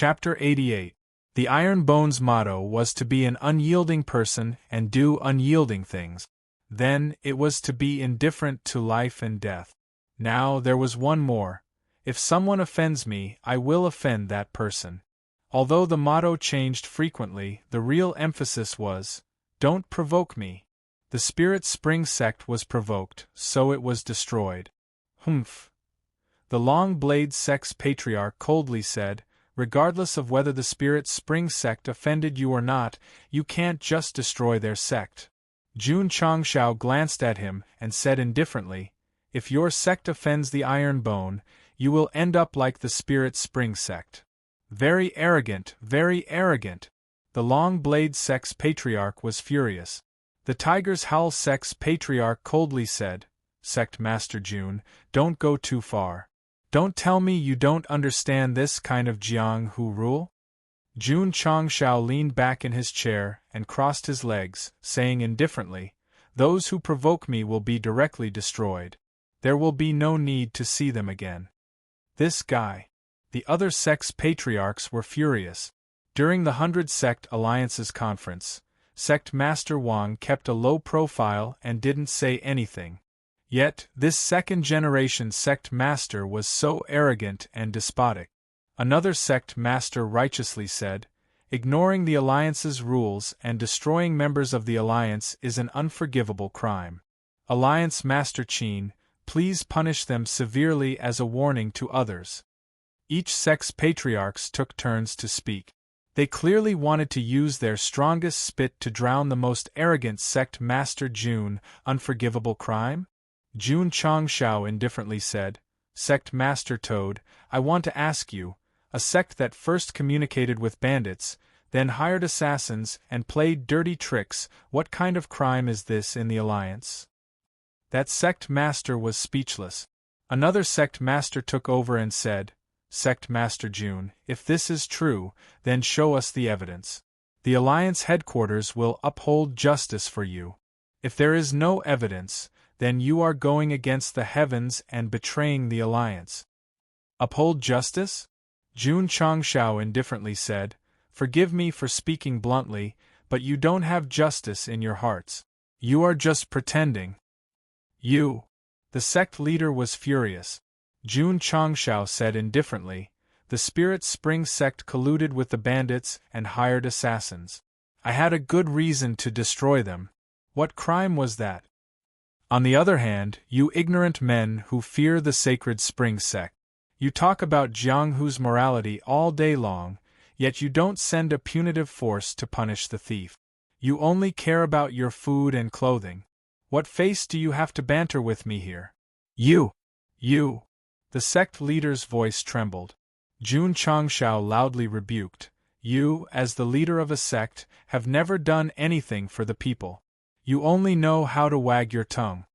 Chapter 88. The Iron Bone's motto was to be an unyielding person and do unyielding things. Then, it was to be indifferent to life and death. Now, there was one more. If someone offends me, I will offend that person. Although the motto changed frequently, the real emphasis was, don't provoke me. The Spirit Spring sect was provoked, so it was destroyed. Humph. The Long Blade sect's patriarch coldly said, regardless of whether the Spirit Spring sect offended you or not, you can't just destroy their sect. Jun Changshao glanced at him and said indifferently, if your sect offends the Iron Bone, you will end up like the Spirit Spring sect. Very arrogant, very arrogant. The Long Blade sect's patriarch was furious. The Tiger's Howl sect's patriarch coldly said, Sect Master Jun, don't go too far. Don't tell me you don't understand this kind of Jiang Hu rule? Jun Changshao leaned back in his chair and crossed his legs, saying indifferently, those who provoke me will be directly destroyed. There will be no need to see them again. This guy. The other sect's patriarchs were furious. During the 100 Sect Alliances conference, Sect Master Wang kept a low profile and didn't say anything. Yet, this second-generation sect master was so arrogant and despotic. Another sect master righteously said, ignoring the Alliance's rules and destroying members of the Alliance is an unforgivable crime. Alliance Master Qin, please punish them severely as a warning to others. Each sect's patriarchs took turns to speak. They clearly wanted to use their strongest spit to drown the most arrogant sect master Jun. Unforgivable crime? Jun Changshao indifferently said, Sect Master Toad, I want to ask you, a sect that first communicated with bandits, then hired assassins and played dirty tricks, what kind of crime is this in the Alliance? That sect master was speechless. Another sect master took over and said, Sect Master Jun, if this is true, then show us the evidence. The Alliance headquarters will uphold justice for you. If there is no evidence, then you are going against the heavens and betraying the Alliance. Uphold justice? Jun Changshao indifferently said, forgive me for speaking bluntly, but you don't have justice in your hearts. You are just pretending. You. The sect leader was furious. Jun Changshao said indifferently, the Spirit Spring sect colluded with the bandits and hired assassins. I had a good reason to destroy them. What crime was that? On the other hand, you ignorant men who fear the sacred Spring sect. You talk about Jianghu's morality all day long, yet you don't send a punitive force to punish the thief. You only care about your food and clothing. What face do you have to banter with me here? You! The sect leader's voice trembled. Jun Changshao loudly rebuked, you, as the leader of a sect, have never done anything for the people. You only know how to wag your tongue.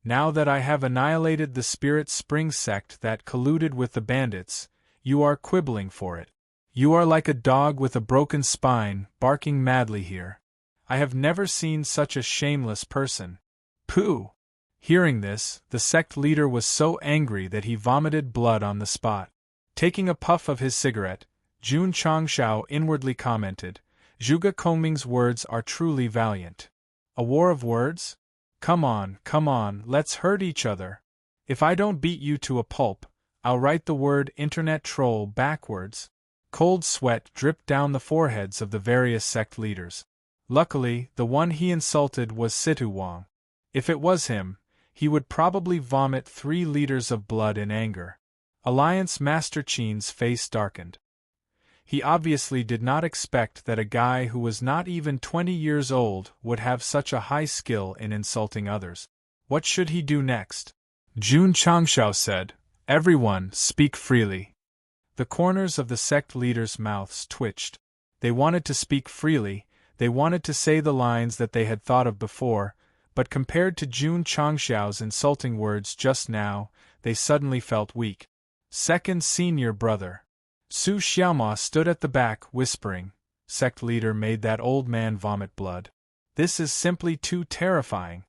Now that I have annihilated the Spirit Spring sect that colluded with the bandits, you are quibbling for it. You are like a dog with a broken spine, barking madly here. I have never seen such a shameless person. Pooh! Hearing this, the sect leader was so angry that he vomited blood on the spot. Taking a puff of his cigarette, Jun Changshao inwardly commented, Zhuge Kongming's words are truly valiant. A war of words? Come on, let's hurt each other. If I don't beat you to a pulp, I'll write the word Internet Troll backwards. Cold sweat dripped down the foreheads of the various sect leaders. Luckily, the one he insulted was Situ Wang. If it was him, he would probably vomit 3 liters of blood in anger. Alliance Master Qin's face darkened. He obviously did not expect that a guy who was not even 20 years old would have such a high skill in insulting others. What should he do next? Jun Changshao said, everyone, speak freely. The corners of the sect leaders' mouths twitched. They wanted to speak freely, they wanted to say the lines that they had thought of before, but compared to Jun Changshao's insulting words just now, they suddenly felt weak. Second senior brother. Su Xiaoma stood at the back, whispering, Sect leader made that old man vomit blood. This is simply too terrifying.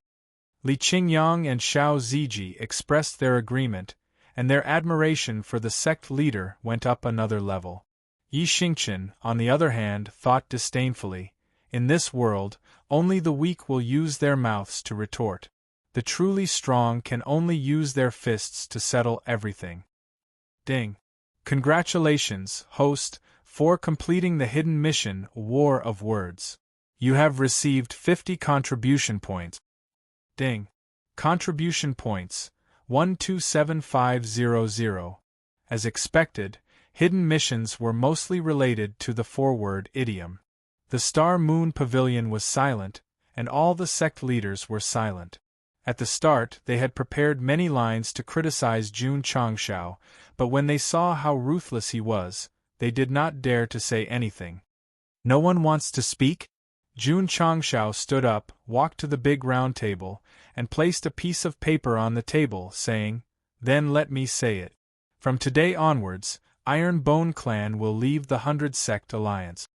Li Qingyang and Xiao Ziji expressed their agreement, and their admiration for the sect leader went up another level. Yi Xingqian, on the other hand, thought disdainfully, in this world, only the weak will use their mouths to retort. The truly strong can only use their fists to settle everything. Ding. Congratulations, host, for completing the hidden mission, War of Words. You have received 50 contribution points. Ding. Contribution points, 127500. As expected, hidden missions were mostly related to the four-word idiom. The Star Moon Pavilion was silent, and all the sect leaders were silent. At the start, they had prepared many lines to criticize Jun Changshao, but when they saw how ruthless he was, they did not dare to say anything. No one wants to speak? Jun Changshao stood up, walked to the big round table, and placed a piece of paper on the table, saying, "Then let me say it. From today onwards, Iron Bone Clan will leave the 100 Sect Alliance."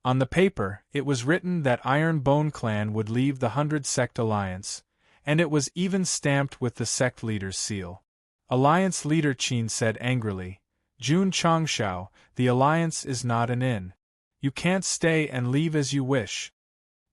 On the paper, it was written that Iron Bone Clan would leave the 100 Sect Alliance, and it was even stamped with the sect leader's seal. Alliance leader Qin said angrily, "Jun Changshao, the alliance is not an inn. You can't stay and leave as you wish."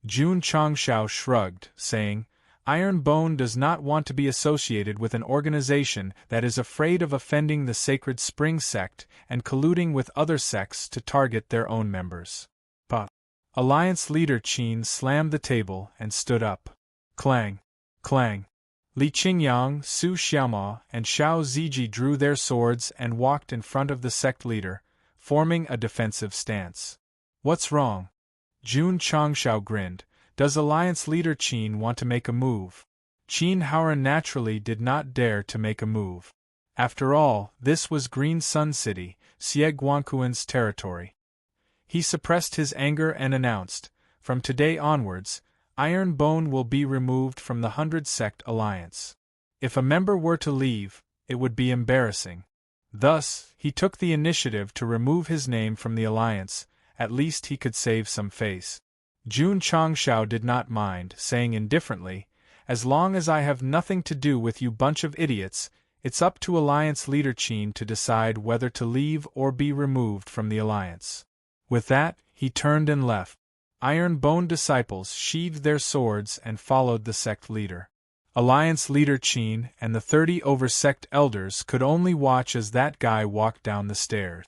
Jun Changshao shrugged, saying, "Iron Bone does not want to be associated with an organization that is afraid of offending the Sacred Spring Sect and colluding with other sects to target their own members." But Alliance leader Qin slammed the table and stood up. Clang! Clang! Li Qingyang, Su Xiaoma, and Xiao Ziji drew their swords and walked in front of the sect leader, forming a defensive stance. "What's wrong?" Jun Changshao grinned. "Does Alliance leader Qin want to make a move?" Qin Haoran naturally did not dare to make a move. After all, this was Green Sun City, Xie Guanquan's territory. He suppressed his anger and announced, "From today onwards, Iron Bone will be removed from the 100 Sect Alliance. If a member were to leave, it would be embarrassing." Thus, he took the initiative to remove his name from the alliance. At least he could save some face. Jun Changshao did not mind, saying indifferently, "As long as I have nothing to do with you bunch of idiots, it's up to Alliance leader Qin to decide whether to leave or be removed from the alliance." With that, he turned and left. Iron Bone disciples sheathed their swords and followed the sect leader. Alliance leader Qin and the 30 over-sect elders could only watch as that guy walked down the stairs.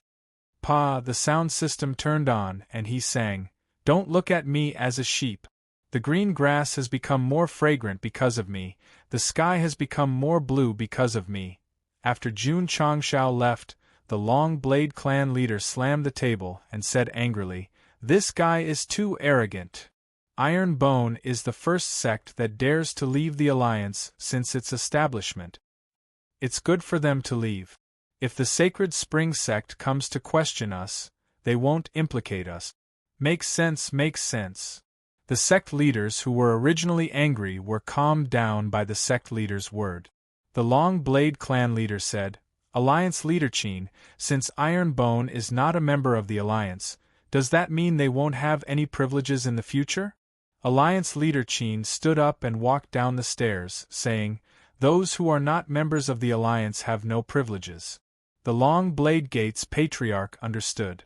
The sound system turned on and he sang, "Don't look at me as a sheep. The green grass has become more fragrant because of me, the sky has become more blue because of me." After Jun Changshao left, the Long Blade clan leader slammed the table and said angrily, "This guy is too arrogant. Iron Bone is the first sect that dares to leave the alliance since its establishment. It's good for them to leave. If the Sacred Spring Sect comes to question us, they won't implicate us." Makes sense, makes sense. The sect leaders who were originally angry were calmed down by the sect leader's word. The Long Blade clan leader said, "Alliance leader Qin, since Iron Bone is not a member of the alliance, does that mean they won't have any privileges in the future?" Alliance leader Qin stood up and walked down the stairs, saying, "Those who are not members of the alliance have no privileges." The Long Blade Gate's patriarch understood.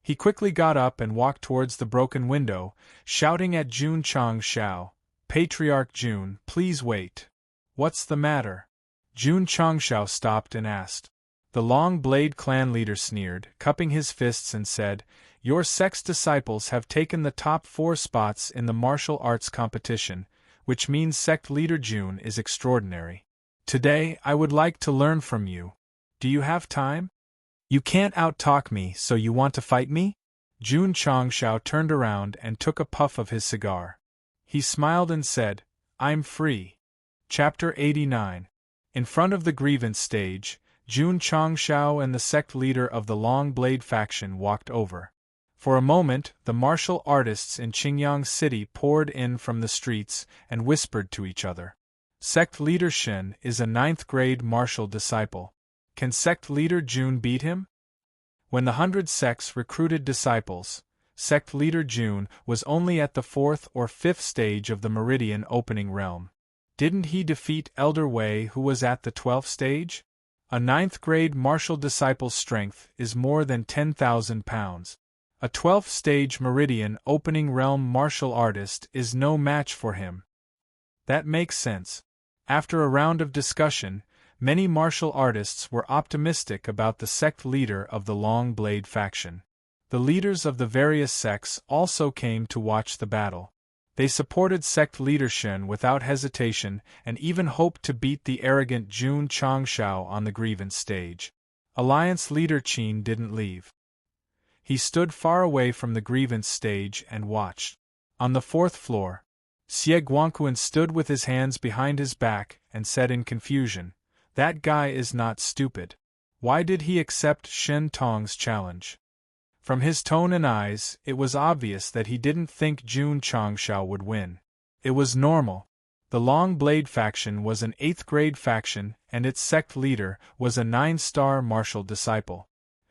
He quickly got up and walked towards the broken window, shouting at Jun Changshao, "Patriarch Jun, please wait." "What's the matter?" Jun Changshao stopped and asked. The Long Blade clan leader sneered, cupping his fists and said, "Your sect's disciples have taken the top 4 spots in the martial arts competition, which means sect leader Jun is extraordinary. Today, I would like to learn from you. Do you have time? You can't out-talk me, so you want to fight me?" Jun Changshao turned around and took a puff of his cigar. He smiled and said, "I'm free." Chapter 89. In front of the grievance stage, Jun Changshao and the sect leader of the Long Blade faction walked over. For a moment, the martial artists in Qingyang City poured in from the streets and whispered to each other. Sect leader Shen is a 9th-grade martial disciple. Can sect leader Jun beat him? When the 100 sects recruited disciples, sect leader Jun was only at the 4th or 5th stage of the Meridian opening realm. Didn't he defeat Elder Wei, who was at the 12th stage? A ninth-grade martial disciple's strength is more than 10,000 pounds. A 12th-stage meridian opening realm martial artist is no match for him. That makes sense. After a round of discussion, many martial artists were optimistic about the sect leader of the Long Blade faction. The leaders of the various sects also came to watch the battle. They supported sect leader Shen without hesitation and even hoped to beat the arrogant Jun Changshao on the grievance stage. Alliance leader Qin didn't leave. He stood far away from the grievance stage and watched. On the fourth floor, Xie Guangquan stood with his hands behind his back and said in confusion, "That guy is not stupid. Why did he accept Shen Tong's challenge?" From his tone and eyes, it was obvious that he didn't think Jun Changshao would win. It was normal. The Long Blade faction was an 8th-grade faction and its sect leader was a 9-star martial disciple.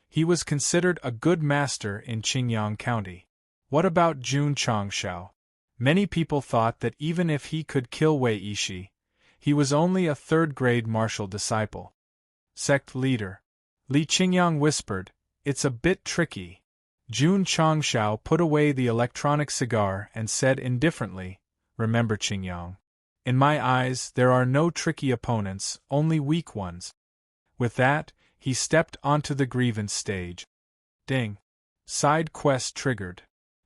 He was considered a good master in Qingyang County. What about Jun Changshao? Many people thought that even if he could kill Wei Yishi, he was only a 3rd-grade martial disciple. Sect leader. Li Qingyang whispered, "It's a bit tricky." Jun Changshao put away the electronic cigar and said indifferently, "Remember Qingyang. In my eyes there are no tricky opponents, only weak ones." With that, he stepped onto the grievance stage. Ding! Side quest triggered.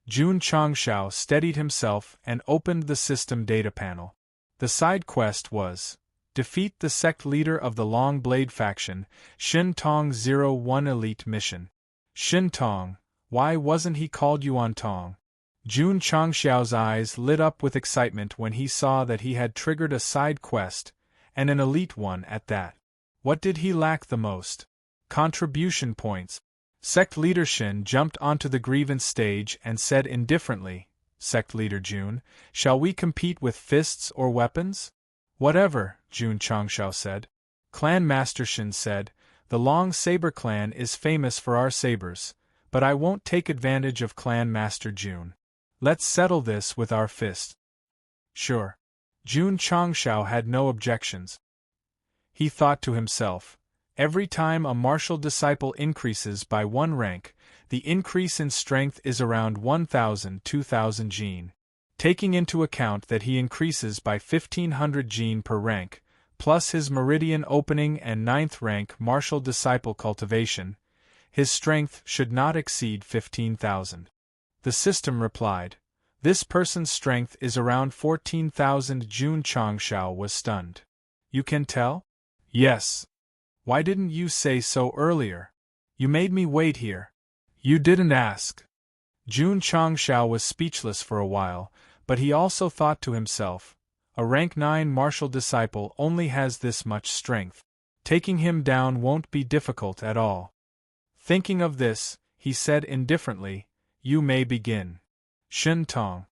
Jun Changshao steadied himself and opened the system data panel. The side quest was, defeat the sect leader of the Long Blade faction, Shin Tong 01 Elite Mission. Shin Tong, why wasn't he called Yuan Tong? Jun Changshao's eyes lit up with excitement when he saw that he had triggered a side quest, and an elite one at that. What did he lack the most? Contribution points. Sect leader Shin jumped onto the grievance stage and said indifferently, "Sect leader Jun, shall we compete with fists or weapons?" "Whatever," Jun Changshao said. Clan Master Shin said, "The Long Saber clan is famous for our sabers, but I won't take advantage of Clan Master Jun. Let's settle this with our fists." Sure. Jun Changshao had no objections. He thought to himself, every time a martial disciple increases by 1 rank, the increase in strength is around 1,000–2,000 jin. Taking into account that he increases by 1,500 jin per rank, plus his meridian opening and 9th rank martial disciple cultivation, his strength should not exceed 15,000. The system replied, "This person's strength is around 14,000. Jun Changshao was stunned. "You can tell?" "Yes." "Why didn't you say so earlier? You made me wait here." "You didn't ask." Jun Changshao was speechless for a while, but he also thought to himself, a rank 9 martial disciple only has this much strength. Taking him down won't be difficult at all. Thinking of this, he said indifferently, "You may begin." Shin Tong.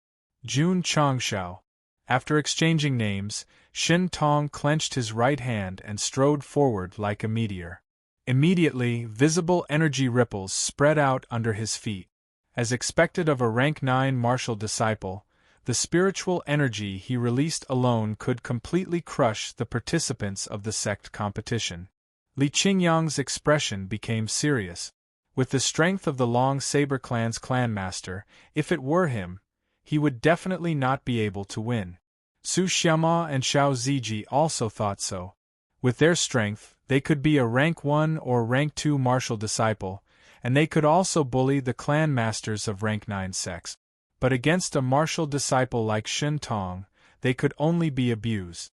Jun Changshao. After exchanging names, Shin Tong clenched his right hand and strode forward like a meteor. Immediately, visible energy ripples spread out under his feet. As expected of a rank 9 martial disciple, the spiritual energy he released alone could completely crush the participants of the sect competition. Li Qingyang's expression became serious. With the strength of the Long Saber clan's clanmaster, if it were him, he would definitely not be able to win. Su Xiama and Xiao Ziji also thought so. With their strength, they could be a rank 1 or rank 2 martial disciple, and they could also bully the clan masters of rank 9 sects. But against a martial disciple like Shin Tong, they could only be abused.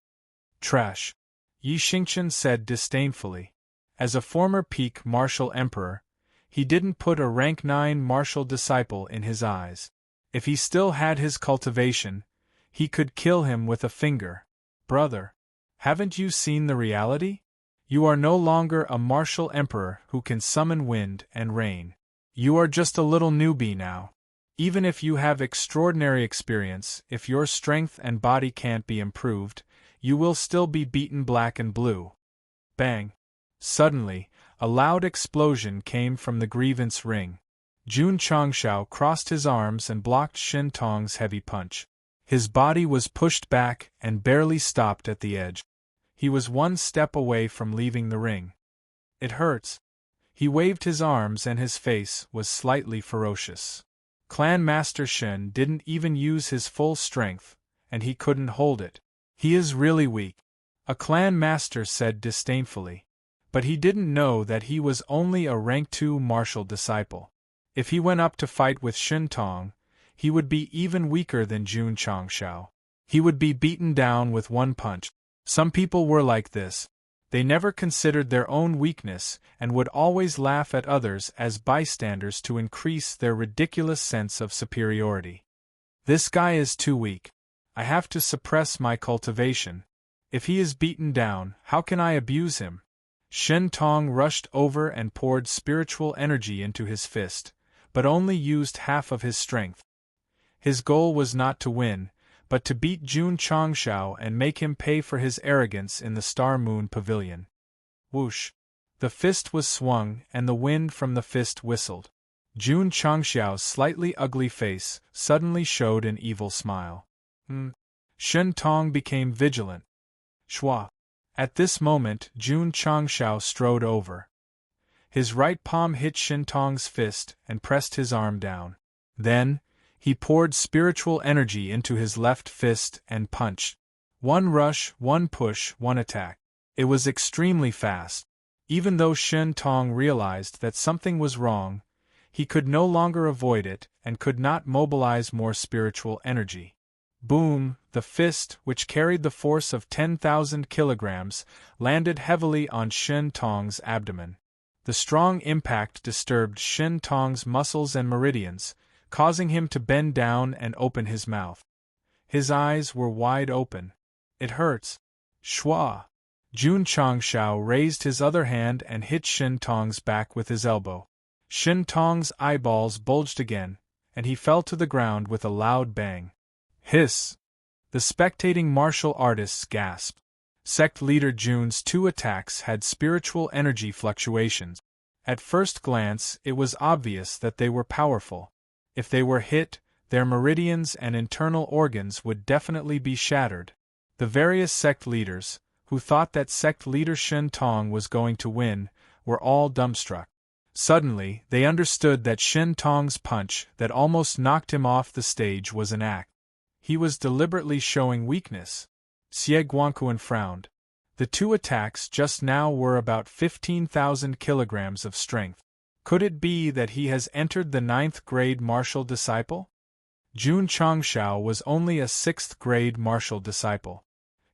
Trash. Yi Xingchen said disdainfully. As a former peak martial emperor, he didn't put a rank 9 martial disciple in his eyes. If he still had his cultivation, he could kill him with a finger. Brother, haven't you seen the reality? You are no longer a martial emperor who can summon wind and rain. You are just a little newbie now. Even if you have extraordinary experience, if your strength and body can't be improved, you will still be beaten black and blue. Bang! Suddenly, a loud explosion came from the grievance ring. Jun Changshao crossed his arms and blocked Shin Tong's heavy punch. His body was pushed back and barely stopped at the edge. He was 1 step away from leaving the ring. It hurts. He waved his arms and his face was slightly ferocious. Clan Master Shen didn't even use his full strength, and he couldn't hold it. He is really weak, a clan master said disdainfully. But he didn't know that he was only a rank 2 martial disciple. If he went up to fight with Shen Tong, he would be even weaker than Jun Changshao. He would be beaten down with one punch. Some people were like this. They never considered their own weakness and would always laugh at others as bystanders to increase their ridiculous sense of superiority. This guy is too weak. I have to suppress my cultivation. If he is beaten down, how can I abuse him? Shen Tong rushed over and poured spiritual energy into his fist, but only used half of his strength. His goal was not to win, but to beat Jun Changshao and make him pay for his arrogance in the Star Moon Pavilion. Whoosh! The fist was swung and the wind from the fist whistled. Jun Changshao's slightly ugly face suddenly showed an evil smile. Shen Tong became vigilant. Shua! At this moment Jun Changshao strode over. His right palm hit Shen Tong's fist and pressed his arm down. Then, he poured spiritual energy into his left fist and punched. One rush, one push, one attack. It was extremely fast. Even though Shen Tong realized that something was wrong, he could no longer avoid it and could not mobilize more spiritual energy. Boom! The fist, which carried the force of 10,000 kilograms, landed heavily on Shen Tong's abdomen. The strong impact disturbed Shen Tong's muscles and meridians, causing him to bend down and open his mouth. His eyes were wide open. It hurts. Shua! Jun Changshao raised his other hand and hit Shen Tong's back with his elbow. Shen Tong's eyeballs bulged again, and he fell to the ground with a loud bang. Hiss! The spectating martial artists gasped. Sect leader Jun's 2 attacks had spiritual energy fluctuations. At first glance, it was obvious that they were powerful. If they were hit, their meridians and internal organs would definitely be shattered. The various sect leaders, who thought that sect leader Shen Tong was going to win, were all dumbstruck. Suddenly, they understood that Shen Tong's punch that almost knocked him off the stage was an act. He was deliberately showing weakness. Xie Guangquan frowned. The 2 attacks just now were about 15,000 kilograms of strength. Could it be that he has entered the 9th grade martial disciple? Jun Changshao was only a 6th grade martial disciple.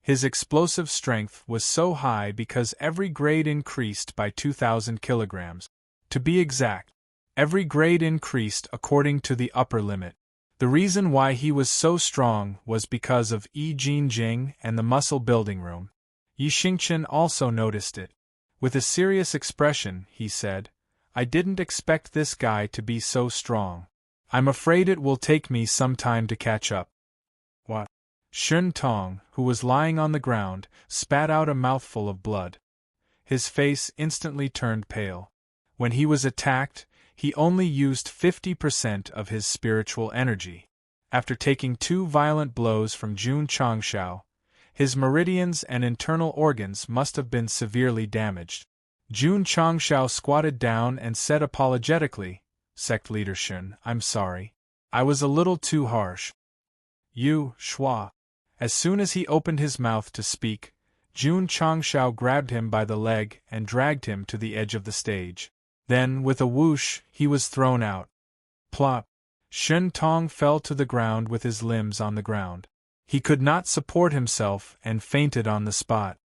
His explosive strength was so high because every grade increased by 2,000 kilograms. To be exact, every grade increased according to the upper limit. The reason why he was so strong was because of Yi Jinjing and the muscle building room. Yi Xingchen also noticed it. With a serious expression, he said, I didn't expect this guy to be so strong. I'm afraid it will take me some time to catch up. What? Shen Tong, who was lying on the ground, spat out a mouthful of blood. His face instantly turned pale. When he was attacked, he only used 50% of his spiritual energy. After taking 2 violent blows from Jun Changshao, his meridians and internal organs must have been severely damaged. Jun Changshao squatted down and said apologetically, Sect leader Shen, I'm sorry. I was a little too harsh. You, Shua. As soon as he opened his mouth to speak, Jun Changshao grabbed him by the leg and dragged him to the edge of the stage. Then, with a whoosh, he was thrown out. Plop! Shen Tong fell to the ground with his limbs on the ground. He could not support himself and fainted on the spot.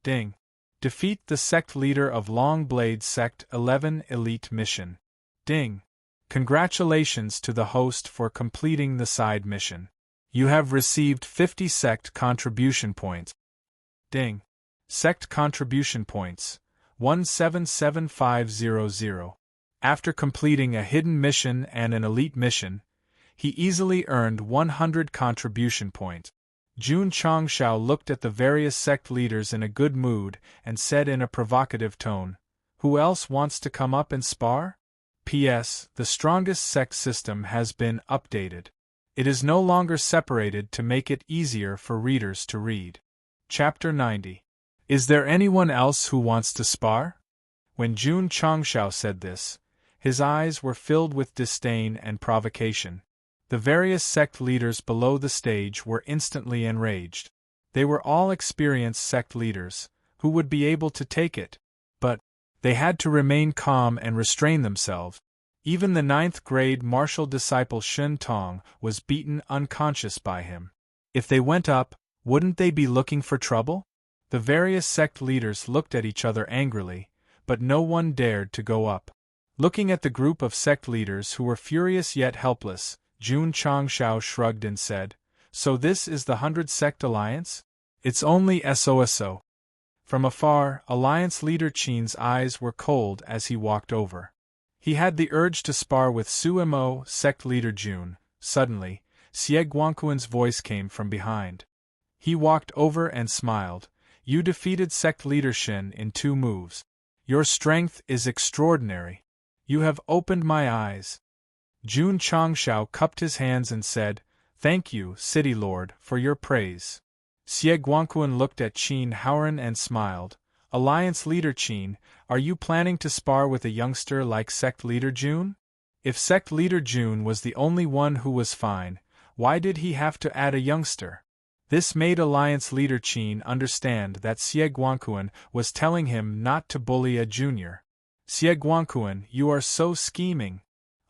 Ding! Defeat the sect leader of Long Blade Sect 11 Elite Mission. Ding! Congratulations to the host for completing the side mission. You have received 50 sect contribution points. Ding! Sect contribution points. 177500. After completing a hidden mission and an elite mission, he easily earned 100 contribution points. Jun Changshao looked at the various sect leaders in a good mood and said in a provocative tone, Who else wants to come up and spar? P.S. The strongest sect system has been updated. It is no longer separated to make it easier for readers to read. Chapter 90. Is there anyone else who wants to spar? When Jun Changshao said this, his eyes were filled with disdain and provocation. The various sect leaders below the stage were instantly enraged. They were all experienced sect leaders, who would be able to take it. But they had to remain calm and restrain themselves. Even the 9th grade martial disciple Shen Tong was beaten unconscious by him. If they went up, wouldn't they be looking for trouble? The various sect leaders looked at each other angrily, but no one dared to go up. Looking at the group of sect leaders who were furious yet helpless, Jun Changshao shrugged and said, "So this is the 100 Sect Alliance? It's only SOSO." From afar, Alliance leader Qin's eyes were cold as he walked over. He had the urge to spar with Sumo sect leader Jun. Suddenly, Xie Guangquan's voice came from behind. He walked over and smiled. "You defeated sect leader Shen in 2 moves. Your strength is extraordinary. You have opened my eyes." Jun Changshao cupped his hands and said, "Thank you, City Lord, for your praise." Xie Guangquan looked at Qin Haoran and smiled. "Alliance leader Qin, are you planning to spar with a youngster like sect leader Jun?" If sect leader Jun was the only one who was fine, why did he have to add a youngster? This made Alliance leader Qin understand that Xie Guangquan was telling him not to bully a junior. "Xie Guangquan, you are so scheming."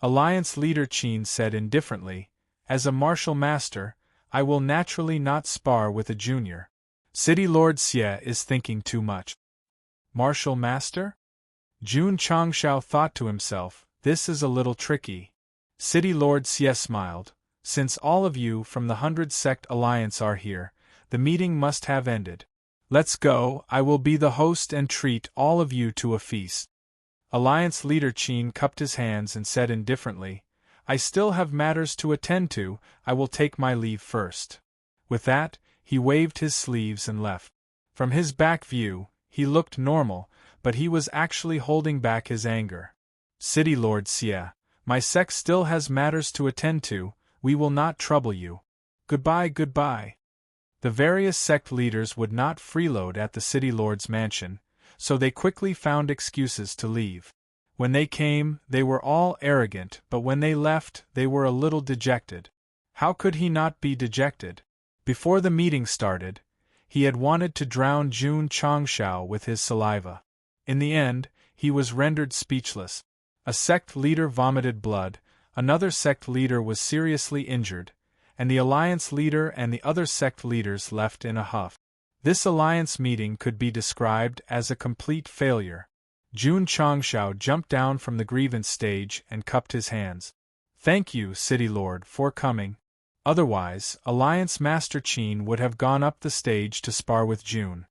Alliance leader Qin said indifferently, "As a martial master, I will naturally not spar with a junior. City Lord Xie is thinking too much." Martial master? Jun Changshao thought to himself, this is a little tricky. City Lord Xie smiled. "Since all of you from the 100 Sect Alliance are here, the meeting must have ended. Let's go, I will be the host and treat all of you to a feast." Alliance leader Qin cupped his hands and said indifferently, "I still have matters to attend to, I will take my leave first." With that, he waved his sleeves and left. From his back view, he looked normal, but he was actually holding back his anger. "City Lord Xie, my sect still has matters to attend to, we will not trouble you. Goodbye, goodbye." The various sect leaders would not freeload at the City Lord's mansion, so they quickly found excuses to leave. When they came, they were all arrogant, but when they left, they were a little dejected. How could he not be dejected? Before the meeting started, he had wanted to drown Jun Changshao with his saliva. In the end, he was rendered speechless. A sect leader vomited blood, another sect leader was seriously injured, and the alliance leader and the other sect leaders left in a huff. This alliance meeting could be described as a complete failure. Jun Changshao jumped down from the grievance stage and cupped his hands. "Thank you, City Lord, for coming. Otherwise, Alliance Master Qin would have gone up the stage to spar with Jun."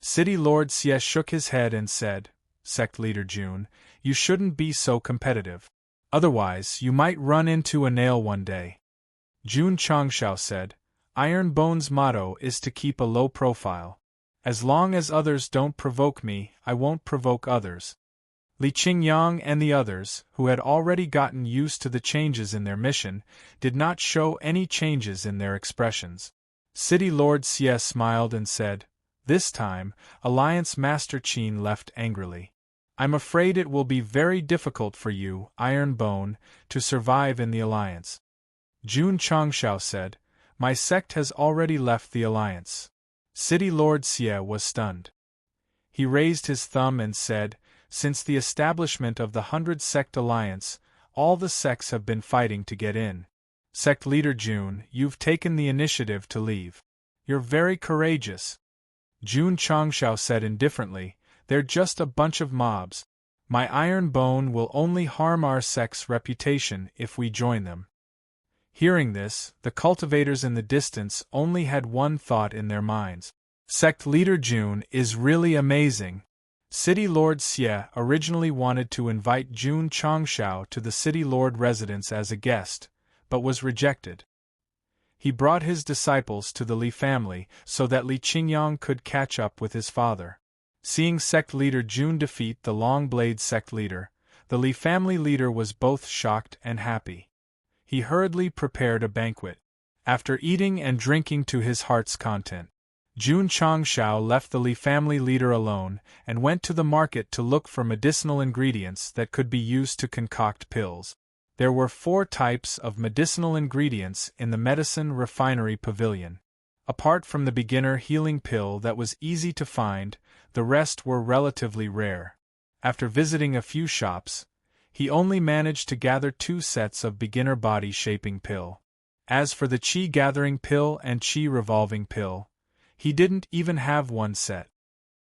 City Lord Xie shook his head and said, "Sect Leader Jun, you shouldn't be so competitive. Otherwise, you might run into a nail one day." Jun Changshao said, "Iron Bone's motto is to keep a low profile. As long as others don't provoke me, I won't provoke others." Li Qingyang and the others, who had already gotten used to the changes in their mission, did not show any changes in their expressions. City Lord Xie smiled and said, "This time, Alliance Master Qin left angrily. I'm afraid it will be very difficult for you, Iron Bone, to survive in the Alliance." Jun Changshao said, "My sect has already left the Alliance." City Lord Xie was stunned. He raised his thumb and said, "Since the establishment of the 100 Sect Alliance, all the sects have been fighting to get in. Sect Leader Jun, you've taken the initiative to leave. You're very courageous." Jun Changshao said indifferently, "They're just a bunch of mobs. My Iron Bone will only harm our sect's reputation if we join them." Hearing this, the cultivators in the distance only had one thought in their minds. Sect Leader Jun is really amazing. City Lord Xie originally wanted to invite Jun Changshao to the City Lord residence as a guest, but was rejected. He brought his disciples to the Li family so that Li Qingyang could catch up with his father. Seeing Sect Leader Jun defeat the Long Blade Sect Leader, the Li family leader was both shocked and happy. He hurriedly prepared a banquet. After eating and drinking to his heart's content, Jun Changshao left the Li family leader alone and went to the market to look for medicinal ingredients that could be used to concoct pills. There were 4 types of medicinal ingredients in the medicine refinery pavilion. Apart from the beginner healing pill that was easy to find, the rest were relatively rare. After visiting a few shops, he only managed to gather 2 sets of beginner body shaping pill. As for the qi gathering pill and qi revolving pill, he didn't even have one set.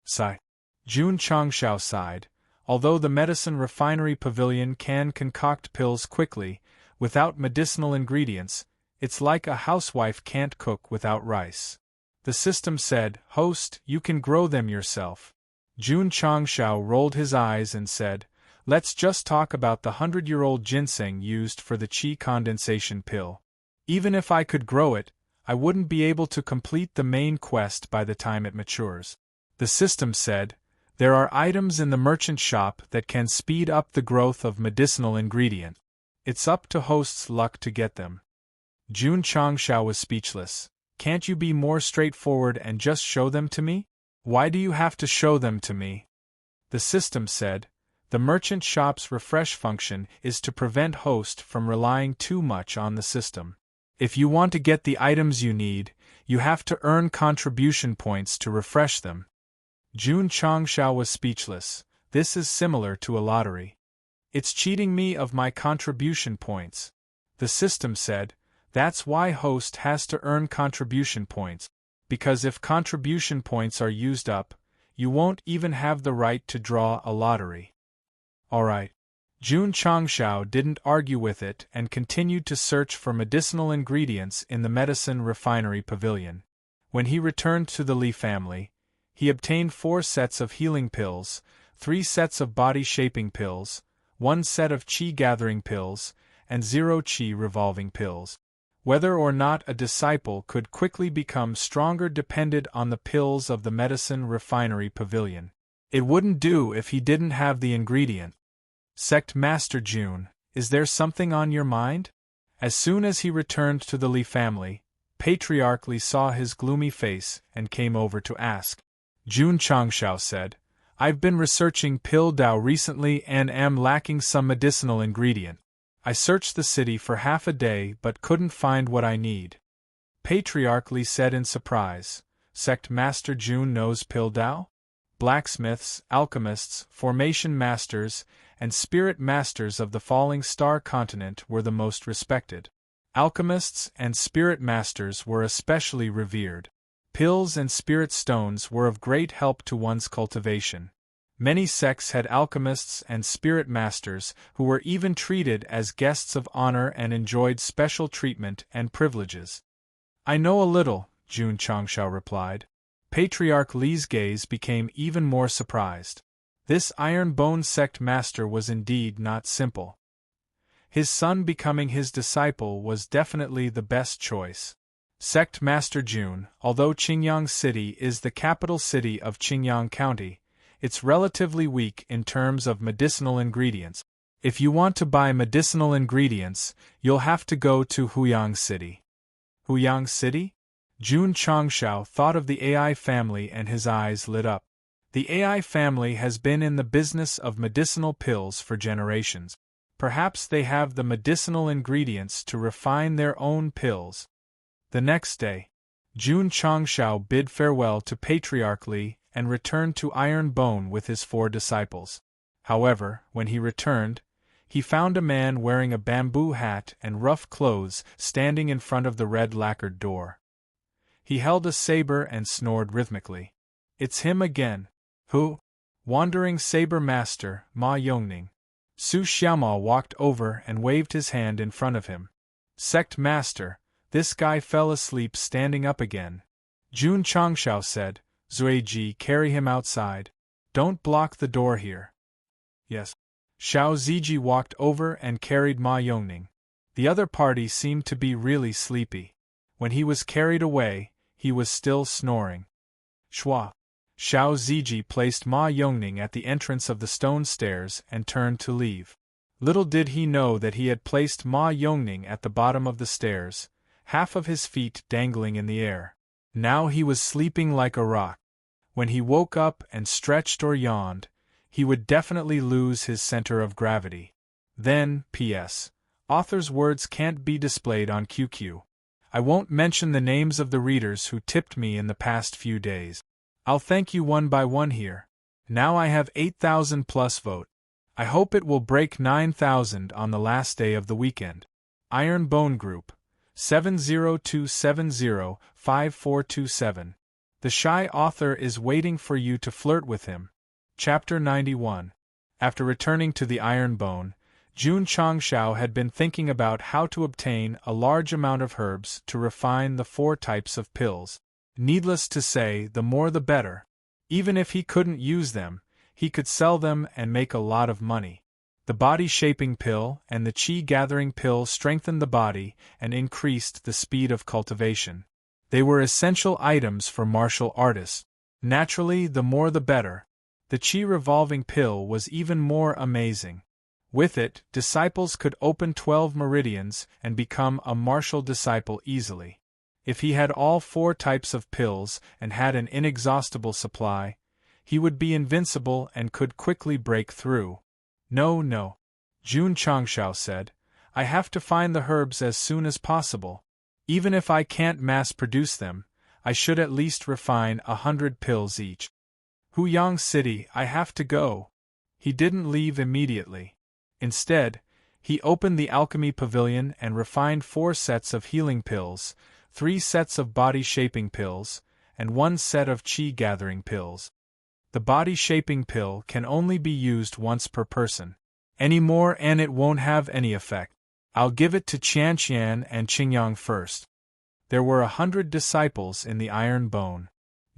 Sigh. Jun Changshao sighed. Although the medicine refinery pavilion can concoct pills quickly, without medicinal ingredients, it's like a housewife can't cook without rice. The system said, "Host, you can grow them yourself." Jun Changshao rolled his eyes and said, "Let's just talk about the 100-year-old ginseng used for the qi condensation pill. Even if I could grow it, I wouldn't be able to complete the main quest by the time it matures." The system said, "There are items in the merchant shop that can speed up the growth of medicinal ingredient. It's up to host's luck to get them." Jun Changshao was speechless. "Can't you be more straightforward and just show them to me? Why do you have to show them to me?" The system said, "The merchant shop's refresh function is to prevent host from relying too much on the system. If you want to get the items you need, you have to earn contribution points to refresh them." Jun Changshao was speechless. "This is similar to a lottery. It's cheating me of my contribution points." The system said, "That's why host has to earn contribution points, because if contribution points are used up, you won't even have the right to draw a lottery." Alright. Jun Changshao didn't argue with it and continued to search for medicinal ingredients in the medicine refinery pavilion. When he returned to the Li family, he obtained 4 sets of healing pills, 3 sets of body-shaping pills, 1 set of qi-gathering pills, and 0 qi revolving pills. Whether or not a disciple could quickly become stronger depended on the pills of the medicine refinery pavilion. It wouldn't do if he didn't have the ingredient. Sect Master Jun, is there something on your mind? As soon as he returned to the Li family, Patriarch Li saw his gloomy face and came over to ask. Jun Changshao said, "I've been researching Pill Dao recently and am lacking some medicinal ingredient. I searched the city for half a day but couldn't find what I need." Patriarch Li said in surprise, "Sect Master Jun knows Pill Dao? Blacksmiths, alchemists, formation masters, and spirit masters of the falling star continent were the most respected. Alchemists and spirit masters were especially revered. Pills and spirit stones were of great help to one's cultivation. Many sects had alchemists and spirit masters who were even treated as guests of honor and enjoyed special treatment and privileges." "I know a little," Jun Changshao replied. Patriarch Li's gaze became even more surprised. This Iron Bone sect master was indeed not simple. His son becoming his disciple was definitely the best choice. Sect Master Jun, although Qingyang City is the capital city of Qingyang County, it's relatively weak in terms of medicinal ingredients. If you want to buy medicinal ingredients, you'll have to go to Huyang City. Huyang City? Jun Changshao thought of the AI family and his eyes lit up. The AI family has been in the business of medicinal pills for generations. Perhaps they have the medicinal ingredients to refine their own pills. The next day, Jun Changshao bid farewell to Patriarch Li and returned to Iron Bone with his 4 disciples. However, when he returned, he found a man wearing a bamboo hat and rough clothes standing in front of the red lacquered door. He held a saber and snored rhythmically. "It's him again." "Who?" "Wandering Saber Master, Ma Yongning." Su Xiaoma walked over and waved his hand in front of him. "Sect Master, this guy fell asleep standing up again." Jun Changshao said, "Zuiji, carry him outside. Don't block the door here." "Yes." Xiao Ziji walked over and carried Ma Yongning. The other party seemed to be really sleepy. When he was carried away, he was still snoring. Shua. Xiao Ziji placed Ma Yongning at the entrance of the stone stairs and turned to leave. Little did he know that he had placed Ma Yongning at the bottom of the stairs, half of his feet dangling in the air. Now he was sleeping like a rock. When he woke up and stretched or yawned, he would definitely lose his center of gravity. Then, P.S. Author's words can't be displayed on QQ. I won't mention the names of the readers who tipped me in the past few days. I'll thank you one by one here. Now I have 8,000 plus vote. I hope it will break 9,000 on the last day of the weekend. Iron Bone Group 702705427. The shy author is waiting for you to flirt with him. Chapter 91. After returning to the Iron Bone, Jun Changshao had been thinking about how to obtain a large amount of herbs to refine the 4 types of pills. Needless to say, the more the better. Even if he couldn't use them, he could sell them and make a lot of money. The body-shaping pill and the qi-gathering pill strengthened the body and increased the speed of cultivation. They were essential items for martial artists. Naturally, the more the better. The qi-revolving pill was even more amazing. With it, disciples could open 12 meridians and become a martial disciple easily. If he had all 4 types of pills and had an inexhaustible supply, he would be invincible and could quickly break through. No, Jun Changshao said. I have to find the herbs as soon as possible. Even if I can't mass-produce them, I should at least refine 100 pills each. Huyang City, I have to go. He didn't leave immediately. Instead, he opened the alchemy pavilion and refined 4 sets of healing pills, 3 sets of body-shaping pills, and 1 set of qi-gathering pills. The body-shaping pill can only be used once per person. Any more and it won't have any effect. I'll give it to Qianqian and Qingyang first. There were 100 disciples in the Iron Bone.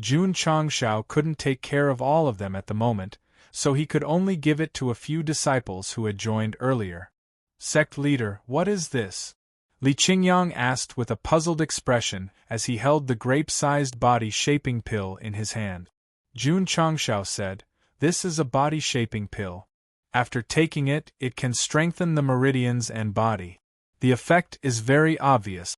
Jun Changshao couldn't take care of all of them at the moment, so he could only give it to a few disciples who had joined earlier. Sect leader, what is this? Li Qingyang asked with a puzzled expression as he held the grape-sized body-shaping pill in his hand. Jun Changshao said, this is a body-shaping pill. After taking it, it can strengthen the meridians and body. The effect is very obvious.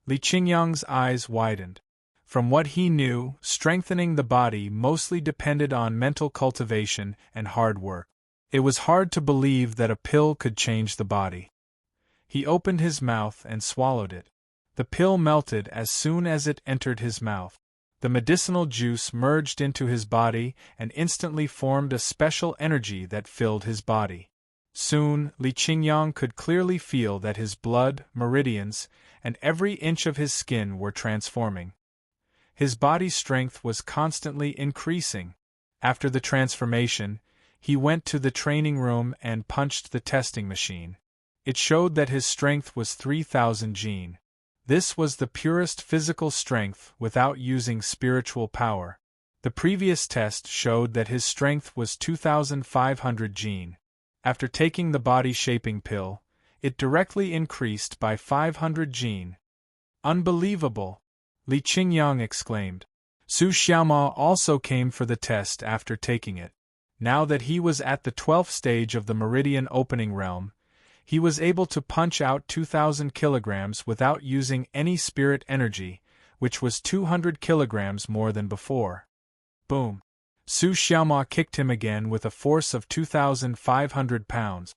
Li Qingyang's eyes widened. From what he knew, strengthening the body mostly depended on mental cultivation and hard work. It was hard to believe that a pill could change the body. He opened his mouth and swallowed it. The pill melted as soon as it entered his mouth. The medicinal juice merged into his body and instantly formed a special energy that filled his body. Soon, Li Qingyang could clearly feel that his blood, meridians, and every inch of his skin were transforming. His body strength was constantly increasing. After the transformation, he went to the training room and punched the testing machine. It showed that his strength was 3,000 jin. This was the purest physical strength without using spiritual power. The previous test showed that his strength was 2,500 jin. After taking the body-shaping pill, it directly increased by 500 jin. Unbelievable! Li Qingyang exclaimed. Su Xiaoma also came for the test after taking it. Now that he was at the 12th stage of the meridian opening realm, he was able to punch out 2,000 kilograms without using any spirit energy, which was 200 kilograms more than before. Boom! Su Xiaoma kicked him again with a force of 2,500 pounds.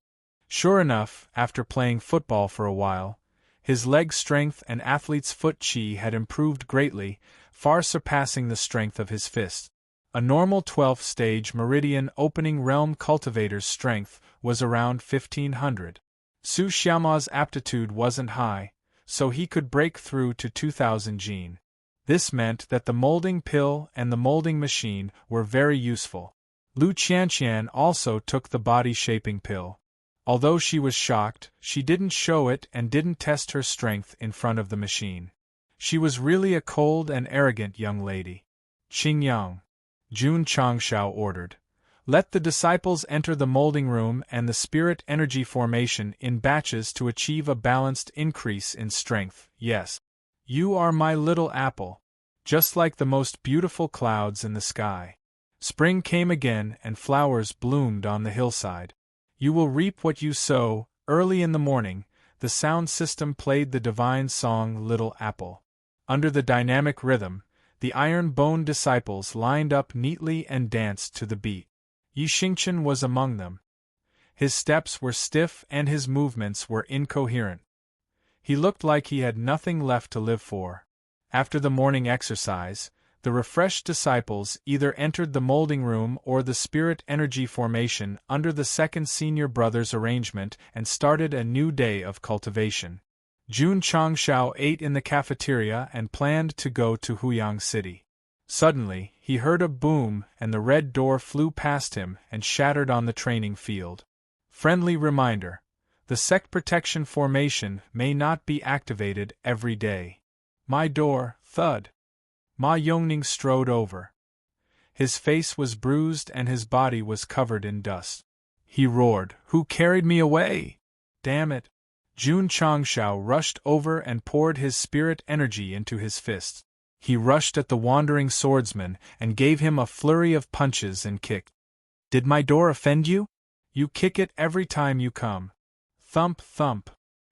Sure enough, after playing football for a while, his leg strength and athlete's foot qi had improved greatly, far surpassing the strength of his fist. A normal 12th stage meridian opening realm cultivator's strength was around 1,500. Su Xiaoma's aptitude wasn't high, so he could break through to 2,000 jin. This meant that the molding pill and the molding machine were very useful. Lu Qianqian also took the body-shaping pill. Although she was shocked, she didn't show it and didn't test her strength in front of the machine. She was really a cold and arrogant young lady. Qingyang, Jun Changshao ordered. Let the disciples enter the molding room and the spirit energy formation in batches to achieve a balanced increase in strength. Yes. You are my little apple. Just like the most beautiful clouds in the sky. Spring came again and flowers bloomed on the hillside. You will reap what you sow. Early in the morning, the sound system played the divine song Little Apple. Under the dynamic rhythm, The iron-boned disciples lined up neatly and danced to the beat. Yi Xingchen was among them. His steps were stiff and his movements were incoherent. He looked like he had nothing left to live for. After the morning exercise, the refreshed disciples either entered the molding room or the spirit energy formation under the second senior brother's arrangement and started a new day of cultivation. Jun Changshao ate in the cafeteria and planned to go to Huyang City. Suddenly, he heard a boom and the red door flew past him and shattered on the training field. Friendly reminder: the Sect protection formation may not be activated every day. My door, thud. Ma Yongning strode over. His face was bruised and his body was covered in dust. He roared, "Who carried me away? Damn it!" Jun Changshao rushed over and poured his spirit energy into his fists. He rushed at the wandering swordsman and gave him a flurry of punches and kicks. "Did my door offend you? You kick it every time you come." Thump, thump.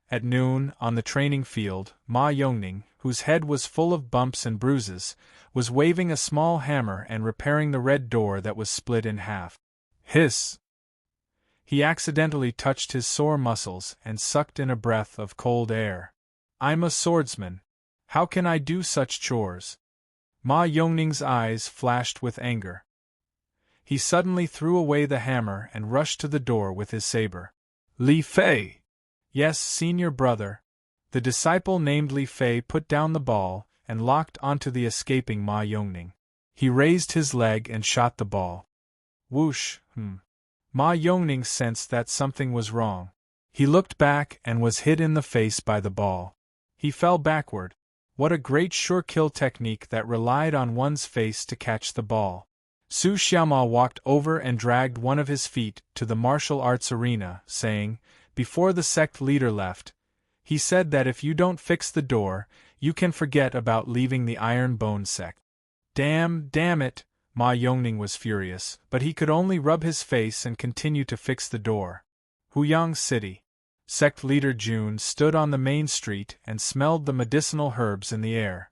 At noon, on the training field, Ma Yongning, whose head was full of bumps and bruises, was waving a small hammer and repairing the red door that was split in half. Hiss! He accidentally touched his sore muscles and sucked in a breath of cold air. "I'm a swordsman. How can I do such chores?" Ma Yongning's eyes flashed with anger. He suddenly threw away the hammer and rushed to the door with his saber. "Li Fei!" "Yes, senior brother." The disciple named Li Fei put down the ball and locked onto the escaping Ma Yongning. He raised his leg and shot the ball. Whoosh, Ma Yongning sensed that something was wrong. He looked back and was hit in the face by the ball. He fell backward. What a great sure-kill technique that relied on one's face to catch the ball. Su Xiaoma walked over and dragged one of his feet to the martial arts arena, saying, before the sect leader left, he said that if you don't fix the door, you can forget about leaving the Iron Bone sect. Damn it! Ma Yongning was furious, but he could only rub his face and continue to fix the door. Huyang City. Sect leader Jun stood on the main street and smelled the medicinal herbs in the air.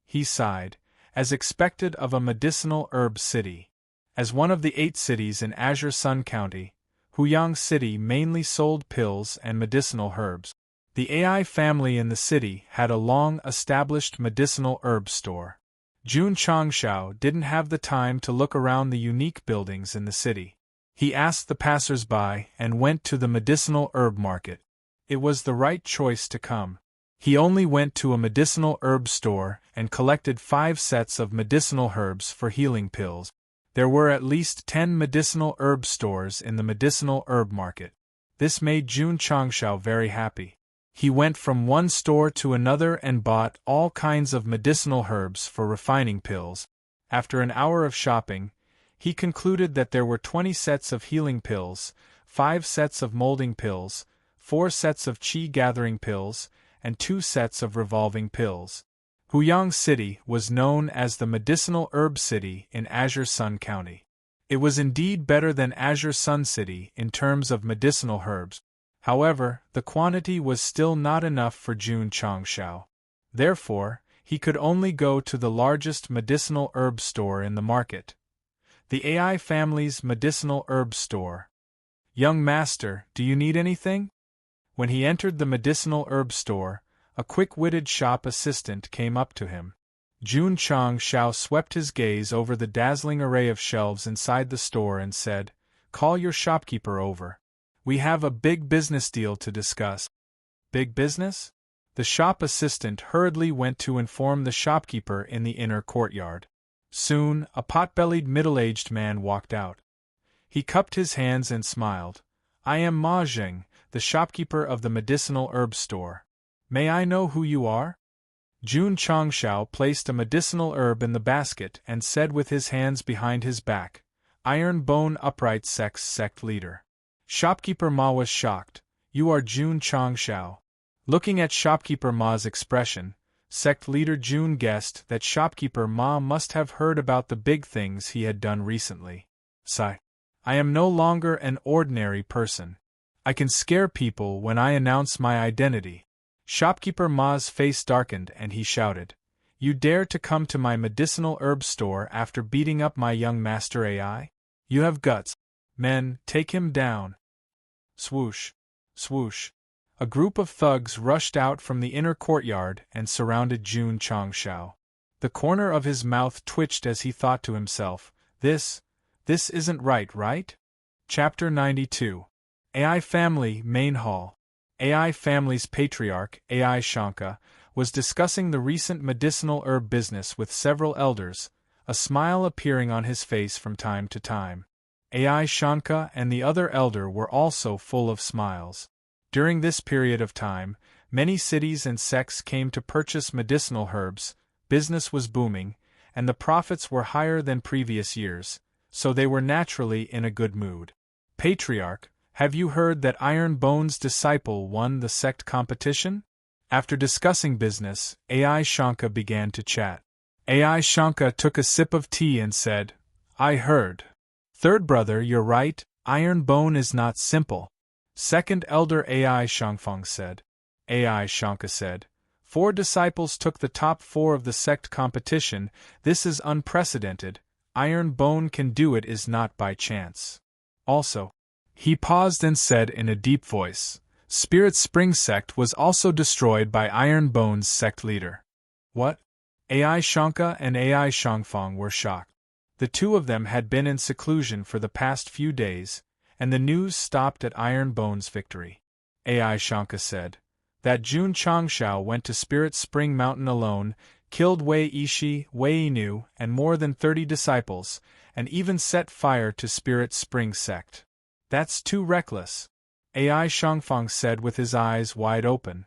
He sighed, as expected of a medicinal herb city. As one of the 8 cities in Azure Sun County, Huyang City mainly sold pills and medicinal herbs. The AI family in the city had a long-established medicinal herb store. Jun Changshao didn't have the time to look around the unique buildings in the city. He asked the passers-by and went to the medicinal herb market. It was the right choice to come. He only went to a medicinal herb store and collected 5 sets of medicinal herbs for healing pills. There were at least 10 medicinal herb stores in the medicinal herb market. This made Jun Changshao very happy. He went from one store to another and bought all kinds of medicinal herbs for refining pills. After an hour of shopping, he concluded that there were 20 sets of healing pills, 5 sets of molding pills, 4 sets of qi-gathering pills, and 2 sets of revolving pills. Huyang City was known as the Medicinal Herb City in Azure Sun County. It was indeed better than Azure Sun City in terms of medicinal herbs. However, the quantity was still not enough for Jun Changshao. Therefore, he could only go to the largest medicinal herb store in the market, the AI family's medicinal herb store. "Young master, do you need anything?" When he entered the medicinal herb store, a quick-witted shop assistant came up to him. Jun Changshao swept his gaze over the dazzling array of shelves inside the store and said, "Call your shopkeeper over. We have a big business deal to discuss." Big business? The shop assistant hurriedly went to inform the shopkeeper in the inner courtyard. Soon, a pot-bellied middle-aged man walked out. He cupped his hands and smiled. "I am Ma Zheng, the shopkeeper of the medicinal herb store. May I know who you are?" Jun Changshao placed a medicinal herb in the basket and said with his hands behind his back, "Iron Bone Upright Sect's sect leader." Shopkeeper Ma was shocked. "You are Jun Changshao." Looking at Shopkeeper Ma's expression, sect leader Jun guessed that Shopkeeper Ma must have heard about the big things he had done recently. Sigh. "I am no longer an ordinary person. I can scare people when I announce my identity." Shopkeeper Ma's face darkened and he shouted, You dare to come to my medicinal herb store after beating up my young master AI? You have guts. Men, take him down. Swoosh. Swoosh. A group of thugs rushed out from the inner courtyard and surrounded Jun Changshao. The corner of his mouth twitched as he thought to himself, This isn't right? Chapter 92. AI Family Main Hall. AI Family's patriarch, AI Shanka, was discussing the recent medicinal herb business with several elders, a smile appearing on his face from time to time. AI Shanka and the other elder were also full of smiles. During this period of time, many cities and sects came to purchase medicinal herbs, business was booming, and the profits were higher than previous years, so they were naturally in a good mood. Patriarch, have you heard that Iron Bone's disciple won the sect competition? After discussing business, AI Shanka began to chat. AI Shanka took a sip of tea and said, I heard. Third brother, you're right, Iron Bone is not simple. Second elder AI Shangfang said. AI Shanka said, 4 disciples took the top 4 of the sect competition, this is unprecedented, Iron Bone can do it is not by chance. Also, he paused and said in a deep voice, Spirit Spring Sect was also destroyed by Iron Bone's sect leader. What? AI Shanka and AI Shangfang were shocked. The two of them had been in seclusion for the past few days, and the news stopped at Iron Bone's victory. AI Shanka said, that Jun Changshao went to Spirit Spring Mountain alone, killed Wei Ishi, Wei Inu, and more than 30 disciples, and even set fire to Spirit Spring Sect. That's too reckless. AI Shangfang said with his eyes wide open.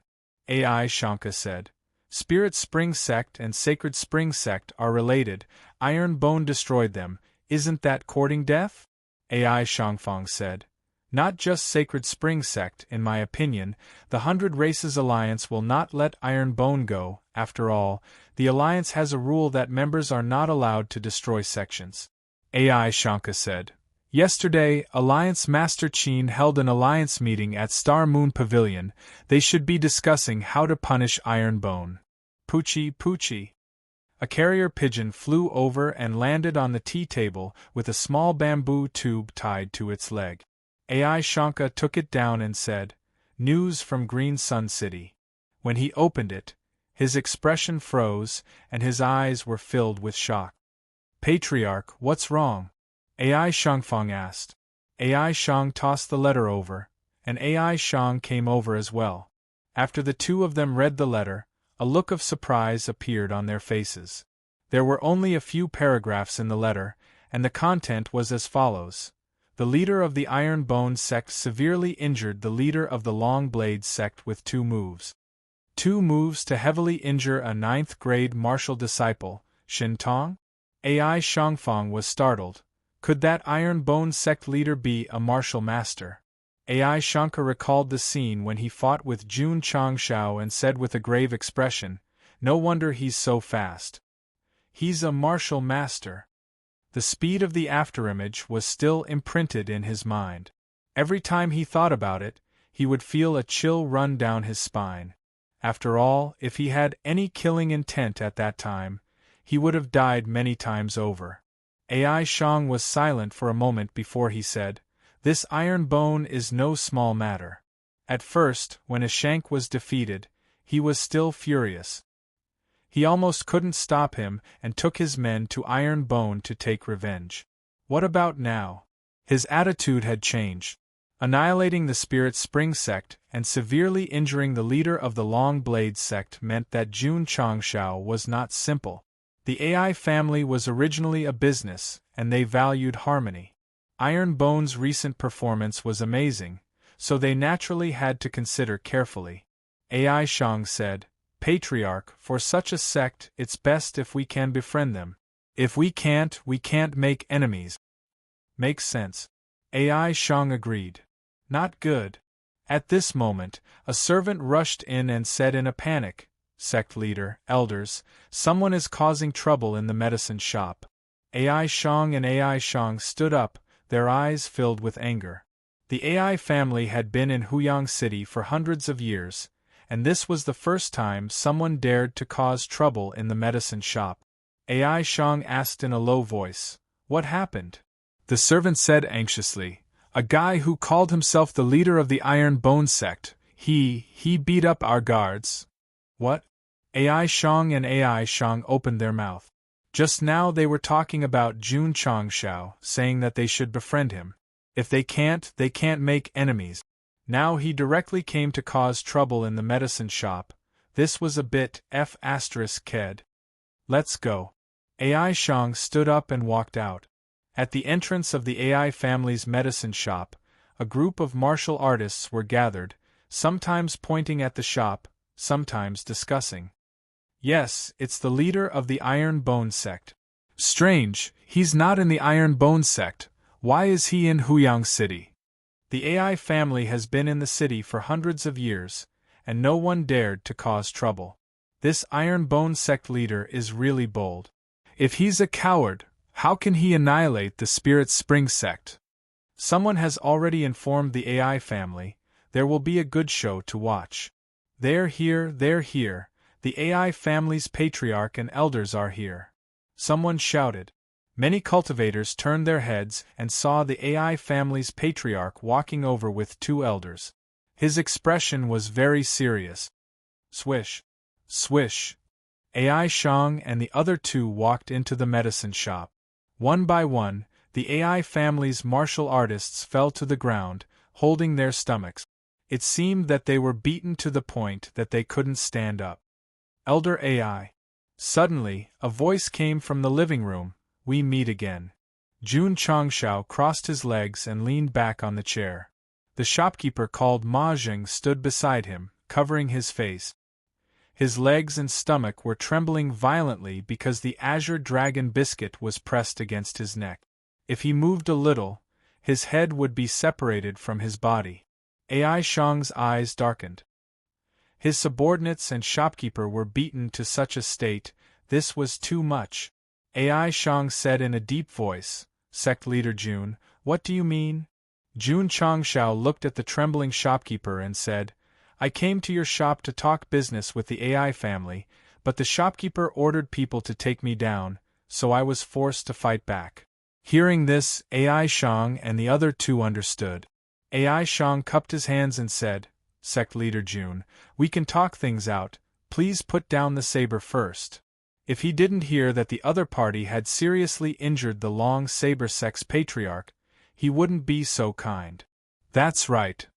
AI Shanka said, Spirit Spring Sect and Sacred Spring Sect are related, Iron Bone destroyed them, isn't that courting death? AI Shangfang said, not just Sacred Spring Sect, in my opinion, the 100 Races Alliance will not let Iron Bone go, after all, the Alliance has a rule that members are not allowed to destroy sections. AI Shanka said, yesterday, Alliance Master Qin held an Alliance meeting at Star Moon Pavilion, they should be discussing how to punish Iron Bone. Poochie, Poochie. A carrier pigeon flew over and landed on the tea table with a small bamboo tube tied to its leg. AI Shanka took it down and said, News from Green Sun City. When he opened it, his expression froze and his eyes were filled with shock. Patriarch, what's wrong? AI Shangfang asked. AI Shang tossed the letter over, and AI Shang came over as well. After the two of them read the letter, a look of surprise appeared on their faces. There were only a few paragraphs in the letter, and the content was as follows. The leader of the Iron Bone sect severely injured the leader of the Long Blade sect with 2 moves. 2 moves to heavily injure a 9th-grade martial disciple, Shintong? AI Shangfang was startled. Could that Iron Bone sect leader be a martial master? AI Shanka recalled the scene when he fought with Jun Changshao and said with a grave expression, no wonder he's so fast. He's a martial master. The speed of the afterimage was still imprinted in his mind. Every time he thought about it, he would feel a chill run down his spine. After all, if he had any killing intent at that time, he would have died many times over. AI Shang was silent for a moment before he said, This Iron Bone is no small matter. At first, when Ashank was defeated, he was still furious. He almost couldn't stop him and took his men to Iron Bone to take revenge. What about now? His attitude had changed. Annihilating the Spirit Spring Sect and severely injuring the leader of the Long Blade Sect meant that Jun Changshao was not simple. The AI family was originally a business, and they valued harmony. Iron Bone's recent performance was amazing, so they naturally had to consider carefully. AI Shang said, Patriarch, for such a sect, it's best if we can befriend them. If we can't make enemies. Makes sense. AI Shang agreed. Not good. At this moment, a servant rushed in and said in a panic, Sect leader, elders, someone is causing trouble in the medicine shop. AI Shang and AI Shang stood up, their eyes filled with anger. The AI family had been in Huyang City for hundreds of years, and this was the first time someone dared to cause trouble in the medicine shop. Ai Shang asked in a low voice, "What happened?" The servant said anxiously, "A guy who called himself the leader of the Iron Bone Sect, he beat up our guards." "What?" Ai Shang and Ai Shang opened their mouth. Just now they were talking about Jun Changshao, saying that they should befriend him. If they can't make enemies. Now he directly came to cause trouble in the medicine shop. This was a bit f***ked. "Let's go." Ai Shang stood up and walked out. At the entrance of the Ai family's medicine shop, a group of martial artists were gathered, sometimes pointing at the shop, sometimes discussing. "Yes, it's the leader of the Iron Bone Sect. Strange, he's not in the Iron Bone Sect. Why is he in Huyang City?" The Ai family has been in the city for hundreds of years, and no one dared to cause trouble. This Iron Bone Sect leader is really bold. If he's a coward, how can he annihilate the Spirit Spring Sect? Someone has already informed the Ai family. There will be a good show to watch. They're here. The Ai family's patriarch and elders are here. Someone shouted. Many cultivators turned their heads and saw the Ai family's patriarch walking over with two elders. His expression was very serious. Swish. Swish. Ai Shang and the other two walked into the medicine shop. One by one, the Ai family's martial artists fell to the ground, holding their stomachs. It seemed that they were beaten to the point that they couldn't stand up. Elder Ai. Suddenly, a voice came from the living room. "We meet again." Jun Changshao crossed his legs and leaned back on the chair. The shopkeeper called Ma Jing stood beside him, covering his face. His legs and stomach were trembling violently because the azure dragon biscuit was pressed against his neck. If he moved a little, his head would be separated from his body. Ai Shang's eyes darkened. His subordinates and shopkeeper were beaten to such a state. This was too much. Ai Shang said in a deep voice, "Sect leader Jun, what do you mean?" Jun Changshao looked at the trembling shopkeeper and said, "I came to your shop to talk business with the Ai family, but the shopkeeper ordered people to take me down, so I was forced to fight back." Hearing this, Ai Shang and the other two understood. Ai Shang cupped his hands and said, "Sect leader Jun, we can talk things out, please put down the saber first." If he didn't hear that the other party had seriously injured the Long Saber Sect's patriarch, he wouldn't be so kind. "That's right."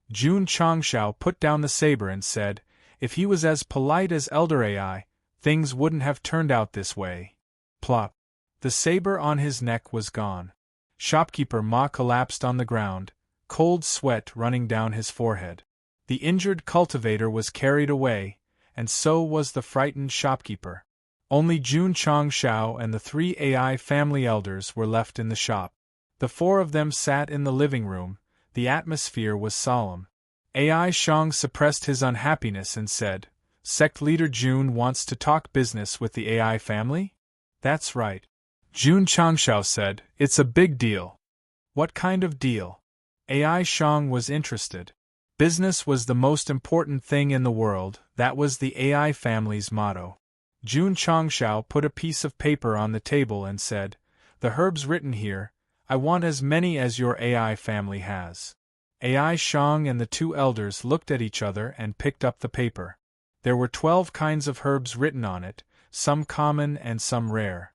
Jun Changshao put down the saber and said, "If he was as polite as Elder Ai, things wouldn't have turned out this way." Plop. The saber on his neck was gone. Shopkeeper Ma collapsed on the ground, cold sweat running down his forehead. The injured cultivator was carried away, and so was the frightened shopkeeper. Only Jun Changshao and the three Ai family elders were left in the shop. The four of them sat in the living room. The atmosphere was solemn. Ai Shang suppressed his unhappiness and said, "Sect leader Jun wants to talk business with the Ai family?" "That's right." Jun Changshao said, "It's a big deal." "What kind of deal?" Ai Shang was interested. Business was the most important thing in the world. That was the Ai family's motto. Jun Changshao put a piece of paper on the table and said, "The herbs written here, I want as many as your Ai family has." Ai Shang and the two elders looked at each other and picked up the paper. There were 12 kinds of herbs written on it, some common and some rare.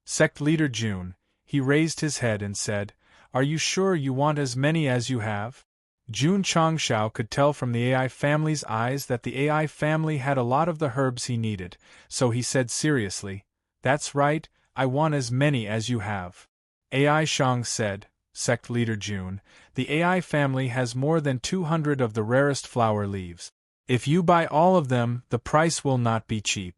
Sect leader Jun, he raised his head and said, "Are you sure you want as many as you have?" Jun Changshao could tell from the Ai family's eyes that the Ai family had a lot of the herbs he needed, so he said seriously, "That's right, I want as many as you have." Ai Shang said, "Sect leader Jun, the Ai family has more than 200 of the rarest flower leaves. If you buy all of them, the price will not be cheap."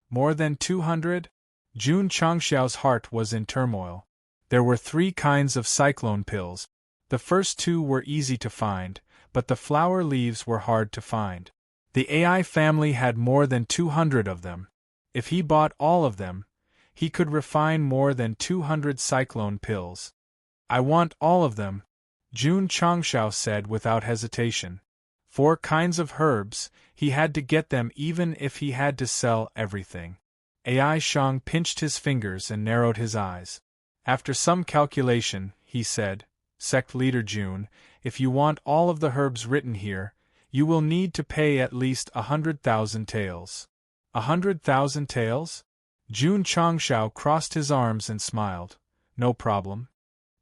"More than 200? Jun Changshao's heart was in turmoil. There were 3 kinds of cyclone pills. The first 2 were easy to find, but the flower leaves were hard to find. The Ai family had more than 200 of them. If he bought all of them, he could refine more than 200 cyclone pills. "I want all of them," Jun Changshao said without hesitation. 4 kinds of herbs, he had to get them even if he had to sell everything. AI Shang pinched his fingers and narrowed his eyes. After some calculation, he said, Sect Leader June, if you want all of the herbs written here, you will need to pay at least 100,000 taels. 100,000 taels? June Changshao crossed his arms and smiled. No problem.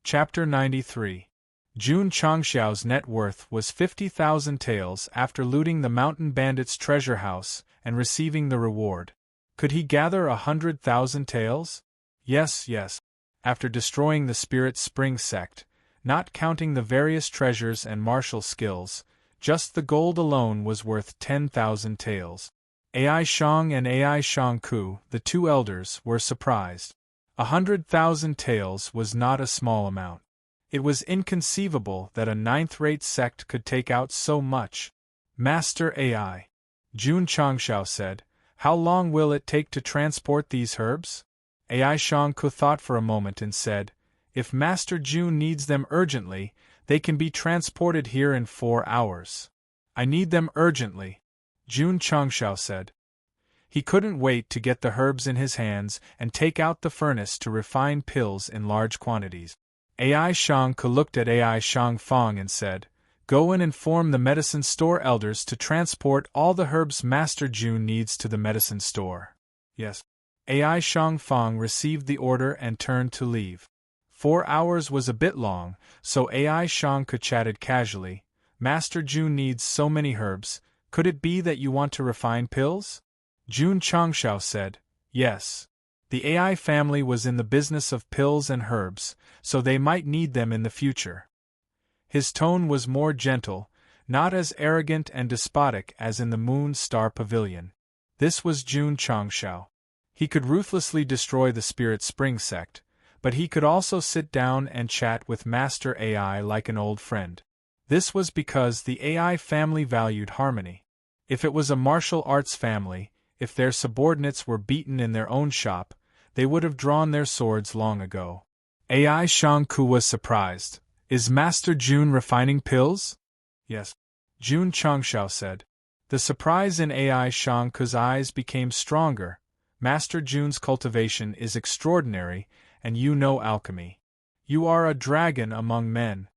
Chapter 93. June Changshao's net worth was 50,000 taels after looting the mountain bandits' treasure house and receiving the reward. Could he gather 100,000 taels? Yes. After destroying the Spirit Spring Sect, not counting the various treasures and martial skills, just the gold alone was worth 10,000 taels. Ai Shang and Ai Shangku, the 2 elders, were surprised. 100,000 taels was not a small amount. It was inconceivable that a 9th-rate sect could take out so much. Master AI. June Changshao said, how long will it take to transport these herbs? Ai Shangku thought for a moment and said, if Master June needs them urgently, they can be transported here in 4 hours. I need them urgently, June Changshao said. He couldn't wait to get the herbs in his hands and take out the furnace to refine pills in large quantities. Ai Shangku looked at Ai Shangfang and said, go and inform the medicine store elders to transport all the herbs Master June needs to the medicine store. Yes. Ai Shangfang received the order and turned to leave. 4 hours was a bit long, so Ai Shangku chatted casually, Master June needs so many herbs, could it be that you want to refine pills? June Changshao said, yes. The AI family was in the business of pills and herbs, so they might need them in the future. His tone was more gentle, not as arrogant and despotic as in the Moon Star Pavilion. This was June Changshao. He could ruthlessly destroy the Spirit Spring Sect, but he could also sit down and chat with Master AI like an old friend. This was because the AI family valued harmony. If it was a martial arts family, if their subordinates were beaten in their own shop, they would have drawn their swords long ago. Ai Shangku was surprised. Is Master June refining pills? Yes. June Changshao said. The surprise in Ai Shangku's eyes became stronger. Master June's cultivation is extraordinary, and you know alchemy. You are a dragon among men.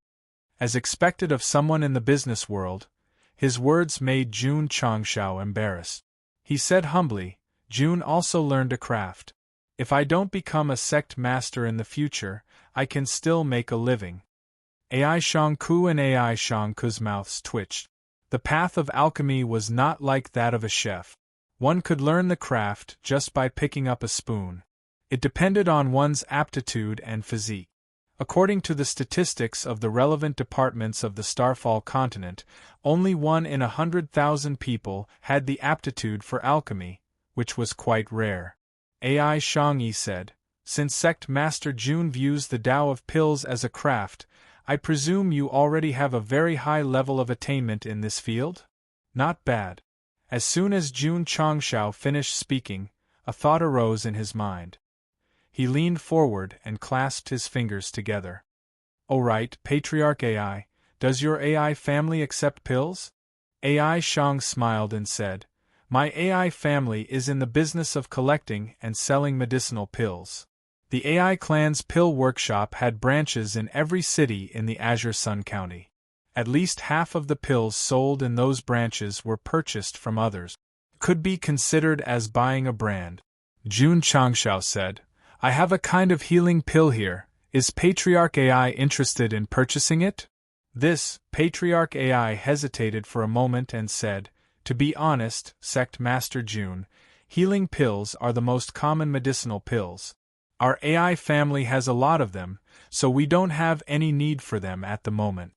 As expected of someone in the business world, his words made June Changshao embarrassed. He said humbly, June also learned a craft. If I don't become a sect master in the future, I can still make a living. Ai Shangku and Ai Shangku's mouths twitched. The path of alchemy was not like that of a chef. One could learn the craft just by picking up a spoon. It depended on one's aptitude and physique. According to the statistics of the relevant departments of the Starfall continent, only 1 in 100,000 people had the aptitude for alchemy, which was quite rare. Ai Shangyi said, since Sect Master June views the Tao of pills as a craft, I presume you already have a very high level of attainment in this field? Not bad. As soon as June Changshao finished speaking, a thought arose in his mind. He leaned forward and clasped his fingers together. "Oh right, Patriarch AI, does your AI family accept pills?" AI Shang smiled and said, "My AI family is in the business of collecting and selling medicinal pills. The AI clan's pill workshop had branches in every city in the Azure Sun County. At least half of the pills sold in those branches were purchased from others. Could be considered as buying a brand." June Changshao said, "I have a kind of healing pill here. Is Patriarch AI interested in purchasing it?" This, Patriarch AI hesitated for a moment and said, "To be honest, Sect Master June, healing pills are the most common medicinal pills. Our AI family has a lot of them, so we don't have any need for them at the moment."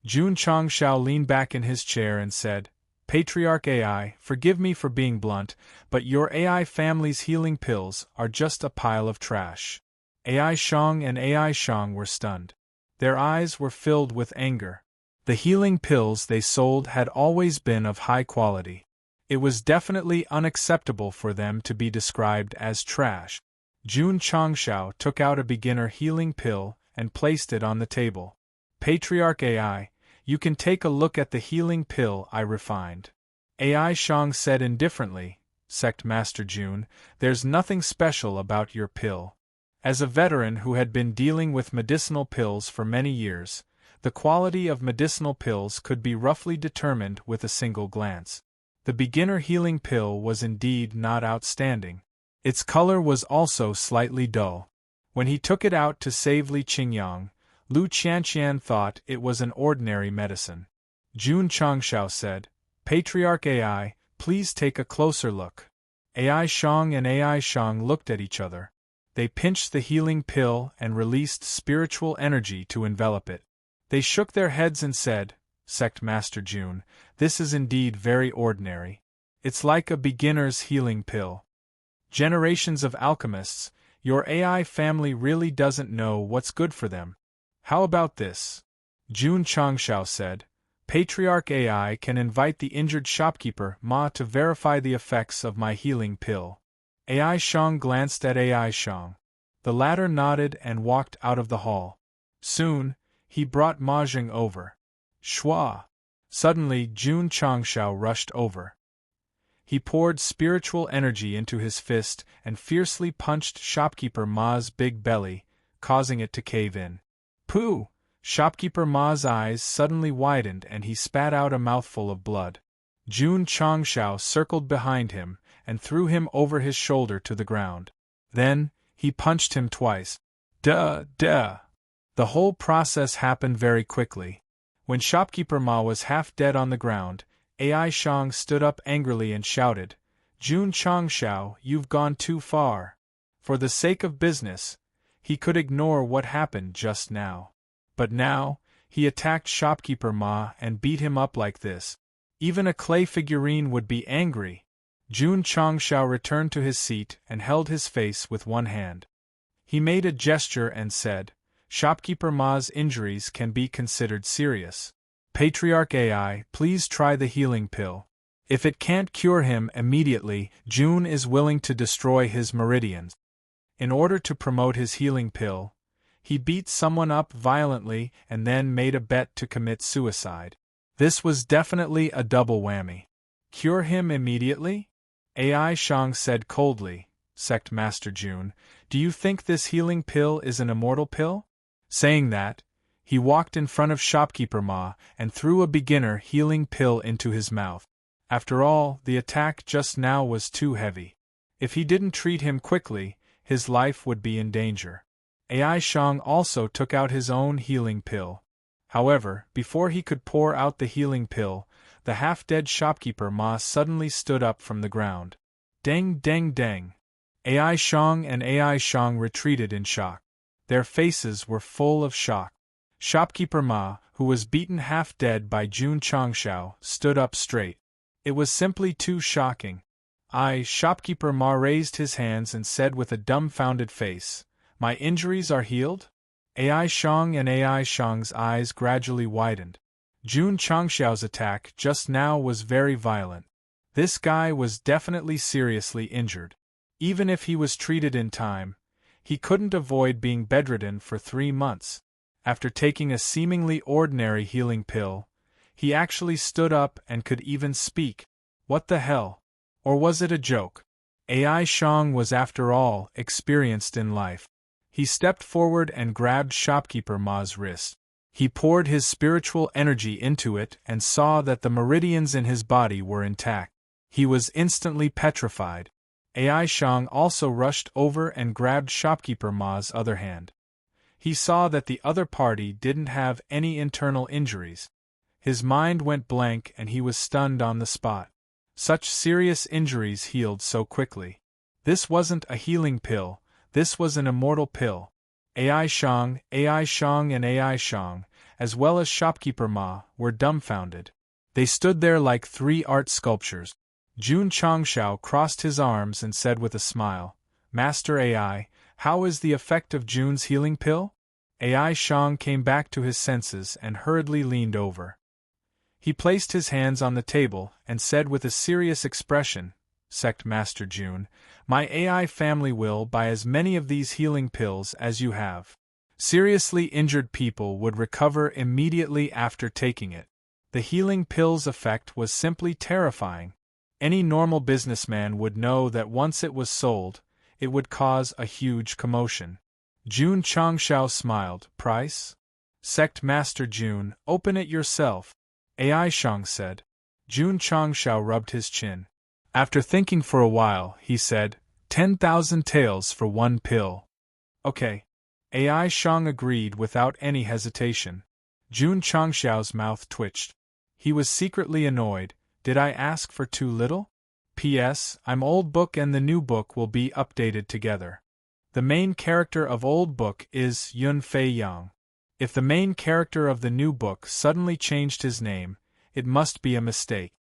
June Changshao leaned back in his chair and said, "Patriarch AI, forgive me for being blunt, but your AI family's healing pills are just a pile of trash." AI Shang and AI Shang were stunned. Their eyes were filled with anger. The healing pills they sold had always been of high quality. It was definitely unacceptable for them to be described as trash. June Changshao took out a beginner healing pill and placed it on the table. "Patriarch AI, You can take a look at the healing pill I refined. AI Shang said indifferently, Sect Master June, there's nothing special about your pill. As a veteran who had been dealing with medicinal pills for many years, the quality of medicinal pills could be roughly determined with a single glance. The beginner healing pill was indeed not outstanding. Its color was also slightly dull. When he took it out to save Li Qingyang, Lu Qianqian thought it was an ordinary medicine. Jun Changshao said, Patriarch AI, please take a closer look. AI Shang and AI Shang looked at each other. They pinched the healing pill and released spiritual energy to envelop it. They shook their heads and said, Sect Master June, this is indeed very ordinary. It's like a beginner's healing pill. Generations of alchemists, your AI family really doesn't know what's good for them. How about this? Jun Changshao said, Patriarch AI can invite the injured shopkeeper Ma to verify the effects of my healing pill. AI Shang glanced at AI Shang. The latter nodded and walked out of the hall. Soon, he brought Ma Jing over. Shua! Suddenly Jun Changshao rushed over. He poured spiritual energy into his fist and fiercely punched shopkeeper Ma's big belly, causing it to cave in. Pooh! Shopkeeper Ma's eyes suddenly widened and he spat out a mouthful of blood. Jun Changshao circled behind him and threw him over his shoulder to the ground. Then, he punched him twice. Duh! The whole process happened very quickly. When shopkeeper Ma was half dead on the ground, AI Shang stood up angrily and shouted, Jun Changshao, you've gone too far. For the sake of business, he could ignore what happened just now. But now, he attacked shopkeeper Ma and beat him up like this. Even a clay figurine would be angry. Jun Changshao returned to his seat and held his face with one hand. He made a gesture and said, Shopkeeper Ma's injuries can be considered serious. Patriarch AI, please try the healing pill. If it can't cure him immediately, Jun is willing to destroy his meridians. In order to promote his healing pill, he beat someone up violently and then made a bet to commit suicide. This was definitely a double whammy. Cure him immediately? AI Shang said coldly, Sect Master Jun, do you think this healing pill is an immortal pill? Saying that, he walked in front of shopkeeper Ma and threw a beginner healing pill into his mouth. After all, the attack just now was too heavy. If he didn't treat him quickly, his life would be in danger. AI Shang also took out his own healing pill. However, before he could pour out the healing pill, the half-dead shopkeeper Ma suddenly stood up from the ground. Deng! AI Shang and AI Shang retreated in shock. Their faces were full of shock. Shopkeeper Ma, who was beaten half-dead by Jun Changshao, stood up straight. It was simply too shocking. Shopkeeper Ma raised his hands and said with a dumbfounded face, My injuries are healed? AI Shang and AI Shang's eyes gradually widened. Jun Changshao's attack just now was very violent. This guy was definitely seriously injured. Even if he was treated in time, he couldn't avoid being bedridden for 3 months. After taking a seemingly ordinary healing pill, he actually stood up and could even speak. What the hell? Or was it a joke? AI Shang was after all experienced in life. He stepped forward and grabbed shopkeeper Ma's wrist. He poured his spiritual energy into it and saw that the meridians in his body were intact. He was instantly petrified. AI Shang also rushed over and grabbed shopkeeper Ma's other hand. He saw that the other party didn't have any internal injuries. His mind went blank and he was stunned on the spot. Such serious injuries healed so quickly. This wasn't a healing pill, this was an immortal pill. AI Shang and AI Shang, as well as shopkeeper Ma, were dumbfounded. They stood there like 3 art sculptures. Jun Changshao crossed his arms and said with a smile, Master AI, how is the effect of Jun's healing pill? AI Shang came back to his senses and hurriedly leaned over. He placed his hands on the table and said with a serious expression, Sect Master Jun, my AI family will buy as many of these healing pills as you have. Seriously injured people would recover immediately after taking it. The healing pill's effect was simply terrifying. Any normal businessman would know that once it was sold, it would cause a huge commotion. Jun Changshao smiled. Price? Sect Master Jun, open it yourself, Ai Shang said. Jun Changshao rubbed his chin. After thinking for a while, he said, 10,000 taels for one pill. Okay. Ai Shang agreed without any hesitation. Jun Changshao's mouth twitched. He was secretly annoyed. Did I ask for too little? P.S. I'm Old Book and the new book will be updated together. The main character of Old Book is Yun Fei Yang. If the main character of the new book suddenly changed his name, it must be a mistake.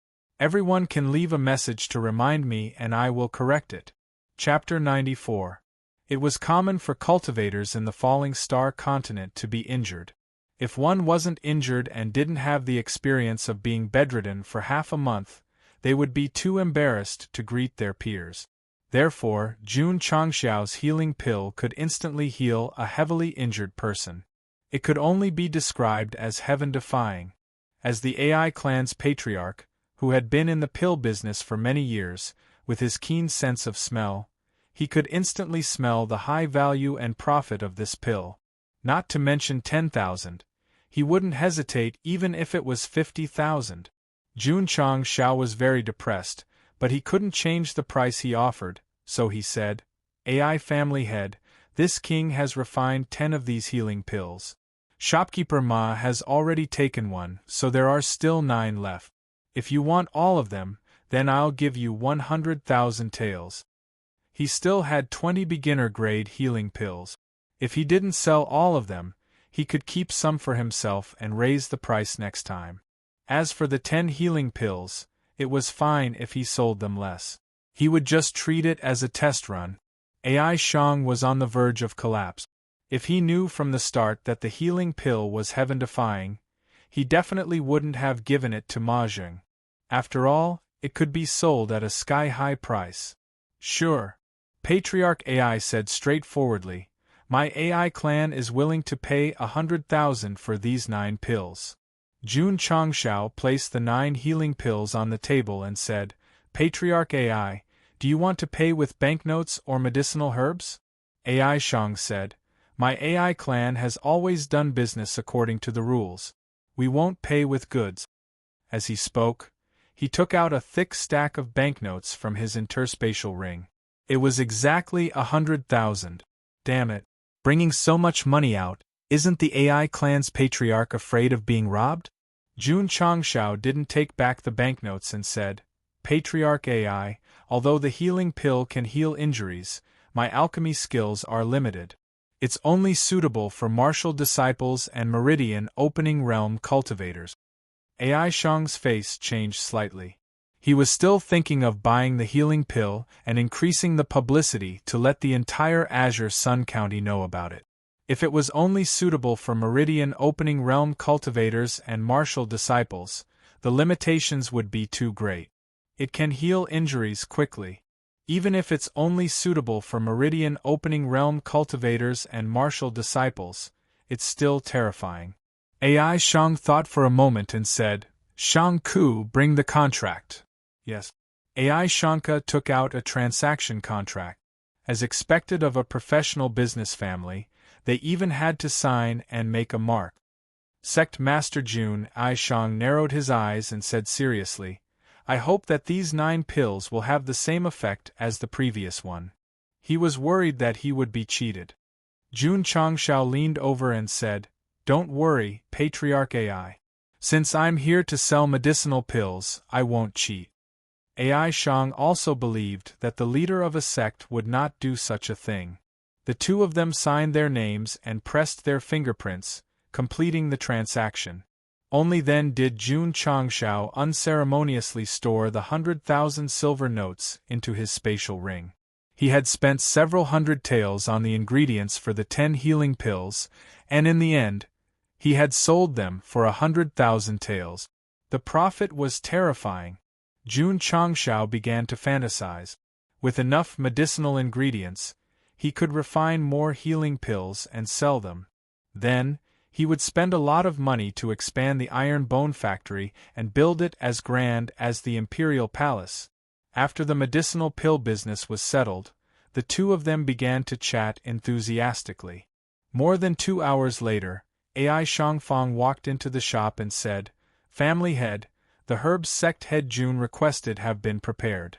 Everyone can leave a message to remind me and I will correct it. Chapter 94. It was common for cultivators in the Falling Star continent to be injured. If one wasn't injured and didn't have the experience of being bedridden for half a month, they would be too embarrassed to greet their peers. Therefore, Jun Changshao's healing pill could instantly heal a heavily injured person. It could only be described as heaven-defying. As the AI clan's patriarch, who had been in the pill business for many years, with his keen sense of smell, he could instantly smell the high value and profit of this pill. Not to mention 10,000. He wouldn't hesitate even if it was 50,000. Jun Changshao was very depressed, but he couldn't change the price he offered, so he said, AI family head, this king has refined 10 of these healing pills. Shopkeeper Ma has already taken one, so there are still 9 left. If you want all of them, then I'll give you 100,000 taels. He still had 20 beginner-grade healing pills. If he didn't sell all of them, he could keep some for himself and raise the price next time. As for the 10 healing pills, it was fine if he sold them less. He would just treat it as a test run. Ai Shang was on the verge of collapse. If he knew from the start that the healing pill was heaven-defying, he definitely wouldn't have given it to Ma Jing. After all, it could be sold at a sky-high price. Sure. Patriarch AI said straightforwardly, my AI clan is willing to pay 100,000 for these 9 pills. Jun Changshao placed the 9 healing pills on the table and said, Patriarch AI, do you want to pay with banknotes or medicinal herbs? AI Shang said, my AI clan has always done business according to the rules. We won't pay with goods. As he spoke, he took out a thick stack of banknotes from his interspatial ring. It was exactly 100,000. Damn it. Bringing so much money out, isn't the AI clan's patriarch afraid of being robbed? Jun Changshao didn't take back the banknotes and said, Patriarch AI, although the healing pill can heal injuries, my alchemy skills are limited. It's only suitable for martial disciples and meridian opening realm cultivators. AI Shang's face changed slightly. He was still thinking of buying the healing pill and increasing the publicity to let the entire Azure Sun County know about it. If it was only suitable for Meridian Opening Realm cultivators and martial disciples, the limitations would be too great. It can heal injuries quickly. Even if it's only suitable for Meridian Opening Realm cultivators and martial disciples, it's still terrifying. AI Shang thought for a moment and said, Shang Ku, bring the contract. Yes. AI Shanka took out a transaction contract. As expected of a professional business family, they even had to sign and make a mark. Sect Master Jun Ai Shang narrowed his eyes and said seriously, I hope that these 9 pills will have the same effect as the previous one. He was worried that he would be cheated. Jun Changshao leaned over and said, Don't worry, Patriarch AI. Since I'm here to sell medicinal pills, I won't cheat. AI Shang also believed that the leader of a sect would not do such a thing. The two of them signed their names and pressed their fingerprints, completing the transaction. Only then did Jun Changshao unceremoniously store the 100,000 silver notes into his spatial ring. He had spent several hundred taels on the ingredients for the 10 healing pills, and in the end, he had sold them for 100,000 taels. The profit was terrifying. Jun Changshao began to fantasize. With enough medicinal ingredients, he could refine more healing pills and sell them. Then, he would spend a lot of money to expand the iron bone factory and build it as grand as the Imperial Palace. After the medicinal pill business was settled, the two of them began to chat enthusiastically. More than 2 hours later, Ai Shangfang walked into the shop and said, "Family head, the herbs Sect head June requested have been prepared."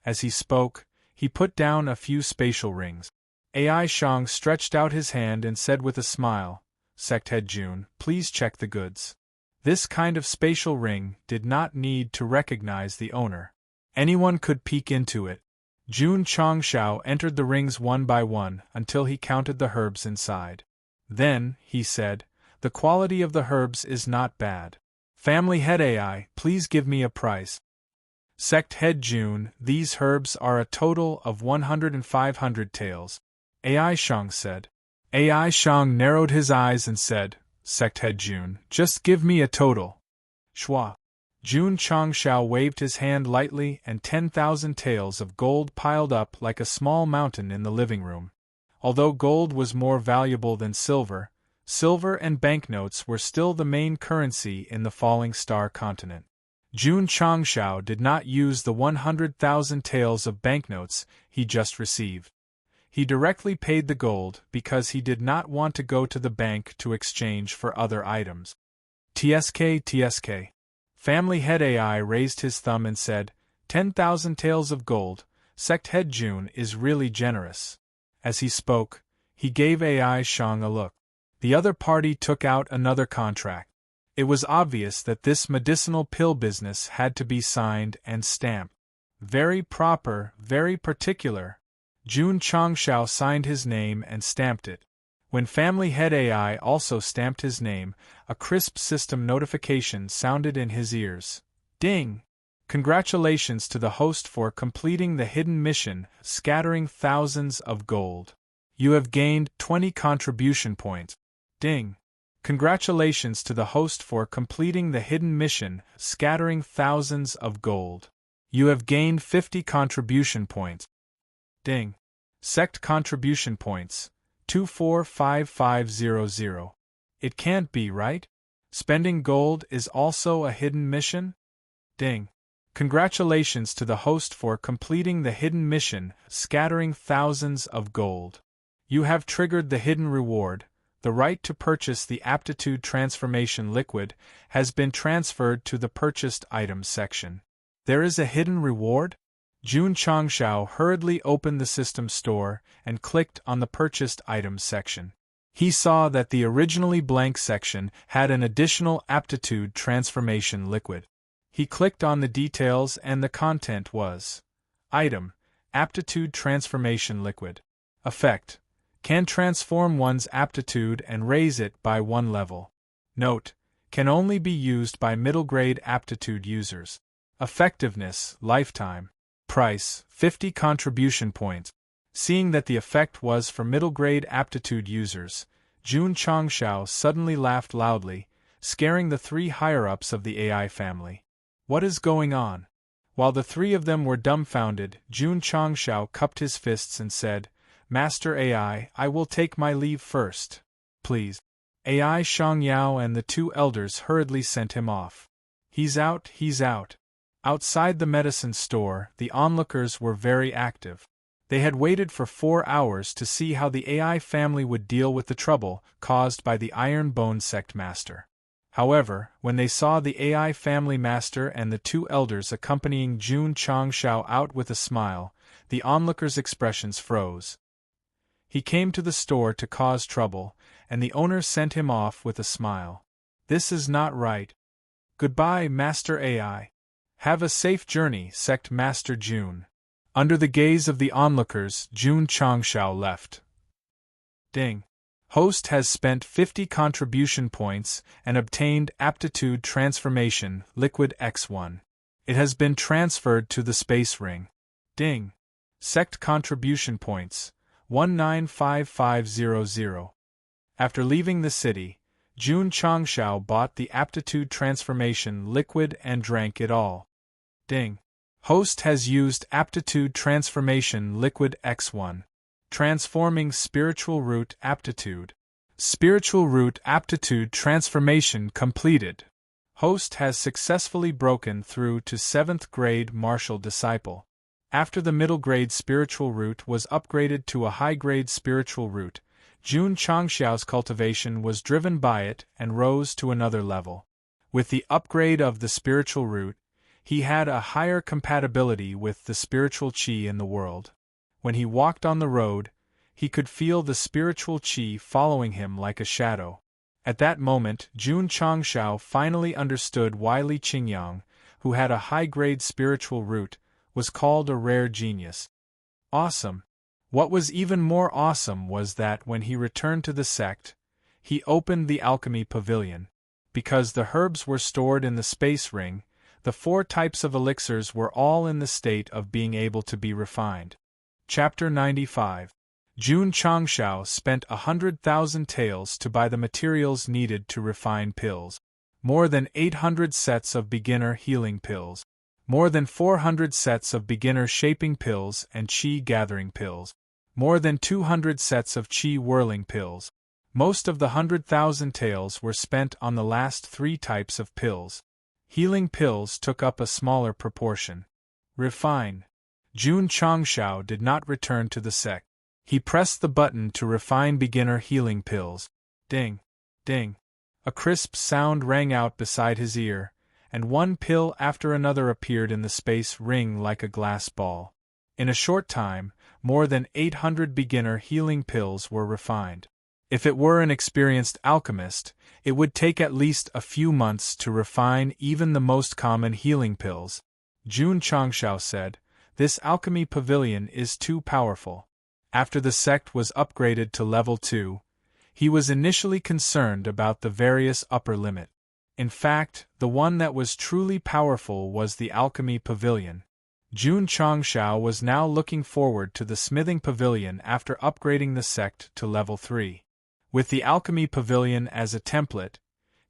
As he spoke, he put down a few spatial rings. Ai Shang stretched out his hand and said with a smile, "Sect head June, please check the goods." This kind of spatial ring did not need to recognize the owner. Anyone could peek into it. Jun Changshao entered the rings one by one until he counted the herbs inside. Then, he said, "The quality of the herbs is not bad. Family head Ai, please give me a price." Sect head Jun, these herbs are a total of 100 and 500 taels, Ai Shang said. Ai Shang narrowed his eyes and said, "Sect head Jun, just give me a total." Shua. Jun Changshao waved his hand lightly and 10,000 taels of gold piled up like a small mountain in the living room. Although gold was more valuable than silver, silver and banknotes were still the main currency in the Falling Star continent. Jun Changshao did not use the 100,000 taels of banknotes he just received. He directly paid the gold because he did not want to go to the bank to exchange for other items. TSK. Family head Ai raised his thumb and said, 10,000 taels of gold, Sect head Jun is really generous. As he spoke, he gave Ai Shang a look. The other party took out another contract. It was obvious that this medicinal pill business had to be signed and stamped. Very proper, very particular. Jun Changshao signed his name and stamped it. When family head Ai also stamped his name, a crisp system notification sounded in his ears. Ding! Congratulations to the host for completing the hidden mission, scattering thousands of gold. You have gained 20 contribution points. Ding! Congratulations to the host for completing the hidden mission, scattering thousands of gold. You have gained 50 contribution points. Ding! Sect contribution points. 245500. It can't be, right? Spending gold is also a hidden mission? Ding! Congratulations to the host for completing the hidden mission, scattering thousands of gold. You have triggered the hidden reward. The right to purchase the aptitude transformation liquid has been transferred to the purchased items section. There is a hidden reward? Jun Changshao hurriedly opened the system store and clicked on the purchased items section. He saw that the originally blank section had an additional aptitude transformation liquid. He clicked on the details and the content was: Item, Aptitude Transformation Liquid. Effect, can transform one's aptitude and raise it by 1 level. Note, can only be used by middle-grade aptitude users. Effectiveness, lifetime. Price, 50 contribution points. Seeing that the effect was for middle-grade aptitude users, Jun Changshao suddenly laughed loudly, scaring the 3 higher-ups of the AI family. What is going on? While the 3 of them were dumbfounded, Jun Changshao cupped his fists and said, Master AI, I will take my leave first. Please. AI Shangyao and the 2 elders hurriedly sent him off. He's out, he's out. Outside the medicine store, the onlookers were very active. They had waited for 4 hours to see how the AI family would deal with the trouble caused by the Iron Bone Sect Master. However, when they saw the AI family master and the 2 elders accompanying Jun Changshao out with a smile, the onlookers' expressions froze. He came to the store to cause trouble, and the owner sent him off with a smile. This is not right. Goodbye, Master AI. Have a safe journey, Sect Master Jun. Under the gaze of the onlookers, Jun Changshao left. Ding. Host has spent 50 contribution points and obtained Aptitude Transformation Liquid X1. It has been transferred to the Space Ring. Ding. Sect contribution points, 195500. After leaving the city, Jun Changshao bought the Aptitude Transformation Liquid and drank it all. Ding. Host has used Aptitude Transformation Liquid X1. Transforming Spiritual Root Aptitude. Spiritual root aptitude transformation completed. Host has successfully broken through to 7th grade martial disciple. After the middle grade spiritual root was upgraded to a high grade spiritual root, Jun Changxiao's cultivation was driven by it and rose to another level. With the upgrade of the spiritual root, he had a higher compatibility with the spiritual qi in the world. When he walked on the road, he could feel the spiritual qi following him like a shadow. At that moment, Jun Changxiao finally understood why Li Qingyang, who had a high-grade spiritual root, was called a rare genius. Awesome! What was even more awesome was that when he returned to the sect, he opened the alchemy pavilion. Because the herbs were stored in the space ring, the 4 types of elixirs were all in the state of being able to be refined. Chapter 95. Jun Changxiao spent 100,000 taels to buy the materials needed to refine pills. More than 800 sets of beginner healing pills. More than 400 sets of beginner shaping pills and qi gathering pills. More than 200 sets of qi whirling pills. Most of the 100,000 taels were spent on the last 3 types of pills. Healing pills took up a smaller proportion. Refine. Jun Changxiao did not return to the sect. He pressed the button to refine beginner healing pills. Ding! Ding! A crisp sound rang out beside his ear, and one pill after another appeared in the space ring like a glass ball. In a short time, more than 800 beginner healing pills were refined. If it were an experienced alchemist, it would take at least a few months to refine even the most common healing pills. Jun Changxiao said, "This alchemy pavilion is too powerful." After the sect was upgraded to level 2, he was initially concerned about the various upper limit. In fact, the one that was truly powerful was the alchemy pavilion. Jun Changxiao was now looking forward to the smithing pavilion after upgrading the sect to level 3. With the alchemy pavilion as a template,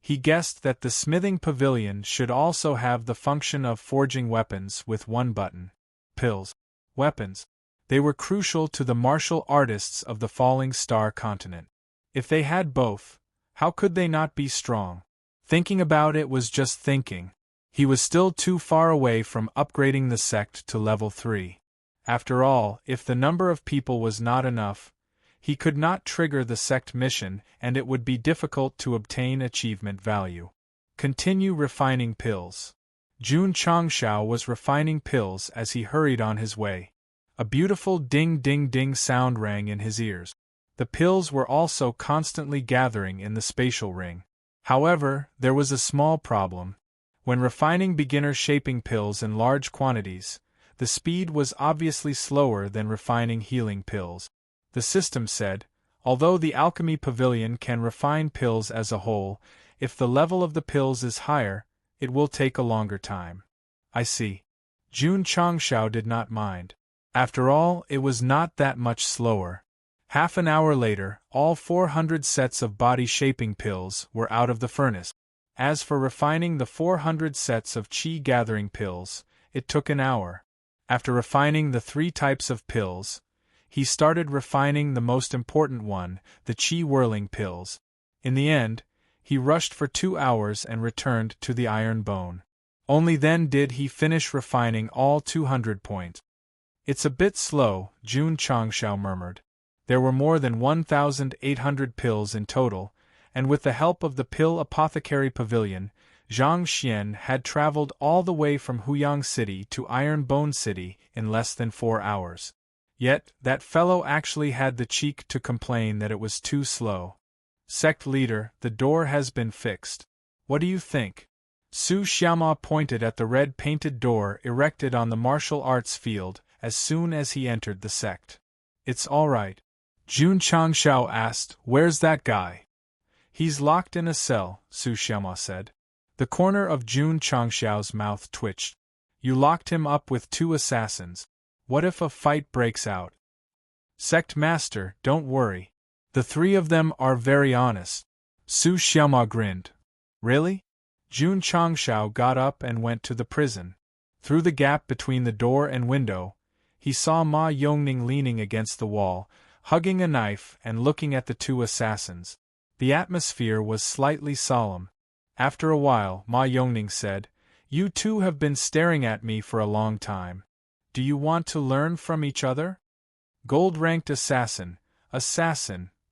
he guessed that the smithing pavilion should also have the function of forging weapons with one button. Pills. Weapons. They were crucial to the martial artists of the Falling Star continent. If they had both, how could they not be strong? Thinking about it was just thinking. He was still too far away from upgrading the sect to level 3. After all, if the number of people was not enough, he could not trigger the sect mission and it would be difficult to obtain achievement value. Continue refining pills. Jun Changxiao was refining pills as he hurried on his way. A beautiful ding-ding-ding sound rang in his ears. The pills were also constantly gathering in the spatial ring. However, there was a small problem. When refining beginner shaping pills in large quantities, the speed was obviously slower than refining healing pills. The system said, although the alchemy pavilion can refine pills as a whole, if the level of the pills is higher, it will take a longer time. I see. Jun Changxiao did not mind. After all, it was not that much slower. Half an hour later, all 400 sets of body-shaping pills were out of the furnace. As for refining the 400 sets of qi-gathering pills, it took an hour. After refining the 3 types of pills, he started refining the most important one, the qi-whirling pills. In the end, he rushed for 2 hours and returned to the iron bone. Only then did he finish refining all 200 points. It's a bit slow, Jun Changxiao murmured. There were more than 1,800 pills in total, and with the help of the Pill Apothecary Pavilion, Zhang Xian had traveled all the way from Huyang City to Iron Bone City in less than 4 hours. Yet, that fellow actually had the cheek to complain that it was too slow. Sect leader, the door has been fixed. What do you think? Su Xiaoma pointed at the red-painted door erected on the martial arts field as soon as he entered the sect. It's all right. Jun Changxiao asked, "Where's that guy?" "He's locked in a cell," Su Xiaoma said. The corner of Jun Changxiao's mouth twitched. "You locked him up with 2 assassins. What if a fight breaks out?" "Sect master, don't worry. The 3 of them are very honest." Su Xiaoma grinned. "Really?" Jun Changxiao got up and went to the prison. Through the gap between the door and window, he saw Ma Yongning leaning against the wall, hugging a knife and looking at the 2 assassins. The atmosphere was slightly solemn. After a while, Ma Yongning said, "You two have been staring at me for a long time. Do you want to learn from each other?" Gold-ranked assassin,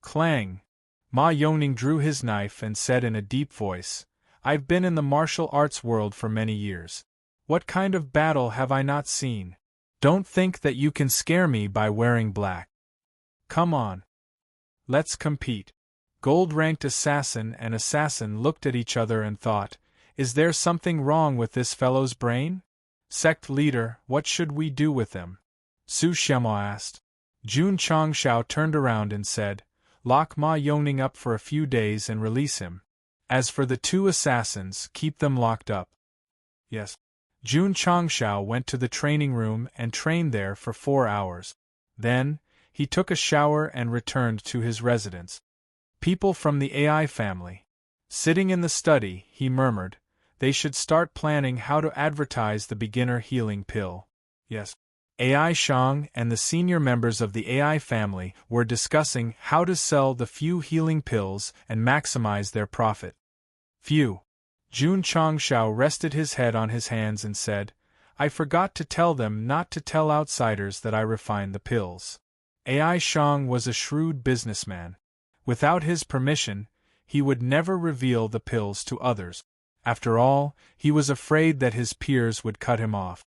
clang. Ma Yongning drew his knife and said in a deep voice, "I've been in the martial arts world for many years. What kind of battle have I not seen? Don't think that you can scare me by wearing black. Come on. Let's compete." Gold-ranked assassin and assassin looked at each other and thought, "Is there something wrong with this fellow's brain? Sect leader, what should we do with him?" Su Xiamo asked. Jun Changshao turned around and said, "Lock Ma Yongning up for a few days and release him. As for the two assassins, keep them locked up." Yes. Jun Changshao went to the training room and trained there for 4 hours. Then, he took a shower and returned to his residence. People from the AI family. Sitting in the study, he murmured, they should start planning how to advertise the beginner healing pill. Yes. AI Shang and the senior members of the AI family were discussing how to sell the few healing pills and maximize their profit. Phew. Jun Changshao rested his head on his hands and said, "I forgot to tell them not to tell outsiders that I refined the pills." AI Shang was a shrewd businessman. Without his permission, he would never reveal the pills to others. After all, he was afraid that his peers would cut him off.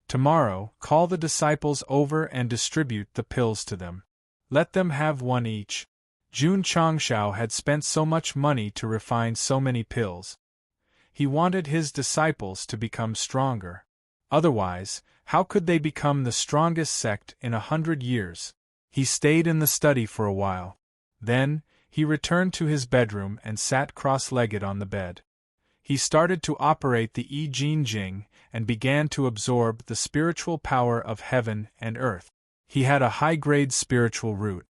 Tomorrow, call the disciples over and distribute the pills to them. Let them have one each. Jun Changshao had spent so much money to refine so many pills. He wanted his disciples to become stronger. Otherwise, how could they become the strongest sect in 100 years? He stayed in the study for a while. Then, he returned to his bedroom and sat cross-legged on the bed. He started to operate the I Jin Jing and began to absorb the spiritual power of heaven and earth. He had a high-grade spiritual root.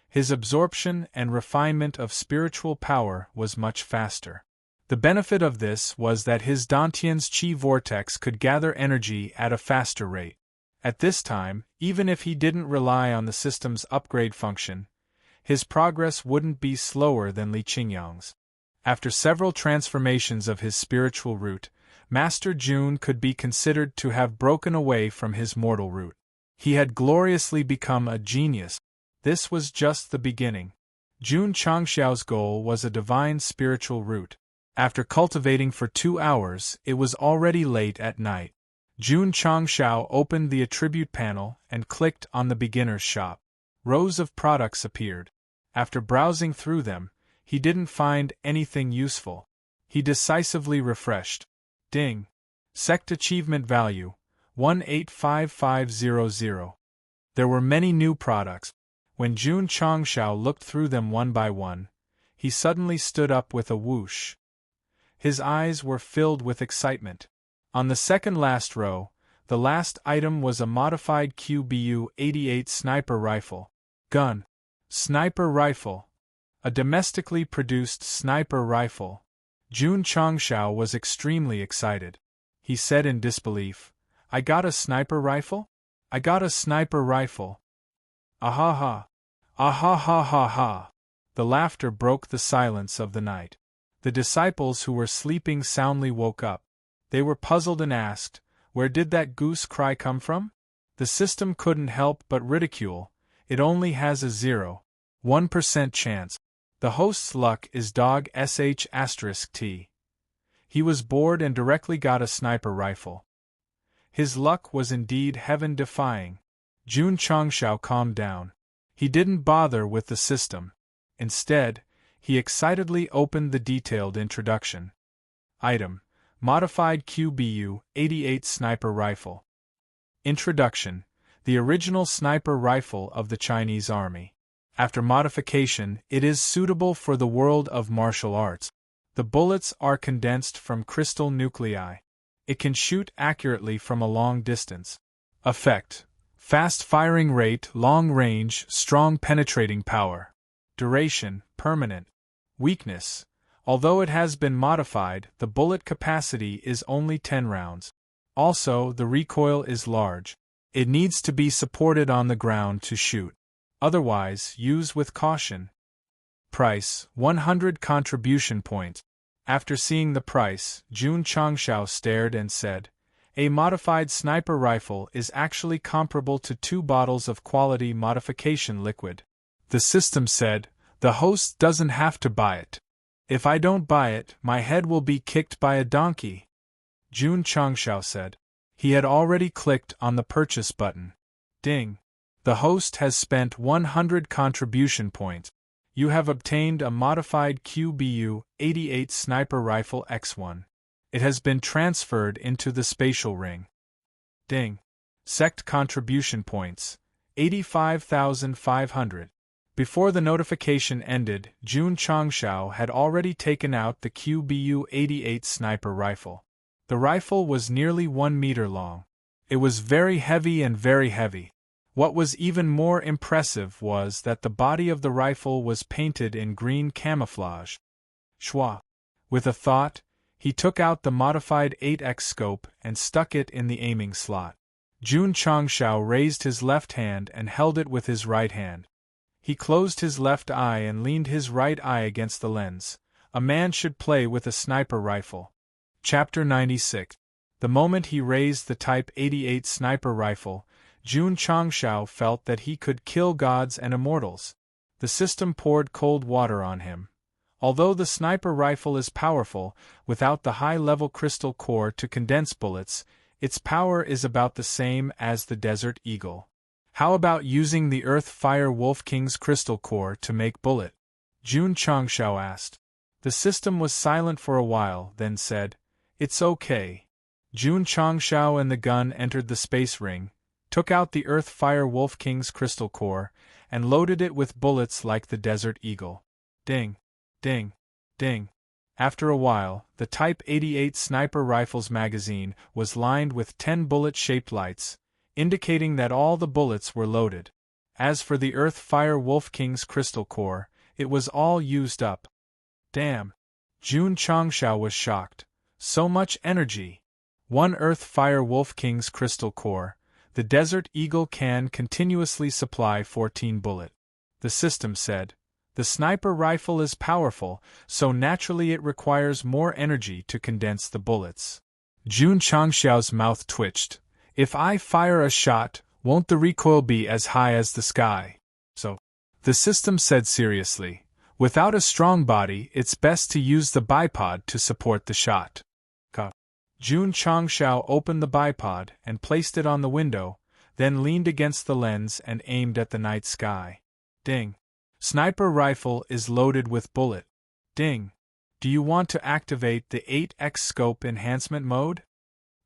His absorption and refinement of spiritual power was much faster. The benefit of this was that his Dantian's chi vortex could gather energy at a faster rate. At this time, even if he didn't rely on the system's upgrade function, his progress wouldn't be slower than Li Qingyang's. After several transformations of his spiritual root, Master Jun could be considered to have broken away from his mortal root. He had gloriously become a genius. This was just the beginning. Jun Changshao's goal was a divine spiritual root. After cultivating for 2 hours, it was already late at night. Jun Changshao opened the attribute panel and clicked on the beginner's shop. Rows of products appeared. After browsing through them, he didn't find anything useful. He decisively refreshed. Ding. Sect achievement value, 185500. There were many new products. When Jun Changshao looked through them one by one, he suddenly stood up with a whoosh. His eyes were filled with excitement. On the second last row, the last item was a modified QBU-88 sniper rifle. Gun. Sniper rifle. A domestically produced sniper rifle. Jun Changshao was extremely excited. He said in disbelief, "I got a sniper rifle? I got a sniper rifle." Ahaha. Ahahahaha. The laughter broke the silence of the night. The disciples who were sleeping soundly woke up. They were puzzled and asked, "Where did that goose cry come from?" The system couldn't help but ridicule. It only has a 0.1% chance. The host's luck is dog sh*t. He was bored and directly got a sniper rifle. His luck was indeed heaven-defying. Jun Changshao calmed down. He didn't bother with the system. Instead, he excitedly opened the detailed introduction. Item: Modified QBU-88 Sniper Rifle. Introduction: The original sniper rifle of the Chinese Army. After modification, it is suitable for the world of martial arts. The bullets are condensed from crystal nuclei. It can shoot accurately from a long distance. Effect: Fast firing rate, long range, strong penetrating power. Duration: Permanent. Weakness: Although it has been modified, the bullet capacity is only 10 rounds. Also, the recoil is large. It needs to be supported on the ground to shoot. Otherwise, use with caution. Price, 100 contribution points. After seeing the price, Jun Changshao stared and said, "A modified sniper rifle is actually comparable to 2 bottles of quality modification liquid." The system said, "The host doesn't have to buy it. If I don't buy it, my head will be kicked by a donkey." Jun Changshao said. He had already clicked on the purchase button. Ding. The host has spent 100 contribution points. You have obtained a modified QBU-88 Sniper Rifle X1. It has been transferred into the spatial ring. Ding. Sect contribution points, 85,500. Before the notification ended, Jun Changshao had already taken out the QBU-88 Sniper Rifle. The rifle was nearly 1 meter long. It was very heavy and very heavy. What was even more impressive was that the body of the rifle was painted in green camouflage. Shwa. With a thought, he took out the modified 8x scope and stuck it in the aiming slot. Jun Changshao raised his left hand and held it with his right hand. He closed his left eye and leaned his right eye against the lens. A man should play with a sniper rifle. Chapter 96. The moment he raised the Type 88 sniper rifle, Jun Changshao felt that he could kill gods and immortals. The system poured cold water on him. Although the sniper rifle is powerful, without the high-level crystal core to condense bullets, its power is about the same as the Desert Eagle. How about using the Earth Fire Wolf King's crystal core to make bullet? Jun Changshao asked. The system was silent for a while, then said, "It's okay." Jun Changshao and the gun entered the space ring, took out the Earth Fire Wolf King's crystal core, and loaded it with bullets like the Desert Eagle. Ding, ding, ding. After a while, the Type 88 sniper rifle's magazine was lined with 10 bullet-shaped lights, indicating that all the bullets were loaded. As for the Earth Fire Wolf King's crystal core, it was all used up. Damn! Jun Changshao was shocked. So much energy! 1 Earth Fire Wolf King's crystal core. The Desert Eagle can continuously supply 14 bullets. The system said, "The sniper rifle is powerful, so naturally it requires more energy to condense the bullets." Jun Changshao's mouth twitched. "If I fire a shot, won't the recoil be as high as the sky?" So, the system said seriously, "Without a strong body, it's best to use the bipod to support the shot." Jun Changshao opened the bipod and placed it on the window, then leaned against the lens and aimed at the night sky. Ding. Sniper rifle is loaded with bullet. Ding. Do you want to activate the 8x scope enhancement mode?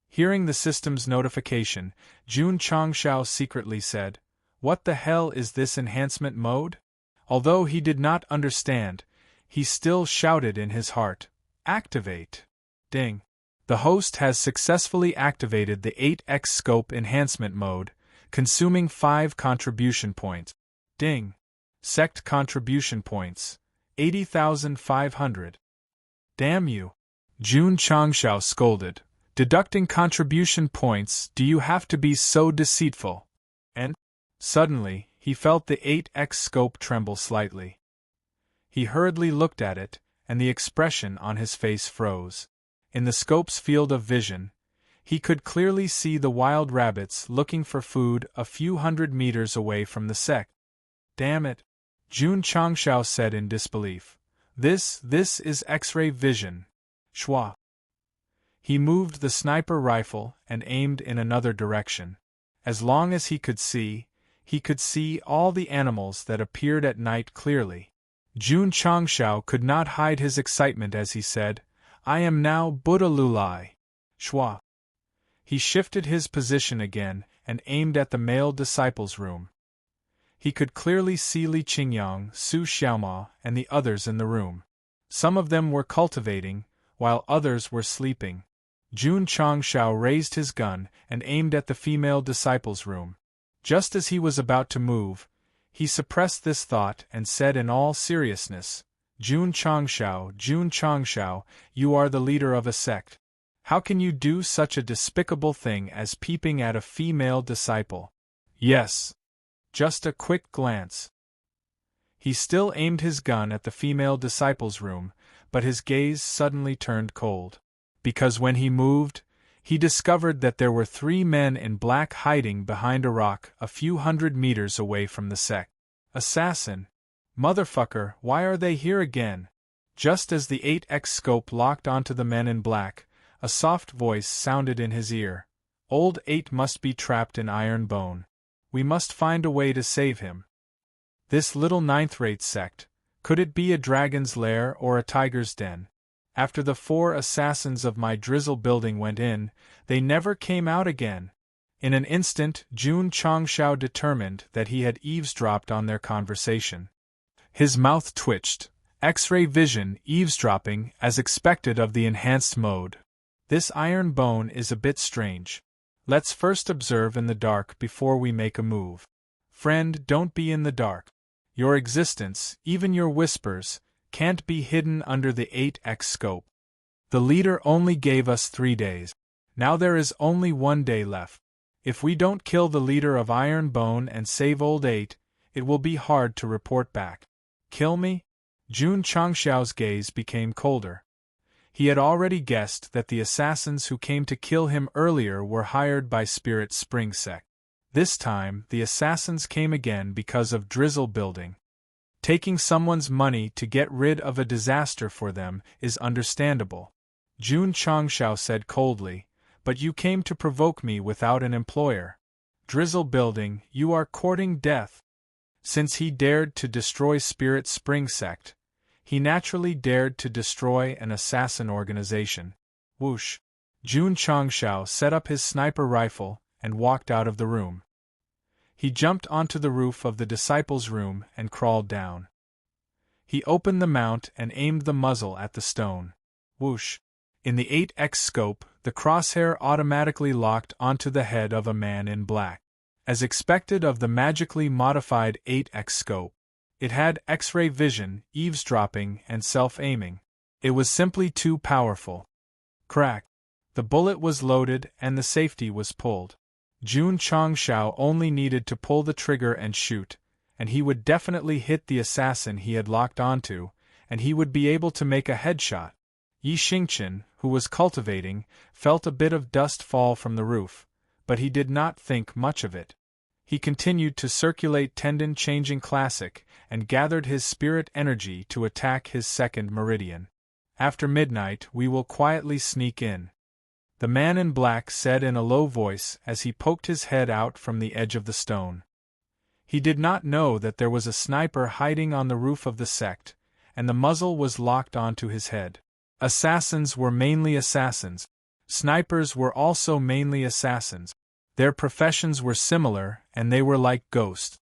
Hearing the system's notification, Jun Changshao secretly said, "What the hell is this enhancement mode?" Although he did not understand, he still shouted in his heart, "Activate!" Ding. The host has successfully activated the 8x scope enhancement mode, consuming 5 contribution points. Ding. Sect contribution points, 80,500. Damn you! Jun Changshao scolded. "Deducting contribution points, do you have to be so deceitful?" And, suddenly, he felt the 8x scope tremble slightly. He hurriedly looked at it, and the expression on his face froze. In the scope's field of vision, he could clearly see the wild rabbits looking for food a few hundred meters away from the Sect. "Damn it!" Jun Changshao said in disbelief. This is X-ray vision." Shwa. He moved the sniper rifle and aimed in another direction. As long as he could see all the animals that appeared at night clearly. Jun Changshao could not hide his excitement as he said, "I am now Buddha Lulai." Shwa. He shifted his position again and aimed at the male disciples' room. He could clearly see Li Qingyang, Su Xiaoma, and the others in the room. Some of them were cultivating, while others were sleeping. Jun Changshao raised his gun and aimed at the female disciples' room. Just as he was about to move, he suppressed this thought and said in all seriousness, Jun Changshao, you are the leader of a sect. How can you do such a despicable thing as peeping at a female disciple?" "Yes. Just a quick glance." He still aimed his gun at the female disciple's room, but his gaze suddenly turned cold. Because when he moved, he discovered that there were 3 men in black hiding behind a rock a few hundred meters away from the Sect. Assassin! Motherfucker, why are they here again? Just as the 8x scope locked onto the men in black, a soft voice sounded in his ear. Old 8 must be trapped in iron bone. We must find a way to save him. This little ninth-rate sect, could it be a dragon's lair or a tiger's den? After the 4 assassins of my drizzle building went in, they never came out again. In an instant, Jun Changshao determined that he had eavesdropped on their conversation. His mouth twitched. X-ray vision, eavesdropping, as expected of the enhanced mode. This iron bone is a bit strange. Let's first observe in the dark before we make a move. Friend, don't be in the dark. Your existence, even your whispers, can't be hidden under the 8x scope. The leader only gave us 3 days. Now there is only 1 day left. If we don't kill the leader of Iron Bone and save old 8, it will be hard to report back. Kill me? Jun Changshao's gaze became colder. He had already guessed that the assassins who came to kill him earlier were hired by Spirit Spring Sect. This time, the assassins came again because of drizzle building. Taking someone's money to get rid of a disaster for them is understandable. Jun Changshao said coldly, but you came to provoke me without an employer. Drizzle building, you are courting death. Since he dared to destroy Spirit Spring Sect, he naturally dared to destroy an assassin organization. Whoosh! Jun Changshao set up his sniper rifle and walked out of the room. He jumped onto the roof of the disciples' room and crawled down. He opened the mount and aimed the muzzle at the stone. Whoosh! In the 8x scope, the crosshair automatically locked onto the head of a man in black. As expected of the magically modified 8x scope, it had X-ray vision, eavesdropping, and self-aiming. It was simply too powerful. Crack! The bullet was loaded and the safety was pulled. Jun Changshao only needed to pull the trigger and shoot, and he would definitely hit the assassin he had locked onto, and he would be able to make a headshot. Yi Xingqian, who was cultivating, felt a bit of dust fall from the roof, but he did not think much of it. He continued to circulate Tendon Changing Classic and gathered his spirit energy to attack his second meridian. After midnight, we will quietly sneak in. The man in black said in a low voice as he poked his head out from the edge of the stone. He did not know that there was a sniper hiding on the roof of the sect, and the muzzle was locked onto his head. Assassins were mainly assassins. Snipers were also mainly assassins. Their professions were similar, and they were like ghosts.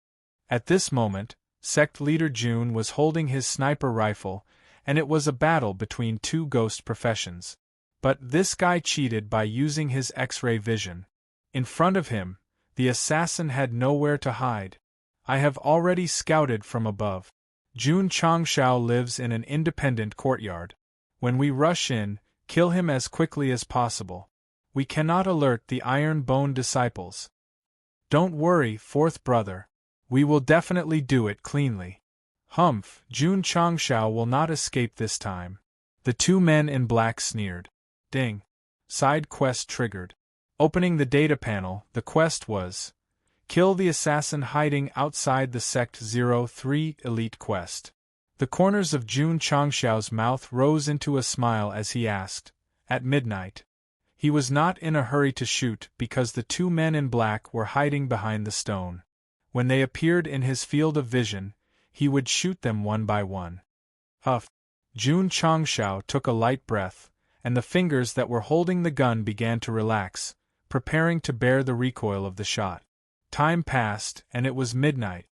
At this moment, sect leader Jun was holding his sniper rifle, and it was a battle between 2 ghost professions. But this guy cheated by using his X-ray vision. In front of him, the assassin had nowhere to hide. I have already scouted from above. Jun Changshao lives in an independent courtyard. When we rush in, kill him as quickly as possible. We cannot alert the Iron Bone disciples. Don't worry, fourth brother. We will definitely do it cleanly. Humph, Jun Changshao will not escape this time. The 2 men in black sneered. Ding. Side quest triggered. Opening the data panel, the quest was: kill the assassin hiding outside the Sect 03 Elite quest. The corners of Jun Changshao's mouth rose into a smile as he asked, at midnight. He was not in a hurry to shoot because the 2 men in black were hiding behind the stone. When they appeared in his field of vision, he would shoot them one by one. Huff! Jun Changshao took a light breath, and the fingers that were holding the gun began to relax, preparing to bear the recoil of the shot. Time passed, and it was midnight.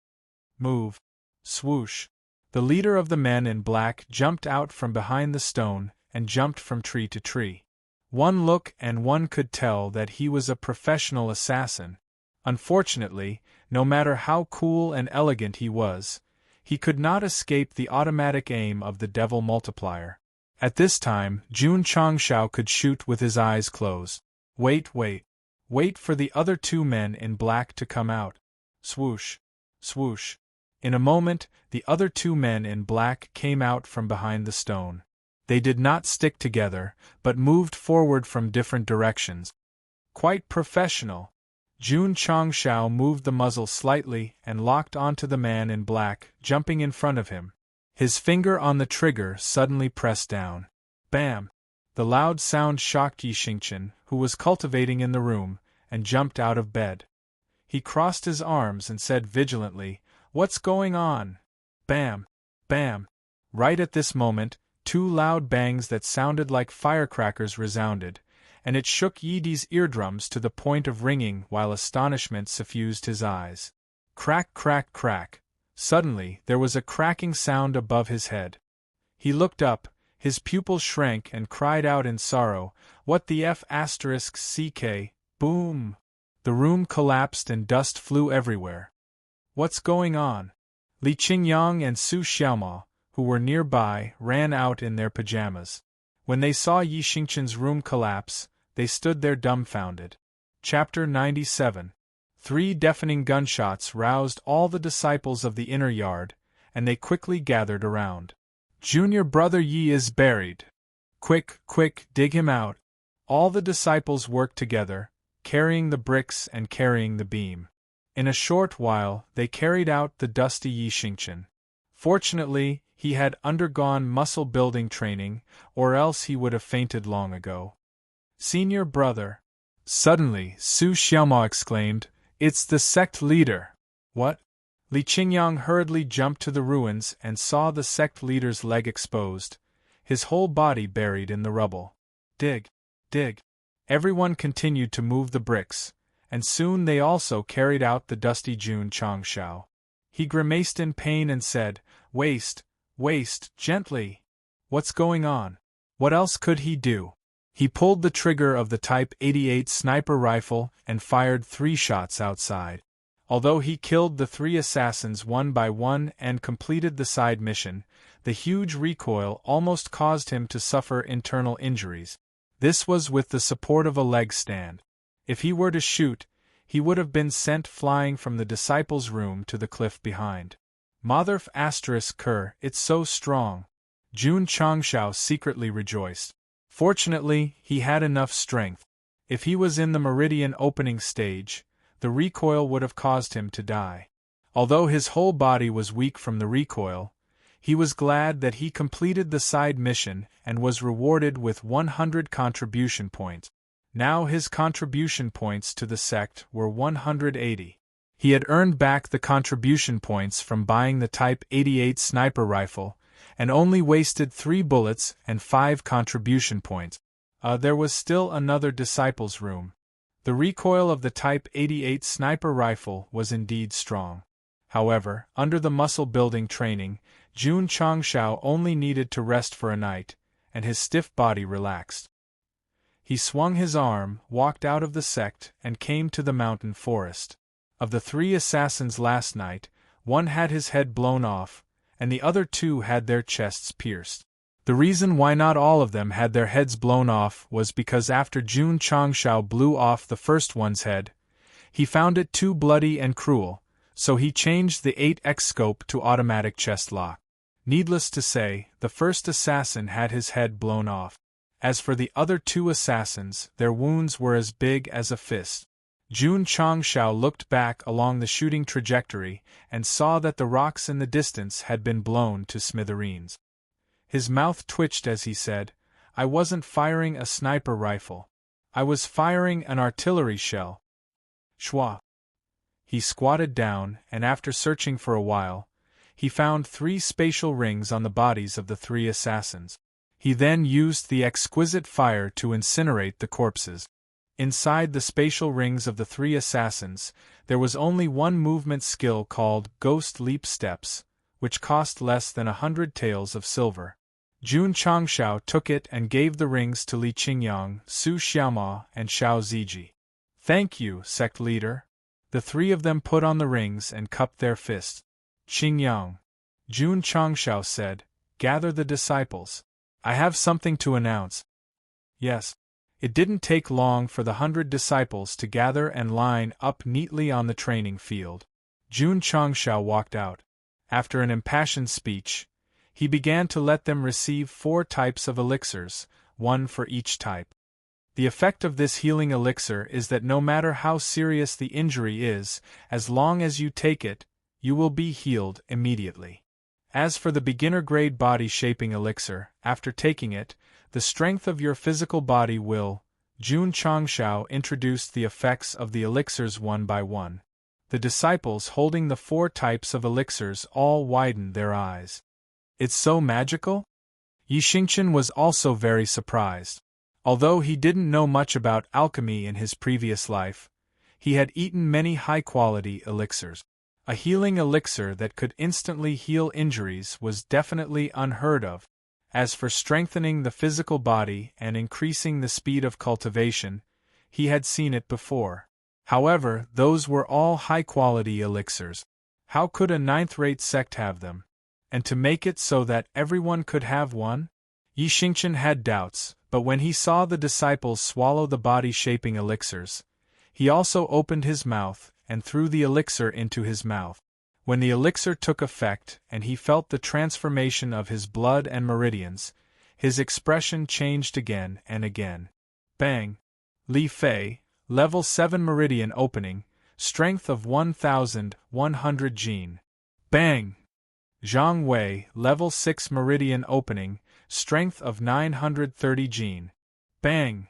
Move. Swoosh. The leader of the men in black jumped out from behind the stone and jumped from tree to tree. One look and one could tell that he was a professional assassin. Unfortunately, no matter how cool and elegant he was, he could not escape the automatic aim of the Devil Multiplier. At this time, Jun Changshao could shoot with his eyes closed. Wait for the other 2 men in black to come out. Swoosh, swoosh. In a moment, the other two men in black came out from behind the stone. They did not stick together, but moved forward from different directions. Quite professional. Jun Changshao moved the muzzle slightly and locked onto the man in black, jumping in front of him. His finger on the trigger suddenly pressed down. Bam! The loud sound shocked Yi Xingqian, who was cultivating in the room, and jumped out of bed. He crossed his arms and said vigilantly, "What's going on?" Bam! Bam! Right at this moment, two loud bangs that sounded like firecrackers resounded, and it shook Yidi's eardrums to the point of ringing while astonishment suffused his eyes. Crack, crack, crack. Suddenly, there was a cracking sound above his head. He looked up, his pupils shrank and cried out in sorrow, "What the F***ck? Boom!" The room collapsed and dust flew everywhere. "What's going on?" Li Qingyang and Su Xiaomao, who were nearby, ran out in their pajamas. When they saw Yi Xingqian's room collapse, they stood there dumbfounded. Chapter 97. 3 deafening gunshots roused all the disciples of the inner yard, and they quickly gathered around. "Junior brother Yi is buried. Quick, quick, dig him out." All the disciples worked together, carrying the bricks and carrying the beam. In a short while, they carried out the dusty Yi Xingqian. Fortunately, he had undergone muscle-building training, or else he would have fainted long ago. "Senior brother!" Suddenly, Su Xiaomao exclaimed, "It's the sect leader!" "What?" Li Qingyang hurriedly jumped to the ruins and saw the sect leader's leg exposed, his whole body buried in the rubble. "Dig! Dig!" Everyone continued to move the bricks, and soon they also carried out the dusty Jun Changshao. He grimaced in pain and said, "Waste, waste, gently." What's going on? What else could he do? He pulled the trigger of the Type 88 sniper rifle and fired 3 shots outside. Although he killed the 3 assassins one by one and completed the side mission, the huge recoil almost caused him to suffer internal injuries. This was with the support of a leg stand. If he were to shoot, he would have been sent flying from the disciples' room to the cliff behind. Motherf***, it's so strong. Jun Changshao secretly rejoiced. Fortunately, he had enough strength. If he was in the meridian opening stage, the recoil would have caused him to die. Although his whole body was weak from the recoil, he was glad that he completed the side mission and was rewarded with 100 contribution points. Now his contribution points to the sect were 180. He had earned back the contribution points from buying the Type 88 sniper rifle, and only wasted 3 bullets and 5 contribution points. There was still another disciple's room. The recoil of the Type 88 sniper rifle was indeed strong. However, under the muscle-building training, Jun Changshao only needed to rest for a night, and his stiff body relaxed. He swung his arm, walked out of the sect, and came to the mountain forest. Of the 3 assassins last night, one had his head blown off, and the other 2 had their chests pierced. The reason why not all of them had their heads blown off was because after Jun Changshao blew off the first one's head, he found it too bloody and cruel, so he changed the 8x scope to automatic chest lock. Needless to say, the first assassin had his head blown off. As for the other 2 assassins, their wounds were as big as a fist. Jun Changshao looked back along the shooting trajectory and saw that the rocks in the distance had been blown to smithereens. His mouth twitched as he said, "I wasn't firing a sniper rifle. I was firing an artillery shell." Shwa. He squatted down, and after searching for a while, he found 3 spatial rings on the bodies of the 3 assassins. He then used the exquisite fire to incinerate the corpses. Inside the spatial rings of the 3 assassins, there was only one movement skill called Ghost Leap Steps, which cost less than 100 taels of silver. Jun Changshao took it and gave the rings to Li Qingyang, Su Xiaomao, and Xiao Ziji. "Thank you, sect leader." The 3 of them put on the rings and cupped their fists. "Qingyang," Jun Changshao said, "gather the disciples. I have something to announce." Yes. It didn't take long for the 100 disciples to gather and line up neatly on the training field. Jun Changshao walked out. After an impassioned speech, he began to let them receive 4 types of elixirs, 1 for each type. The effect of this healing elixir is that no matter how serious the injury is, as long as you take it, you will be healed immediately. As for the beginner-grade body-shaping elixir, after taking it, the strength of your physical body will. Jun Changshao introduced the effects of the elixirs one by one. The disciples holding the 4 types of elixirs all widened their eyes. It's so magical? Yi Xingqian was also very surprised. Although he didn't know much about alchemy in his previous life, he had eaten many high-quality elixirs. A healing elixir that could instantly heal injuries was definitely unheard of. As for strengthening the physical body and increasing the speed of cultivation, he had seen it before. However, those were all high-quality elixirs. How could a 9th-rate sect have them? And to make it so that everyone could have one? Yi Xingqian had doubts, but when he saw the disciples swallow the body-shaping elixirs, he also opened his mouth and threw the elixir into his mouth. When the elixir took effect and he felt the transformation of his blood and meridians, his expression changed again and again. Bang! Li Fei, level 7 meridian opening, strength of 1,100 Jin. Bang! Zhang Wei, level 6 meridian opening, strength of 930 Jin. Bang!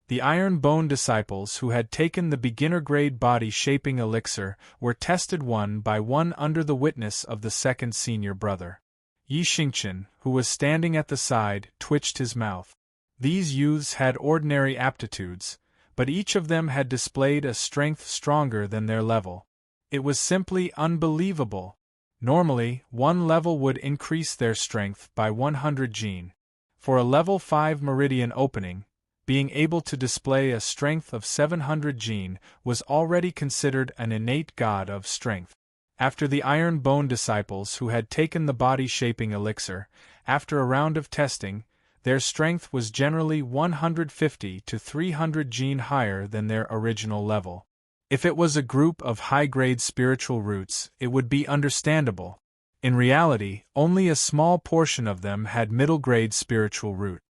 The Iron Bone disciples who had taken the beginner-grade body-shaping elixir were tested one by one under the witness of the second senior brother. Yi Xingqian, who was standing at the side, twitched his mouth. These youths had ordinary aptitudes, but each of them had displayed a strength stronger than their level. It was simply unbelievable. Normally, one level would increase their strength by 100 Jin. For a level 5 meridian opening, being able to display a strength of 700 Jin was already considered an innate god of strength. After the Iron Bone disciples who had taken the body-shaping elixir, after a round of testing, their strength was generally 150 to 300 Jin higher than their original level. If it was a group of high-grade spiritual roots, it would be understandable. In reality, only a small portion of them had middle-grade spiritual root.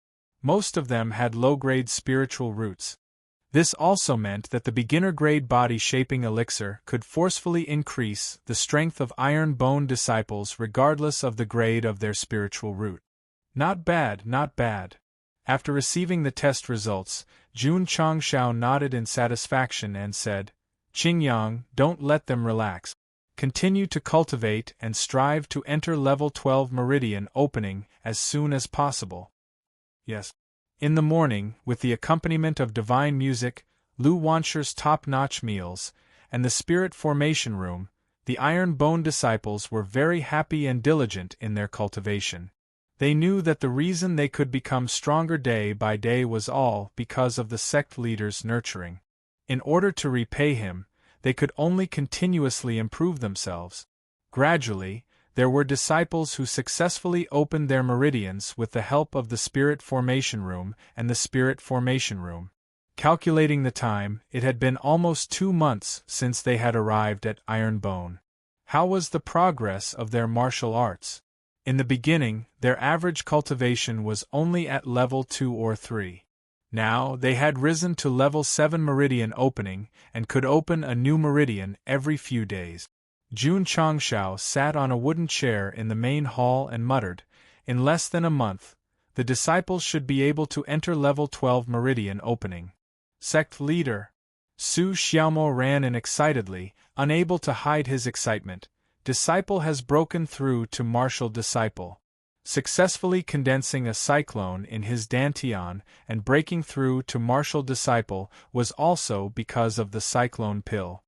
Most of them had low-grade spiritual roots. This also meant that the beginner-grade body-shaping elixir could forcefully increase the strength of Iron Bone disciples regardless of the grade of their spiritual root. Not bad, not bad. After receiving the test results, Jun Changshao nodded in satisfaction and said, Qingyang, don't let them relax. Continue to cultivate and strive to enter level 12 meridian opening as soon as possible. Yes. In the morning, with the accompaniment of divine music, Lu Wansher's top-notch meals, and the spirit formation room, the Iron Bone disciples were very happy and diligent in their cultivation. They knew that the reason they could become stronger day by day was all because of the sect leader's nurturing. In order to repay him, they could only continuously improve themselves. Gradually, there were disciples who successfully opened their meridians with the help of the Spirit Formation Room and the Spirit Formation Room. Calculating the time, it had been almost 2 months since they had arrived at Iron Bone. How was the progress of their martial arts? In the beginning, their average cultivation was only at level 2 or 3. Now, they had risen to level 7 meridian opening and could open a new meridian every few days. Jun Changshao sat on a wooden chair in the main hall and muttered, in less than a month, the disciples should be able to enter level 12 meridian opening. Sect leader. Su Xiaomo ran in excitedly, unable to hide his excitement. Disciple has broken through to martial disciple. Successfully condensing a cyclone in his dantian and breaking through to martial disciple was also because of the cyclone pill.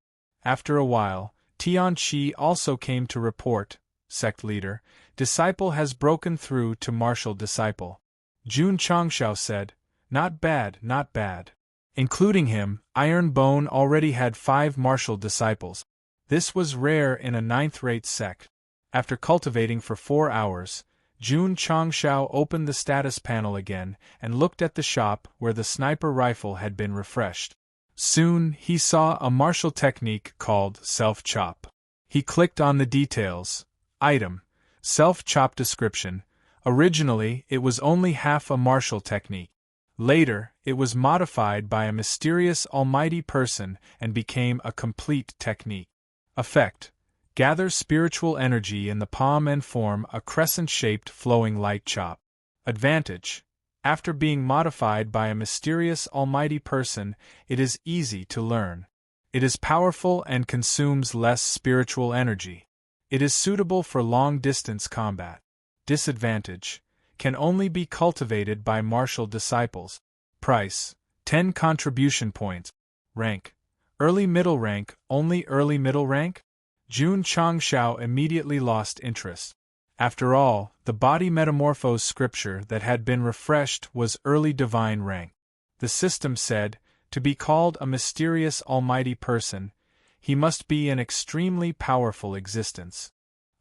After a while, Tian Qi also came to report, sect leader, disciple has broken through to martial disciple. Jun Changshao said, not bad, not bad. Including him, Iron Bone already had 5 martial disciples. This was rare in a 9th-rate sect. After cultivating for 4 hours, Jun Changshao opened the status panel again and looked at the shop where the sniper rifle had been refreshed. Soon, he saw a martial technique called self-chop. He clicked on the details. Item: self-chop description. Originally, it was only half a martial technique. Later, it was modified by a mysterious almighty person and became a complete technique. Effect: gather spiritual energy in the palm and form a crescent-shaped flowing light chop. Advantage: after being modified by a mysterious almighty person, it is easy to learn. It is powerful and consumes less spiritual energy. It is suitable for long-distance combat. Disadvantage: can only be cultivated by martial disciples. Price: 10 contribution points. Rank: early middle rank, only early middle rank? Jun Changshao immediately lost interest. After all, the body metamorphose scripture that had been refreshed was early divine rank. The system said, to be called a mysterious almighty person, he must be an extremely powerful existence.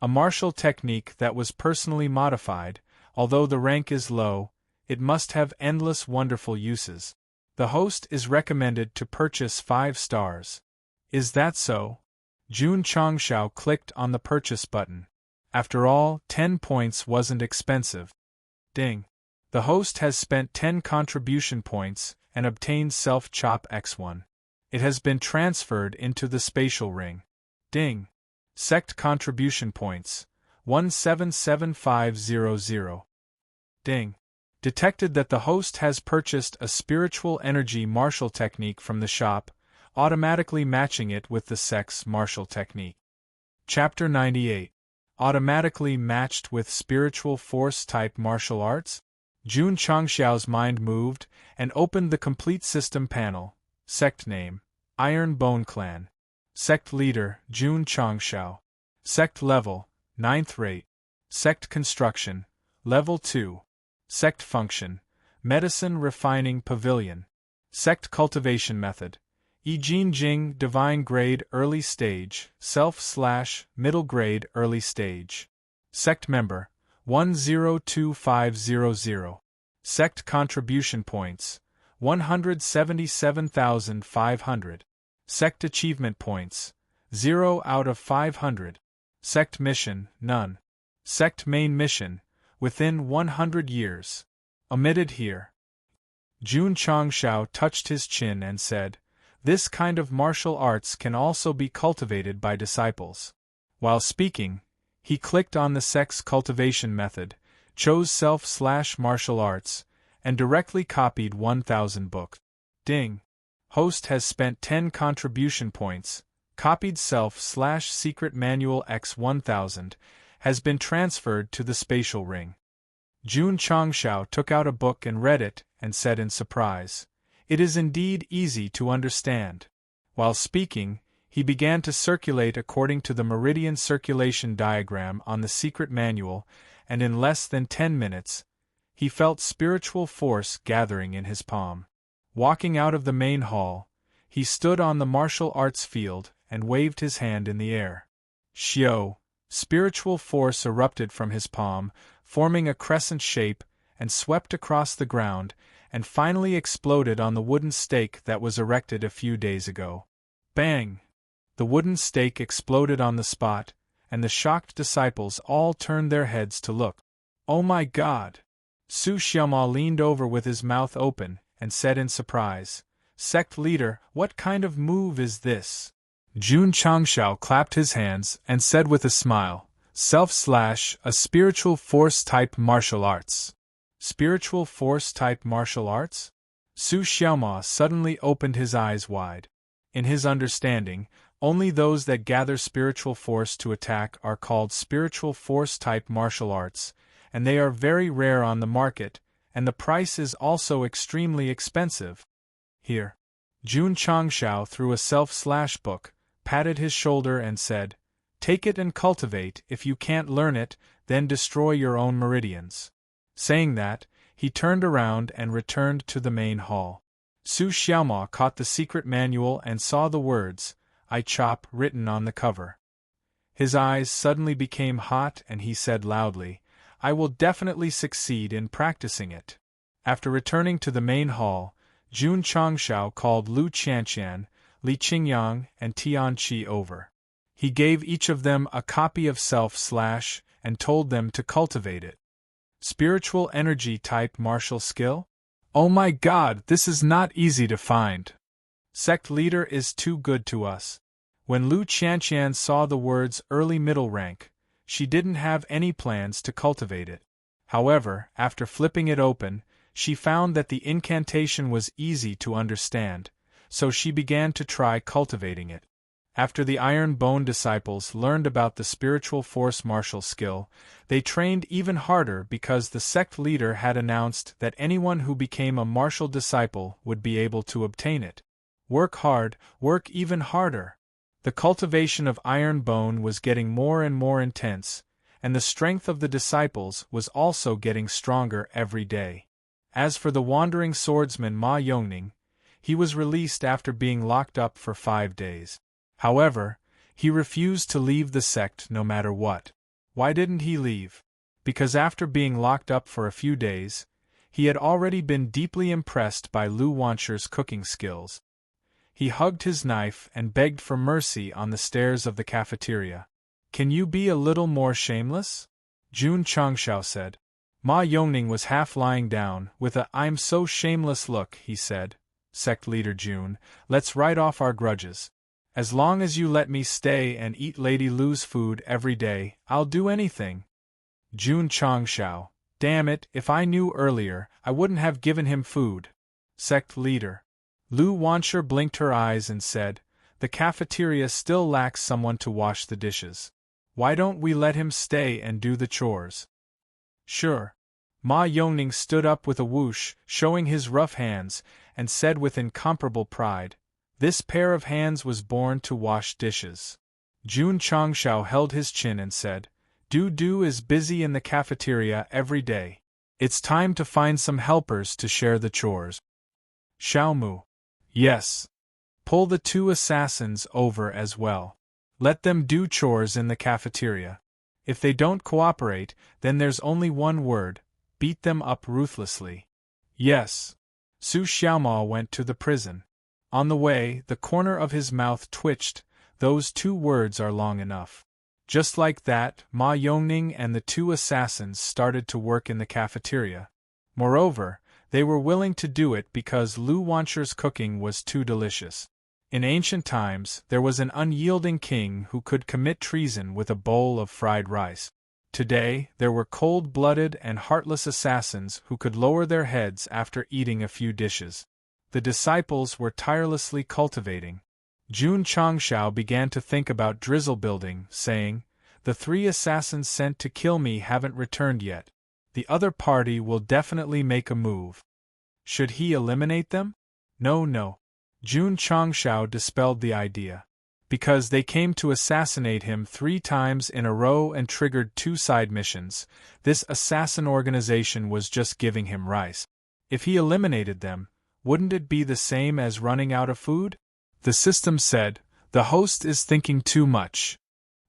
A martial technique that was personally modified, although the rank is low, it must have endless wonderful uses. The host is recommended to purchase 5 stars. Is that so? Jun Changshao clicked on the purchase button. After all, 10 points wasn't expensive. Ding. The host has spent 10 contribution points and obtained Self-Chop X1. It has been transferred into the spatial ring. Ding. Sect contribution points 177500. Ding. Detected that the host has purchased a spiritual energy martial technique from the shop, automatically matching it with the Sect's martial technique. Chapter 98. Automatically matched with spiritual force type martial arts? Jun Changxiao's mind moved and opened the complete system panel. Sect name: Iron Bone Clan. Sect leader: Jun Changxiao. Sect level: 9th rate. Sect construction: level 2. Sect function: medicine refining pavilion. Sect cultivation method: Yijin Jing divine grade early stage, self/middle grade early stage. Sect member: 102500. Sect contribution points: 177,500. Sect achievement points: 0 out of 500. Sect mission: none. Sect main mission: within 100 years. Omitted here. Jun Changshao touched his chin and said, "This kind of martial arts can also be cultivated by disciples." While speaking, he clicked on the Sect's cultivation method, chose self/martial arts, and directly copied 1,000 books. Ding. Host has spent 10 contribution points, copied self/secret manual X1000, has been transferred to the spatial ring. Jun Changshao took out a book and read it, and said in surprise, "It is indeed easy to understand." While speaking, he began to circulate according to the meridian circulation diagram on the secret manual, and in less than 10 minutes, he felt spiritual force gathering in his palm. Walking out of the main hall, he stood on the martial arts field and waved his hand in the air. Xiao, spiritual force erupted from his palm, forming a crescent shape, and swept across the ground, and finally exploded on the wooden stake that was erected a few days ago. Bang! The wooden stake exploded on the spot, and the shocked disciples all turned their heads to look. "Oh my God!" Su Xiaoma leaned over with his mouth open, and said in surprise, "Sect leader, what kind of move is this?" Jun Changshao clapped his hands and said with a smile, "A spiritual force type martial arts." Spiritual force type martial arts? Su Xiaoma suddenly opened his eyes wide. In his understanding, only those that gather spiritual force to attack are called spiritual force type martial arts, and they are very rare on the market, and the price is also extremely expensive. Here. Jun Changshao threw a self/book, patted his shoulder and said, "Take it and cultivate. If you can't learn it, then destroy your own meridians." Saying that, he turned around and returned to the main hall. Su Xiaoma caught the secret manual and saw the words, "I chop," written on the cover. His eyes suddenly became hot and he said loudly, "I will definitely succeed in practicing it." After returning to the main hall, Jun Changshao called Lu Qianqian, Li Qingyang, and Tian Qi over. He gave each of them a copy of Self/ and told them to cultivate it. Spiritual energy type martial skill? Oh my God, this is not easy to find. Sect leader is too good to us. When Lu Qianqian saw the words early middle rank, she didn't have any plans to cultivate it. However, after flipping it open, she found that the incantation was easy to understand, so she began to try cultivating it. After the Iron Bone disciples learned about the spiritual force martial skill, they trained even harder because the sect leader had announced that anyone who became a martial disciple would be able to obtain it. Work hard, work even harder. The cultivation of Iron Bone was getting more and more intense, and the strength of the disciples was also getting stronger every day. As for the wandering swordsman Ma Yongning, he was released after being locked up for 5 days. However, he refused to leave the sect no matter what. Why didn't he leave? Because after being locked up for a few days, he had already been deeply impressed by Lu Wansher's cooking skills. He hugged his knife and begged for mercy on the stairs of the cafeteria. "Can you be a little more shameless?" Jun Changshao said. Ma Yongning was half lying down, with a "I'm so shameless" look. He said, "Sect leader Jun, let's write off our grudges. As long as you let me stay and eat Lady Lu's food every day, I'll do anything." Jun Changshao, "Damn it, if I knew earlier, I wouldn't have given him food." Sect leader. Lu Wansher blinked her eyes and said, "The cafeteria still lacks someone to wash the dishes. Why don't we let him stay and do the chores?" "Sure." Ma Yongning stood up with a whoosh, showing his rough hands, and said with incomparable pride, "This pair of hands was born to wash dishes." Jun Changshao held his chin and said, Du is busy in the cafeteria every day. It's time to find some helpers to share the chores." Xiaomu. "Yes. Pull the 2 assassins over as well. Let them do chores in the cafeteria. If they don't cooperate, then there's only one word: beat them up ruthlessly." "Yes." Su Xiaomao went to the prison. On the way, the corner of his mouth twitched. Those 2 words are long enough. Just like that, Ma Yongning and the 2 assassins started to work in the cafeteria. Moreover, they were willing to do it because Lu Wansher's cooking was too delicious. In ancient times, there was an unyielding king who could commit treason with a bowl of fried rice. Today, there were cold-blooded and heartless assassins who could lower their heads after eating a few dishes. The disciples were tirelessly cultivating. Jun Changshao began to think about drizzle building, saying, "The 3 assassins sent to kill me haven't returned yet. The other party will definitely make a move. Should he eliminate them? No. Jun Changshao dispelled the idea. Because they came to assassinate him 3 times in a row and triggered 2 side missions, this assassin organization was just giving him rice. If he eliminated them, wouldn't it be the same as running out of food? The system said, "The host is thinking too much."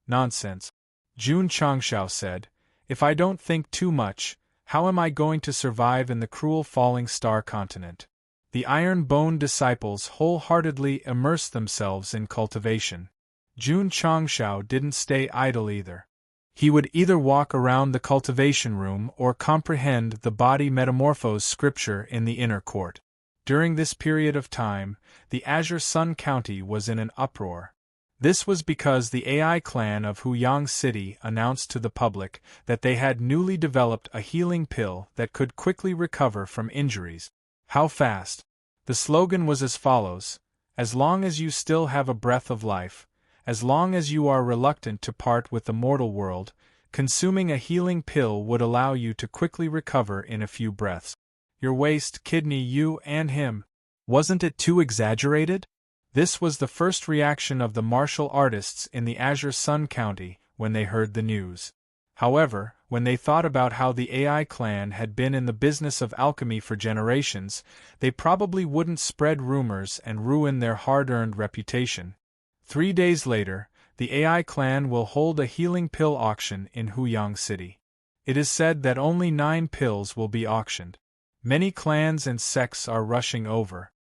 Nonsense. Jun Changshao said, "If I don't think too much, how am I going to survive in the cruel falling star continent?" The Iron Bone disciples wholeheartedly immersed themselves in cultivation. Jun Changshao didn't stay idle either. He would either walk around the cultivation room or comprehend the body metamorphose scripture in the inner court. During this period of time, the Azure Sun County was in an uproar. This was because the AI clan of Huyang City announced to the public that they had newly developed a healing pill that could quickly recover from injuries. How fast? The slogan was as follows: "As long as you still have a breath of life, as long as you are reluctant to part with the mortal world, consuming a healing pill would allow you to quickly recover in a few breaths." Your waist, kidney, you and him. Wasn't it too exaggerated? This was the first reaction of the martial artists in the Azure Sun County when they heard the news. However, when they thought about how the AI clan had been in the business of alchemy for generations, they probably wouldn't spread rumors and ruin their hard-earned reputation. 3 days later, the AI clan will hold a healing pill auction in Huyang City. It is said that only 9 pills will be auctioned. Many clans and sects are rushing over.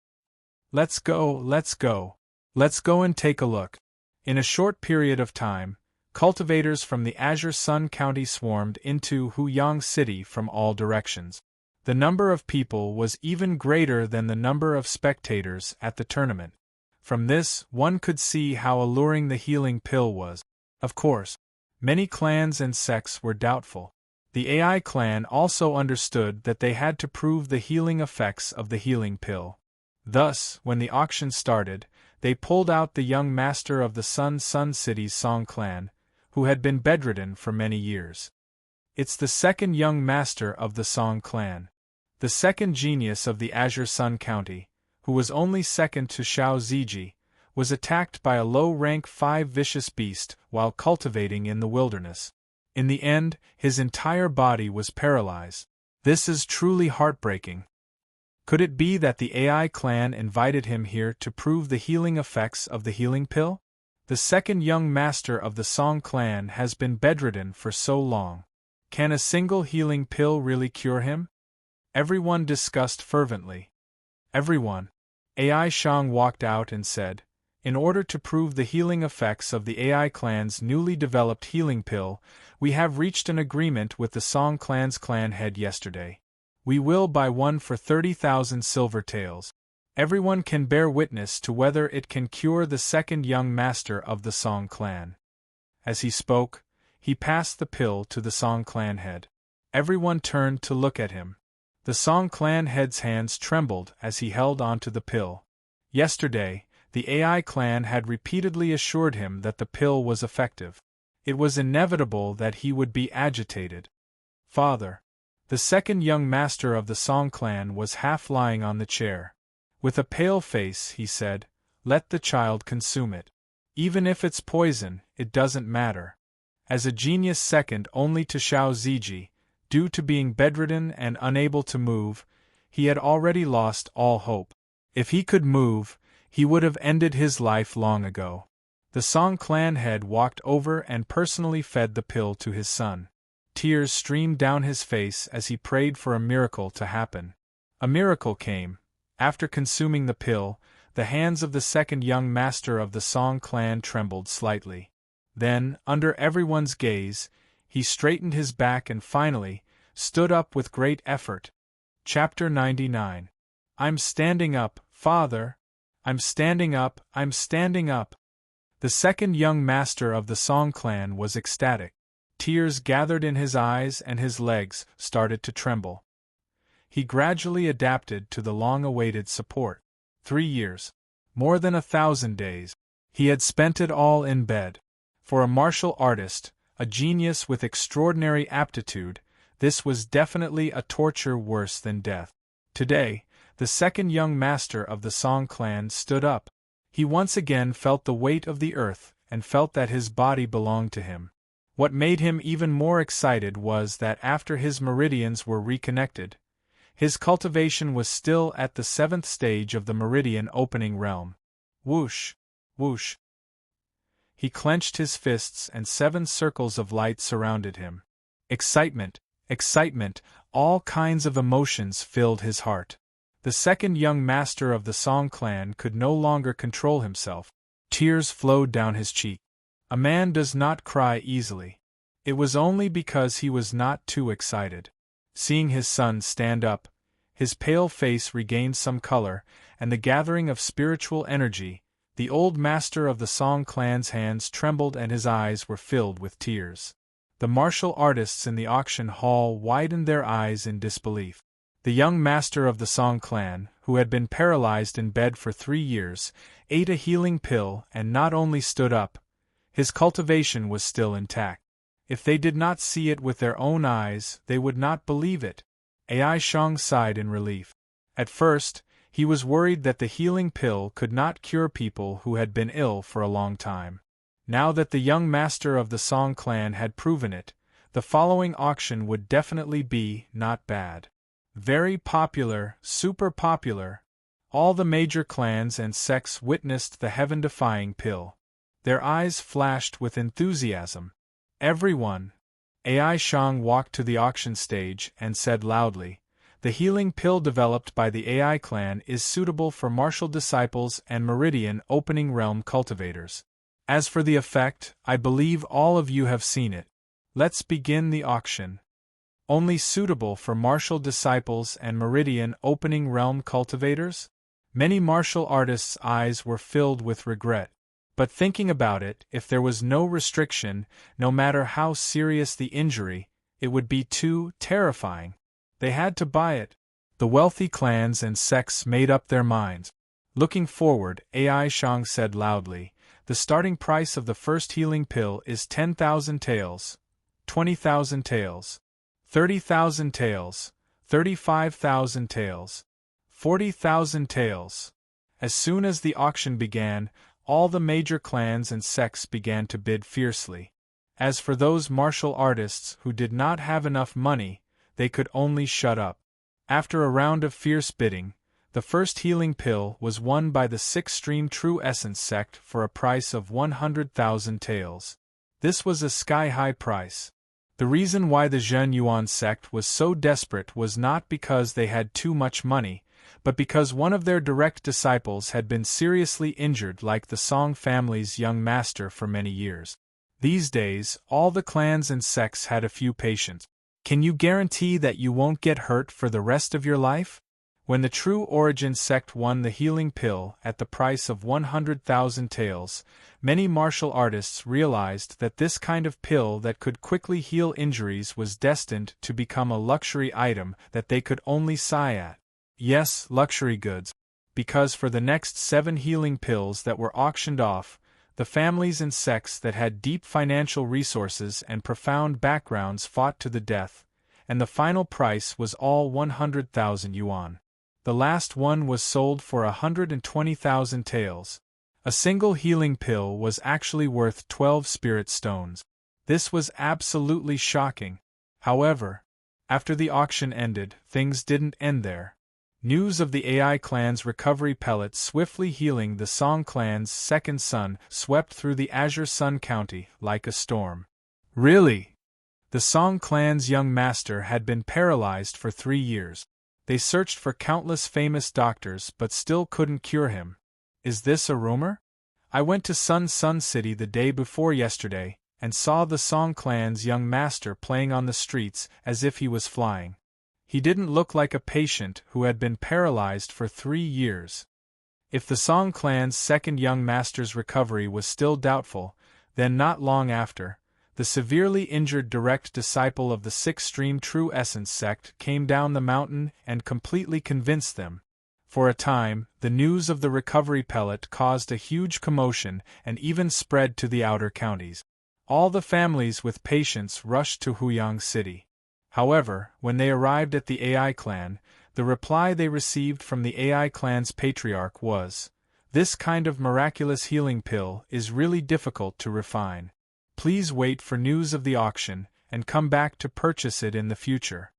Let's go. Let's go and take a look. In a short period of time, cultivators from the Azure Sun County swarmed into Huyang City from all directions. The number of people was even greater than the number of spectators at the tournament. From this, one could see how alluring the healing pill was. Of course, many clans and sects were doubtful. The AI clan also understood that they had to prove the healing effects of the healing pill. Thus, when the auction started, they pulled out the young master of the Sun City's Song clan, who had been bedridden for many years. It's the second young master of the Song clan. The second genius of the Azure Sun County, who was only second to Xiao Ziji, was attacked by a low-rank 5 vicious beast while cultivating in the wilderness. In the end, his entire body was paralyzed. This is truly heartbreaking. Could it be that the AI clan invited him here to prove the healing effects of the healing pill? The second young master of the Song clan has been bedridden for so long. Can a single healing pill really cure him? Everyone discussed fervently. Everyone. AI Shang walked out and said, "In order to prove the healing effects of the AI clan's newly developed healing pill, we have reached an agreement with the Song clan's clan head yesterday. We will buy one for 30,000 silver taels. Everyone can bear witness to whether it can cure the second young master of the Song clan." As he spoke, he passed the pill to the Song clan head. Everyone turned to look at him. The Song clan head's hands trembled as he held onto the pill. Yesterday, the AI clan had repeatedly assured him that the pill was effective. It was inevitable that he would be agitated. "Father." The second young master of the Song clan was half lying on the chair. With a pale face, he said, "Let the child consume it. Even if it's poison, it doesn't matter." As a genius second only to Xiao Ziji, due to being bedridden and unable to move, he had already lost all hope. If he could move, he would have ended his life long ago. The Song clan head walked over and personally fed the pill to his son. Tears streamed down his face as he prayed for a miracle to happen. A miracle came. After consuming the pill, the hands of the second young master of the Song clan trembled slightly. Then, under everyone's gaze, he straightened his back and finally stood up with great effort. Chapter 99. I'm standing up, Father. I'm standing up, I'm standing up. The second young master of the Song clan was ecstatic. Tears gathered in his eyes and his legs started to tremble. He gradually adapted to the long-awaited support. 3 years. More than 1,000 days. He had spent it all in bed. For a martial artist, a genius with extraordinary aptitude, this was definitely a torture worse than death. Today, the second young master of the Song clan stood up. He once again felt the weight of the earth and felt that his body belonged to him. What made him even more excited was that after his meridians were reconnected, his cultivation was still at the 7th stage of the meridian opening realm. Whoosh! Whoosh! He clenched his fists and 7 circles of light surrounded him. Excitement, excitement, all kinds of emotions filled his heart. The second young master of the Song clan could no longer control himself. Tears flowed down his cheek. A man does not cry easily. It was only because he was not too excited. Seeing his son stand up, his pale face regained some color, and the gathering of spiritual energy, the old master of the Song clan's hands trembled and his eyes were filled with tears. The martial artists in the auction hall widened their eyes in disbelief. The young master of the Song clan, who had been paralyzed in bed for 3 years, ate a healing pill and not only stood up, his cultivation was still intact. If they did not see it with their own eyes, they would not believe it. Ai Shang sighed in relief. At first, he was worried that the healing pill could not cure people who had been ill for a long time. Now that the young master of the Song clan had proven it, the following auction would definitely be not bad. Very popular, super popular. All the major clans and sects witnessed the heaven-defying pill. Their eyes flashed with enthusiasm. Everyone. Ai Shang walked to the auction stage and said loudly, "The healing pill developed by the AI clan is suitable for martial disciples and meridian opening realm cultivators. As for the effect, I believe all of you have seen it. Let's begin the auction. Only suitable for martial disciples and meridian opening realm cultivators? Many martial artists' eyes were filled with regret. But thinking about it, if there was no restriction, no matter how serious the injury, it would be too terrifying. They had to buy it. The wealthy clans and sects made up their minds. Looking forward, Ai Shang said loudly, "The starting price of the first healing pill is 10,000 taels, 20,000 taels, 30,000 taels, 35,000 taels, 40,000 taels." As soon as the auction began, all the major clans and sects began to bid fiercely. As for those martial artists who did not have enough money, they could only shut up. After a round of fierce bidding, the first healing pill was won by the Six-Stream True Essence sect for a price of 100,000 taels. This was a sky-high price. The reason why the Zhen Yuan sect was so desperate was not because they had too much money, but because one of their direct disciples had been seriously injured like the Song family's young master for many years. These days, all the clans and sects had a few patients. Can you guarantee that you won't get hurt for the rest of your life? When the True Origin sect won the healing pill at the price of 100,000 taels, many martial artists realized that this kind of pill that could quickly heal injuries was destined to become a luxury item that they could only sigh at. Yes, luxury goods. Because for the next 7 healing pills that were auctioned off, the families and sects that had deep financial resources and profound backgrounds fought to the death, and the final price was all 100,000 yuan. The last one was sold for 120,000 taels. A single healing pill was actually worth 12 spirit stones. This was absolutely shocking. However, after the auction ended, things didn't end there. News of the Ai clan's recovery pellet swiftly healing the Song clan's second son swept through the Azure Sun County like a storm. Really? The Song clan's young master had been paralyzed for 3 years. They searched for countless famous doctors but still couldn't cure him. Is this a rumor? I went to Sun City the day before yesterday and saw the Song clan's young master playing on the streets as if he was flying. He didn't look like a patient who had been paralyzed for 3 years. If the Song clan's second young master's recovery was still doubtful, then not long after, the severely injured direct disciple of the Six-Stream True Essence sect came down the mountain and completely convinced them. For a time, the news of the recovery pellet caused a huge commotion and even spread to the outer counties. All the families with patients rushed to Huyang City. However, when they arrived at the Ai clan, the reply they received from the Ai clan's patriarch was, "This kind of miraculous healing pill is really difficult to refine. Please wait for news of the auction and come back to purchase it in the future."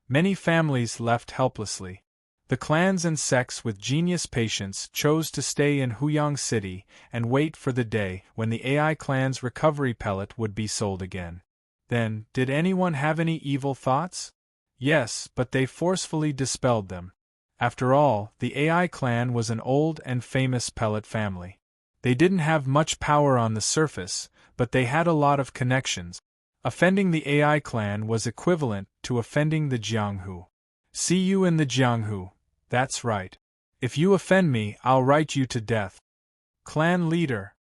Many families left helplessly. The clans and sects with genius patients chose to stay in Huyang City and wait for the day when the Ai clan's recovery pellet would be sold again. Then, did anyone have any evil thoughts? Yes, but they forcefully dispelled them. After all, the Ai clan was an old and famous pellet family. They didn't have much power on the surface, but they had a lot of connections. Offending the Ai clan was equivalent to offending the Jianghu. See you in the Jianghu, that's right. If you offend me, I'll write you to death. Clan leader.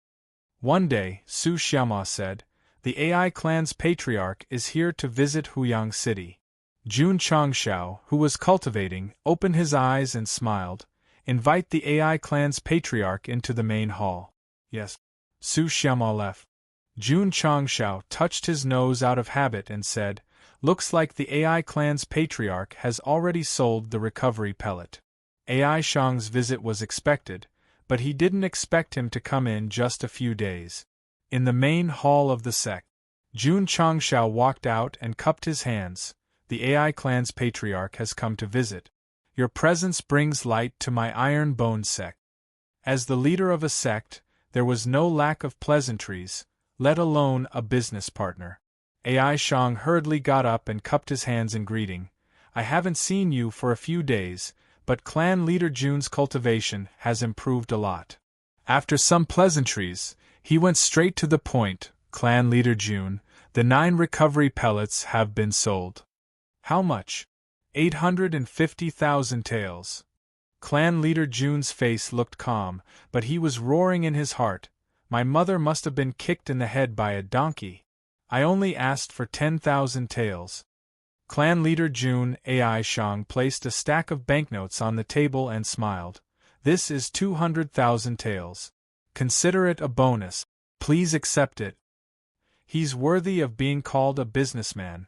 One day, Su Xiaoma said, "The Ai clan's patriarch is here to visit Huyang City." Jun Changshao, who was cultivating, opened his eyes and smiled. "Invite the Ai clan's patriarch into the main hall." Yes. Su Xiaoma left. Jun Changshao touched his nose out of habit and said, "Looks like the Ai clan's patriarch has already sold the recovery pellet." Ai Shang's visit was expected, but he didn't expect him to come in just a few days. In the main hall of the sect, Jun Changshao walked out and cupped his hands. "The Ai clan's patriarch has come to visit. Your presence brings light to my iron-boned sect." As the leader of a sect, there was no lack of pleasantries, let alone a business partner. Ai Shang hurriedly got up and cupped his hands in greeting. "I haven't seen you for a few days, but clan leader Jun's cultivation has improved a lot." After some pleasantries, He went straight to the point. Clan leader June, the 9 recovery pellets have been sold. How much? 850,000 taels. Clan leader June's face looked calm, but he was roaring in his heart. My mother must have been kicked in the head by a donkey. I only asked for 10,000 taels. Clan leader June Ai Shang placed a stack of banknotes on the table and smiled. This is 200,000 taels. Consider it a bonus. Please accept it. He's worthy of being called a businessman.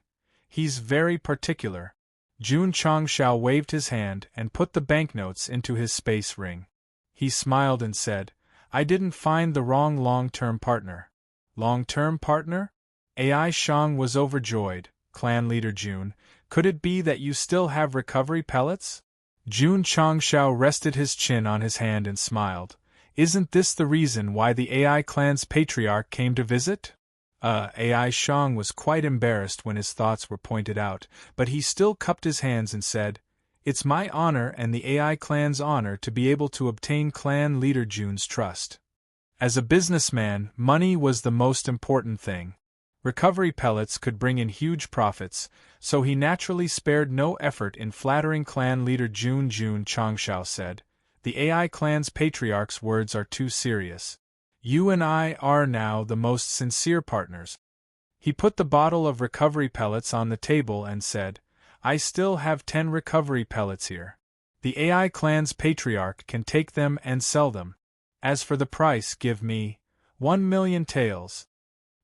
He's very particular. Jun Changshao waved his hand and put the banknotes into his space ring. He smiled and said, I didn't find the wrong long-term partner. Long-term partner? Ai Shang was overjoyed. Clan leader Jun, could it be that you still have recovery pellets? Jun Changshao rested his chin on his hand and smiled. Isn't this the reason why the Ai clan's patriarch came to visit? Ai Shang was quite embarrassed when his thoughts were pointed out, but he still cupped his hands and said, It's my honor and the Ai clan's honor to be able to obtain clan leader Jun's trust. As a businessman, money was the most important thing. Recovery pellets could bring in huge profits, so he naturally spared no effort in flattering clan leader Jun Changshao said, The Ai clan's patriarch's words are too serious. You and I are now the most sincere partners. He put the bottle of recovery pellets on the table and said, I still have 10 recovery pellets here. The Ai clan's patriarch can take them and sell them. As for the price, give me 1,000,000 taels.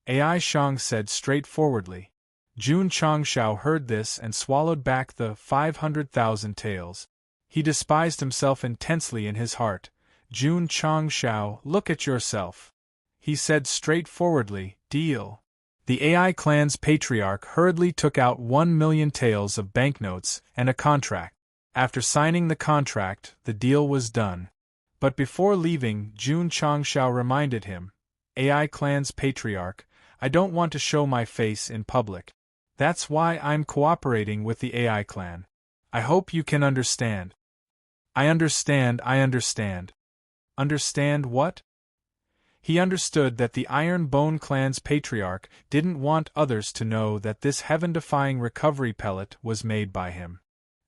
Ai Shang said straightforwardly. Jun Changshao heard this and swallowed back the 500,000 taels. He despised himself intensely in his heart. Jun Changshao, look at yourself. He said straightforwardly, deal. The Ai clan's patriarch hurriedly took out 1,000,000 taels of banknotes and a contract. After signing the contract, the deal was done. But before leaving, Jun Changshao reminded him, Ai clan's patriarch, I don't want to show my face in public. That's why I'm cooperating with the Ai clan. I hope you can understand. I understand. Understand what? He understood that the Iron Bone clan's patriarch didn't want others to know that this heaven-defying recovery pellet was made by him.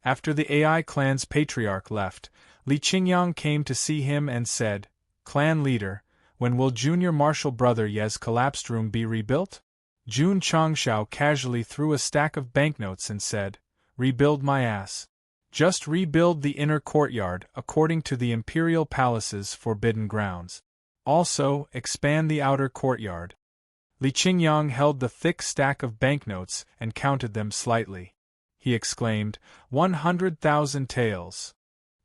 After the Ai clan's patriarch left, Li Qingyang came to see him and said, Clan leader, when will junior martial brother Ye's collapsed room be rebuilt? Jun Changshao casually threw a stack of banknotes and said, Rebuild my ass. Just rebuild the inner courtyard according to the Imperial Palace's forbidden grounds. Also, expand the outer courtyard. Li Qingyang held the thick stack of banknotes and counted them slightly. He exclaimed, 100,000 taels.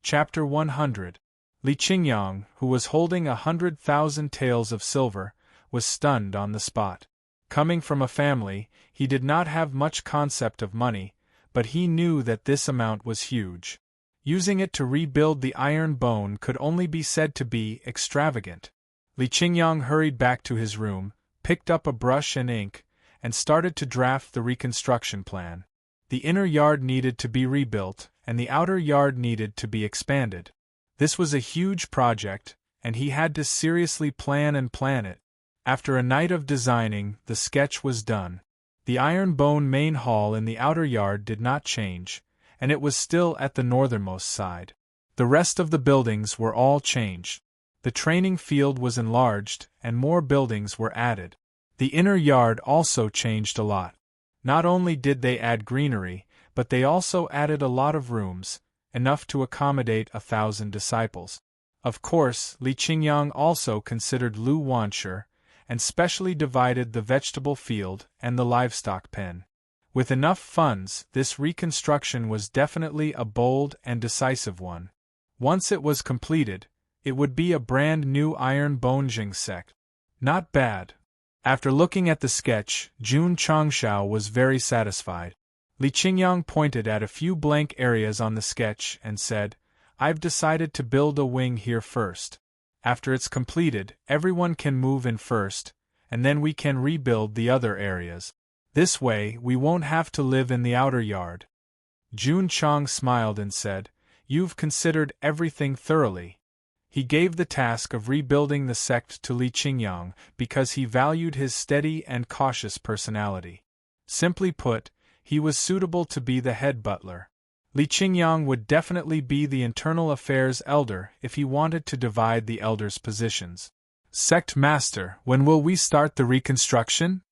Chapter 100. Li Qingyang, who was holding 100,000 taels of silver, was stunned on the spot. Coming from a family, he did not have much concept of money, but he knew that this amount was huge. Using it to rebuild the Iron Bone could only be said to be extravagant. Li Qingyang hurried back to his room, picked up a brush and ink, and started to draft the reconstruction plan. The inner yard needed to be rebuilt, and the outer yard needed to be expanded. This was a huge project, and he had to seriously plan it. After a night of designing, the sketch was done. The Iron Bone main hall in the outer yard did not change, and it was still at the northernmost side. The rest of the buildings were all changed. The training field was enlarged, and more buildings were added. The inner yard also changed a lot. Not only did they add greenery, but they also added a lot of rooms, enough to accommodate 1,000 disciples. Of course, Li Qingyang also considered Lu Wanshi, and specially divided the vegetable field and the livestock pen. With enough funds, this reconstruction was definitely a bold and decisive one. Once it was completed, it would be a brand new Iron Bone Sect. Not bad. After looking at the sketch, Jun Changshao was very satisfied. Li Qingyang pointed at a few blank areas on the sketch and said, I've decided to build a wing here first. After it's completed, everyone can move in first, and then we can rebuild the other areas. This way, we won't have to live in the outer yard. Jun Chang smiled and said, You've considered everything thoroughly. He gave the task of rebuilding the sect to Li Qingyang because he valued his steady and cautious personality. Simply put, he was suitable to be the head butler. Li Qingyang would definitely be the internal affairs elder if he wanted to divide the elders' positions. Sect Master, when will we start the reconstruction?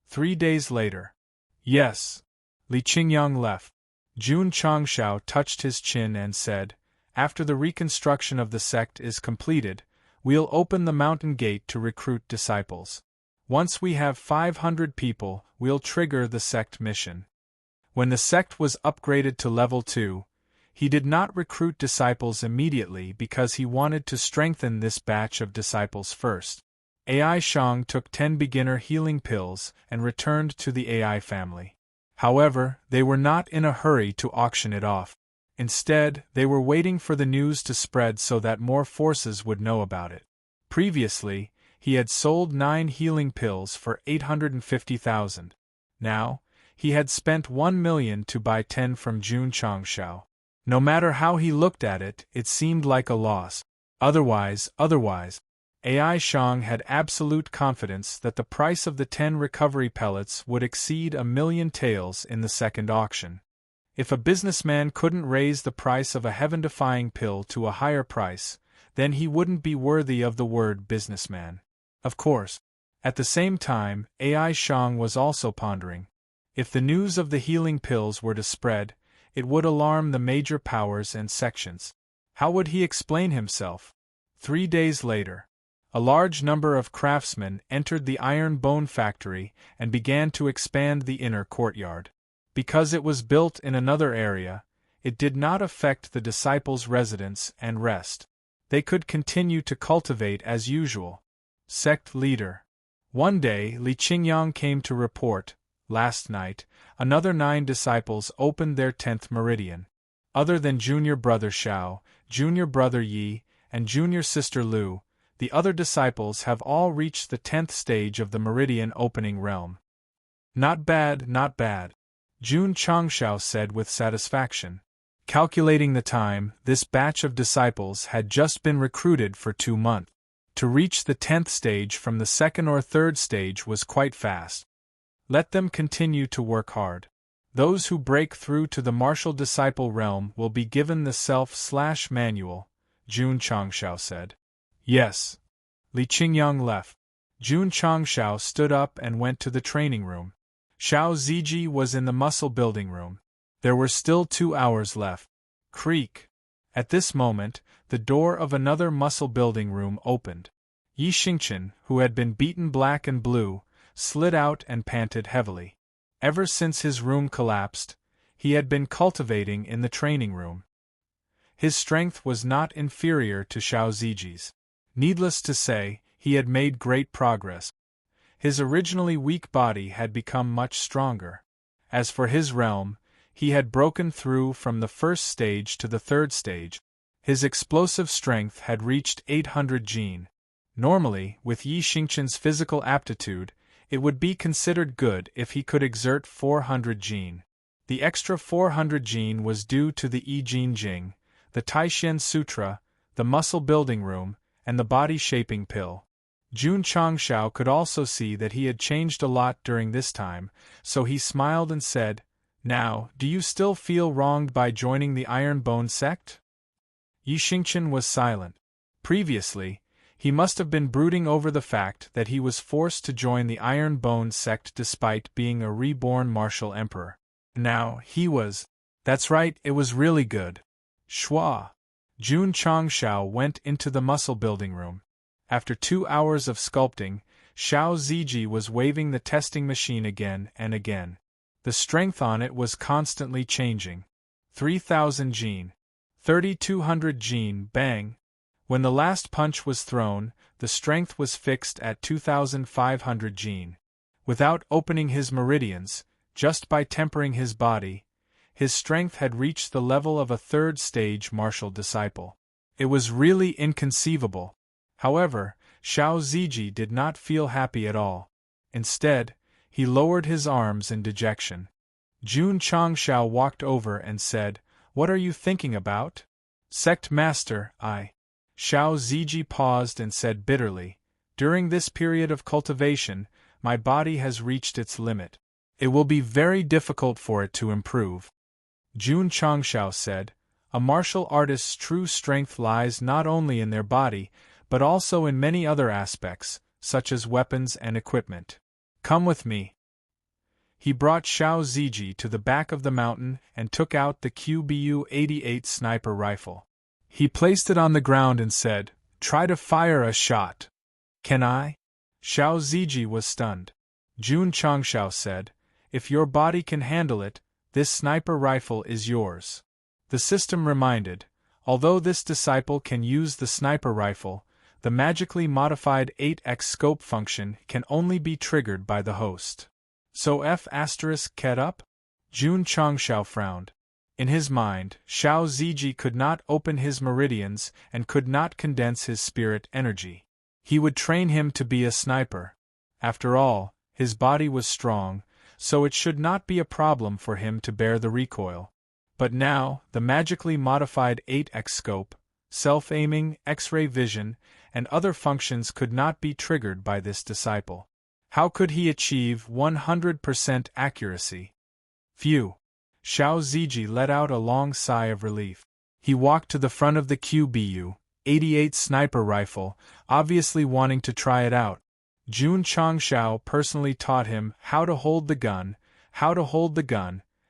3 days later. Yes. Li Qingyang left. Jun Changshao touched his chin and said, after the reconstruction of the sect is completed, we'll open the mountain gate to recruit disciples. Once we have 500 people, we'll trigger the sect mission. When the sect was upgraded to level 2, he did not recruit disciples immediately because he wanted to strengthen this batch of disciples first. AI Shang took 10 beginner healing pills and returned to the AI family. However, they were not in a hurry to auction it off. Instead, they were waiting for the news to spread so that more forces would know about it. Previously, he had sold 9 healing pills for 850,000. Now, he had spent 1 million to buy 10 from Jun Changshao. No matter how he looked at it, it seemed like a loss. Otherwise, AI Shang had absolute confidence that the price of the 10 recovery pellets would exceed 1 million taels in the second auction. If a businessman couldn't raise the price of a heaven-defying pill to a higher price, then he wouldn't be worthy of the word businessman. Of course. At the same time, AI Shang was also pondering. If the news of the healing pills were to spread, it would alarm the major powers and sections. How would he explain himself? 3 days later. A large number of craftsmen entered the iron bone factory and began to expand the inner courtyard. Because it was built in another area, it did not affect the disciples' residence and rest. They could continue to cultivate as usual. Sect leader. One day, Li Qingyang came to report, last night, another 9 disciples opened their 10th meridian. Other than junior brother Xiao, junior brother Yi, and junior sister Lu, the other disciples have all reached the 10th stage of the meridian opening realm. Not bad, not bad. Jun Changshao said with satisfaction. Calculating the time, this batch of disciples had just been recruited for 2 months. To reach the 10th stage from the 2nd or 3rd stage was quite fast. Let them continue to work hard. Those who break through to the martial disciple realm will be given the self/manual, Jun Changshao said. Yes. Li Qingyang left. Jun Changshao stood up and went to the training room. Xiao Ziji was in the muscle building room. There were still 2 hours left. Creak. At this moment, the door of another muscle building room opened. Yi Xingchen, who had been beaten black and blue, slid out and panted heavily. Ever since his room collapsed, he had been cultivating in the training room. His strength was not inferior to Xiao Ziji's. Needless to say, he had made great progress. His originally weak body had become much stronger. As for his realm, he had broken through from the 1st stage to the 3rd stage. His explosive strength had reached 800 jin. Normally, with Yi Xingchen's physical aptitude, it would be considered good if he could exert 400 jin. The extra 400 jin was due to the I Jin Jing, the Taishen Sutra, the muscle building room, and the body shaping pill. Jun Changshao could also see that he had changed a lot during this time, so he smiled and said, Now, do you still feel wronged by joining the Iron Bone sect? Yi Xingchen was silent. Previously, he must have been brooding over the fact that he was forced to join the Iron Bone sect despite being a reborn martial emperor. Now, he was. That's right, it was really good. Schwa. Jun Changshao went into the muscle building room. After 2 hours of sculpting, Xiao Ziji was waving the testing machine again and again. The strength on it was constantly changing. 3,000 jin. 3,200 jin, bang. When the last punch was thrown, the strength was fixed at 2,500 jin. Without opening his meridians, just by tempering his body, his strength had reached the level of a 3rd stage martial disciple. It was really inconceivable. However, Xiao Ziji did not feel happy at all. Instead, he lowered his arms in dejection. Jun Changshao walked over and said, What are you thinking about? Sect Master, I. Xiao Ziji paused and said bitterly, "During this period of cultivation, my body has reached its limit. It will be very difficult for it to improve." Jun Changshao said, "A martial artist's true strength lies not only in their body, but also in many other aspects, such as weapons and equipment. Come with me." He brought Xiao Ziji to the back of the mountain and took out the QBU-88 sniper rifle. He placed it on the ground and said, "Try to fire a shot." "Can I?" Xiao Ziji was stunned. Jun Changshao said, "If your body can handle it, this sniper rifle is yours." The system reminded, although this disciple can use the sniper rifle, the magically modified 8x scope function can only be triggered by the host. So F** get up? Jun Changshao frowned. In his mind, Xiao Ziji could not open his meridians and could not condense his spirit energy. He would train him to be a sniper. After all, his body was strong, so it should not be a problem for him to bear the recoil. But now, the magically modified 8x scope, self-aiming, X-ray vision, and other functions could not be triggered by this disciple. How could he achieve 100% accuracy? Phew! Xiao Ziji let out a long sigh of relief. He walked to the front of the QBU-88 sniper rifle, obviously wanting to try it out. Jun Changshao personally taught him how to hold the gun,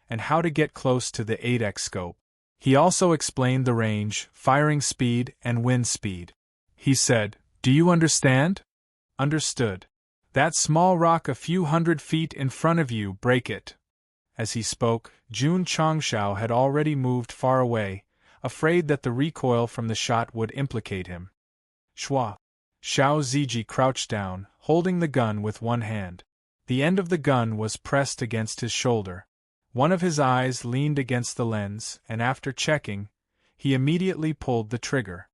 and how to get close to the 8x scope. He also explained the range, firing speed, and wind speed. He said, "Do you understand?" "Understood. That small rock a few hundred feet in front of you, break it." As he spoke, Jun Changshao had already moved far away, afraid that the recoil from the shot would implicate him. Shwa! Xiao Ziji crouched down, holding the gun with one hand. The end of the gun was pressed against his shoulder. One of his eyes leaned against the lens, and after checking, he immediately pulled the trigger.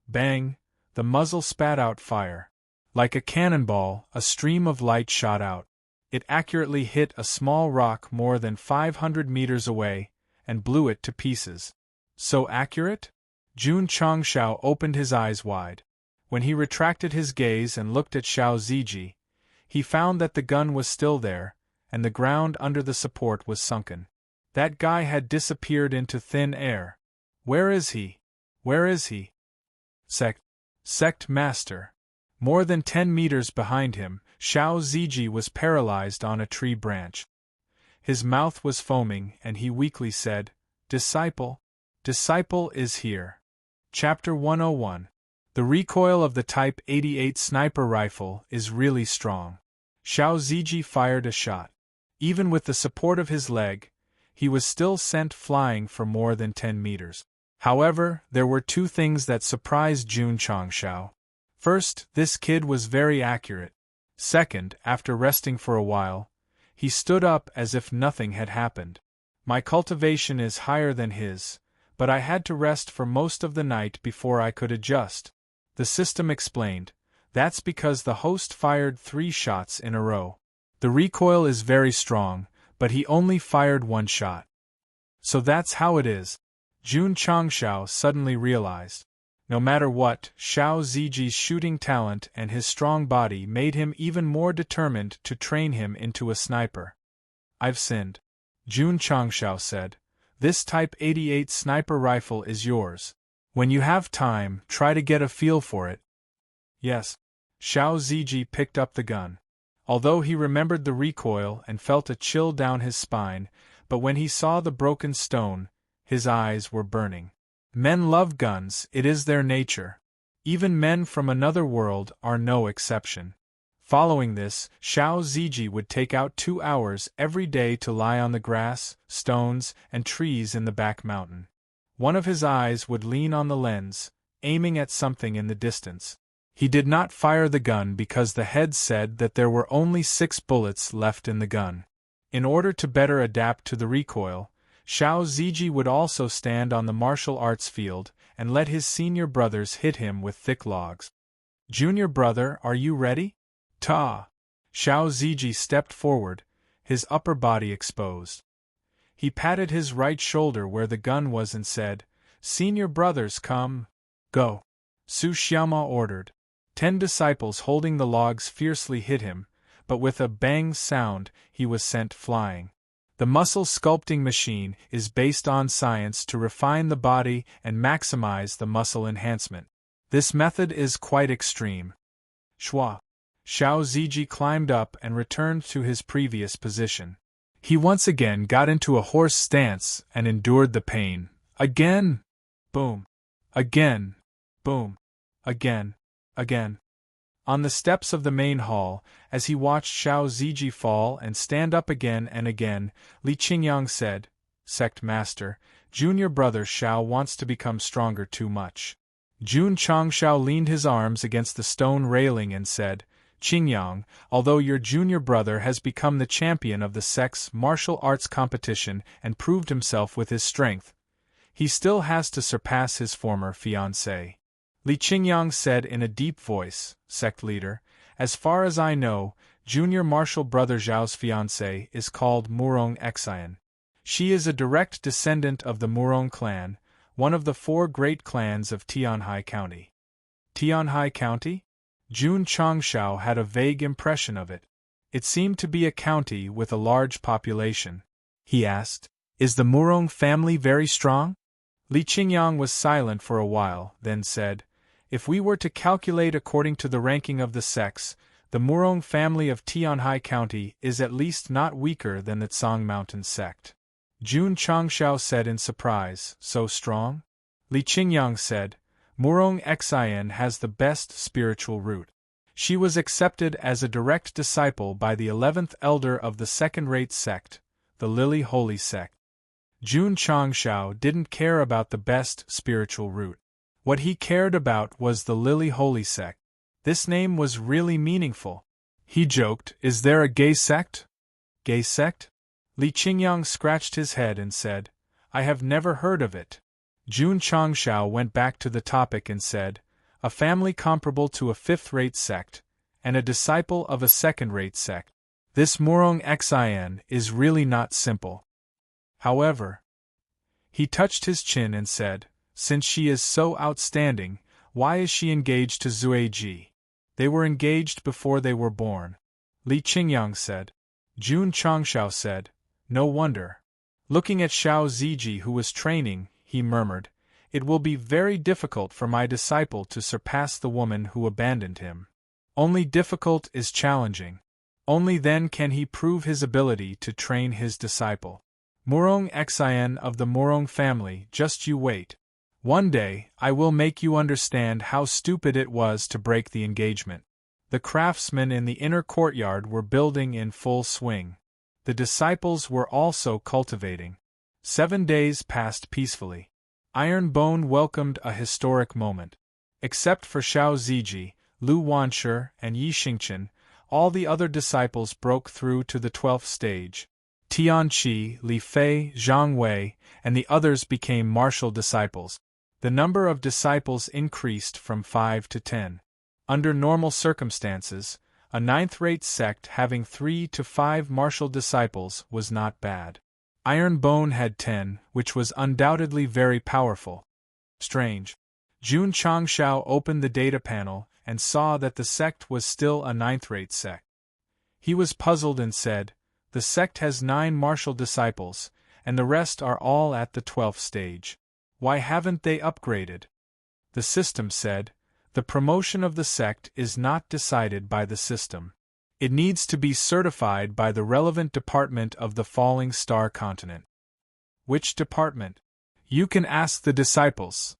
Bang! The muzzle spat out fire. Like a cannonball, a stream of light shot out. It accurately hit a small rock more than 500 meters away, and blew it to pieces. So accurate? Jun Changshao opened his eyes wide. When he retracted his gaze and looked at Xiao Ziji, he found that the gun was still there, and the ground under the support was sunken. That guy had disappeared into thin air. Where is he? Where is he? Sect Master. More than 10 meters behind him, Xiao Ziji was paralyzed on a tree branch. His mouth was foaming, and he weakly said, "Disciple is here." Chapter 101. The recoil of the Type 88 sniper rifle is really strong. Xiao Ziji fired a shot. Even with the support of his leg, he was still sent flying for more than 10 meters. However, there were two things that surprised Jun Changshao. First, this kid was very accurate. Second, after resting for a while, he stood up as if nothing had happened. My cultivation is higher than his, but I had to rest for most of the night before I could adjust. The system explained, that's because the host fired 3 shots in a row. The recoil is very strong, but he only fired 1 shot. So that's how it is. Jun Changshao suddenly realized. No matter what, Xiao Ziji's shooting talent and his strong body made him even more determined to train him into a sniper. "I've sinned," Jun Changshao said. "This Type 88 sniper rifle is yours. When you have time, try to get a feel for it." "Yes." Xiao Ziji picked up the gun. Although he remembered the recoil and felt a chill down his spine, but when he saw the broken stone, his eyes were burning. Men love guns, it is their nature. Even men from another world are no exception. Following this, Xiao Ziji would take out 2 hours every day to lie on the grass, stones, and trees in the back mountain. One of his eyes would lean on the lens, aiming at something in the distance. He did not fire the gun because the head said that there were only 6 bullets left in the gun. In order to better adapt to the recoil, Xiao Ziji would also stand on the martial arts field and let his senior brothers hit him with thick logs. "Junior brother, are you ready?" "Ta!" Xiao Ziji stepped forward, his upper body exposed. He patted his right shoulder where the gun was and said, "Senior brothers, come. Go." Su Xiaoma ordered. 10 disciples holding the logs fiercely hit him, but with a bang sound, he was sent flying. The muscle sculpting machine is based on science to refine the body and maximize the muscle enhancement. This method is quite extreme. Shua. Xiao Ziji climbed up and returned to his previous position. He once again got into a horse stance and endured the pain. Again! Boom! Again! Boom! Again! Again! On the steps of the main hall, as he watched Xiao Ziji fall and stand up again and again, Li Qingyang said, Sect Master, junior brother Xiao wants to become stronger too much. Jun Changshao leaned his arms against the stone railing and said, Qingyang, although your junior brother has become the champion of the sect's martial arts competition and proved himself with his strength, he still has to surpass his former fiancé. Li Qingyang said in a deep voice, Sect leader, as far as I know, junior martial brother Zhao's fiancée is called Murong Xian. She is a direct descendant of the Murong clan, one of the 4 great clans of Tianhai County. Tianhai County? Jun Changshao had a vague impression of it. It seemed to be a county with a large population. He asked, Is the Murong family very strong? Li Qingyang was silent for a while, then said, If we were to calculate according to the ranking of the sects, the Murong family of Tianhai County is at least not weaker than the Tsang Mountain sect. Jun Changshao said in surprise, So strong? Li Qingyang said, Murong Xian has the best spiritual root. She was accepted as a direct disciple by the 11th elder of the second-rate sect, the Lily Holy sect. Jun Changshao didn't care about the best spiritual root. What he cared about was the Lily Holy sect. This name was really meaningful. He joked, Is there a gay sect? Gay sect? Li Qingyang scratched his head and said, I have never heard of it. Jun Changshao went back to the topic and said, A family comparable to a 5th-rate sect, and a disciple of a 2nd-rate sect. This Murong Xian is really not simple. However, he touched his chin and said, Since she is so outstanding, why is she engaged to Zueji? They were engaged before they were born. Li Qingyang said. Jun Changshao said, No wonder. Looking at Xiao Ziji who was training, he murmured, It will be very difficult for my disciple to surpass the woman who abandoned him. Only difficult is challenging. Only then can he prove his ability to train his disciple. Murong Xian of the Murong family, just you wait. One day, I will make you understand how stupid it was to break the engagement. The craftsmen in the inner courtyard were building in full swing. The disciples were also cultivating. 7 days passed peacefully. Iron Bone welcomed a historic moment. Except for Xiao Ziji, Lu Wanshi, and Yi Xingqian, all the other disciples broke through to the 12th stage. Tianqi, Li Fei, Zhang Wei, and the others became martial disciples. The number of disciples increased from 5 to 10. Under normal circumstances, a 9th-rate sect having 3 to 5 martial disciples was not bad. Iron Bone had 10, which was undoubtedly very powerful. Strange. Jun Changshao opened the data panel and saw that the sect was still a 9th-rate sect. He was puzzled and said, The sect has 9 martial disciples, and the rest are all at the 12th stage. Why haven't they upgraded? The system said, The promotion of the sect is not decided by the system. It needs to be certified by the relevant department of the Falling Star continent. Which department? You can ask the disciples.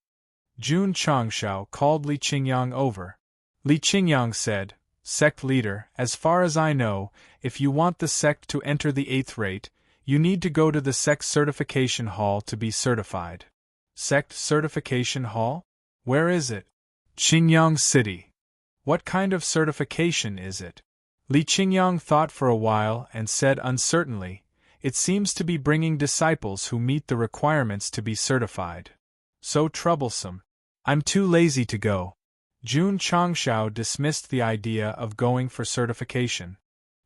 Jun Changshao called Li Qingyang over. Li Qingyang said, Sect leader, as far as I know, if you want the sect to enter the 8th rate, you need to go to the Sect Certification Hall to be certified. Sect Certification Hall? Where is it? Qingyang City. What kind of certification is it? Li Qingyang thought for a while and said uncertainly, It seems to be bringing disciples who meet the requirements to be certified. So troublesome. I'm too lazy to go. Jun Changshao dismissed the idea of going for certification.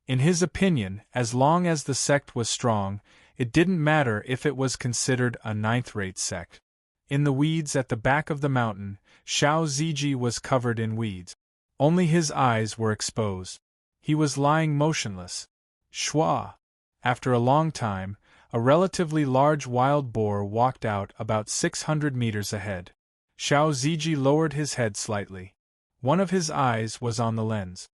In his opinion, as long as the sect was strong, it didn't matter if it was considered a 9th-rate sect. In the weeds at the back of the mountain, Xiao Ziji was covered in weeds. Only his eyes were exposed. He was lying motionless. Shua! After a long time, a relatively large wild boar walked out about 600 meters ahead. Xiao Ziji lowered his head slightly. One of his eyes was on the lens.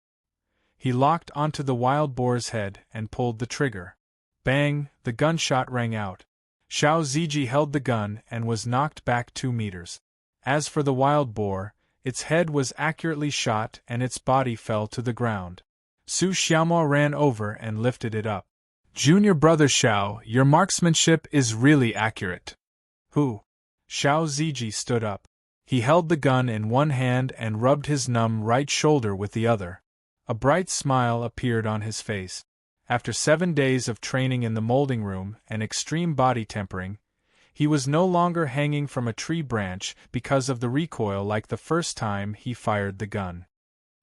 He locked onto the wild boar's head and pulled the trigger. Bang! The gunshot rang out. Xiao Ziji held the gun and was knocked back 2 meters. As for the wild boar, its head was accurately shot and its body fell to the ground. Su Xiaomo ran over and lifted it up. Junior brother Xiao, your marksmanship is really accurate. Who? Xiao Ziji stood up. He held the gun in one hand and rubbed his numb right shoulder with the other. A bright smile appeared on his face. After 7 days of training in the molding room and extreme body tempering, he was no longer hanging from a tree branch because of the recoil like the first time he fired the gun.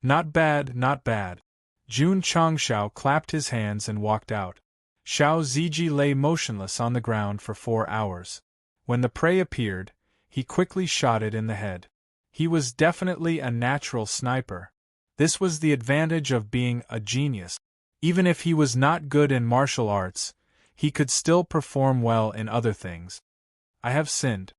Not bad, not bad. Jun Changshao clapped his hands and walked out. Xiao Ziji lay motionless on the ground for 4 hours. When the prey appeared, he quickly shot it in the head. He was definitely a natural sniper. This was the advantage of being a genius. Even if he was not good in martial arts, he could still perform well in other things. I have sinned.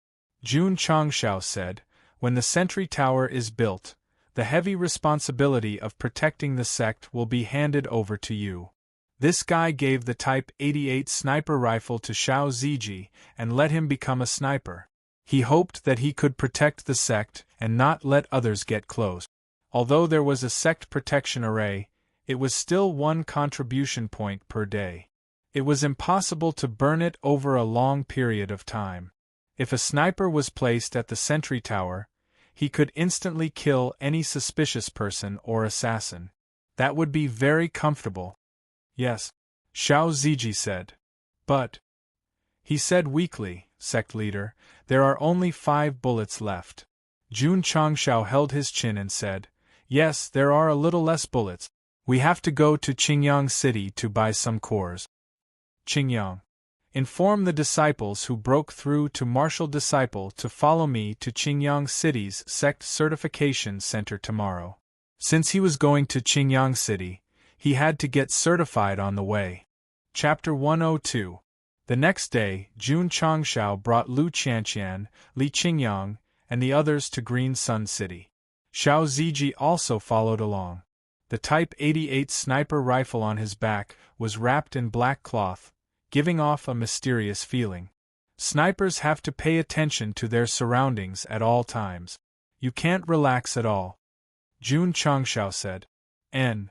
Jun Changshao said, when the sentry tower is built, the heavy responsibility of protecting the sect will be handed over to you. This guy gave the Type 88 sniper rifle to Xiao Ziji and let him become a sniper. He hoped that he could protect the sect and not let others get close. Although there was a sect protection array, it was still 1 contribution point per day. It was impossible to burn it over a long period of time. If a sniper was placed at the sentry tower, he could instantly kill any suspicious person or assassin. That would be very comfortable. Yes, Xiao Ziji said. But, he said weakly, sect leader, there are only 5 bullets left. Jun Changshao held his chin and said, yes, there are a little less bullets. We have to go to Qingyang City to buy some cores. Qingyang. Inform the disciples who broke through to martial disciple to follow me to Qingyang City's Sect Certification Center tomorrow. Since he was going to Qingyang City, he had to get certified on the way. Chapter 102. The next day, Jun Changshao brought Lu Qianqian, Li Qingyang, and the others to Green Sun City. Xiao Ziji also followed along. The Type 88 sniper rifle on his back was wrapped in black cloth, giving off a mysterious feeling. Snipers have to pay attention to their surroundings at all times. You can't relax at all. Jun Changshao said. Xiao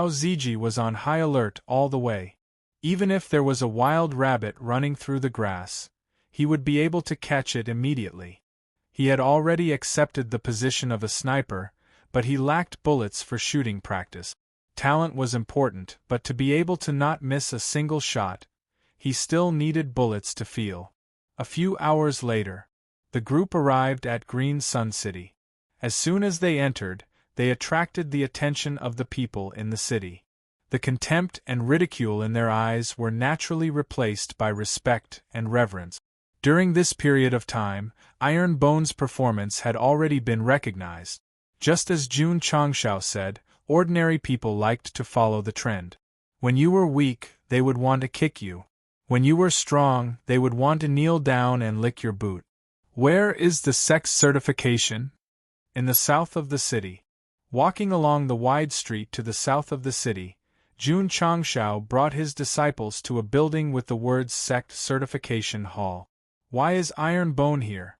Ziji was on high alert all the way. Even if there was a wild rabbit running through the grass, he would be able to catch it immediately. He had already accepted the position of a sniper, but he lacked bullets for shooting practice. Talent was important, but to be able to not miss a single shot, he still needed bullets to feel. A few hours later, the group arrived at Green Sun City. As soon as they entered, they attracted the attention of the people in the city. The contempt and ridicule in their eyes were naturally replaced by respect and reverence. During this period of time, Iron Bone's performance had already been recognized. Just as Jun Changshao said, ordinary people liked to follow the trend. When you were weak, they would want to kick you. When you were strong, they would want to kneel down and lick your boot. Where is the Sect certification? In the south of the city. Walking along the wide street to the south of the city, Jun Changshao brought his disciples to a building with the words Sect Certification Hall. Why is Iron Bone here?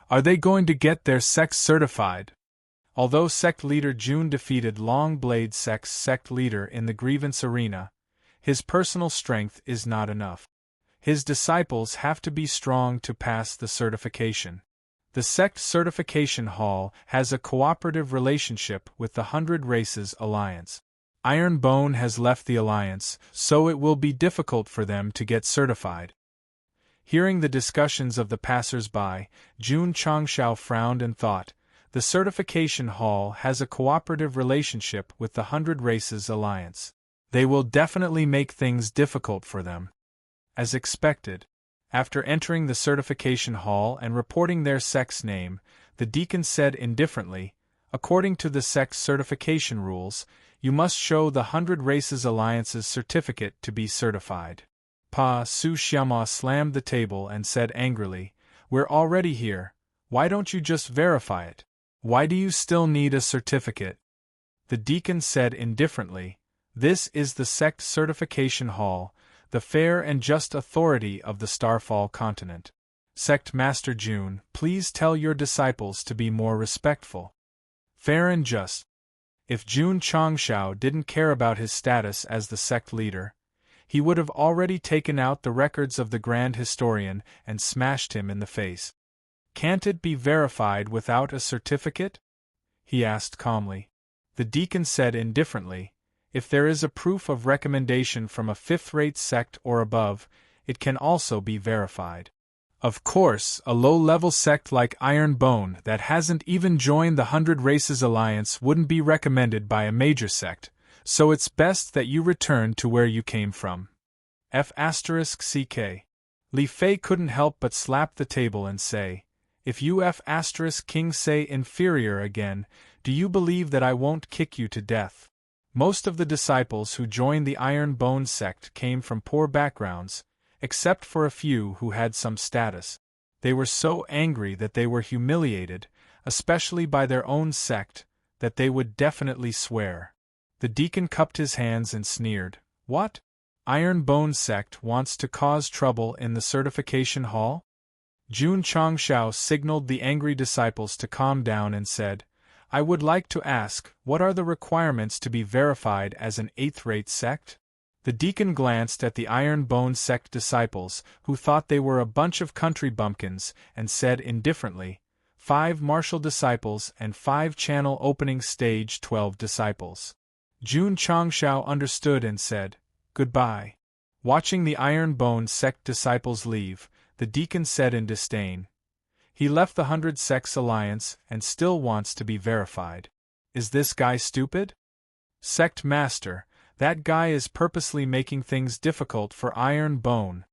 Are they going to get their sect certified? Although sect leader Jun defeated Long Blade Sect's sect leader in the grievance arena, his personal strength is not enough. His disciples have to be strong to pass the certification. The Sect Certification Hall has a cooperative relationship with the 100 Races Alliance. Iron Bone has left the alliance, so it will be difficult for them to get certified. Hearing the discussions of the passers-by, Jun Changshao frowned and thought, the Certification Hall has a cooperative relationship with the 100 Races Alliance. They will definitely make things difficult for them. As expected, After entering the certification hall and reporting their sect's name, the deacon said indifferently, "According to the sect's certification rules, you must show the 100 Races Alliance's certificate to be certified." Pa Su Xiama slammed the table and said angrily, "We're already here, why don't you just verify it? Why do you still need a certificate?" The deacon said indifferently, "This is the sect certification hall, the fair and just authority of the Starfall continent. Sect Master June, please tell your disciples to be more respectful." Fair and just. If Jun Changshao didn't care about his status as the sect leader, he would have already taken out the records of the Grand Historian and smashed him in the face. "Can't it be verified without a certificate?" he asked calmly. The deacon said indifferently, "If there is a proof of recommendation from a fifth-rate sect or above, it can also be verified. Of course, a low-level sect like Iron Bone that hasn't even joined the 100 Races Alliance wouldn't be recommended by a major sect, so it's best that you return to where you came from." F***CK. Li Fei couldn't help but slap the table and say, "If you F***King say inferior again, do you believe that I won't kick you to death?" Most of the disciples who joined the Iron Bone sect came from poor backgrounds, except for a few who had some status. They were so angry that they were humiliated, especially by their own sect, that they would definitely swear. The deacon cupped his hands and sneered, "What? Iron Bone sect wants to cause trouble in the certification hall?" Jun Changshao signaled the angry disciples to calm down and said, "I would like to ask, what are the requirements to be verified as an 8th-rate sect?" The deacon glanced at the Iron Bone sect disciples, who thought they were a bunch of country bumpkins, and said indifferently, 5 martial disciples and 5 channel opening stage 12 disciples. Jun Changshao understood and said, "Goodbye." Watching the Iron Bone sect disciples leave, the deacon said in disdain, "He left the 100 Sects Alliance and still wants to be verified. Is this guy stupid? Sect Master, that guy is purposely making things difficult for Iron Bone."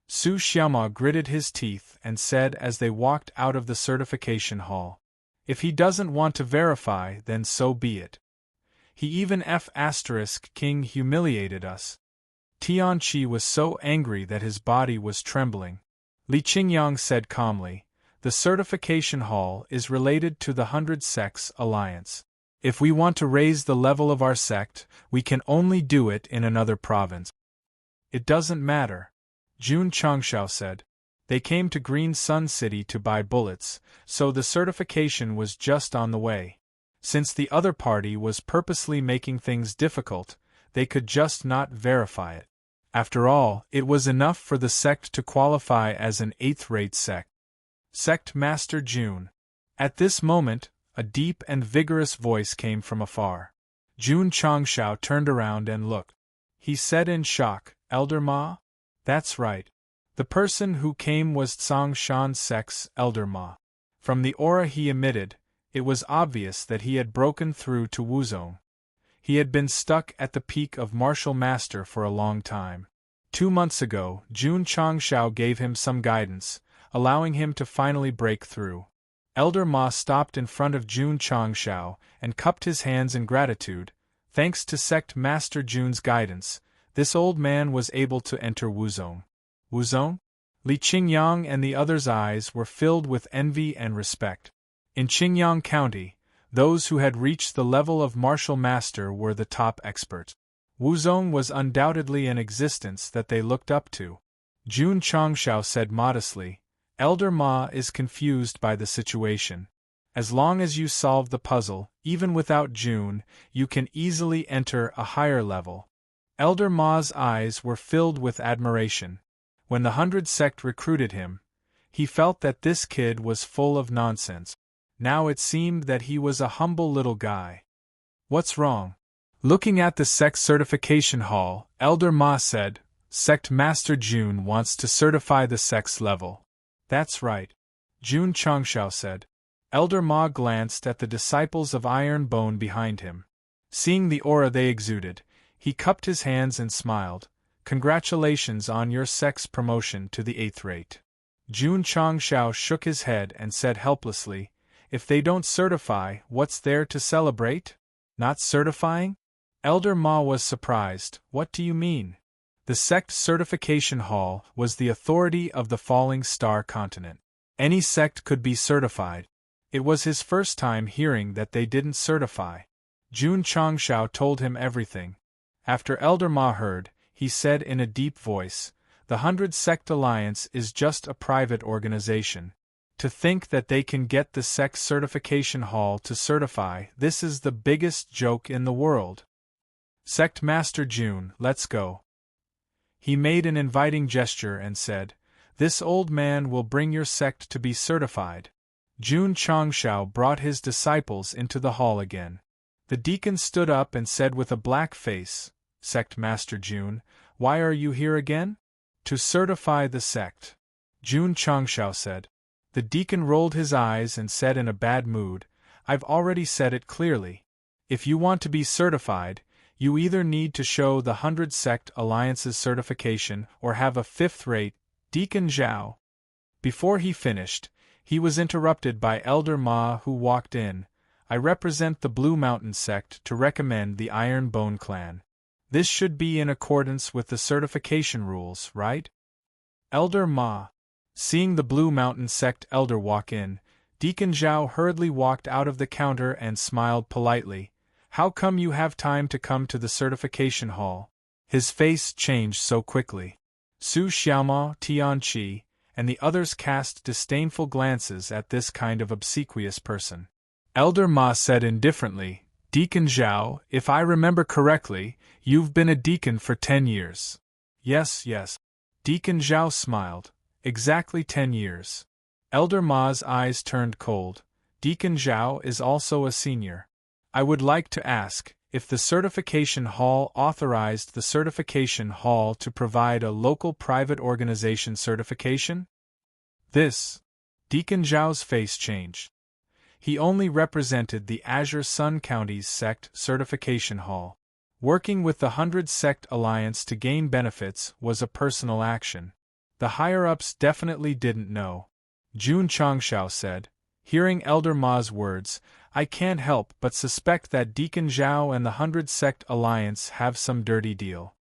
Su Xiama gritted his teeth and said as they walked out of the certification hall, "If he doesn't want to verify, then so be it. He even F***King humiliated us." Tianqi was so angry that his body was trembling. Li Qingyang said calmly, "The certification hall is related to the 100 Sects Alliance. If we want to raise the level of our sect, we can only do it in another province." "It doesn't matter," Jun Changshao said. "They came to Green Sun City to buy bullets, so the certification was just on the way. Since the other party was purposely making things difficult, they could just not verify it. After all, it was enough for the sect to qualify as an 8th-rate sect." Sect Master Jun. At this moment, a deep and vigorous voice came from afar. Jun Changshao turned around and looked. He said in shock, "Elder Ma?" "That's right. The person who came was Tsang Shan Sect's Elder Ma." From the aura he emitted, it was obvious that he had broken through to Wuzong. He had been stuck at the peak of Martial Master for a long time. 2 months ago, Jun Changshao gave him some guidance, allowing him to finally break through. Elder Ma stopped in front of Jun Changshao and cupped his hands in gratitude. Thanks to Sect Master Jun's guidance, this old man was able to enter Wuzong. Wuzong? Li Qingyang and the others' eyes were filled with envy and respect. In Qingyang County, those who had reached the level of Martial Master were the top experts. Wuzong was undoubtedly an existence that they looked up to. Jun Changshao said modestly, "Elder Ma is confused by the situation. As long as you solve the puzzle, even without Jun, you can easily enter a higher level." Elder Ma's eyes were filled with admiration. When the 100 Sect recruited him, he felt that this kid was full of nonsense. Now it seemed that he was a humble little guy. "What's wrong?" Looking at the sect certification hall, Elder Ma said, "Sect Master Jun wants to certify the sect's level." "That's right," Jun Changshao said. Elder Ma glanced at the disciples of Iron Bone behind him. Seeing the aura they exuded, he cupped his hands and smiled. Congratulations on your sect's promotion to the 8th rate. Jun Changshao shook his head and said helplessly, if they don't certify, what's there to celebrate? Not certifying? Elder Ma was surprised. What do you mean? The sect certification hall was the authority of the Falling Star continent. Any sect could be certified. It was his first time hearing that they didn't certify. Jun Changshao told him everything. After Elder Ma heard, he said in a deep voice, the 100 Sect Alliance is just a private organization. To think that they can get the Sect Certification Hall to certify, this is the biggest joke in the world. Sect Master Jun, let's go. He made an inviting gesture and said, this old man will bring your sect to be certified. Jun Changshao brought his disciples into the hall again. The deacon stood up and said with a black face, Sect Master Jun, why are you here again? To certify the sect. Jun Changshao said. The deacon rolled his eyes and said in a bad mood, I've already said it clearly. If you want to be certified, you either need to show the 100 Sect Alliance's certification or have a 5th rate, Deacon Zhao. Before he finished, he was interrupted by Elder Ma who walked in. I represent the Blue Mountain Sect to recommend the Iron Bone Clan. This should be in accordance with the certification rules, right? Elder Ma. Seeing the Blue Mountain Sect elder walk in, Deacon Zhao hurriedly walked out of the counter and smiled politely. How come you have time to come to the certification hall? His face changed so quickly. Su Xiaoma, Tianqi, and the others cast disdainful glances at this kind of obsequious person. Elder Ma said indifferently, Deacon Zhao, if I remember correctly, you've been a deacon for 10 years. Yes. Deacon Zhao smiled. Exactly 10 years. Elder Ma's eyes turned cold. Deacon Zhao is also a senior. I would like to ask, if the certification hall authorized the certification hall to provide a local private organization certification? This. Deacon Zhao's face changed. He only represented the Azure Sun County's Sect Certification Hall. Working with the 100 Sect Alliance to gain benefits was a personal action. The higher-ups definitely didn't know. Jun Changshao said, hearing Elder Ma's words, I can't help but suspect that Deacon Zhao and the 100 Sect Alliance have some dirty deal.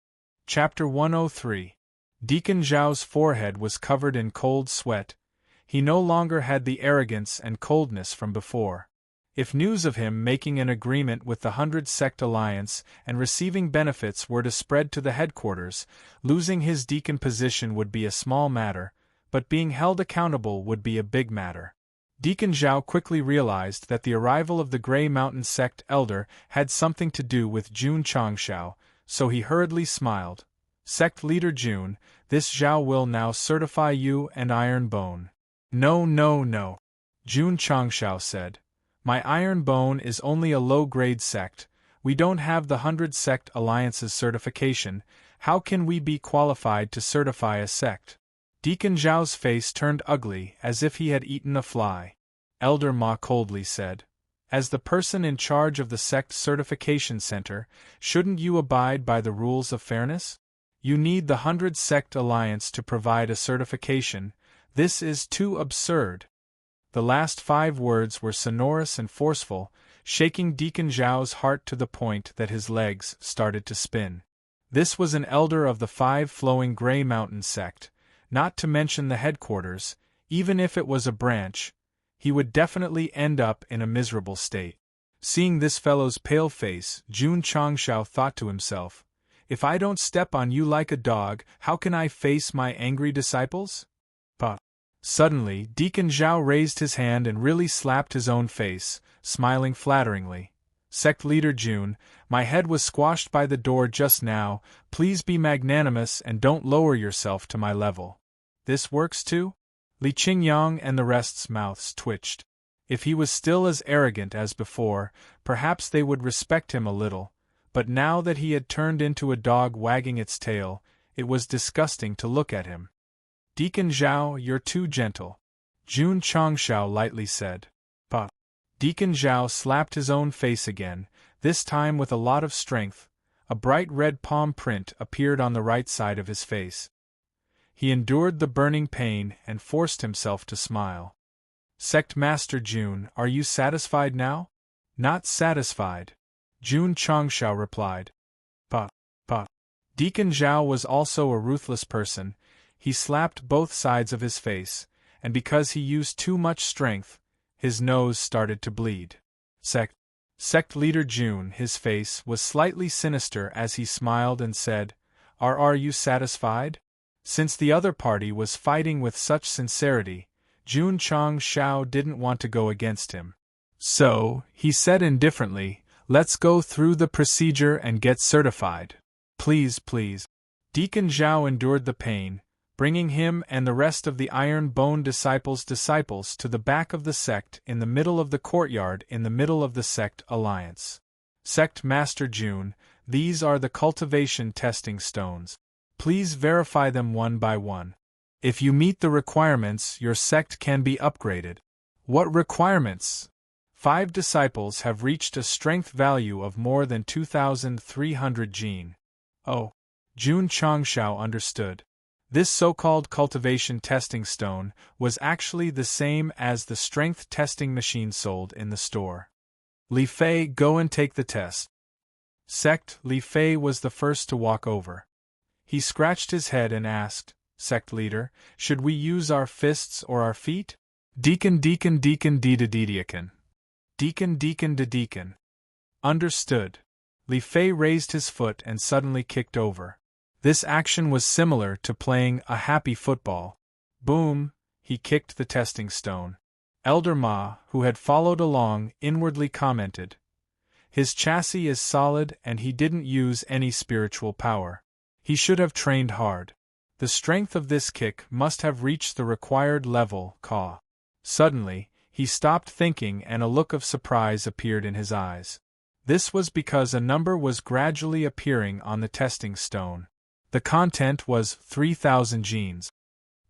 Chapter 103. Deacon Zhao's forehead was covered in cold sweat. He no longer had the arrogance and coldness from before. If news of him making an agreement with the 100 Sect Alliance and receiving benefits were to spread to the headquarters, losing his deacon position would be a small matter, but being held accountable would be a big matter. Deacon Zhao quickly realized that the arrival of the Grey Mountain Sect elder had something to do with Jun Changshao, so he hurriedly smiled. Sect leader Jun, this Zhao will now certify you and Iron Bone. No. Jun Changshao said. My Iron Bone is only a low-grade sect. We don't have the 100 Sect Alliance's certification. How can we be qualified to certify a sect? Deacon Zhao's face turned ugly as if he had eaten a fly. Elder Ma coldly said, as the person in charge of the Sect Certification Center, shouldn't you abide by the rules of fairness? You need the 100 Sect Alliance to provide a certification. This is too absurd. The last 5 words were sonorous and forceful, shaking Deacon Zhao's heart to the point that his legs started to spin. This was an elder of the 5 flowing Grey Mountain Sect, not to mention the headquarters. Even if it was a branch, he would definitely end up in a miserable state. Seeing this fellow's pale face, Jun Changshao thought to himself, if I don't step on you like a dog, how can I face my angry disciples? Suddenly, Deacon Zhao raised his hand and really slapped his own face, smiling flatteringly. Sect leader Jun, my head was squashed by the door just now. Please be magnanimous and don't lower yourself to my level. This works too? Li Qingyang and the rest's mouths twitched. If he was still as arrogant as before, perhaps they would respect him a little, but now that he had turned into a dog wagging its tail, it was disgusting to look at him. Deacon Zhao, you're too gentle. Jun Changshao lightly said. Deacon Zhao slapped his own face again, this time with a lot of strength. A bright red palm print appeared on the right side of his face. He endured the burning pain and forced himself to smile. Sect Master Jun, are you satisfied now? Not satisfied. Jun Changshao replied. Pa. Deacon Zhao was also a ruthless person. He slapped both sides of his face, and because he used too much strength, his nose started to bleed. Sect leader Jun, his face was slightly sinister as he smiled and said, Are you satisfied? Since the other party was fighting with such sincerity, Jun Changshao didn't want to go against him. So, he said indifferently, let's go through the procedure and get certified. Please. Deacon Zhao endured the pain, bringing him and the rest of the Iron Bone disciples to the back of the sect in the middle of the courtyard in the middle of the sect alliance. Sect Master Jun, these are the cultivation testing stones. Please verify them one by one. If you meet the requirements, your sect can be upgraded. What requirements? 5 disciples have reached a strength value of more than 2,300 gene. Oh. Jun Changshao understood. This so-called cultivation testing stone was actually the same as the strength testing machine sold in the store. Li Fei, go and take the test. Sect Li Fei was the first to walk over. He scratched his head and asked, Sect leader, should we use our fists or our feet? Deacon. Understood. Li Fei raised his foot and suddenly kicked over. This action was similar to playing a happy football. Boom, he kicked the testing stone. Elder Ma, who had followed along, inwardly commented, his chassis is solid and he didn't use any spiritual power. He should have trained hard. The strength of this kick must have reached the required level, Ka. Suddenly, he stopped thinking and a look of surprise appeared in his eyes. This was because a number was gradually appearing on the testing stone. The content was 3,000 genes.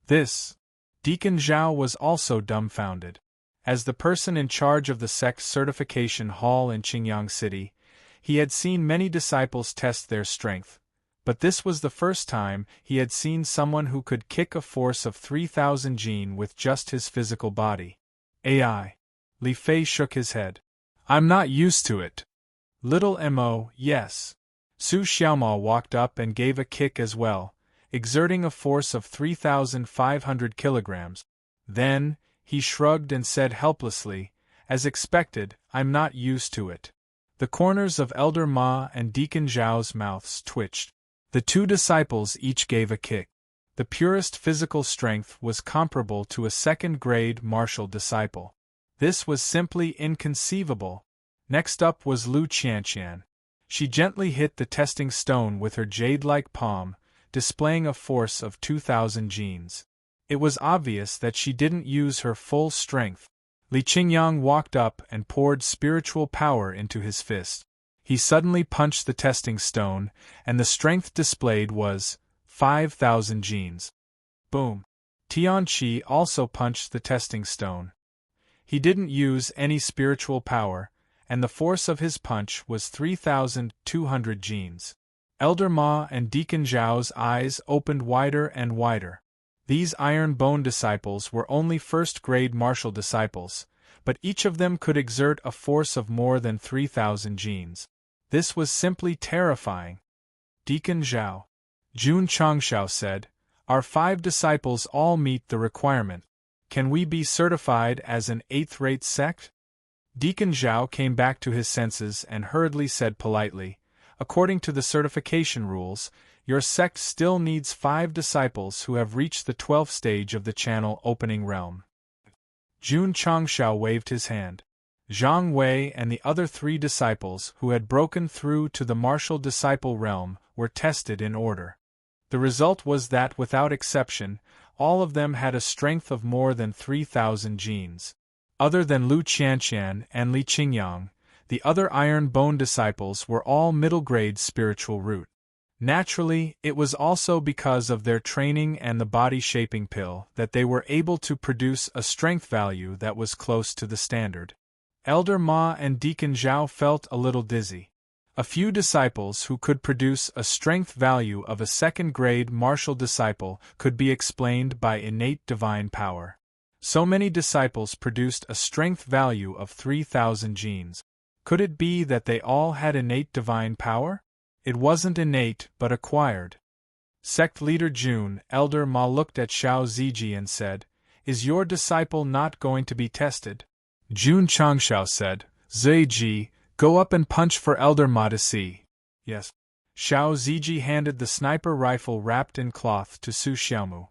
Deacon Zhao was also dumbfounded. As the person in charge of the sect certification hall in Qingyang City, he had seen many disciples test their strength, but this was the first time he had seen someone who could kick a force of 3,000 gene with just his physical body. AI. Li Fei shook his head. I'm not used to it. Little Mo, yes. Su Xiaomao walked up and gave a kick as well, exerting a force of 3,500 kilograms. Then, he shrugged and said helplessly, as expected, I'm not used to it. The corners of Elder Ma and Deacon Zhao's mouths twitched. The 2 disciples each gave a kick. The purest physical strength was comparable to a second-grade martial disciple. This was simply inconceivable. Next up was Lu Qianqian. She gently hit the testing stone with her jade-like palm, displaying a force of 2,000 genes. It was obvious that she didn't use her full strength. Li Qingyang walked up and poured spiritual power into his fist. He suddenly punched the testing stone, and the strength displayed was 5,000 genes. Boom. Tianqi also punched the testing stone. He didn't use any spiritual power, and the force of his punch was 3,200 genes. Elder Ma and Deacon Zhao's eyes opened wider and wider. These Iron Bone disciples were only first-grade martial disciples, but each of them could exert a force of more than 3,000 genes. This was simply terrifying. Deacon Zhao. Jun Changshao said, our 5 disciples all meet the requirement. Can we be certified as an 8th-rate sect? Deacon Zhao came back to his senses and hurriedly said politely, according to the certification rules, your sect still needs 5 disciples who have reached the 12th stage of the channel opening realm. Jun Changshao waved his hand. Zhang Wei and the other 3 disciples who had broken through to the martial disciple realm were tested in order. The result was that without exception, all of them had a strength of more than 3,000 genes. Other than Lu Qianqian and Li Qingyang, the other Iron Bone disciples were all middle-grade spiritual root. Naturally, it was also because of their training and the body-shaping pill that they were able to produce a strength value that was close to the standard. Elder Ma and Deacon Zhao felt a little dizzy. A few disciples who could produce a strength value of a second-grade martial disciple could be explained by innate divine power. So many disciples produced a strength value of 3,000 genes. Could it be that they all had innate divine power? It wasn't innate but acquired. Sect leader Jun, Elder Ma looked at Xiao Ziji and said, "Is your disciple not going to be tested?" Jun Changshao said, "Ziji, go up and punch for Elder Ma to see." "Yes." Xiao Ziji handed the sniper rifle wrapped in cloth to Su Xiaomu.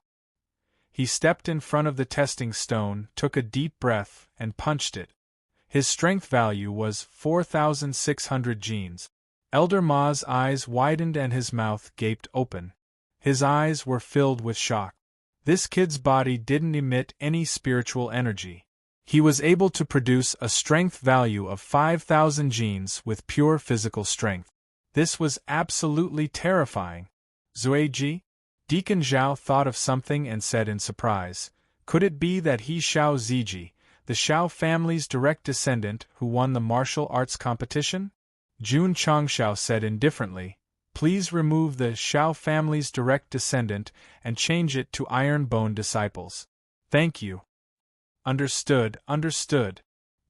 He stepped in front of the testing stone, took a deep breath, and punched it. His strength value was 4,600 genes. Elder Ma's eyes widened and his mouth gaped open. His eyes were filled with shock. This kid's body didn't emit any spiritual energy. He was able to produce a strength value of 5,000 genes with pure physical strength. This was absolutely terrifying. "Zueji?" Deacon Zhao thought of something and said in surprise, "Could it be that he Xiao Ziji, the Xiao family's direct descendant who won the martial arts competition?" Jun Changshao said indifferently, "Please remove the Xiao family's direct descendant and change it to Iron Bone disciples. Thank you." "Understood, understood,"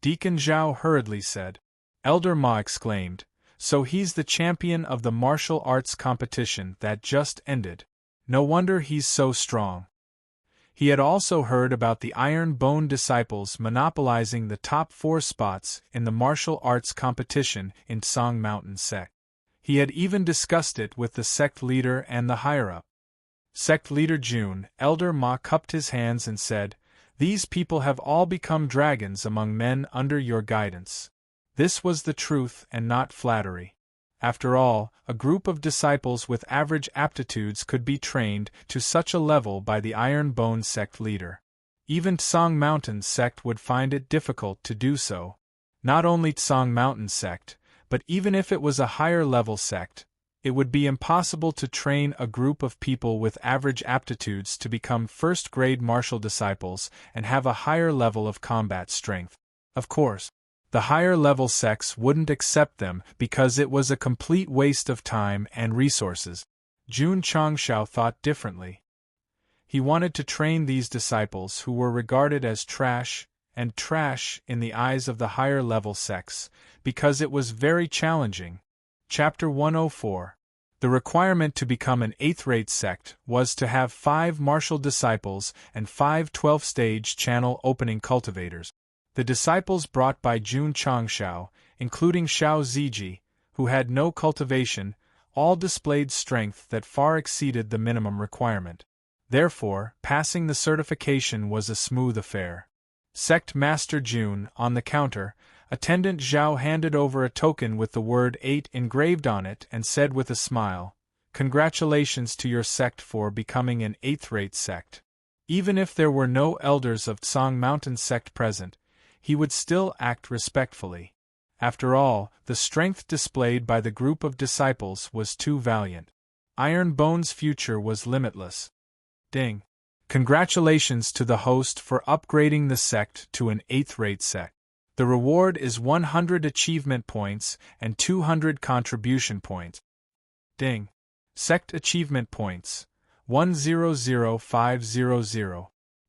Deacon Zhao hurriedly said. Elder Ma exclaimed, "So he's the champion of the martial arts competition that just ended. No wonder he's so strong." He had also heard about the Iron Bone disciples monopolizing the top 4 spots in the martial arts competition in Song Mountain Sect. He had even discussed it with the sect leader and the higher-up. Sect leader Jun, Elder Ma cupped his hands and said, "These people have all become dragons among men under your guidance." This was the truth and not flattery. After all, a group of disciples with average aptitudes could be trained to such a level by the Iron Bone sect leader. Even Tsang Mountain sect would find it difficult to do so. Not only Tsang Mountain sect, but even if it was a higher-level sect, it would be impossible to train a group of people with average aptitudes to become first-grade martial disciples and have a higher level of combat strength. Of course, the higher-level sects wouldn't accept them because it was a complete waste of time and resources. Jun Changshao thought differently. He wanted to train these disciples who were regarded as trash in the eyes of the higher-level sects, because it was very challenging. Chapter 104. The requirement to become an 8th-rate sect was to have 5 martial disciples and 5 12-stage channel opening cultivators. The disciples brought by Jun Changshao, including Xiao Ziji, who had no cultivation, all displayed strength that far exceeded the minimum requirement. Therefore, passing the certification was a smooth affair. Sect Master Jun, on the counter, Attendant Zhao handed over a token with the word 8 engraved on it and said with a smile, "Congratulations to your sect for becoming an 8th-rate sect." Even if there were no elders of Tsang Mountain sect present, he would still act respectfully. After all, the strength displayed by the group of disciples was too valiant. Iron Bone's future was limitless. Ding! Congratulations to the host for upgrading the sect to an 8th-rate sect. The reward is 100 achievement points and 200 contribution points. Ding! Sect achievement points, 100,500.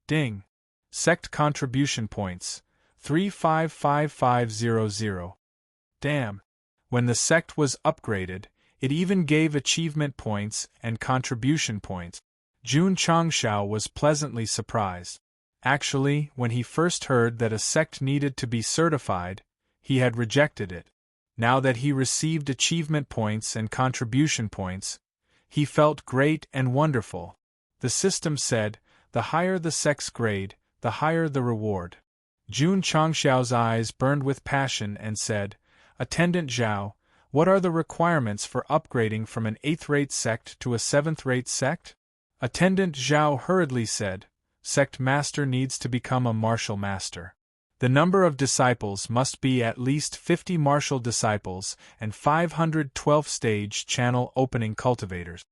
Ding! Sect contribution points, 355500. Damn! When the sect was upgraded, it even gave achievement points and contribution points. Jun Changshao was pleasantly surprised. Actually, when he first heard that a sect needed to be certified, he had rejected it. Now that he received achievement points and contribution points, he felt great and wonderful. The system said, the higher the sect's grade, the higher the reward. Jun Changshao's eyes burned with passion and said, "Attendant Zhao, what are the requirements for upgrading from an 8th-rate sect to a 7th-rate sect?" Attendant Zhao hurriedly said, "Sect Master needs to become a martial master. The number of disciples must be at least 50 martial disciples and 500 12th-stage channel opening cultivators."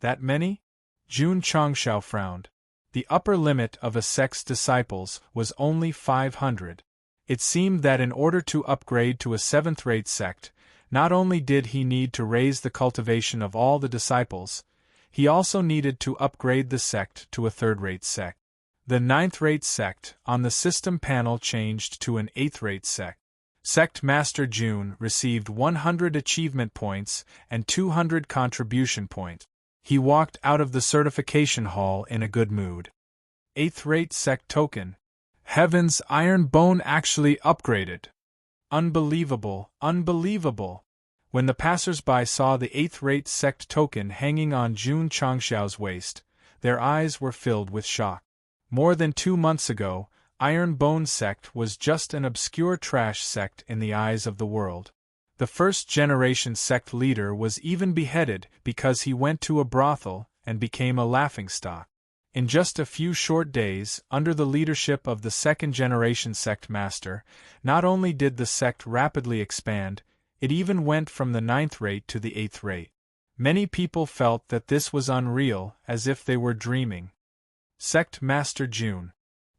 That many? Jun Changshao frowned. The upper limit of a sect's disciples was only 500. It seemed that in order to upgrade to a 7th-rate sect, Not only did he need to raise the cultivation of all the disciples, he also needed to upgrade the sect to a third-rate sect. The ninth-rate sect on the system panel changed to an eighth-rate sect. Sect Master June received 100 achievement points and 200 contribution points. He walked out of the certification hall in a good mood. Eighth-rate sect token. Heavens, Iron Bone actually upgraded. Unbelievable, unbelievable. When the passers-by saw the eighth-rate sect token hanging on Jun Changxiao's waist, their eyes were filled with shock. More than 2 months ago, Iron Bone Sect was just an obscure trash sect in the eyes of the world. The first-generation sect leader was even beheaded because he went to a brothel and became a laughingstock. In just a few short days, under the leadership of the second-generation sect master, not only did the sect rapidly expand, it even went from the 9th rate to the 8th rate. Many people felt that this was unreal, as if they were dreaming. Sect Master June,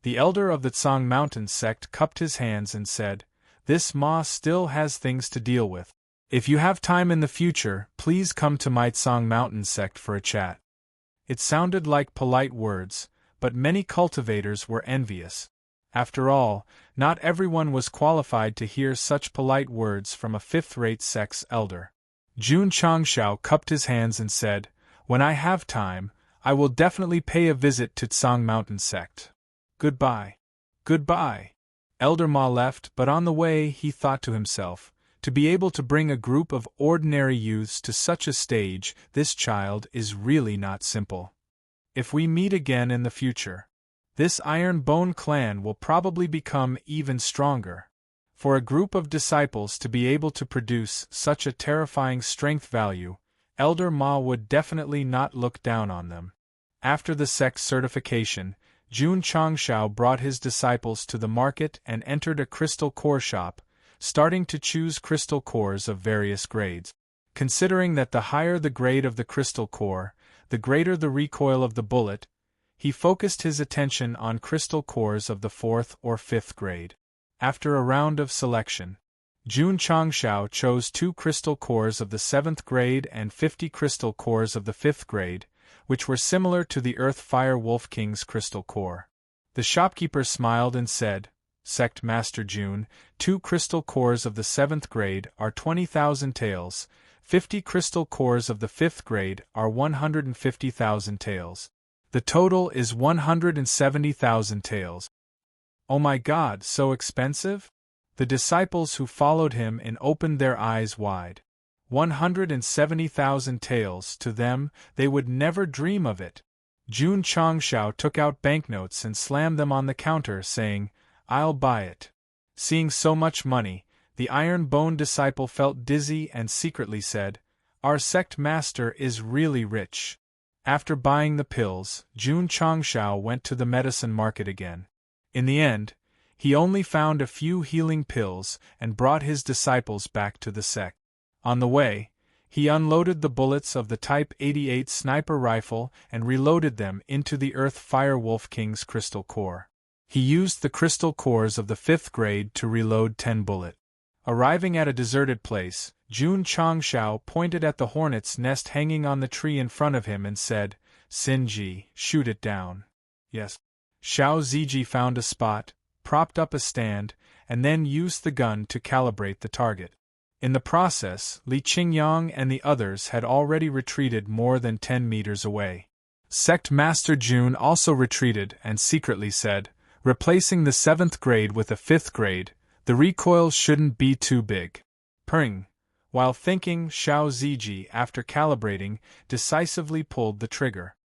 the elder of the Tsang Mountain sect, cupped his hands and said, "This Ma still has things to deal with. If you have time in the future, please come to my Tsang Mountain sect for a chat." It sounded like polite words, but many cultivators were envious. After all, not everyone was qualified to hear such polite words from a fifth-rate sect's elder. Jun Changxiao cupped his hands and said, "When I have time, I will definitely pay a visit to Tsang Mountain sect. Goodbye." Goodbye. Elder Ma left, but on the way he thought to himself, to be able to bring a group of ordinary youths to such a stage, this child is really not simple. If we meet again in the future, this Iron Bone clan will probably become even stronger. For a group of disciples to be able to produce such a terrifying strength value, Elder Ma would definitely not look down on them. After the sect certification, Jun Changxiao brought his disciples to the market and entered a crystal core shop, starting to choose crystal cores of various grades. Considering that the higher the grade of the crystal core, the greater the recoil of the bullet, he focused his attention on crystal cores of the 4th or 5th grade. After a round of selection, Jun Changxiao chose 2 crystal cores of the 7th grade and 50 crystal cores of the 5th grade, which were similar to the Earth Fire Wolf King's crystal core. The shopkeeper smiled and said, "Sect Master June, 2 crystal cores of the 7th grade are 20,000 taels, 50 crystal cores of the 5th grade are 150,000 taels. The total is 170,000 taels. Oh my God, so expensive?" The disciples who followed him in opened their eyes wide. 170,000 taels, to them, they would never dream of it. Jun Changxiao took out banknotes and slammed them on the counter, saying, "I'll buy it." Seeing so much money, the Iron Bone disciple felt dizzy and secretly said, "Our sect master is really rich." After buying the pills, Jun Changxiao went to the medicine market again. In the end, he only found a few healing pills and brought his disciples back to the sect. On the way, he unloaded the bullets of the Type 88 sniper rifle and reloaded them into the Earth Fire Wolf King's crystal core. He used the crystal cores of the 5th grade to reload 10 bullets. Arriving at a deserted place, Jun Changxiao pointed at the hornet's nest hanging on the tree in front of him and said, "Sinji, shoot it down." Yes. Xiao Ziji found a spot, propped up a stand, and then used the gun to calibrate the target. In the process, Li Qingyang and the others had already retreated more than 10 meters away. Sect Master June also retreated and secretly said, "Replacing the 7th grade with a 5th grade, the recoil shouldn't be too big." Purring. While thinking, Xiao Ziji, after calibrating, decisively pulled the trigger.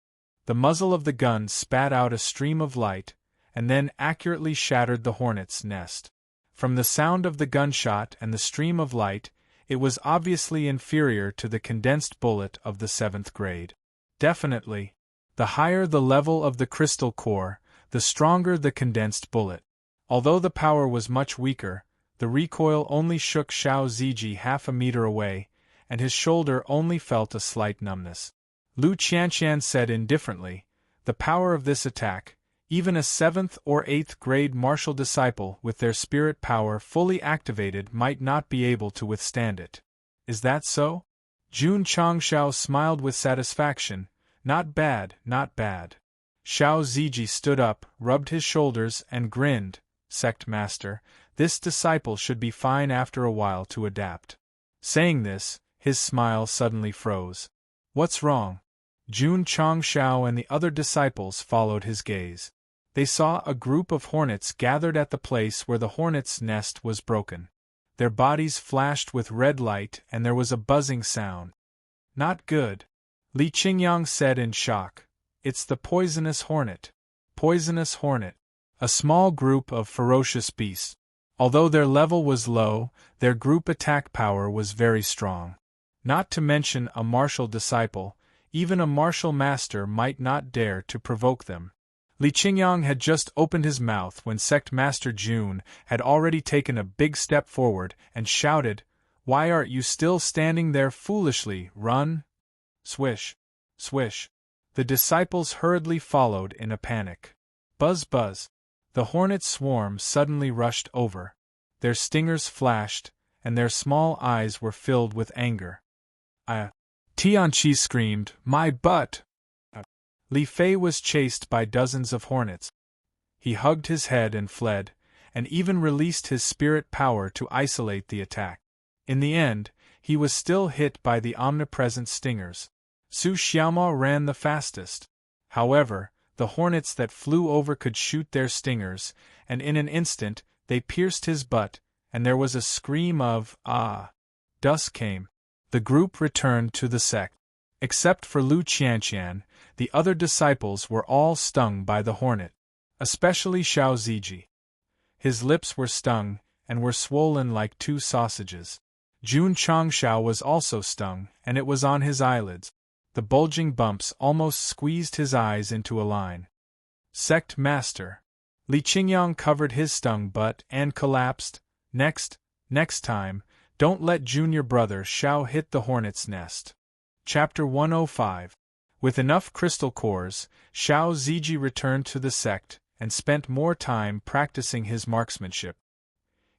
The muzzle of the gun spat out a stream of light, and then accurately shattered the hornet's nest. From the sound of the gunshot and the stream of light, it was obviously inferior to the condensed bullet of the 7th grade. Definitely, the higher the level of the crystal core, the stronger the condensed bullet. Although the power was much weaker, the recoil only shook Xiao Ziji half a meter away, and his shoulder only felt a slight numbness. Lu Qianqian said indifferently, "The power of this attack, even a 7th or 8th grade martial disciple with their spirit power fully activated might not be able to withstand it." Is that so? Jun Changshao smiled with satisfaction. Not bad, not bad. Xiao Ziji stood up, rubbed his shoulders, and grinned. Sect Master, this disciple should be fine after a while to adapt. Saying this, his smile suddenly froze. What's wrong? Jun Changshao and the other disciples followed his gaze. They saw a group of hornets gathered at the place where the hornet's nest was broken. Their bodies flashed with red light and there was a buzzing sound. Not good. Li Qingyang said in shock. It's the poisonous hornet. Poisonous hornet. A small group of ferocious beasts. Although their level was low, their group attack power was very strong. Not to mention a martial disciple, even a martial master might not dare to provoke them. Li Qingyang had just opened his mouth when Sect Master Jun had already taken a big step forward and shouted, "Why aren't you still standing there foolishly? Run!" Swish! Swish! The disciples hurriedly followed in a panic. Buzz buzz! The hornet swarm suddenly rushed over. Their stingers flashed, and their small eyes were filled with anger. Tianqi screamed, "My butt!" Li Fei was chased by dozens of hornets. He hugged his head and fled, and even released his spirit power to isolate the attack. In the end, he was still hit by the omnipresent stingers. Su Xiaoma ran the fastest. However, the hornets that flew over could shoot their stingers, and in an instant, they pierced his butt, and there was a scream of, "Ah!" Dusk came. The group returned to the sect. Except for Lu Qianqian, the other disciples were all stung by the hornet. Especially Xiao Ziji. His lips were stung, and were swollen like two sausages. Jun Changshao was also stung, and it was on his eyelids. The bulging bumps almost squeezed his eyes into a line. Sect Master. Li Qingyang covered his stung butt and collapsed. Next time, don't let junior brother Xiao hit the hornet's nest. Chapter 105. With enough crystal cores, Xiao Ziji returned to the sect, and spent more time practicing his marksmanship.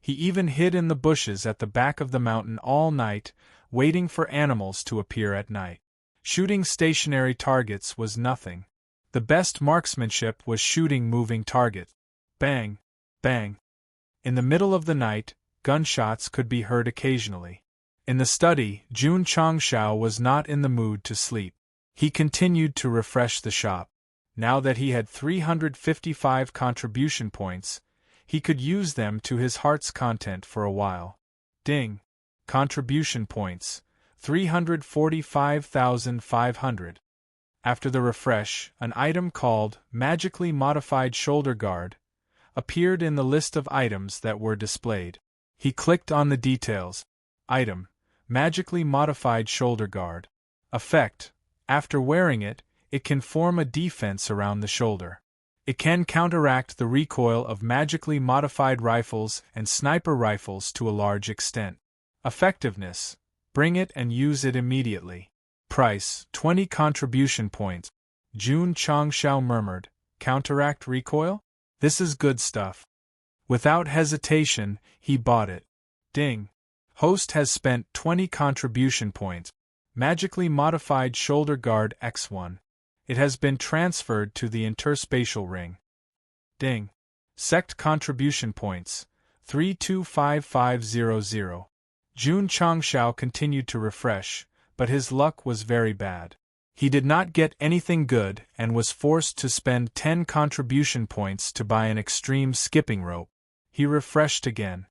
He even hid in the bushes at the back of the mountain all night, waiting for animals to appear at night. Shooting stationary targets was nothing. The best marksmanship was shooting moving targets. Bang! Bang! In the middle of the night, gunshots could be heard occasionally. In the study, Jun Changshao was not in the mood to sleep. He continued to refresh the shop. Now that he had 355 contribution points, he could use them to his heart's content for a while. Ding! Contribution points. 345,500. After the refresh, an item called Magically Modified Shoulder Guard appeared in the list of items that were displayed. He clicked on the details. Item: Magically Modified Shoulder Guard. Effect: after wearing it, it can form a defense around the shoulder. It can counteract the recoil of magically modified rifles and sniper rifles to a large extent. Effectiveness: bring it and use it immediately. Price: 20 contribution points. Jun Changshao murmured, counteract recoil? This is good stuff. Without hesitation, he bought it. Ding! Host has spent 20 contribution points. Magically Modified Shoulder Guard X1. It has been transferred to the interspatial ring. Ding! Sect contribution points. 325500. Jun Changshao continued to refresh, but his luck was very bad. He did not get anything good and was forced to spend 10 contribution points to buy an extreme skipping rope. He refreshed again.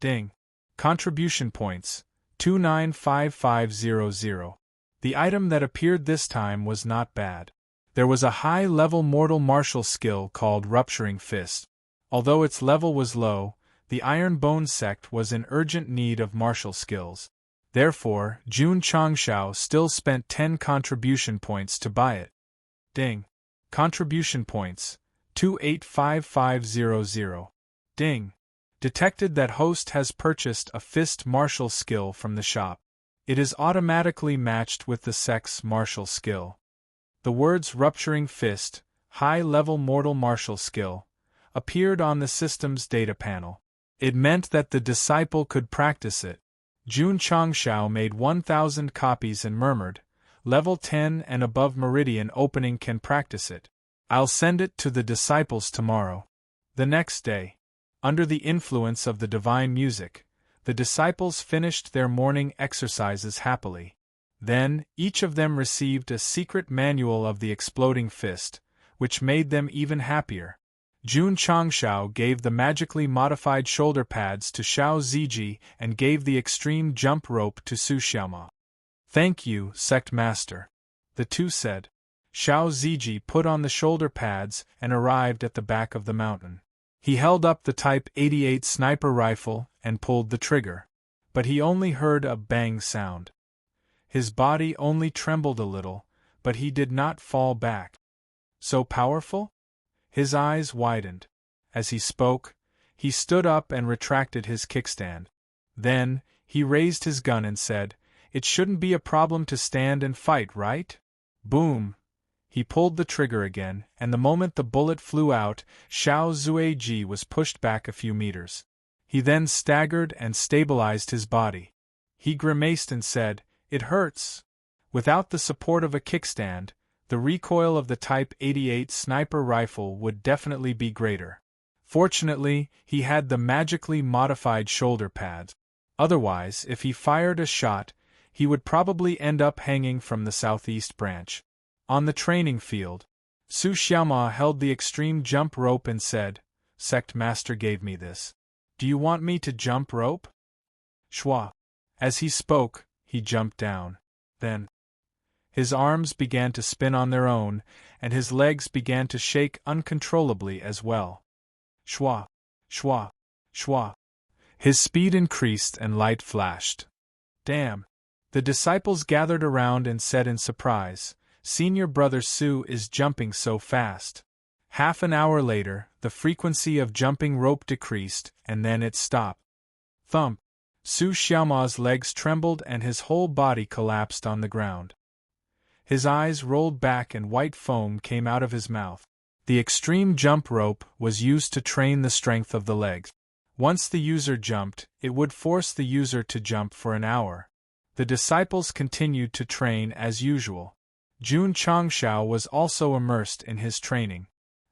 Ding! Contribution points. 295500. The item that appeared this time was not bad. There was a high-level mortal martial skill called Rupturing Fist. Although its level was low, the Iron Bone sect was in urgent need of martial skills. Therefore, Jun Changshao still spent 10 contribution points to buy it. Ding! Contribution points. 285500. Ding! Detected that host has purchased a fist martial skill from the shop. It is automatically matched with the sect's martial skill. The words Rupturing Fist, High-Level Mortal Martial Skill, appeared on the system's data panel. It meant that the disciple could practice it. Jun Changshao made 1,000 copies and murmured, "Level 10 and above meridian opening can practice it. I'll send it to the disciples tomorrow." The next day, under the influence of the divine music, the disciples finished their morning exercises happily. Then, each of them received a secret manual of the exploding fist, which made them even happier. Jun Changshao gave the magically modified shoulder pads to Xiao Ziji and gave the extreme jump rope to Su Xiaoma. "Thank you, Sect Master," the two said. Xiao Ziji put on the shoulder pads and arrived at the back of the mountain. He held up the Type 88 sniper rifle and pulled the trigger. But he only heard a bang sound. His body only trembled a little, but he did not fall back. So powerful? His eyes widened. As he spoke, he stood up and retracted his kickstand. Then, he raised his gun and said, "It shouldn't be a problem to stand and fight, right?" Boom! He pulled the trigger again, and the moment the bullet flew out, Xiao Zuiji was pushed back a few meters. He then staggered and stabilized his body. He grimaced and said, "It hurts." Without the support of a kickstand, the recoil of the Type 88 sniper rifle would definitely be greater. Fortunately, he had the magically modified shoulder pads. Otherwise, if he fired a shot, he would probably end up hanging from the southeast branch. On the training field, Su Xiaoma held the extreme jump rope and said, "Sect Master gave me this. Do you want me to jump rope?" Shua. As he spoke, he jumped down. Then, his arms began to spin on their own, and his legs began to shake uncontrollably as well. Shua, shua, shua. His speed increased and light flashed. "Damn!" The disciples gathered around and said in surprise, "Senior brother Su is jumping so fast." Half an hour later, the frequency of jumping rope decreased, and then it stopped. Thump! Su Xiaoma's legs trembled and his whole body collapsed on the ground. His eyes rolled back and white foam came out of his mouth. The extreme jump rope was used to train the strength of the legs. Once the user jumped, it would force the user to jump for an hour. The disciples continued to train as usual. Jun Changshao was also immersed in his training.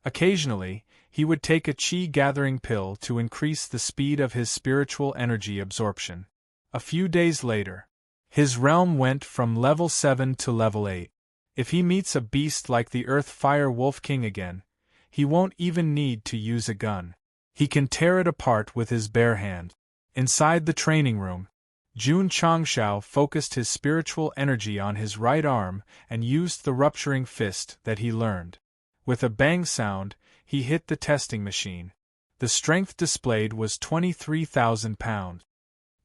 Occasionally, he would take a qi-gathering pill to increase the speed of his spiritual energy absorption. A few days later, his realm went from level 7 to level 8. If he meets a beast like the Earth Fire Wolf King again, he won't even need to use a gun. He can tear it apart with his bare hand. Inside the training room, Jun Changshao focused his spiritual energy on his right arm and used the rupturing fist that he learned. With a bang sound, he hit the testing machine. The strength displayed was 23,000 pounds.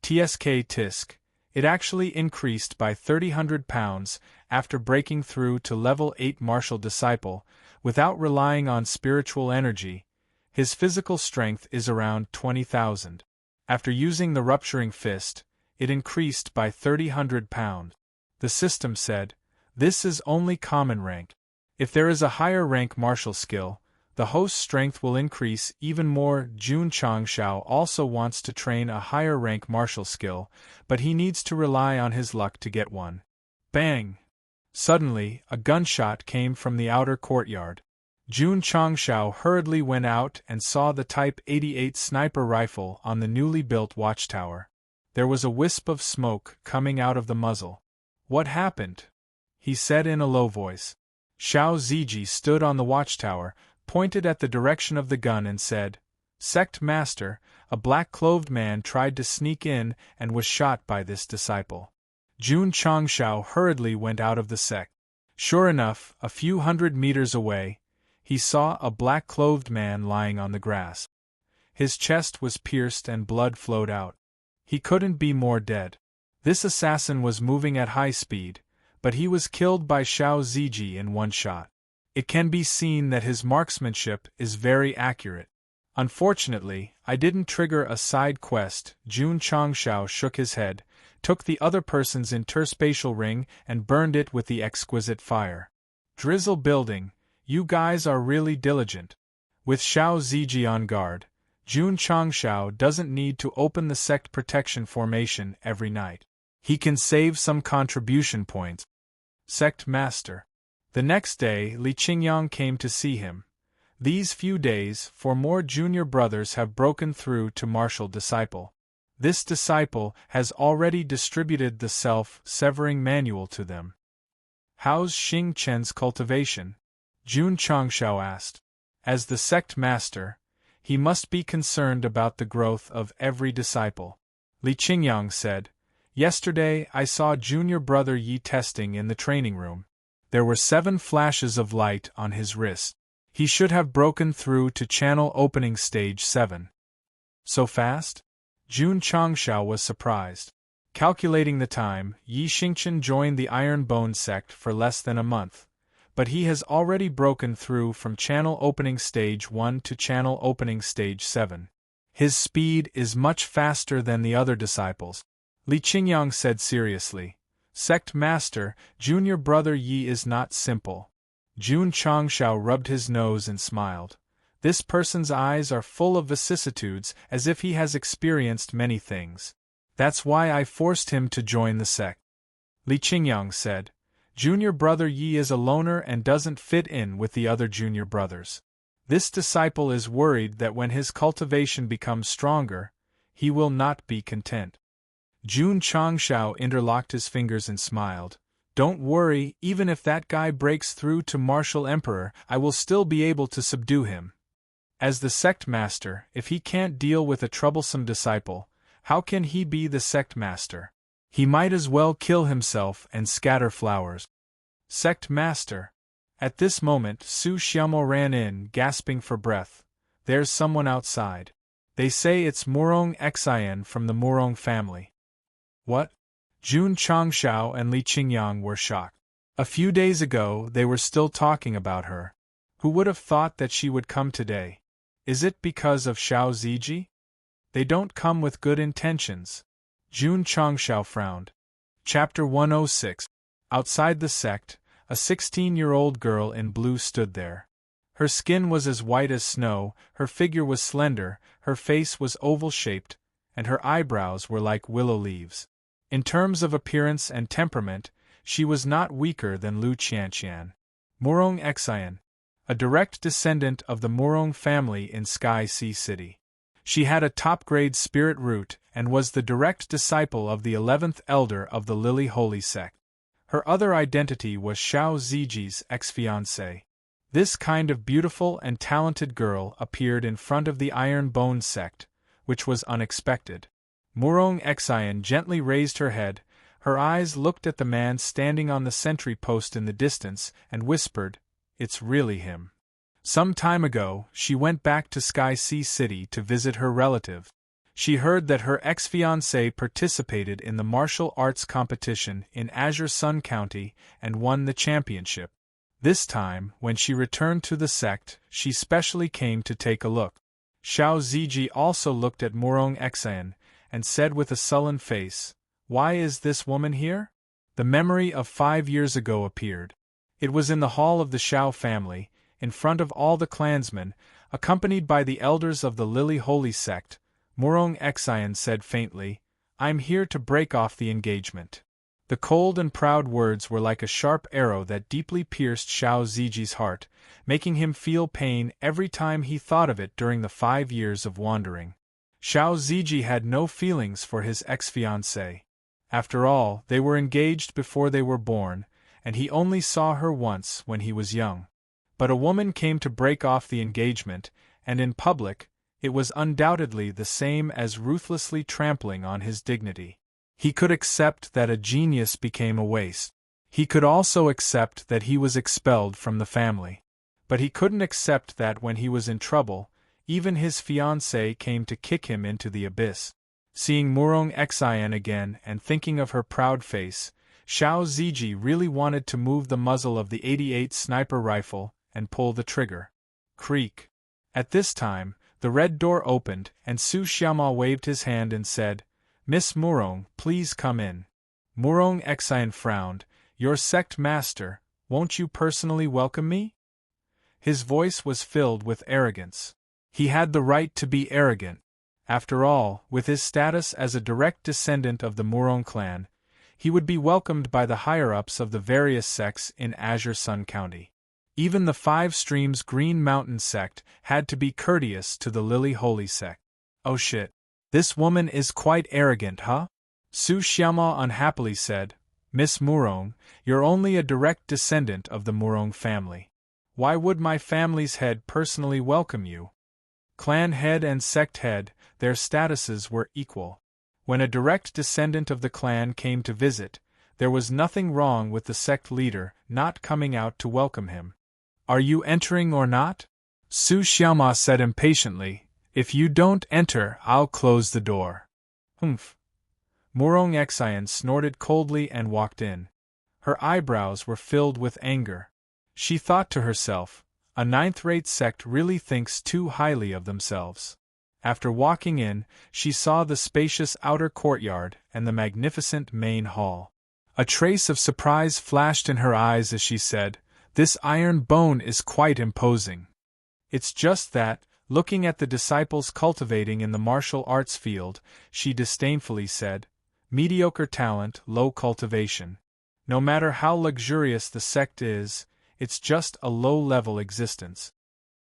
TSK Tisk. It actually increased by 3,000 pounds after breaking through to level 8 martial disciple, without relying on spiritual energy. His physical strength is around 20,000. After using the rupturing fist, it increased by 3,000 pounds. The system said, "This is only common rank. If there is a higher rank martial skill, the host's strength will increase even more." Jun Changshao also wants to train a higher rank martial skill, but he needs to rely on his luck to get one. Bang! Suddenly, a gunshot came from the outer courtyard. Jun Changshao hurriedly went out and saw the Type 88 sniper rifle on the newly built watchtower. There was a wisp of smoke coming out of the muzzle. "What happened?" he said in a low voice. Xiao Ziji stood on the watchtower, pointed at the direction of the gun and said, "Sect Master, a black-clothed man tried to sneak in and was shot by this disciple." Jun Changshao hurriedly went out of the sect. Sure enough, a few hundred meters away, he saw a black-clothed man lying on the grass. His chest was pierced and blood flowed out. He couldn't be more dead. This assassin was moving at high speed, but he was killed by Xiao Ziji in one shot. It can be seen that his marksmanship is very accurate. Unfortunately, I didn't trigger a side quest. Jun Changshao shook his head, took the other person's interspatial ring and burned it with the exquisite fire. Drizzle building, you guys are really diligent. With Xiao Ziji on guard, Jun Changshao doesn't need to open the sect protection formation every night. He can save some contribution points. Sect Master. The next day, Li Qingyang came to see him. These few days, 4 more junior brothers have broken through to martial disciple. This disciple has already distributed the self-severing manual to them. How's Xing Chen's cultivation? Jun Changshao asked. As the sect master, he must be concerned about the growth of every disciple. Li Qingyang said, Yesterday I saw junior brother Yi testing in the training room. There were 7 flashes of light on his wrist. He should have broken through to channel opening stage 7. So fast? Jun Changshao was surprised. Calculating the time, Yi Xingchen joined the Iron Bone sect for less than a month, but he has already broken through from channel opening stage 1 to channel opening stage 7. His speed is much faster than the other disciples. Li Qingyang said seriously, Sect Master, junior brother Yi is not simple. Jun Changshao rubbed his nose and smiled. This person's eyes are full of vicissitudes, as if he has experienced many things. That's why I forced him to join the sect. Li Qingyang said, Junior brother Yi is a loner and doesn't fit in with the other junior brothers. This disciple is worried that when his cultivation becomes stronger, he will not be content. Jun Changshao interlocked his fingers and smiled. Don't worry, even if that guy breaks through to Martial Emperor, I will still be able to subdue him. As the sect master, if he can't deal with a troublesome disciple, how can he be the sect master? He might as well kill himself and scatter flowers. Sect master. At this moment, Su Xiaomo ran in, gasping for breath. There's someone outside. They say it's Murong Xian from the Murong family. What? Jun Changshao and Li Qingyang were shocked. A few days ago, they were still talking about her. Who would have thought that she would come today? Is it because of Xiao Ziji? They don't come with good intentions. Jun Changshao frowned. Chapter 106. Outside the sect, a 16-year-old girl in blue stood there. Her skin was as white as snow, her figure was slender, her face was oval-shaped, and her eyebrows were like willow leaves. In terms of appearance and temperament, she was not weaker than Lu Qianqian. Murong Xian, a direct descendant of the Murong family in Sky Sea City. She had a top-grade spirit root and was the direct disciple of the 11th elder of the Lily Holy Sect. Her other identity was Xiao Ziji's ex-fiancé. This kind of beautiful and talented girl appeared in front of the Iron Bone sect, which was unexpected. Murong Xian gently raised her head, her eyes looked at the man standing on the sentry post in the distance, and whispered, It's really him. Some time ago, she went back to Sky Sea City to visit her relative. She heard that her ex-fiancé participated in the martial arts competition in Azure Sun County and won the championship. This time, when she returned to the sect, she specially came to take a look. Xiao Ziji also looked at Murong Xian and said with a sullen face, Why is this woman here? The memory of 5 years ago appeared. It was in the hall of the Xiao family, in front of all the clansmen, accompanied by the elders of the Lily Holy Sect. Murong Xian said faintly, I'm here to break off the engagement. The cold and proud words were like a sharp arrow that deeply pierced Xiao Ziji's heart, making him feel pain every time he thought of it during the 5 years of wandering. Xiao Ziji had no feelings for his ex-fiancée. After all, they were engaged before they were born, and he only saw her once when he was young. But a woman came to break off the engagement, and in public, it was undoubtedly the same as ruthlessly trampling on his dignity. He could accept that a genius became a waste. He could also accept that he was expelled from the family. But he couldn't accept that when he was in trouble, even his fiancée came to kick him into the abyss. Seeing Murong Xian again and thinking of her proud face, Xiao Ziji really wanted to move the muzzle of the 88 sniper rifle and pull the trigger. Creak. At this time, the red door opened and Su Xiaomo waved his hand and said, Miss Murong, please come in. Murong Xian frowned. Your sect master, won't you personally welcome me? His voice was filled with arrogance. He had the right to be arrogant. After all, with his status as a direct descendant of the Murong clan, he would be welcomed by the higher-ups of the various sects in Azure Sun County. Even the Five Streams Green Mountain sect had to be courteous to the Lily Holy sect. Oh shit. This woman is quite arrogant, huh? Su Xiaoma unhappily said, Miss Murong, you're only a direct descendant of the Murong family. Why would my family's head personally welcome you? Clan head and sect head, their statuses were equal. When a direct descendant of the clan came to visit, there was nothing wrong with the sect leader not coming out to welcome him. Are you entering or not? Su Xiaoma said impatiently. If you don't enter, I'll close the door. Humph. Murong Xian snorted coldly and walked in. Her eyebrows were filled with anger. She thought to herself, a ninth-rate sect really thinks too highly of themselves. After walking in, she saw the spacious outer courtyard and the magnificent main hall. A trace of surprise flashed in her eyes as she said, This iron bone is quite imposing. It's just that, looking at the disciples cultivating in the martial arts field, she disdainfully said, Mediocre talent, low cultivation. No matter how luxurious the sect is, it's just a low-level existence.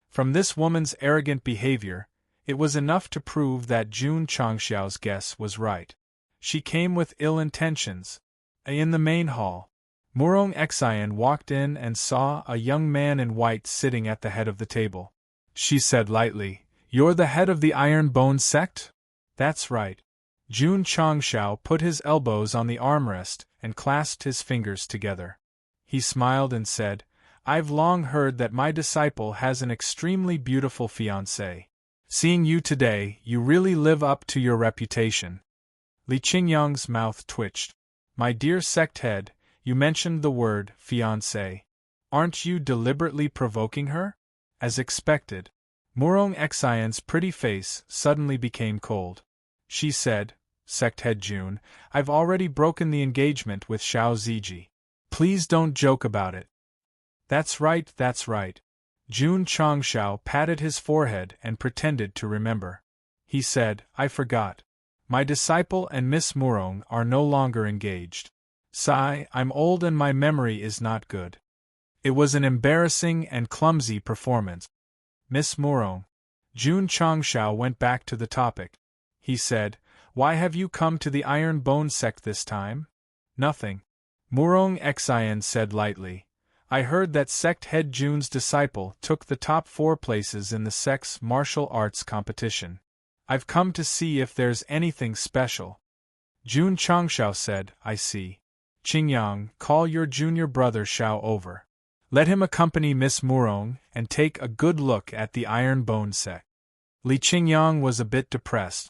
From this woman's arrogant behavior, it was enough to prove that Jun Changxiao's guess was right. She came with ill intentions. In the main hall, Murong Xian walked in and saw a young man in white sitting at the head of the table. She said lightly, You're the head of the Iron Bone sect? That's right. Jun Changxiao put his elbows on the armrest and clasped his fingers together. He smiled and said, I've long heard that my disciple has an extremely beautiful fiancée. Seeing you today, you really live up to your reputation. Li Qingyang's mouth twitched. My dear sect head, you mentioned the word fiancé. Aren't you deliberately provoking her? As expected, Murong Xian's pretty face suddenly became cold. She said, Sect head Jun, I've already broken the engagement with Xiao Ziji. Please don't joke about it. That's right, that's right. Jun Changxiao patted his forehead and pretended to remember. He said, I forgot. My disciple and Miss Murong are no longer engaged. Sigh, I'm old and my memory is not good. It was an embarrassing and clumsy performance. Miss Murong. Jun Changxiao went back to the topic. He said, Why have you come to the Iron Bone sect this time? Nothing. Murong Xian said lightly. I heard that sect head Jun's disciple took the top 4 places in the sect's martial arts competition. I've come to see if there's anything special. Jun Changxiao said, I see. Qingyang, call your junior brother Xiao over. Let him accompany Miss Murong and take a good look at the Iron Bone sect. Li Qingyang was a bit depressed.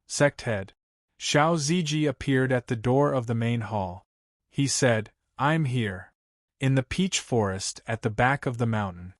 Sect head. Xiao Ziji appeared at the door of the main hall. He said, I'm here. In the peach forest at the back of the mountain.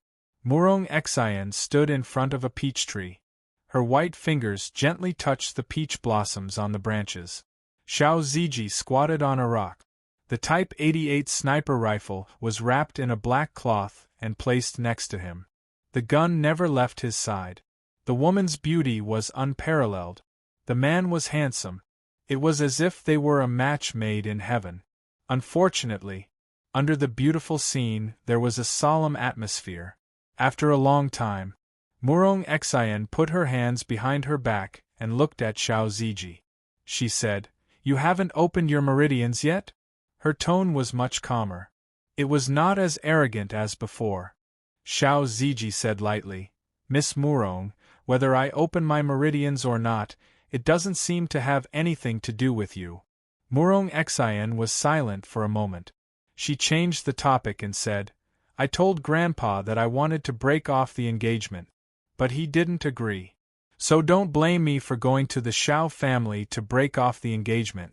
Murong Xian stood in front of a peach tree. Her white fingers gently touched the peach blossoms on the branches. Xiao Ziji squatted on a rock. The Type 88 sniper rifle was wrapped in a black cloth and placed next to him. The gun never left his side. The woman's beauty was unparalleled. The man was handsome. It was as if they were a match made in heaven. Unfortunately, under the beautiful scene there was a solemn atmosphere. After a long time, Murong Xian put her hands behind her back and looked at Xiao Ziji. She said, You haven't opened your meridians yet? Her tone was much calmer. It was not as arrogant as before. Xiao Ziji said lightly, Miss Murong, whether I open my meridians or not, it doesn't seem to have anything to do with you. Murong Xian was silent for a moment. She changed the topic and said, I told Grandpa that I wanted to break off the engagement, but he didn't agree. So don't blame me for going to the Xiao family to break off the engagement.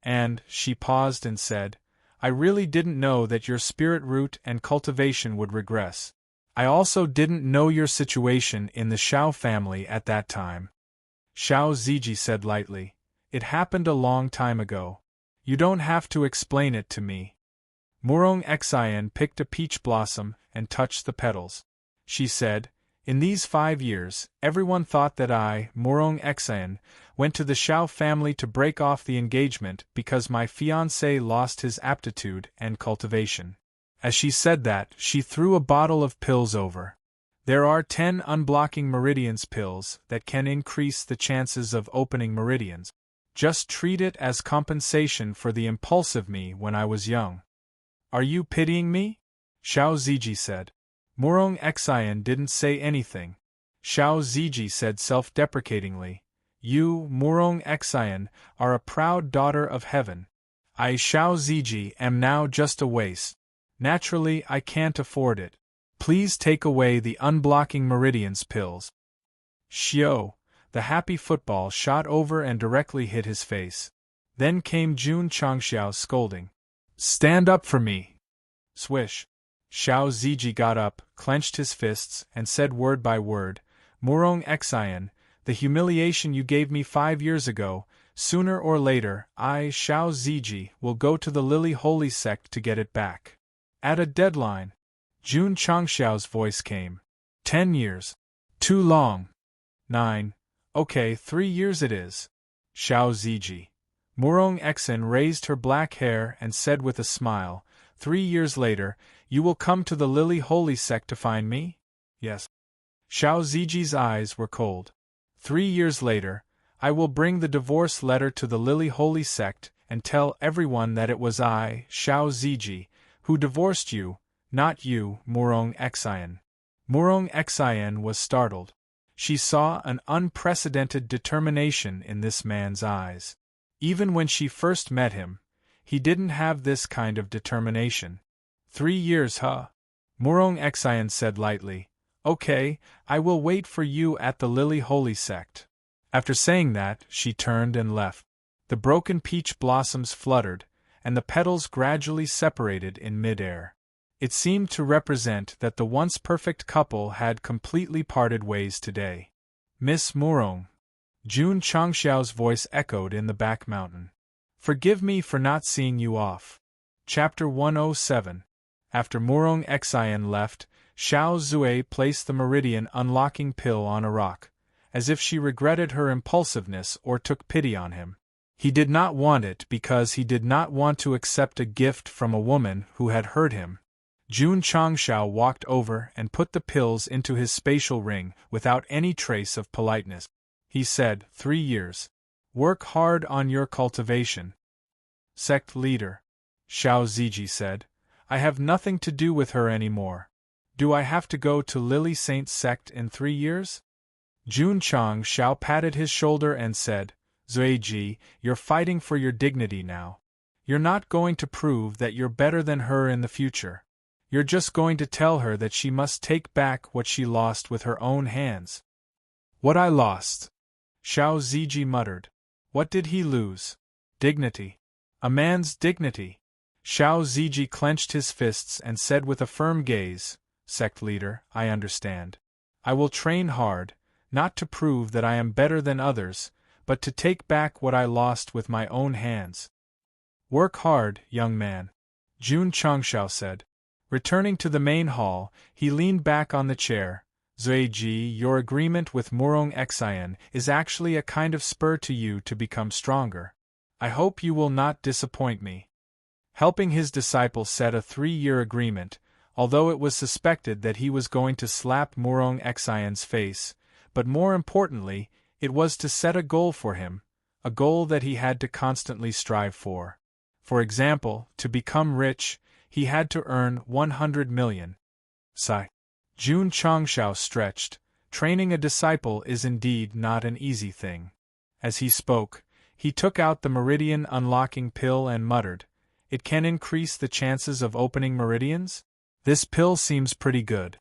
And, she paused and said, I really didn't know that your spirit root and cultivation would regress. I also didn't know your situation in the Xiao family at that time. Xiao Ziji said lightly, It happened a long time ago. You don't have to explain it to me. Murong Xian picked a peach blossom and touched the petals. She said, In these 5 years, everyone thought that I, Morong Xian, went to the Xiao family to break off the engagement because my fiancé lost his aptitude and cultivation. As she said that, she threw a bottle of pills over. There are 10 unblocking meridians pills that can increase the chances of opening meridians. Just treat it as compensation for the impulsive me when I was young. Are you pitying me? Xiao Ziji said. Morong Xian didn't say anything. Xiao Ziji said self-deprecatingly, You, Morong Xian, are a proud daughter of heaven. I, Xiao Ziji, am now just a waste. Naturally, I can't afford it. Please take away the unblocking meridians pills. Xiao, the happy football shot over and directly hit his face. Then came Jun Changxiao's scolding. Stand up for me! Swish. Xiao Ziji got up, clenched his fists, and said word by word, Morong Xian, the humiliation you gave me 5 years ago, sooner or later, I, Xiao Ziji, will go to the Lily Holy Sect to get it back. At a deadline. Jun Changxiao's voice came. 10 years. Too long. 9. Okay, 3 years it is. Xiao Ziji. Morong Xian raised her black hair and said with a smile, 3 years later, you will come to the Lily Holy Sect to find me? Yes. Xiao Ziji's eyes were cold. 3 years later, I will bring the divorce letter to the Lily Holy Sect and tell everyone that it was I, Xiao Ziji, who divorced you, not you, Morong Xian. Morong Xian was startled. She saw an unprecedented determination in this man's eyes. Even when she first met him, he didn't have this kind of determination. 3 years, huh? Morong Xian said lightly. Okay, I will wait for you at the Lily Holy Sect. After saying that, she turned and left. The broken peach blossoms fluttered, and the petals gradually separated in mid-air. It seemed to represent that the once perfect couple had completely parted ways today. Miss Morong. Jun Changxiao's voice echoed in the back mountain. Forgive me for not seeing you off. Chapter 107. After Morong Xian left, Xiao Zui placed the meridian unlocking pill on a rock, as if she regretted her impulsiveness or took pity on him. He did not want it because he did not want to accept a gift from a woman who had hurt him. Jun Changxiao walked over and put the pills into his spatial ring without any trace of politeness. He said, 3 years. Work hard on your cultivation. Sect leader. Xiao Ziji said, I have nothing to do with her anymore. Do I have to go to Lily Saint's sect in 3 years? Jun Changxiao patted his shoulder and said, Zuiji, you're fighting for your dignity now. You're not going to prove that you're better than her in the future. You're just going to tell her that she must take back what she lost with her own hands. What I lost? Xiao Ziji muttered. What did he lose? Dignity. A man's dignity. Xiao Ziji clenched his fists and said with a firm gaze, Sect leader, I understand. I will train hard, not to prove that I am better than others, but to take back what I lost with my own hands. Work hard, young man. Jun Changxiao said. Returning to the main hall, he leaned back on the chair. Zuiji, your agreement with Morong Xian is actually a kind of spur to you to become stronger. I hope you will not disappoint me. Helping his disciple set a 3-year agreement, although it was suspected that he was going to slap Morong Xian's face, but more importantly, it was to set a goal for him, a goal that he had to constantly strive for. For example, to become rich, he had to earn 100 million. Sigh. Jun Changxiao stretched. Training a disciple is indeed not an easy thing. As he spoke, he took out the meridian unlocking pill and muttered, It can increase the chances of opening meridians? This pill seems pretty good.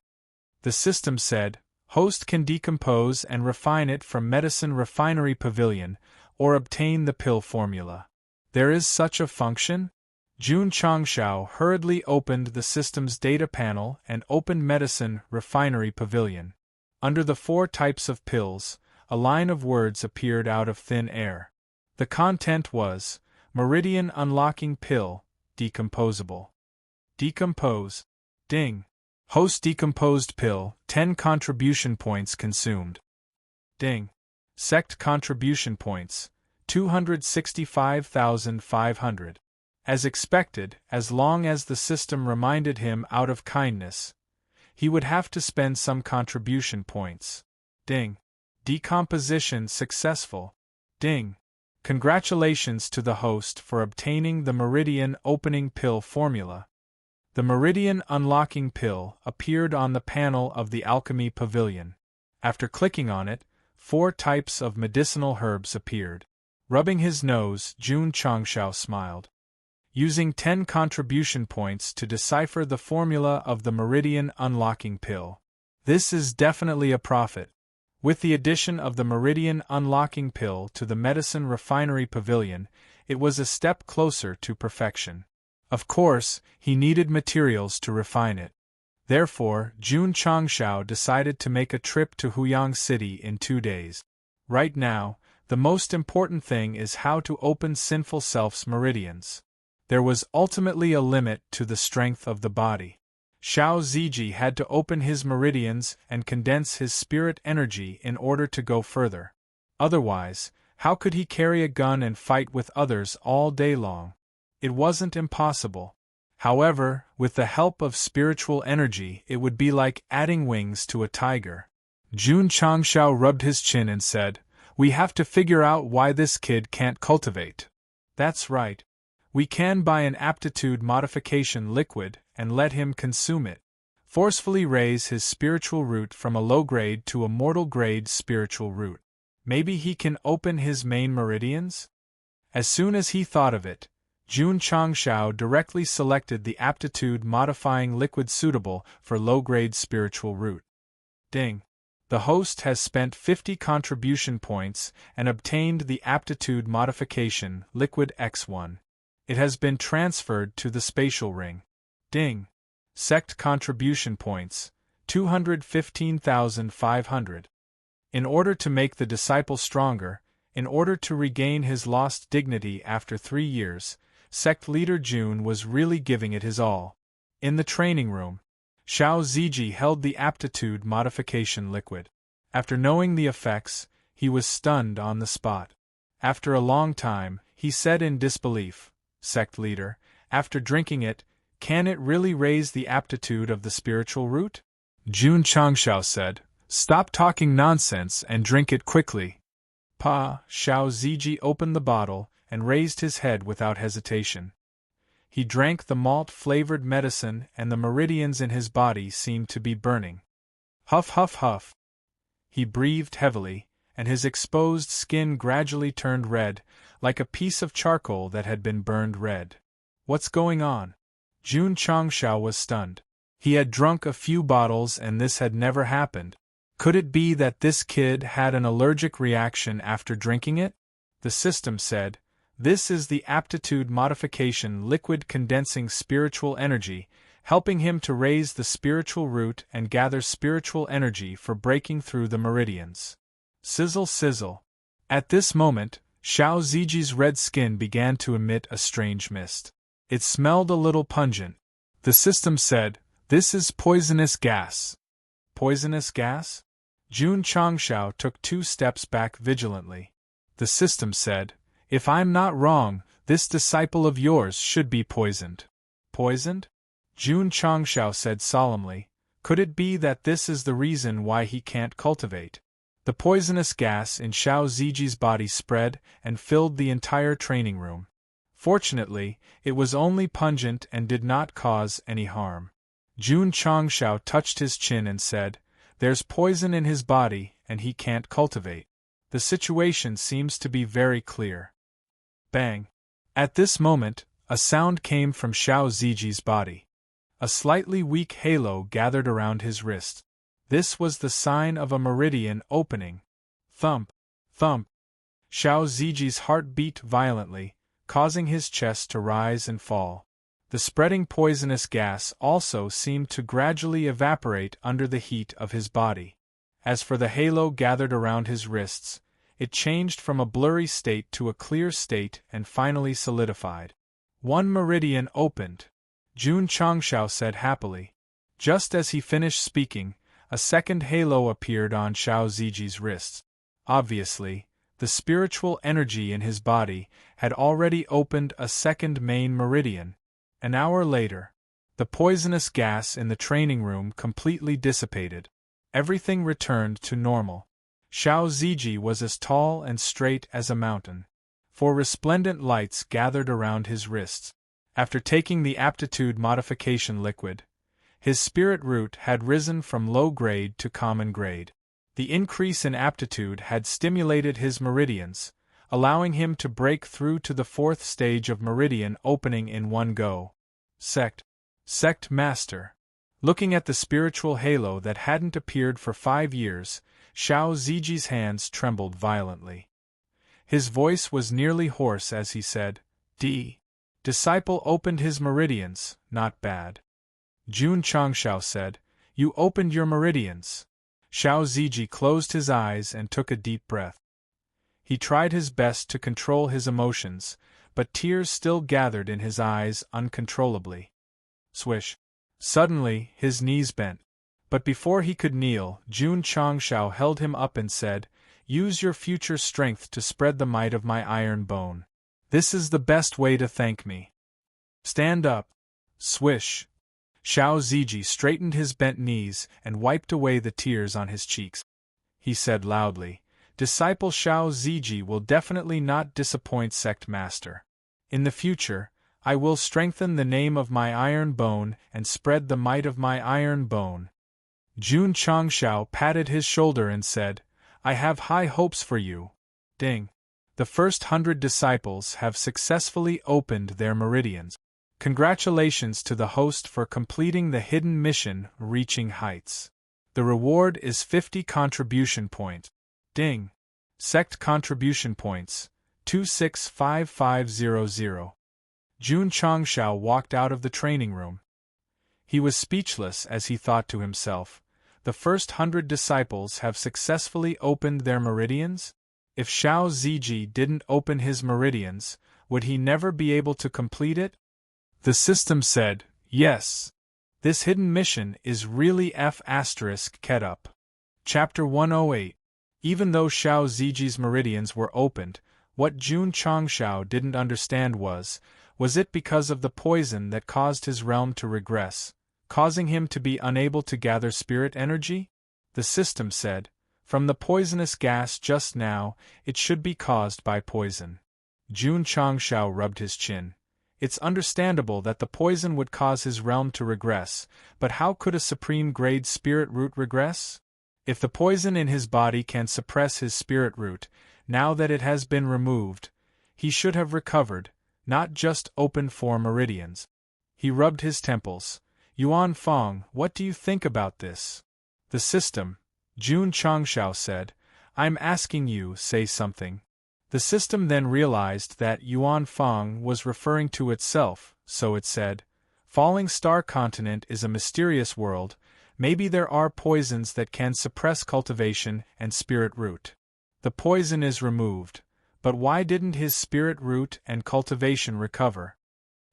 The system said, Host can decompose and refine it from Medicine Refinery Pavilion, or obtain the pill formula. There is such a function? Jun Changxiao hurriedly opened the system's data panel and opened Medicine Refinery Pavilion. Under the 4 types of pills, a line of words appeared out of thin air. The content was, Meridian Unlocking Pill, Decomposable. Decompose. Ding. Host decomposed pill, 10 contribution points consumed. Ding. Sect contribution points, 265,500. As expected, as long as the system reminded him out of kindness, he would have to spend some contribution points. Ding. Decomposition successful. Ding. Congratulations to the host for obtaining the Meridian Opening Pill formula. The Meridian Unlocking Pill appeared on the panel of the Alchemy Pavilion. After clicking on it, 4 types of medicinal herbs appeared. Rubbing his nose, Jun Changshao smiled. Using 10 contribution points to decipher the formula of the Meridian Unlocking Pill. This is definitely a profit. With the addition of the Meridian Unlocking Pill to the Medicine Refinery Pavilion, it was a step closer to perfection. Of course, he needed materials to refine it. Therefore, Jun Changshao decided to make a trip to Huyang City in 2 days. Right now, the most important thing is how to open Sinful Self's meridians. There was ultimately a limit to the strength of the body. Xiao Ziji had to open his meridians and condense his spirit energy in order to go further. Otherwise, how could he carry a gun and fight with others all day long? It wasn't impossible. However, with the help of spiritual energy, it would be like adding wings to a tiger. Jun Changshao rubbed his chin and said, "We have to figure out why this kid can't cultivate." That's right. We can buy an aptitude modification liquid and let him consume it. Forcefully raise his spiritual root from a low-grade to a mortal-grade spiritual root. Maybe he can open his main meridians? As soon as he thought of it, Jun Changshao directly selected the aptitude-modifying liquid suitable for low-grade spiritual root. Ding. The host has spent 50 contribution points and obtained the aptitude modification liquid X1. It has been transferred to the spatial ring. Ding. Sect contribution points, 215,500. In order to make the disciple stronger, in order to regain his lost dignity after 3 years, Sect leader Jun was really giving it his all. In the training room, Xiao Ziji held the aptitude modification liquid. After knowing the effects, he was stunned on the spot. After a long time, he said in disbelief, "Sect leader, after drinking it, can it really raise the aptitude of the spiritual root?" Jun Changshao said, "Stop talking nonsense and drink it quickly." Xiao Ziji opened the bottle and raised his head without hesitation. He drank the malt-flavored medicine and the meridians in his body seemed to be burning. Huff huff huff. He breathed heavily, and his exposed skin gradually turned red, like a piece of charcoal that had been burned red. What's going on? Jun Changshao was stunned. He had drunk a few bottles and this had never happened. Could it be that this kid had an allergic reaction after drinking it? The system said, "This is the aptitude modification liquid condensing spiritual energy, helping him to raise the spiritual root and gather spiritual energy for breaking through the meridians." Sizzle sizzle. At this moment, Xiao Ziji's red skin began to emit a strange mist. It smelled a little pungent. The system said, "This is poisonous gas." Poisonous gas? Jun Changshao took 2 steps back vigilantly. The system said, "If I'm not wrong, this disciple of yours should be poisoned." Poisoned? Jun Changshao said solemnly, "Could it be that this is the reason why he can't cultivate?" The poisonous gas in Xiao Ziji's body spread and filled the entire training room. Fortunately, it was only pungent and did not cause any harm. Jun Changshao touched his chin and said, "There's poison in his body and he can't cultivate. The situation seems to be very clear." Bang! At this moment, a sound came from Xiao Ziji's body. A slightly weak halo gathered around his wrist. This was the sign of a meridian opening. Thump! Thump! Xiao Ziji's heart beat violently, causing his chest to rise and fall. The spreading poisonous gas also seemed to gradually evaporate under the heat of his body. As for the halo gathered around his wrists, it changed from a blurry state to a clear state and finally solidified. One meridian opened. Jun Changshao said happily. Just as he finished speaking, a second halo appeared on Xiao Ziji's wrists. Obviously, the spiritual energy in his body had already opened a second main meridian. An hour later, the poisonous gas in the training room completely dissipated. Everything returned to normal. Xiao Ziji was as tall and straight as a mountain. Four resplendent lights gathered around his wrists. After taking the aptitude modification liquid, his spirit root had risen from low grade to common grade. The increase in aptitude had stimulated his meridians, allowing him to break through to the fourth stage of meridian opening in one go. Sect Master. Looking at the spiritual halo that hadn't appeared for 5 years, Xiao Ziji's hands trembled violently. His voice was nearly hoarse as he said, Disciple opened his meridians, not bad. Jun Changshao said, You opened your meridians. Xiao Ziji closed his eyes and took a deep breath. He tried his best to control his emotions, but tears still gathered in his eyes uncontrollably. Swish. Suddenly, his knees bent. But before he could kneel, Jun Changshao held him up and said, Use your future strength to spread the might of my iron bone. This is the best way to thank me. Stand up. Swish. Xiao Ziji straightened his bent knees and wiped away the tears on his cheeks. He said loudly, Disciple Xiao Ziji will definitely not disappoint Sect Master. In the future, I will strengthen the name of my iron bone and spread the might of my iron bone. Jun Changshao patted his shoulder and said, I have high hopes for you. Ding. The first 100 disciples have successfully opened their meridians. Congratulations to the host for completing the hidden mission, Reaching Heights. The reward is 50 contribution points. Ding. Sect contribution points, 265500. Jun Changshao walked out of the training room. He was speechless as he thought to himself, the first 100 disciples have successfully opened their meridians? If Xiao Ziji didn't open his meridians, would he never be able to complete it? The system said, yes. This hidden mission is really F***ket up. Chapter 108. Even though Xiao Ziji's meridians were opened, what Jun Changshao didn't understand was it because of the poison that caused his realm to regress, causing him to be unable to gather spirit energy? The system said, from the poisonous gas just now, it should be caused by poison. Jun Changshao rubbed his chin. It's understandable that the poison would cause his realm to regress, but how could a supreme-grade spirit root regress? If the poison in his body can suppress his spirit root, now that it has been removed, he should have recovered, not just opened 4 meridians. He rubbed his temples. Yuan Fong, what do you think about this? The system, Jun Changshao said, I'm asking you, say something. The system then realized that Yuan Fong was referring to itself, so it said, Falling Star Continent is a mysterious world, maybe there are poisons that can suppress cultivation and spirit root. The poison is removed, but why didn't his spirit root and cultivation recover?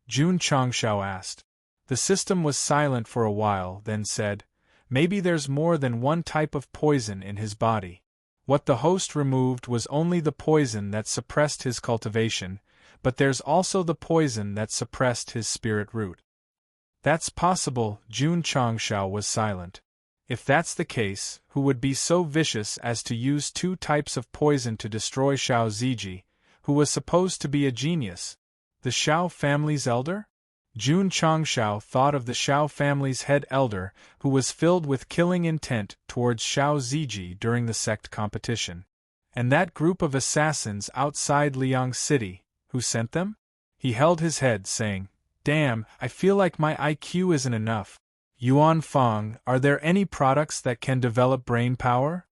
Jun Changshao asked. The system was silent for a while, then said, maybe there's more than one type of poison in his body. What the host removed was only the poison that suppressed his cultivation, but there's also the poison that suppressed his spirit root. That's possible. Jun Changshao was silent. If that's the case, who would be so vicious as to use 2 types of poison to destroy Xiao Ziji, who was supposed to be a genius? The Xiao family's elder? Jun Changshao thought of the Xiao family's head elder, who was filled with killing intent towards Xiao Ziji during the sect competition. And that group of assassins outside Liang City, who sent them? He held his head, saying, Damn, I feel like my IQ isn't enough. Yuan Fong, are there any products that can develop brain power?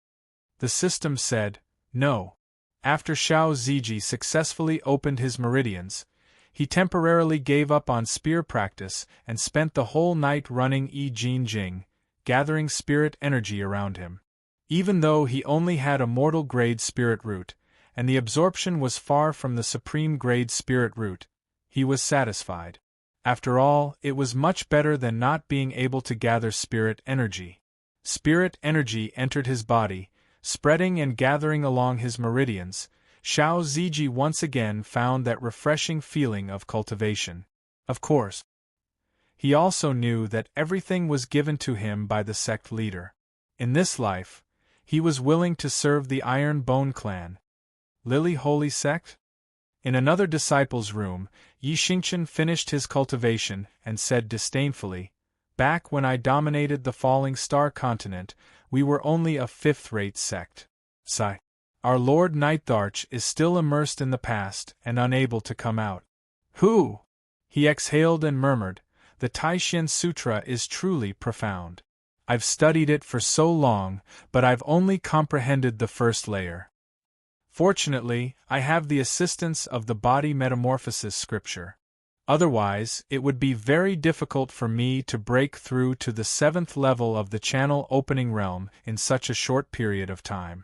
The system said, no. After Xiao Ziji successfully opened his meridians, he temporarily gave up on spear practice and spent the whole night running Yi Jin Jing, gathering spirit energy around him. Even though he only had a mortal-grade spirit root, and the absorption was far from the supreme-grade spirit root, he was satisfied. After all, it was much better than not being able to gather spirit energy. Spirit energy entered his body, spreading and gathering along his meridians. Xiao Ziji once again found that refreshing feeling of cultivation. Of course, he also knew that everything was given to him by the sect leader. In this life, he was willing to serve the Iron Bone clan. Lily Holy Sect? In another disciple's room, Yi Xingchen finished his cultivation and said disdainfully, "Back when I dominated the falling star continent, we were only a fifth-rate sect. Sigh. Our Lord Nightharch is still immersed in the past and unable to come out." "Who?" He exhaled and murmured, "The Taishin Sutra is truly profound. I've studied it for so long, but I've only comprehended the first layer. Fortunately, I have the assistance of the body metamorphosis scripture. Otherwise, it would be very difficult for me to break through to the 7th level of the channel opening realm in such a short period of time."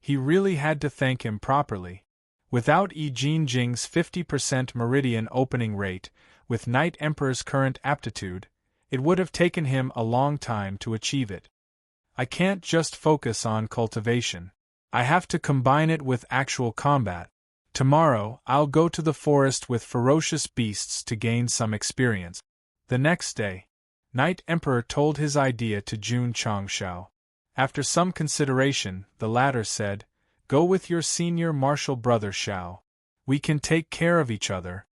He really had to thank him properly. Without Yi Jinjing's 50% meridian opening rate, with Night Emperor's current aptitude, it would have taken him a long time to achieve it. I can't just focus on cultivation. I have to combine it with actual combat. Tomorrow, I'll go to the forest with ferocious beasts to gain some experience. The next day, Night Emperor told his idea to Jun Changshao. After some consideration, the latter said, "Go with your senior martial brother Xiao. We can take care of each other.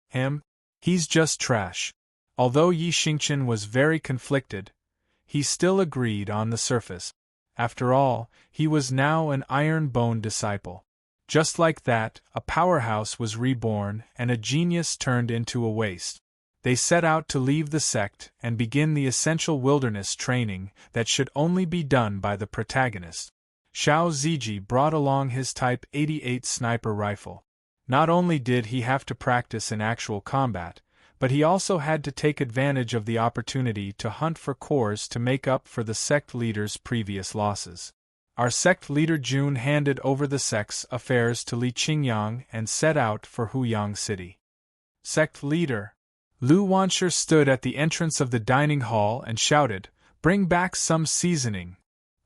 Him? He's just trash." Although Yi Xingchen was very conflicted, he still agreed on the surface. After all, he was now an Iron Bone disciple. Just like that, a powerhouse was reborn and a genius turned into a waste. They set out to leave the sect and begin the essential wilderness training that should only be done by the protagonist. Xiao Ziji brought along his Type 88 sniper rifle. Not only did he have to practice in actual combat, but he also had to take advantage of the opportunity to hunt for cores to make up for the sect leader's previous losses. Our sect leader Jun handed over the sect's affairs to Li Qingyang and set out for Huyang City. Sect leader Lu Wansher stood at the entrance of the dining hall and shouted, "Bring back some seasoning."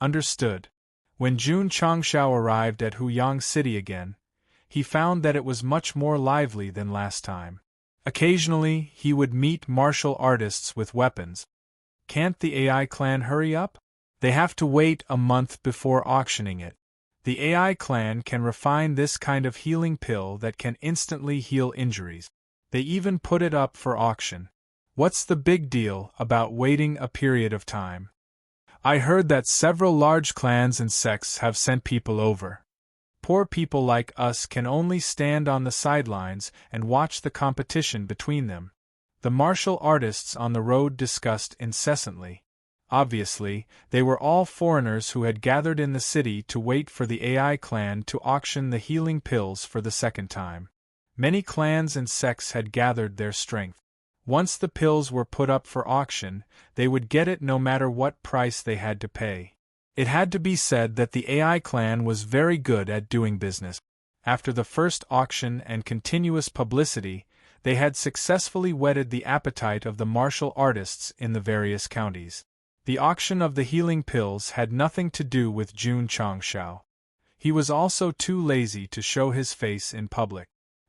Understood. When Jun Changshao arrived at Huyang City again, he found that it was much more lively than last time. Occasionally, he would meet martial artists with weapons. Can't the AI clan hurry up? They have to wait a month before auctioning it. The AI clan can refine this kind of healing pill that can instantly heal injuries. They even put it up for auction. What's the big deal about waiting a period of time? I heard that several large clans and sects have sent people over. Poor people like us can only stand on the sidelines and watch the competition between them. The martial artists on the road discussed incessantly. Obviously, they were all foreigners who had gathered in the city to wait for the AI clan to auction the healing pills for the second time. Many clans and sects had gathered their strength. Once the pills were put up for auction, they would get it no matter what price they had to pay. It had to be said that the AI clan was very good at doing business. After the first auction and continuous publicity, they had successfully whetted the appetite of the martial artists in the various counties. The auction of the healing pills had nothing to do with Jun Changshao. He was also too lazy to show his face in public.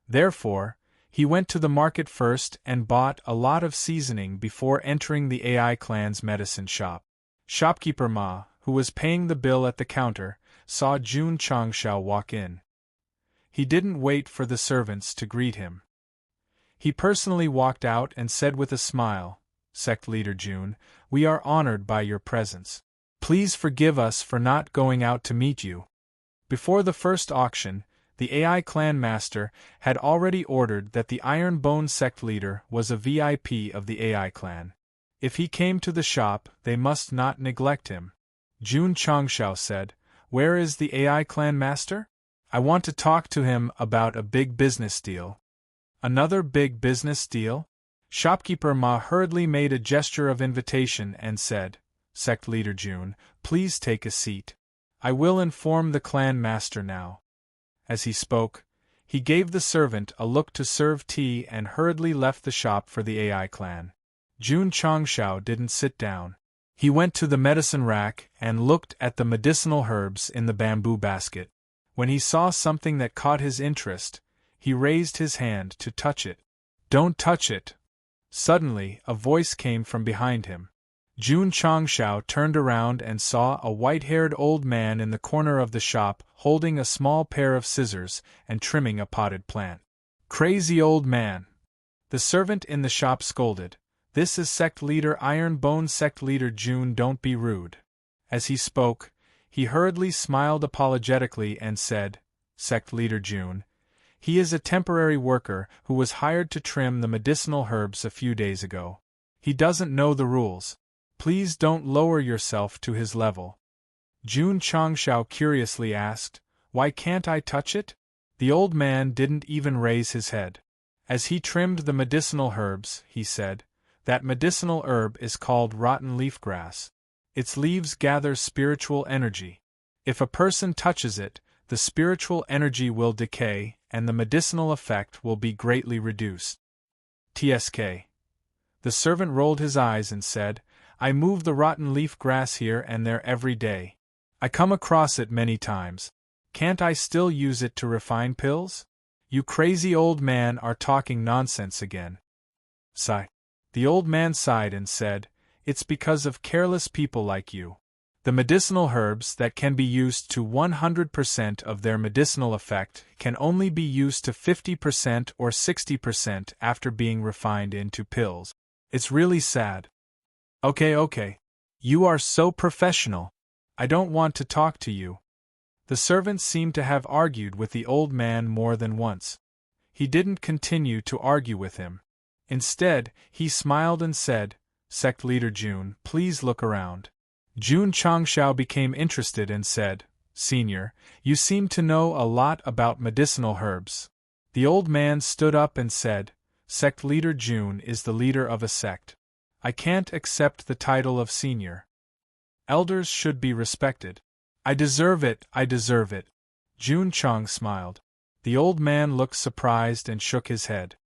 Therefore, he went to the market first and bought a lot of seasoning before entering the AI clan's medicine shop. Shopkeeper Ma, who was paying the bill at the counter, saw Jun Changshao walk in. He didn't wait for the servants to greet him. He personally walked out and said with a smile, "Sect leader Jun, we are honored by your presence. Please forgive us for not going out to meet you." Before the first auction, the AI clan master had already ordered that the Iron Bone sect leader was a VIP of the AI clan. If he came to the shop, they must not neglect him. Jun Changshao said, "Where is the AI clan master? I want to talk to him about a big business deal." "Another big business deal?" Shopkeeper Ma hurriedly made a gesture of invitation and said, "Sect leader Jun, please take a seat. I will inform the clan master now." As he spoke, He gave the servant a look to serve tea and hurriedly left the shop for the AI clan. Jun Changshao didn't sit down. He went to the medicine rack and looked at the medicinal herbs in the bamboo basket. When he saw something that caught his interest, he raised his hand to touch it. "Don't touch it!" Suddenly, a voice came from behind him. Jun Changshao turned around and saw a white-haired old man in the corner of the shop holding a small pair of scissors and trimming a potted plant. "Crazy old man!" The servant in the shop scolded. "This is Sect Leader Iron Bone. Sect Leader Jun, don't be rude." As he spoke, he hurriedly smiled apologetically and said, "Sect Leader Jun. He is a temporary worker who was hired to trim the medicinal herbs a few days ago. He doesn't know the rules. Please don't lower yourself to his level." Jun Changshao curiously asked, "Why can't I touch it?" The old man didn't even raise his head. As he trimmed the medicinal herbs, he said, "That medicinal herb is called rotten leaf grass. Its leaves gather spiritual energy. If a person touches it, the spiritual energy will decay, and the medicinal effect will be greatly reduced." TSK. The servant rolled his eyes and said, "I move the rotten leaf grass here and there every day. I come across it many times. Can't I still use it to refine pills? You crazy old man are talking nonsense again." Sigh. The old man sighed and said, "It's because of careless people like you. The medicinal herbs that can be used to 100% of their medicinal effect can only be used to 50% or 60% after being refined into pills. It's really sad." Okay. You are so professional. I don't want to talk to you." The servant seemed to have argued with the old man more than once. He didn't continue to argue with him. Instead, he smiled and said, "Sect Leader Jun, please look around." Jun Changshao became interested and said, "Senior, you seem to know a lot about medicinal herbs." The old man stood up and said, "Sect Leader Jun is the leader of a sect. I can't accept the title of senior. Elders should be respected." I deserve it. Jun Chang smiled. The old man looked surprised and shook his head.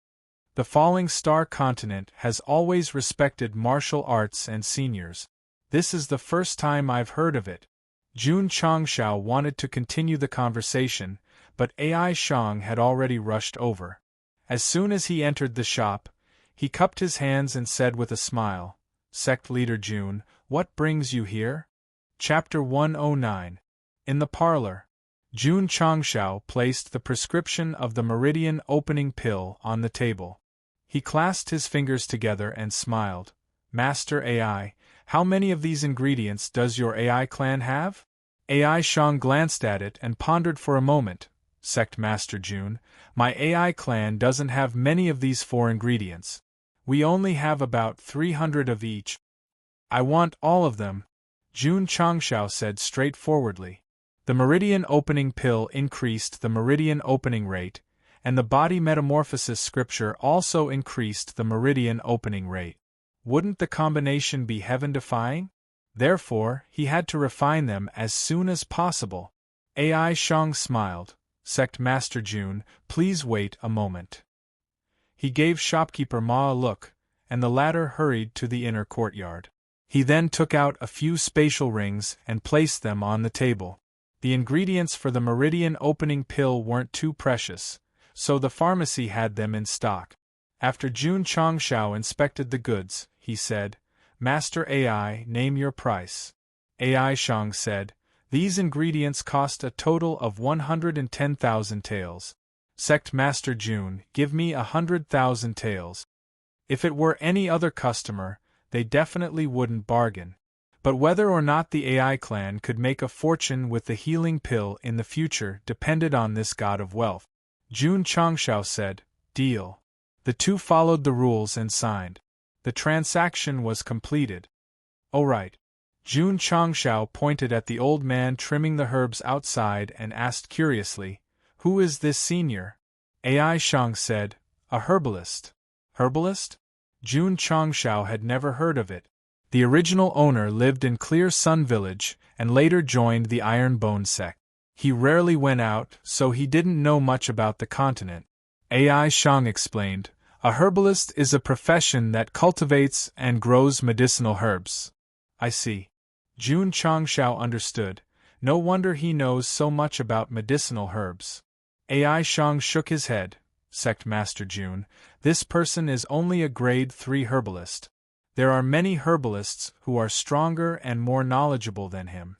The Falling Star continent has always respected martial arts and seniors. This is the first time I've heard of it. Jun Changshao wanted to continue the conversation, but Ai Shang had already rushed over. As soon as he entered the shop, he cupped his hands and said with a smile, "Sect Leader Jun, what brings you here?" Chapter 109. In the parlor, Jun Changshao placed the prescription of the meridian opening pill on the table. He clasped his fingers together and smiled. "Master AI, how many of these ingredients does your AI clan have?" Ai Shang glanced at it and pondered for a moment. "Sect Master Jun, my AI clan doesn't have many of these 4 ingredients. We only have about 300 of each." "I want all of them," Jun Changshao said straightforwardly. The meridian opening pill increased the meridian opening rate, and the body metamorphosis scripture also increased the meridian opening rate. Wouldn't the combination be heaven-defying? Therefore, he had to refine them as soon as possible. Ai Shang smiled. "Sect Master Jun, please wait a moment." He gave shopkeeper Ma a look, and the latter hurried to the inner courtyard. He then took out a few spatial rings and placed them on the table. The ingredients for the meridian opening pill weren't too precious, so the pharmacy had them in stock. After Jun Changshao inspected the goods, he said, "Master AI, name your price." Ai Shang said, "These ingredients cost a total of 110,000 taels. Sect Master Jun, give me 100,000 taels." If it were any other customer, they definitely wouldn't bargain. But whether or not the AI clan could make a fortune with the healing pill in the future depended on this god of wealth. Jun Changshao said, "Deal." The two followed the rules and signed. The transaction was completed. "All right." Jun Changshao pointed at the old man trimming the herbs outside and asked curiously, "Who is this senior?" Ai Shang said, "A herbalist." Herbalist? Jun Changshao had never heard of it. The original owner lived in Clear Sun Village and later joined the Iron Bone Sect. He rarely went out, so he didn't know much about the continent. Ai Shang explained, a herbalist is a profession that cultivates and grows medicinal herbs. I see. Jun Changshao understood. No wonder he knows so much about medicinal herbs. Ai Shang shook his head. Sect Master Jun, this person is only a grade 3 herbalist. There are many herbalists who are stronger and more knowledgeable than him.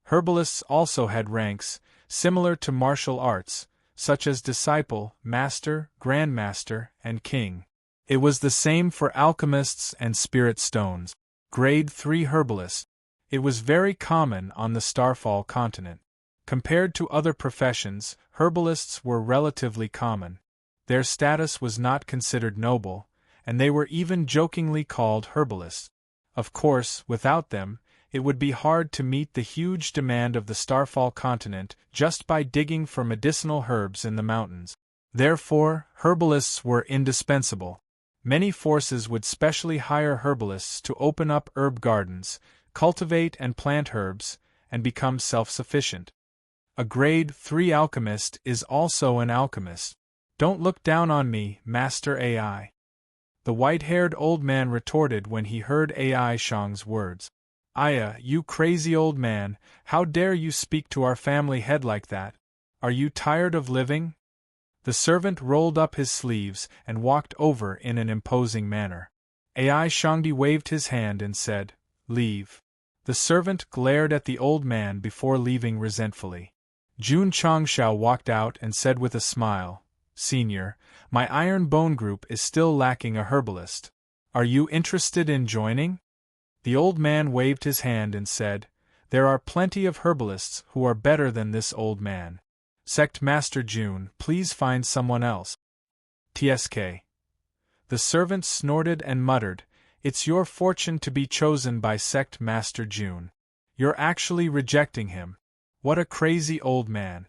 Herbalists also had ranks, similar to martial arts, such as disciple, master, grandmaster, and king. It was the same for alchemists and spirit stones. Grade 3 herbalists. It was very common on the Starfall continent. Compared to other professions, herbalists were relatively common. Their status was not considered noble, and they were even jokingly called herbalists. Of course, without them, it would be hard to meet the huge demand of the Starfall continent just by digging for medicinal herbs in the mountains. Therefore, herbalists were indispensable. Many forces would specially hire herbalists to open up herb gardens, cultivate and plant herbs, and become self-sufficient. A grade 3 alchemist is also an alchemist. Don't look down on me, Master Ai. The white-haired old man retorted when he heard Ai Shang's words. Aya, you crazy old man, how dare you speak to our family head like that? Are you tired of living? The servant rolled up his sleeves and walked over in an imposing manner. Ai Shangdi waved his hand and said, Leave. The servant glared at the old man before leaving resentfully. Jun Changshao walked out and said with a smile, Senior, my Iron Bone group is still lacking a herbalist. Are you interested in joining? The old man waved his hand and said, There are plenty of herbalists who are better than this old man. Sect Master Jun, please find someone else. TSK. The servant snorted and muttered, It's your fortune to be chosen by Sect Master Jun. You're actually rejecting him. What a crazy old man.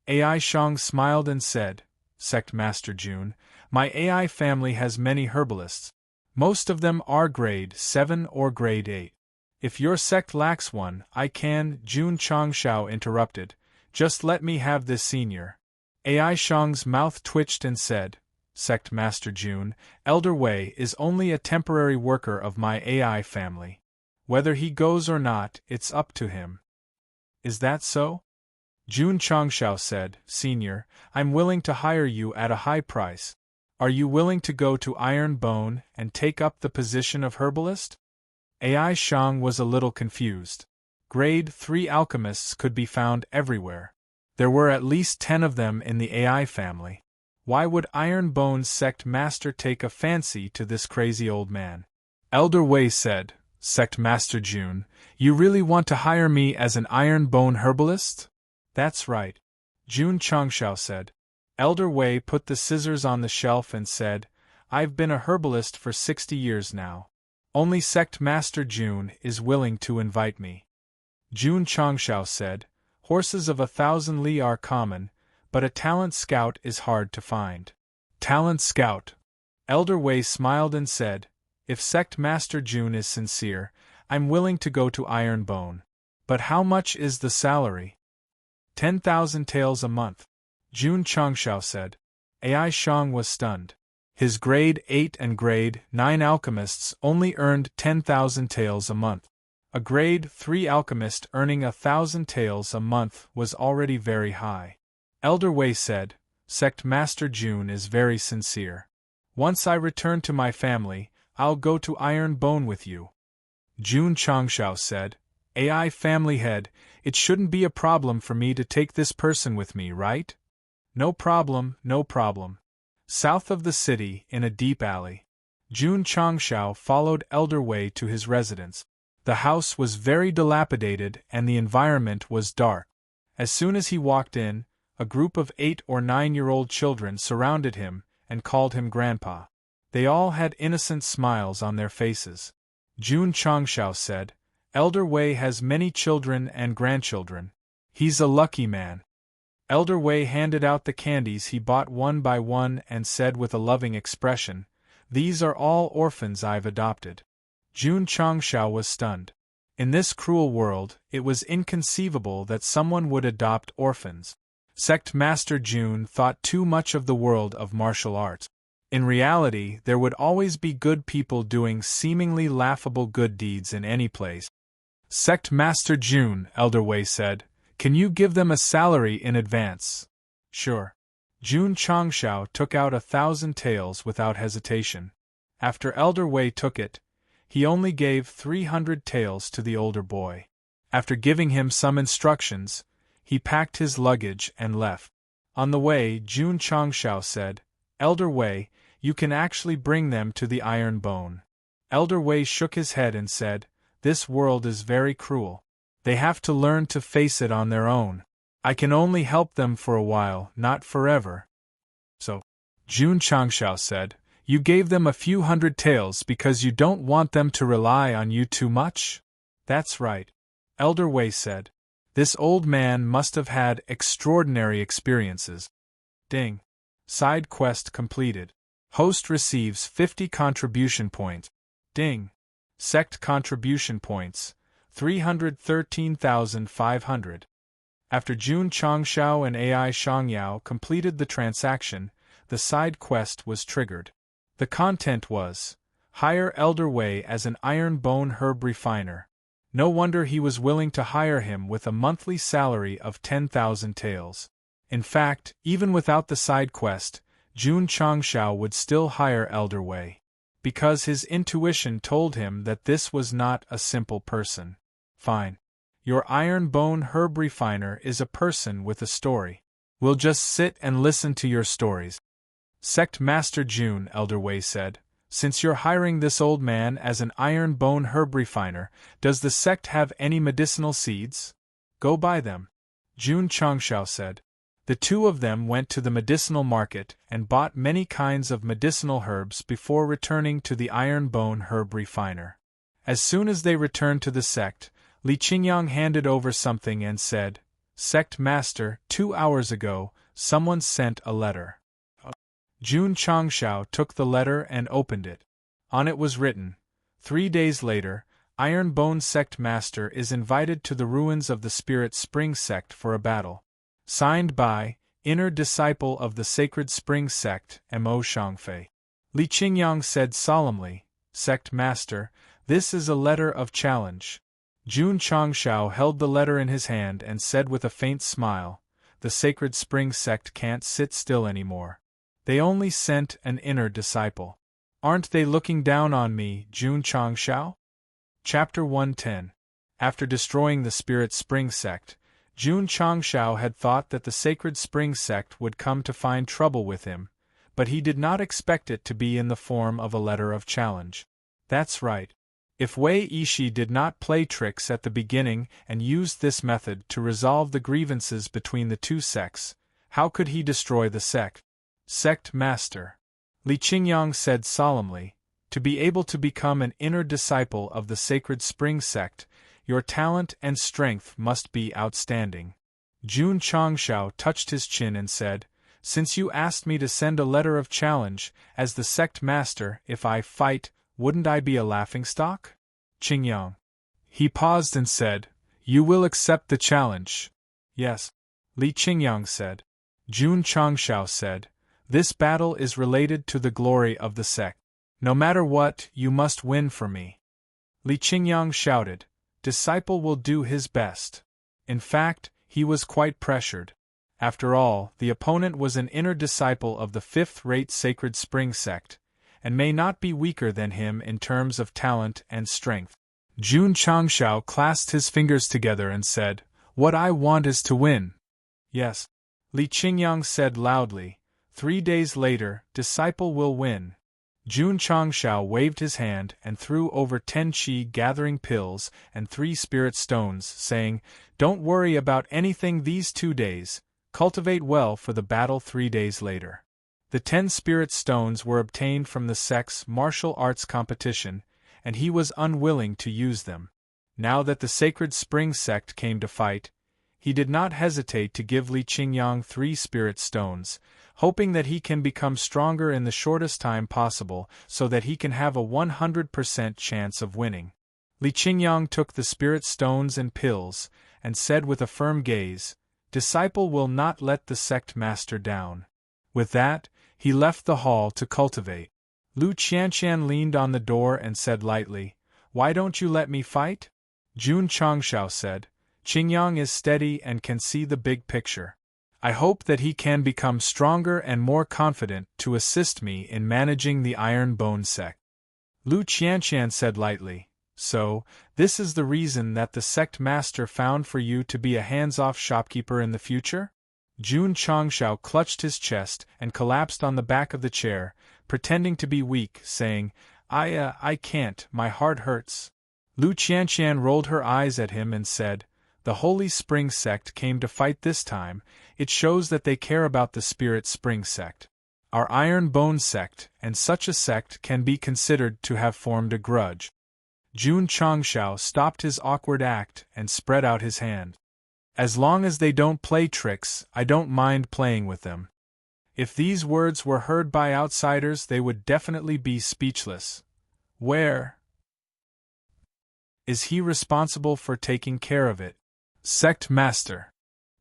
Ai Shang smiled and said, Sect Master Jun, my AI family has many herbalists. Most of them are grade 7 or grade 8. If your sect lacks one, I can, Jun Changshao interrupted. Just let me have this senior. Ai Shang's mouth twitched and said, Sect Master Jun, Elder Wei is only a temporary worker of my AI family. Whether he goes or not, it's up to him. Is that so? Jun Changshao said, Senior, I'm willing to hire you at a high price. Are you willing to go to Iron Bone and take up the position of herbalist? Ai Shang was a little confused. Grade 3 alchemists could be found everywhere. There were at least 10 of them in the AI family. Why would Iron Bone's sect master take a fancy to this crazy old man? Elder Wei said, Sect Master Jun, you really want to hire me as an Iron Bone herbalist? That's right. Jun Changshao said. Elder Wei put the scissors on the shelf and said, I've been a herbalist for 60 years now. Only Sect Master Jun is willing to invite me. Jun Changshao said, Horses of 1,000 li are common, but a talent scout is hard to find. Talent scout. Elder Wei smiled and said, If Sect Master Jun is sincere, I'm willing to go to Iron Bone. But how much is the salary? 10,000 taels a month. Jun Changshao said. Ai Shang was stunned. His grade 8 and grade 9 alchemists only earned 10,000 taels a month. A grade 3 alchemist earning 1,000 taels a month was already very high. Elder Wei said, Sect Master Jun is very sincere. Once I return to my family, I'll go to Iron Bone with you. Jun Changshao said, AI family head, it shouldn't be a problem for me to take this person with me, right? No problem, no problem. South of the city, in a deep alley, Jun Changshao followed Elder Wei to his residence. The house was very dilapidated and the environment was dark. As soon as he walked in, a group of 8 or 9-year-old children surrounded him and called him Grandpa. They all had innocent smiles on their faces. Jun Changshao said, Elder Wei has many children and grandchildren. He's a lucky man. Elder Wei handed out the candies he bought one by one and said with a loving expression, These are all orphans I've adopted. Jun Changshao was stunned. In this cruel world, it was inconceivable that someone would adopt orphans. Sect Master Jun thought too much of the world of martial arts. In reality, there would always be good people doing seemingly laughable good deeds in any place. Sect Master Jun, Elder Wei said, can you give them a salary in advance? Sure. Jun Changshao took out 1,000 taels without hesitation. After Elder Wei took it, he only gave 300 taels to the older boy. After giving him some instructions, he packed his luggage and left. On the way, Jun Changshao said, Elder Wei, you can actually bring them to the iron bone. Elder Wei shook his head and said, this world is very cruel. They have to learn to face it on their own. I can only help them for a while, not forever. So, Jun Changshao said, you gave them a few hundred taels because you don't want them to rely on you too much? That's right. Elder Wei said. This old man must have had extraordinary experiences. Ding. Side quest completed. Host receives 50 contribution points. Ding. Sect contribution points, 313,500. After Jun Changshao and AI Shangyao completed the transaction, the side quest was triggered. The content was, hire Elder Wei as an iron bone herb refiner. No wonder he was willing to hire him with a monthly salary of 10,000 taels. In fact, even without the side quest, Jun Changshao would still hire Elder Wei. Because his intuition told him that this was not a simple person. Fine. Your iron bone herb refiner is a person with a story. We'll just sit and listen to your stories. Sect Master Jun, Elder Wei said, since you're hiring this old man as an iron bone herb refiner, does the sect have any medicinal seeds? Go buy them. Jun Changshao said. The two of them went to the medicinal market and bought many kinds of medicinal herbs before returning to the iron bone herb refiner. As soon as they returned to the sect, Li Qingyang handed over something and said, Sect Master, 2 hours ago, someone sent a letter. Jun Changshao took the letter and opened it. On it was written, 3 days later, Iron Bone Sect Master is invited to the ruins of the Spirit Spring Sect for a battle. Signed by, Inner Disciple of the Sacred Spring Sect, Mo Shangfei. Li Qingyang said solemnly, Sect Master, this is a letter of challenge. Jun Changshao held the letter in his hand and said with a faint smile, the Sacred Spring Sect can't sit still anymore. They only sent an inner disciple. Aren't they looking down on me, Jun Changshao? Chapter 110. After destroying the Spirit Spring Sect, Jun Changshao had thought that the Sacred Spring Sect would come to find trouble with him, but he did not expect it to be in the form of a letter of challenge. That's right. If Wei Yishi did not play tricks at the beginning and used this method to resolve the grievances between the two sects, how could he destroy the sect? Sect Master. Li Qingyang said solemnly, to be able to become an inner disciple of the Sacred Spring Sect, your talent and strength must be outstanding. Jun Changshao touched his chin and said, since you asked me to send a letter of challenge, as the sect master, if I fight, wouldn't I be a laughingstock? Qingyang. He paused and said, you will accept the challenge. Yes. Li Qingyang said. Jun Changshao said, this battle is related to the glory of the sect. No matter what, you must win for me. Li Qingyang shouted, disciple will do his best. In fact, he was quite pressured. After all, the opponent was an inner disciple of the fifth-rate Sacred Spring Sect, and may not be weaker than him in terms of talent and strength. Jun Changshao clasped his fingers together and said, what I want is to win. Yes. Li Qingyang said loudly, 3 days later, disciple will win. Jun Changshao waved his hand and threw over 10 chi-gathering pills and 3 spirit stones, saying, don't worry about anything these 2 days, cultivate well for the battle 3 days later. The 10 spirit stones were obtained from the sect's martial arts competition, and he was unwilling to use them. Now that the Sacred Spring Sect came to fight, he did not hesitate to give Li Qingyang 3 spirit stones, hoping that he can become stronger in the shortest time possible so that he can have a 100% chance of winning. Li Qingyang took the spirit stones and pills, and said with a firm gaze, "Disciple will not let the sect master down." With that, he left the hall to cultivate. Lu Qianqian leaned on the door and said lightly, "Why don't you let me fight?" Jun Changshao said, "Qingyang is steady and can see the big picture. I hope that he can become stronger and more confident to assist me in managing the Iron Bone sect." Lu Qianqian said lightly, "So, this is the reason that the sect master found for you to be a hands-off shopkeeper in the future?" Jun Changshao clutched his chest and collapsed on the back of the chair, pretending to be weak, saying, I can't, my heart hurts." Lu Qianqian rolled her eyes at him and said, "The Holy Spring sect came to fight this time. It shows that they care about the Spirit Spring sect. Our Iron Bone sect and such a sect can be considered to have formed a grudge." Jun Changshao stopped his awkward act and spread out his hand. "As long as they don't play tricks, I don't mind playing with them." If these words were heard by outsiders, they would definitely be speechless. Where is he responsible for taking care of it? Sect Master,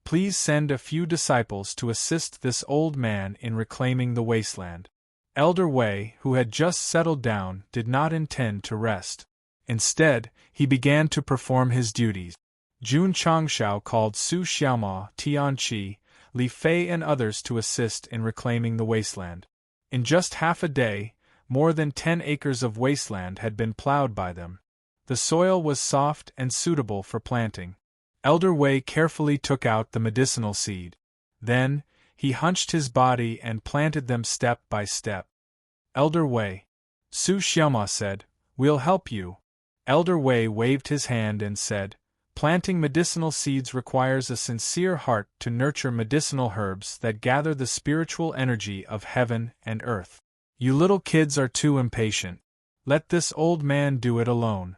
please send a few disciples to assist this old man in reclaiming the wasteland. Elder Wei, who had just settled down, did not intend to rest. Instead, he began to perform his duties. Jun Changshao called Su Xiaoma, Tianqi, Li Fei and others to assist in reclaiming the wasteland. In just half a day, more than 10 acres of wasteland had been plowed by them. The soil was soft and suitable for planting. Elder Wei carefully took out the medicinal seed. Then, he hunched his body and planted them step by step. "Elder Wei," Su Xiaoma said, "we'll help you." Elder Wei waved his hand and said, "Planting medicinal seeds requires a sincere heart to nurture medicinal herbs that gather the spiritual energy of heaven and earth. You little kids are too impatient. Let this old man do it alone."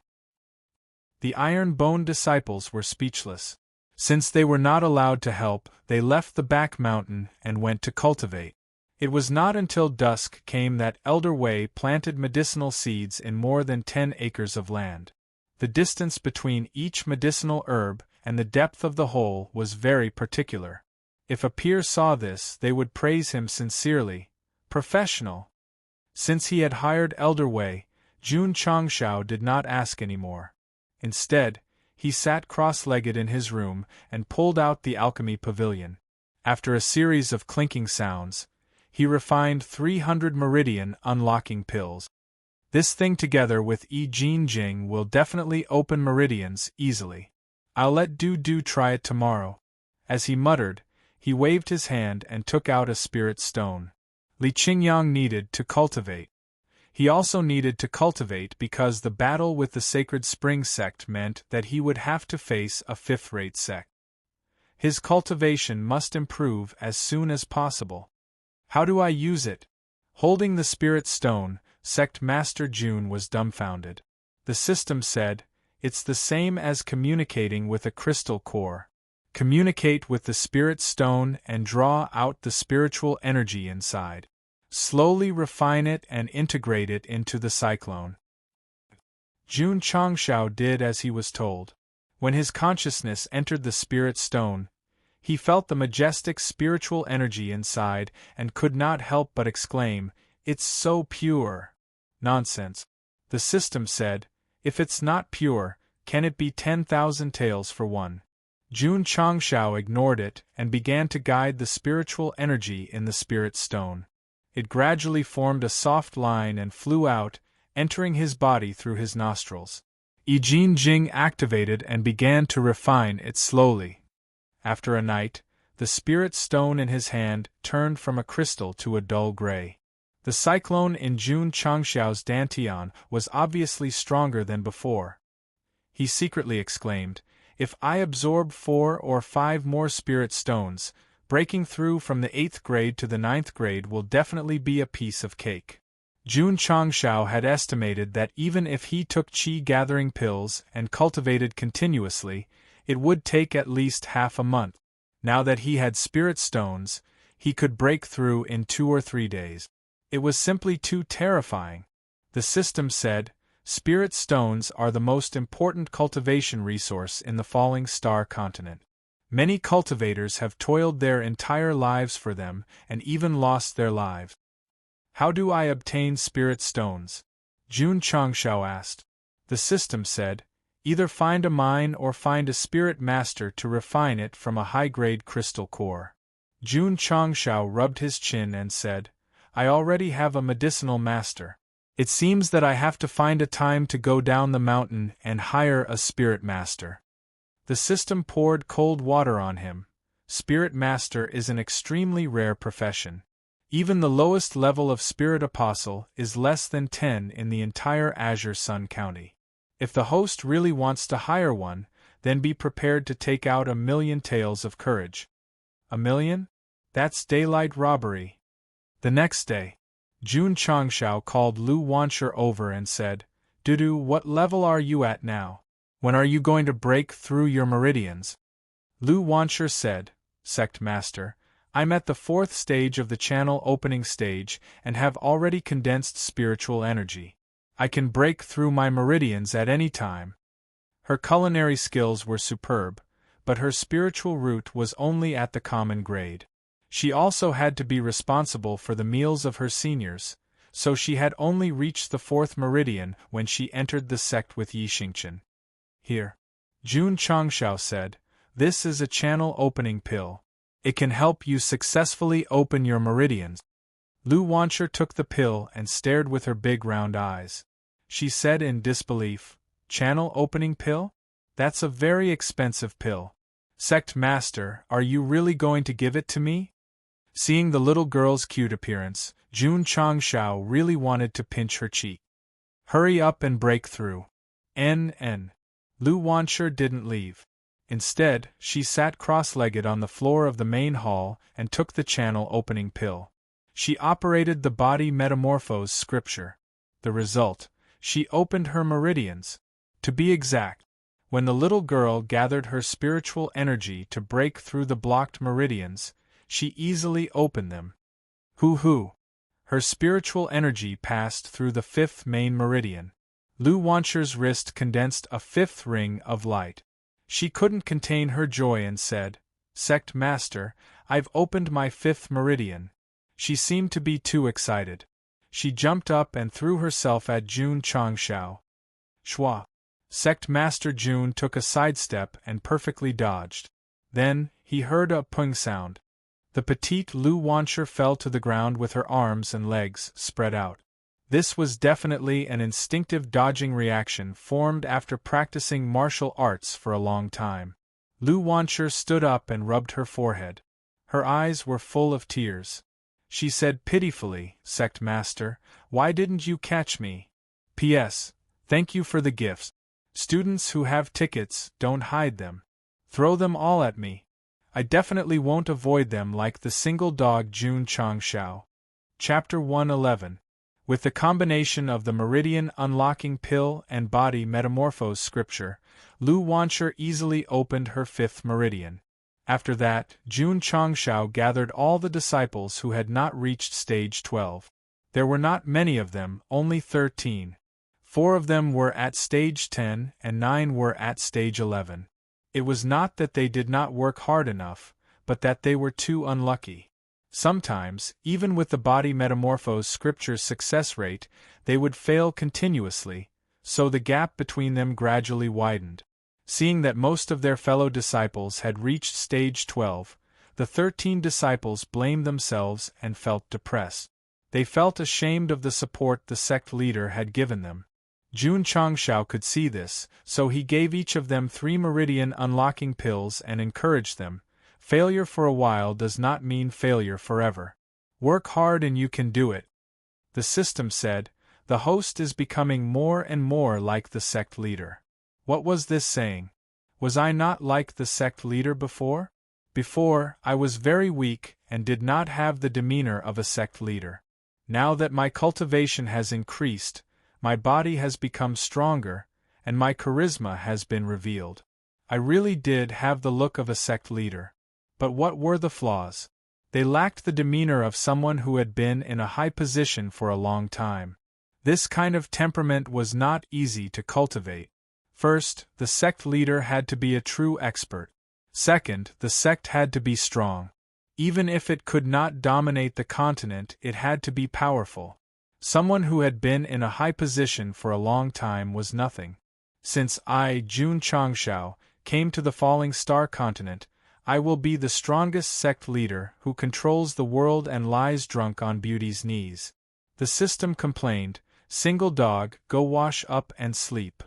The Iron Bone disciples were speechless. Since they were not allowed to help, they left the back mountain and went to cultivate. It was not until dusk came that Elder Wei planted medicinal seeds in more than 10 acres of land. The distance between each medicinal herb and the depth of the hole was very particular. If a peer saw this, they would praise him sincerely. Professional. Since he had hired Elder Wei, Jun Changshao did not ask any more. Instead, he sat cross-legged in his room and pulled out the alchemy pavilion. After a series of clinking sounds, he refined 300 meridian unlocking pills. This thing together with Yi Jin Jing will definitely open meridians easily. I'll let Du try it tomorrow. As he muttered, he waved his hand and took out a spirit stone. Li Qingyang needed to cultivate. He also needed to cultivate because the battle with the Sacred Spring sect meant that he would have to face a fifth-rate sect. His cultivation must improve as soon as possible. How do I use it? Holding the spirit stone, Sect Master Jun was dumbfounded. The system said, "It's the same as communicating with a crystal core. Communicate with the spirit stone and draw out the spiritual energy inside. Slowly refine it and integrate it into the cyclone." Jun Changshao did as he was told. When his consciousness entered the spirit stone, he felt the majestic spiritual energy inside and could not help but exclaim, "It's so pure." Nonsense. The system said, "If it's not pure, can it be 10,000 taels for one?" Jun Changshao ignored it and began to guide the spiritual energy in the spirit stone. It gradually formed a soft line and flew out, entering his body through his nostrils. Yi Jin Jing activated and began to refine it slowly. After a night, the spirit stone in his hand turned from a crystal to a dull gray. The cyclone in Jun Changshao's dantian was obviously stronger than before. He secretly exclaimed, "If I absorb 4 or 5 more spirit stones, breaking through from the 8th grade to the 9th grade will definitely be a piece of cake." Jun Changshao had estimated that even if he took qi-gathering pills and cultivated continuously, it would take at least half a month. Now that he had spirit stones, he could break through in 2 or 3 days. It was simply too terrifying. The system said, Spirit stones are the most important cultivation resource in the falling star continent. Many cultivators have toiled their entire lives for them and even lost their lives. How do I obtain spirit stones? Jun Changshao asked. The system said, either find a mine or find a spirit master to refine it from a high-grade crystal core. Jun Changshao rubbed his chin and said, I already have a medicinal master. It seems that I have to find a time to go down the mountain and hire a spirit master. The system poured cold water on him. Spirit master is an extremely rare profession. Even the lowest level of spirit apostle is less than 10 in the entire Azure Sun County. If the host really wants to hire one, then be prepared to take out 1,000,000 tales of courage. 1,000,000? That's daylight robbery. The next day, Jun Changshao called Lu Wanshur over and said, Dudu, what level are you at now? When are you going to break through your meridians? Lu Wanshur said, Sect Master, I'm at the 4th stage of the channel opening stage and have already condensed spiritual energy. I can break through my meridians at any time. Her culinary skills were superb, but her spiritual root was only at the common grade. She also had to be responsible for the meals of her seniors, so she had only reached the 4th meridian when she entered the sect with Yi Xingchen. Here, Jun Changshao said, this is a channel opening pill. It can help you successfully open your meridians. Lu Wanshur took the pill and stared with her big round eyes. She said in disbelief, channel opening pill? That's a very expensive pill. Sect Master, are you really going to give it to me? Seeing the little girl's cute appearance, Jun Changshao really wanted to pinch her cheek. Hurry up and break through. N. Lu Wanshur didn't leave. Instead, she sat cross-legged on the floor of the main hall and took the channel opening pill. She operated the body metamorphose scripture. The result, she opened her meridians. To be exact, when the little girl gathered her spiritual energy to break through the blocked meridians, she easily opened them. Hoo! Her spiritual energy passed through the 5th main meridian. Lu Wanshur's wrist condensed a 5th ring of light. She couldn't contain her joy and said, Sect Master, I've opened my 5th meridian. She seemed to be too excited. She jumped up and threw herself at Jun Changshao. Shwa! Sect Master Jun took a sidestep and perfectly dodged. Then, he heard a pung sound. The petite Lu Wanshur fell to the ground with her arms and legs spread out. This was definitely an instinctive dodging reaction formed after practicing martial arts for a long time. Lu Wanshur stood up and rubbed her forehead. Her eyes were full of tears. She said pitifully, Sect Master, why didn't you catch me? P.S. Thank you for the gifts. Students who have tickets, don't hide them. Throw them all at me. I definitely won't avoid them like the single dog Jun Changshao. Chapter 111. With the combination of the Meridian Unlocking Pill and Body Metamorphose Scripture, Lu Wanshur easily opened her 5th meridian. After that, Jun Changshao gathered all the disciples who had not reached stage 12. There were not many of them, only 13. 4 of them were at stage 10 and 9 were at stage 11. It was not that they did not work hard enough, but that they were too unlucky. Sometimes, even with the body metamorphose scripture's success rate, they would fail continuously, so the gap between them gradually widened. Seeing that most of their fellow disciples had reached stage 12, the 13 disciples blamed themselves and felt depressed. They felt ashamed of the support the sect leader had given them. Jun Changshao could see this, so he gave each of them 3 meridian unlocking pills and encouraged them. Failure for a while does not mean failure forever. Work hard and you can do it. The system said, the host is becoming more and more like the sect leader. What was this saying? Was I not like the sect leader before? Before, I was very weak and did not have the demeanor of a sect leader. Now that my cultivation has increased, my body has become stronger, and my charisma has been revealed. I really did have the look of a sect leader. But what were the flaws? They lacked the demeanor of someone who had been in a high position for a long time. This kind of temperament was not easy to cultivate. First, the sect leader had to be a true expert. Second, the sect had to be strong. Even if it could not dominate the continent, it had to be powerful. Someone who had been in a high position for a long time was nothing. Since I, Jun Changshao, came to the falling star continent, I will be the strongest sect leader who controls the world and lies drunk on beauty's knees. The system complained, "Single dog, go wash up and sleep."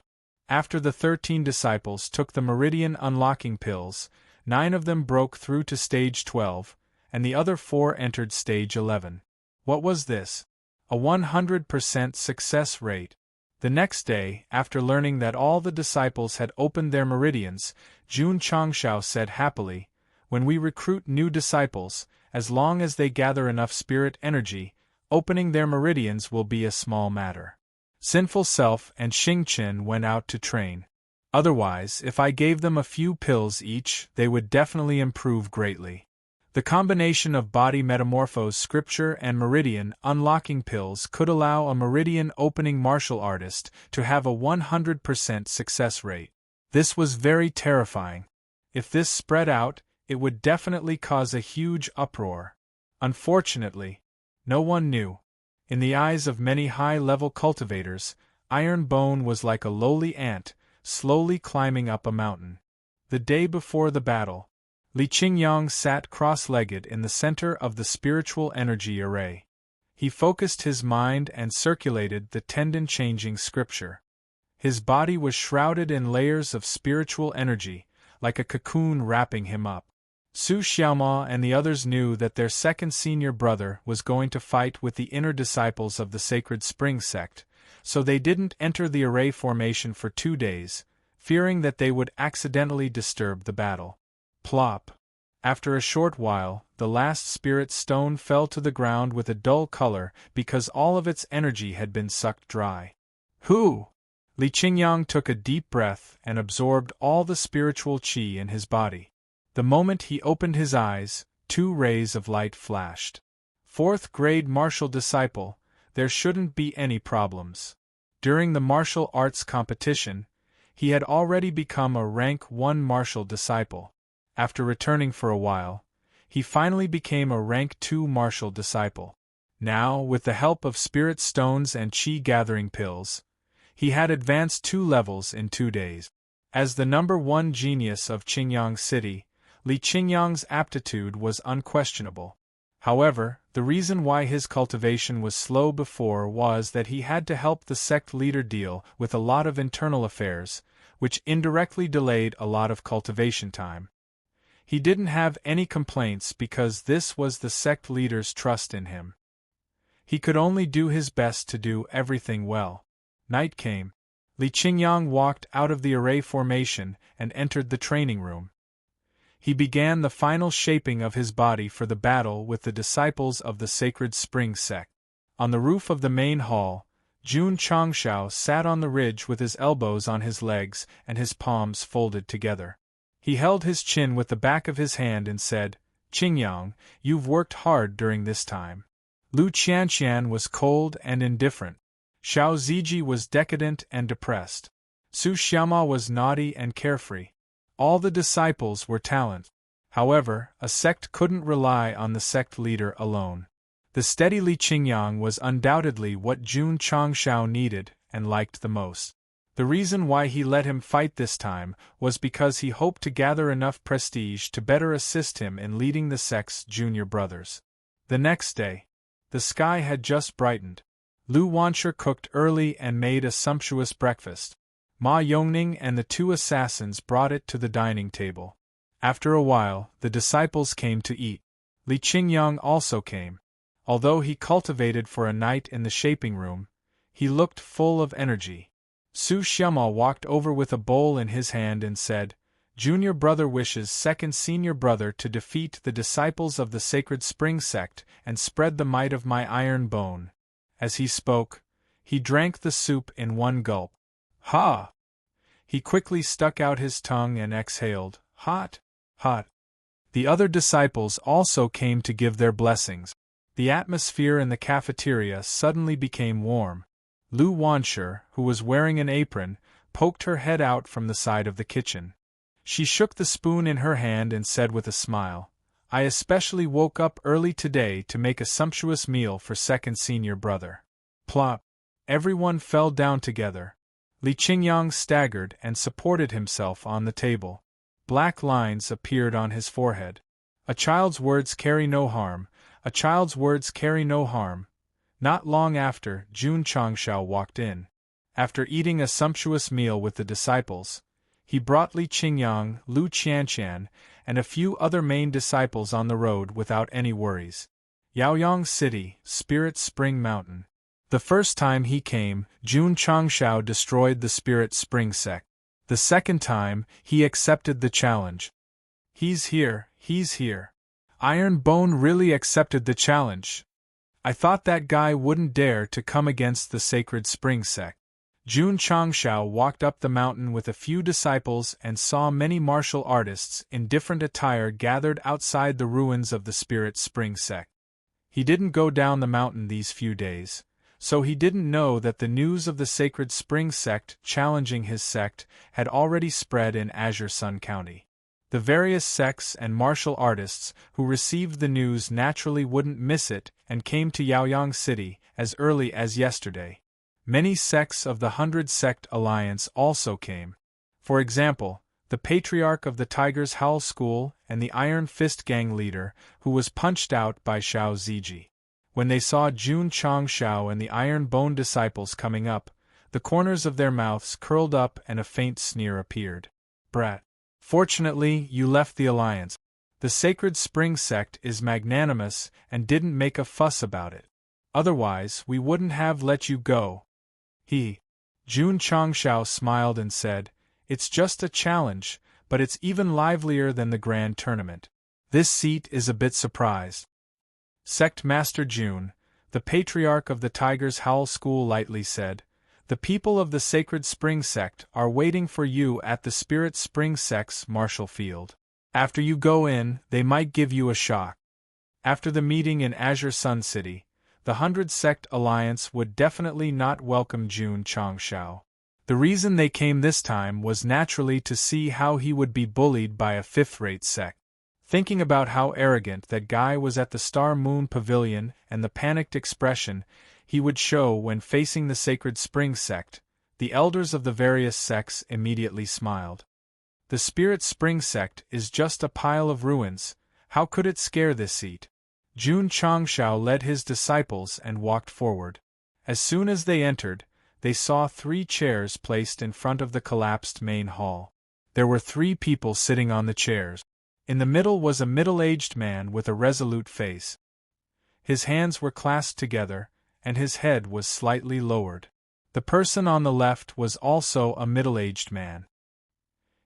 After the 13 disciples took the meridian unlocking pills, 9 of them broke through to stage 12, and the other 4 entered stage 11. What was this? A 100% success rate. The next day, after learning that all the disciples had opened their meridians, Jun Changshao said happily, "When we recruit new disciples, as long as they gather enough spirit energy, opening their meridians will be a small matter." Sinful Self and Xingqian went out to train. Otherwise, if I gave them a few pills each, they would definitely improve greatly. The combination of body metamorphose scripture and meridian unlocking pills could allow a meridian opening martial artist to have a 100% success rate. This was very terrifying. If this spread out, it would definitely cause a huge uproar. Unfortunately, no one knew. In the eyes of many high-level cultivators, Iron Bone was like a lowly ant, slowly climbing up a mountain. The day before the battle, Li Qingyang sat cross-legged in the center of the spiritual energy array. He focused his mind and circulated the tendon-changing scripture. His body was shrouded in layers of spiritual energy, like a cocoon wrapping him up. Su Xiaoma and the others knew that their second senior brother was going to fight with the inner disciples of the Sacred Spring Sect, so they didn't enter the array formation for 2 days, fearing that they would accidentally disturb the battle. Plop! After a short while, the last spirit stone fell to the ground with a dull color because all of its energy had been sucked dry. Who? Li Qingyang took a deep breath and absorbed all the spiritual qi in his body. The moment he opened his eyes, 2 rays of light flashed. 4th grade martial disciple, there shouldn't be any problems. During the martial arts competition, he had already become a rank 1 martial disciple. After returning for a while, he finally became a rank 2 martial disciple. Now, with the help of spirit stones and qi-gathering pills, he had advanced 2 levels in 2 days. As the number 1 genius of Qingyang City, Li Qingyang's aptitude was unquestionable. However, the reason why his cultivation was slow before was that he had to help the sect leader deal with a lot of internal affairs, which indirectly delayed a lot of cultivation time. He didn't have any complaints because this was the sect leader's trust in him. He could only do his best to do everything well. Night came. Li Qingyang walked out of the array formation and entered the training room. He began the final shaping of his body for the battle with the disciples of the Sacred Spring Sect. On the roof of the main hall, Jun Changshao sat on the ridge with his elbows on his legs and his palms folded together. He held his chin with the back of his hand and said, "Qingyang, you've worked hard during this time." Lu Qianqian was cold and indifferent. Xiao Ziji was decadent and depressed. Su Xiaoma was naughty and carefree. All the disciples were talent. However, a sect couldn't rely on the sect leader alone. The steady Li Qingyang was undoubtedly what Jun Changshao needed and liked the most. The reason why he let him fight this time was because he hoped to gather enough prestige to better assist him in leading the sect's junior brothers. The next day, the sky had just brightened. Lu Wancher cooked early and made a sumptuous breakfast. Ma Yongning and the 2 assassins brought it to the dining table. After a while, the disciples came to eat. Li Qingyang also came. Although he cultivated for a night in the shaping room, he looked full of energy. Su Xiaoma walked over with a bowl in his hand and said, "Junior brother wishes second senior brother to defeat the disciples of the Sacred Spring Sect and spread the might of my iron bone." As he spoke, he drank the soup in 1 gulp. Ha! He quickly stuck out his tongue and exhaled, "Hot, hot." The other disciples also came to give their blessings. The atmosphere in the cafeteria suddenly became warm. Lu Wansher, who was wearing an apron, poked her head out from the side of the kitchen. She shook the spoon in her hand and said with a smile, "I especially woke up early today to make a sumptuous meal for second senior brother." Plop! Everyone fell down together. Li Qingyang staggered and supported himself on the table. Black lines appeared on his forehead. A child's words carry no harm, a child's words carry no harm. Not long after, Jun Changshao walked in. After eating a sumptuous meal with the disciples, he brought Li Qingyang, Lu Qianqian, and a few other main disciples on the road without any worries. Yaoyang City, Spirit Spring Mountain. The first time he came, Jun Changshao destroyed the Spirit Spring Sect. The second time, he accepted the challenge. He's here, he's here. Iron Bone really accepted the challenge. I thought that guy wouldn't dare to come against the Sacred Spring Sect. Jun Changshao walked up the mountain with a few disciples and saw many martial artists in different attire gathered outside the ruins of the Spirit Spring Sect. He didn't go down the mountain these few days, so he didn't know that the news of the Sacred Spring Sect challenging his sect had already spread in Azure Sun County. The various sects and martial artists who received the news naturally wouldn't miss it and came to Yaoyang City as early as yesterday. Many sects of the 100 Sect Alliance also came. For example, the Patriarch of the Tiger's Howl School and the Iron Fist Gang leader, who was punched out by Xiao Ziji. When they saw Jun Changshao and the Iron Bone disciples coming up, the corners of their mouths curled up and a faint sneer appeared. "Brat. Fortunately, you left the alliance. The Sacred Spring Sect is magnanimous and didn't make a fuss about it. Otherwise, we wouldn't have let you go." Jun Changshao smiled and said, "It's just a challenge, but it's even livelier than the grand tournament. This seat is a bit surprised." Sect Master Jun, the Patriarch of the Tiger's Howl School, lightly said, "The people of the Sacred Spring Sect are waiting for you at the Spirit Spring Sect's martial field. After you go in, they might give you a shock." After the meeting in Azure Sun City, the 100 Sect Alliance would definitely not welcome Jun Changshao. The reason they came this time was naturally to see how he would be bullied by a fifth-rate sect. Thinking about how arrogant that guy was at the Star Moon Pavilion and the panicked expression he would show when facing the Sacred Spring Sect, the elders of the various sects immediately smiled. The Spirit Spring Sect is just a pile of ruins, how could it scare this seat? Jun Changshao led his disciples and walked forward. As soon as they entered, they saw 3 chairs placed in front of the collapsed main hall. There were 3 people sitting on the chairs. In the middle was a middle-aged man with a resolute face. His hands were clasped together, and his head was slightly lowered. The person on the left was also a middle-aged man.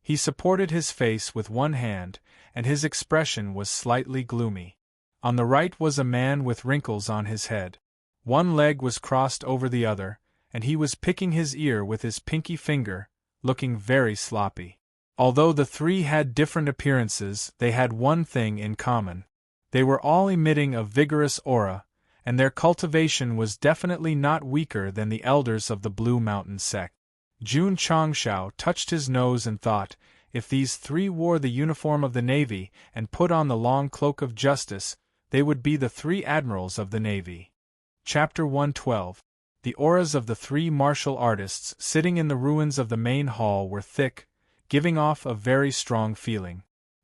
He supported his face with one hand, and his expression was slightly gloomy. On the right was a man with wrinkles on his head. One leg was crossed over the other, and he was picking his ear with his pinky finger, looking very sloppy. Although the 3 had different appearances, they had one thing in common. They were all emitting a vigorous aura, and their cultivation was definitely not weaker than the elders of the Blue Mountain Sect. Jun Changshao touched his nose and thought, if these 3 wore the uniform of the Navy and put on the long cloak of justice, they would be the 3 admirals of the Navy. Chapter 112. The auras of the 3 martial artists sitting in the ruins of the main hall were thick, giving off a very strong feeling.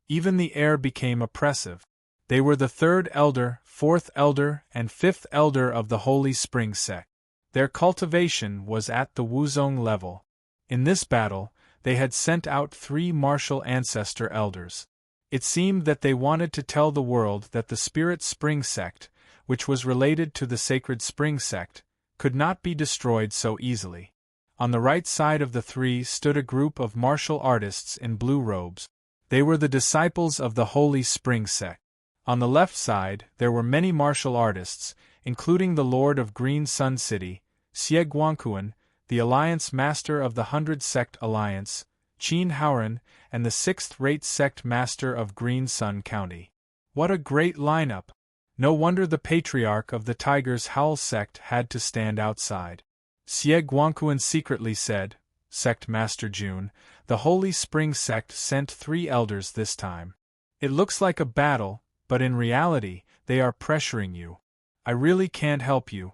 Even the air became oppressive. They were the 3rd elder, 4th elder, and 5th elder of the Holy Spring Sect. Their cultivation was at the Wuzong level. In this battle, they had sent out 3 martial ancestor elders. It seemed that they wanted to tell the world that the Spirit Spring Sect, which was related to the Sacred Spring Sect, could not be destroyed so easily. On the right side of the 3 stood a group of martial artists in blue robes. They were the disciples of the Holy Spring Sect. On the left side, there were many martial artists, including the Lord of Green Sun City, Xie Guangquan, the Alliance Master of the 100 Sect Alliance, Qin Haoran, and the 6th-rate Sect Master of Green Sun County. What a great lineup! No wonder the Patriarch of the Tiger's Howl Sect had to stand outside. Xie Guangquan secretly said, Sect Master Jun, the Holy Spring Sect sent 3 elders this time. It looks like a battle, but in reality, they are pressuring you. I really can't help you.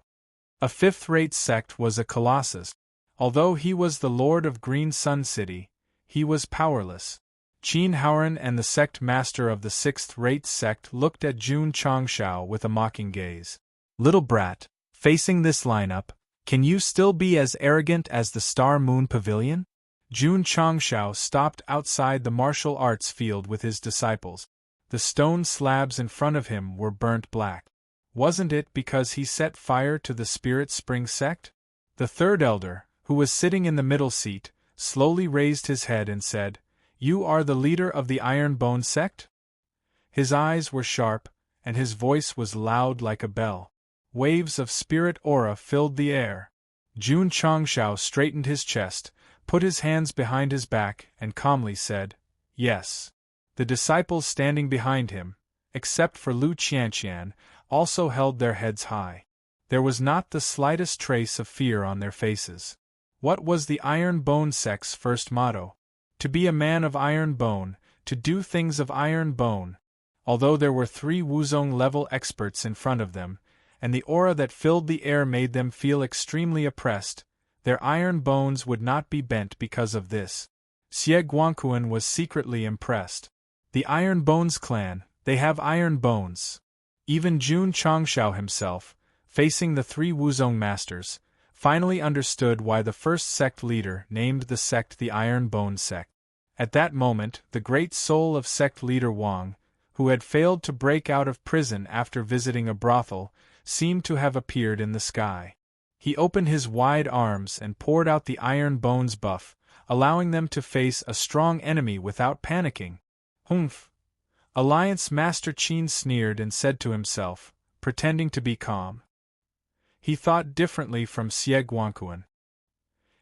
A 5th-rate sect was a colossus. Although he was the Lord of Green Sun City, he was powerless. Qin Haoran and the sect master of the 6th-rate sect looked at Jun Changshao with a mocking gaze. Little brat, facing this lineup, can you still be as arrogant as the Star Moon Pavilion? Jun Changshao stopped outside the martial arts field with his disciples. The stone slabs in front of him were burnt black. Wasn't it because he set fire to the Spirit Spring sect? The 3rd elder, who was sitting in the middle seat, slowly raised his head and said, You are the leader of the Iron Bone sect? His eyes were sharp, and his voice was loud like a bell. Waves of spirit aura filled the air. Jun Changshao straightened his chest, put his hands behind his back, and calmly said, Yes. The disciples standing behind him, except for Lu Qianqian, also held their heads high. There was not the slightest trace of fear on their faces. What was the Iron Bone sect's first motto? To be a man of iron bone, to do things of iron bone. Although there were 3 Wuzong-level experts in front of them, and the aura that filled the air made them feel extremely oppressed, their iron bones would not be bent because of this. Xie Guangquan was secretly impressed. The Iron Bones clan, they have iron bones. Even Jun Changshao himself, facing the 3 Wuzong masters, finally understood why the first sect leader named the sect the Iron Bone sect. At that moment, the great soul of sect leader Wang, who had failed to break out of prison after visiting a brothel, seemed to have appeared in the sky. He opened his wide arms and poured out the Iron Bones buff, allowing them to face a strong enemy without panicking. Humph! Alliance Master Qin sneered and said to himself, pretending to be calm. He thought differently from Xie Guangquan.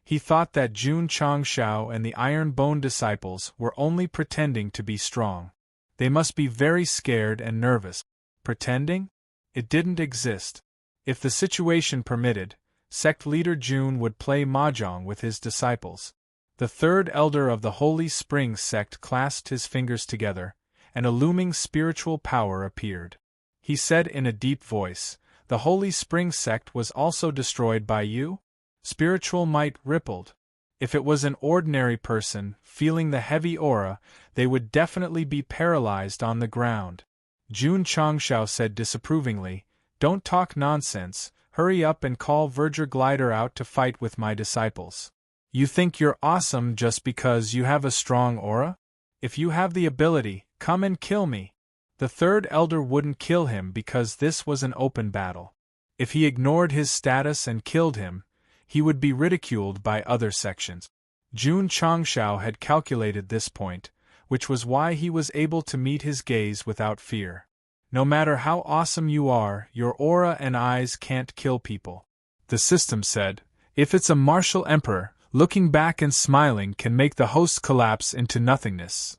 He thought that Jun Changshao and the Iron Bone disciples were only pretending to be strong. They must be very scared and nervous. Pretending? It didn't exist. If the situation permitted, sect leader Jun would play mahjong with his disciples. The 3rd elder of the Holy Spring sect clasped his fingers together, and a looming spiritual power appeared. He said in a deep voice, The Holy Spring sect was also destroyed by you? Spiritual might rippled. If it was an ordinary person, feeling the heavy aura, they would definitely be paralyzed on the ground. Jun Changshao said disapprovingly, Don't talk nonsense, hurry up and call Verger Glider out to fight with my disciples. You think you're awesome just because you have a strong aura? If you have the ability, come and kill me. The 3rd elder wouldn't kill him because this was an open battle. If he ignored his status and killed him, he would be ridiculed by other sections. Jun Changshao had calculated this point, which was why he was able to meet his gaze without fear. No matter how awesome you are, your aura and eyes can't kill people. The system said, if it's a martial emperor, looking back and smiling can make the host collapse into nothingness.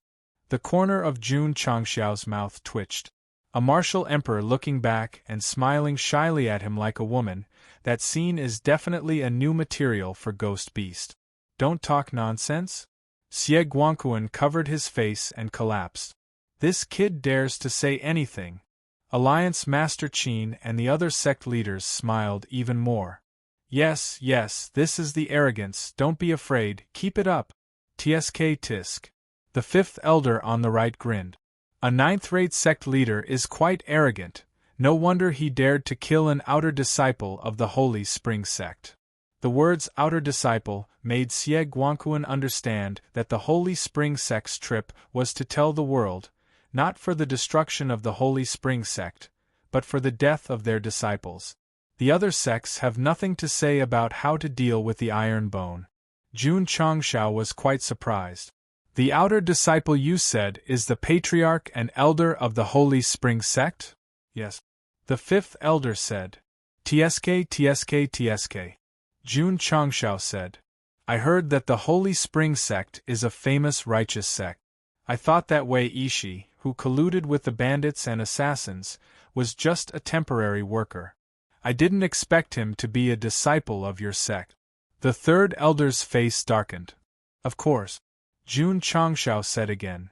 The corner of Jun Changshao's mouth twitched. A martial emperor looking back and smiling shyly at him like a woman, that scene is definitely a new material for Ghost Beast. Don't talk nonsense? Xie Guangquan covered his face and collapsed. This kid dares to say anything. Alliance Master Qin and the other sect leaders smiled even more. Yes, this is the arrogance, don't be afraid, keep it up. TSK Tisk. The 5th elder on the right grinned. A 9th-rate sect leader is quite arrogant, no wonder he dared to kill an outer disciple of the Holy Spring sect. The words outer disciple made Xie Guangquan understand that the Holy Spring sect's trip was to tell the world, not for the destruction of the Holy Spring sect, but for the death of their disciples. The other sects have nothing to say about how to deal with the Iron Bone. Jun Changshao was quite surprised. The outer disciple you said is the patriarch and elder of the Holy Spring sect? Yes. The 5th elder said. TSK. Jun Changshao said. I heard that the Holy Spring sect is a famous righteous sect. I thought that Wei Yishi, who colluded with the bandits and assassins, was just a temporary worker. I didn't expect him to be a disciple of your sect. The third elder's face darkened. Of course, Jun Changshao said again.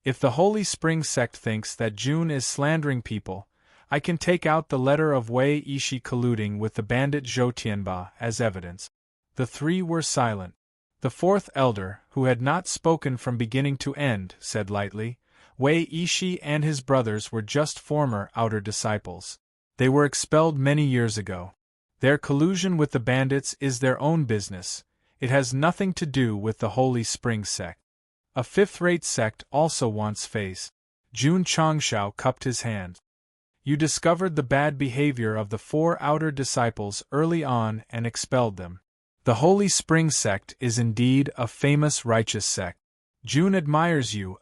If the Holy Spring Sect thinks that Jun is slandering people, I can take out the letter of Wei Yishi colluding with the bandit Zhou Tianba as evidence. The three were silent. The fourth elder, who had not spoken from beginning to end, said lightly, Wei Yishi and his brothers were just former outer disciples. They were expelled many years ago. Their collusion with the bandits is their own business. It has nothing to do with the Holy Spring Sect. A fifth-rate sect also wants face. Jun Changshao cupped his hand. You discovered the bad behavior of the four outer disciples early on and expelled them. The Holy Spring Sect is indeed a famous righteous sect. Jun admires you.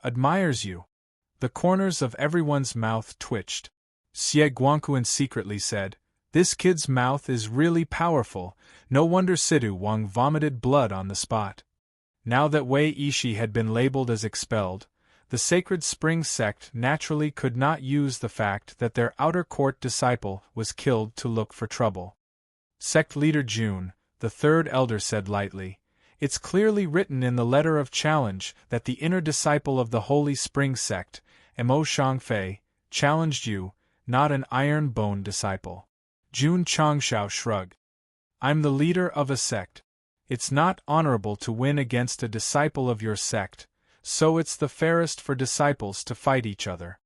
The corners of everyone's mouth twitched. Xie Guangquan secretly said, This kid's mouth is really powerful, no wonder Sidu Wang vomited blood on the spot. Now that Wei Yishi had been labeled as expelled, the Sacred Spring Sect naturally could not use the fact that their outer court disciple was killed to look for trouble. Sect leader Jun, the third elder said lightly, It's clearly written in the letter of challenge that the inner disciple of the Holy Spring Sect, Mo Shangfei, challenged you, not an iron bone disciple. Jun Changshao shrugged. I'm the leader of a sect. It's not honorable to win against a disciple of your sect, so it's the fairest for disciples to fight each other.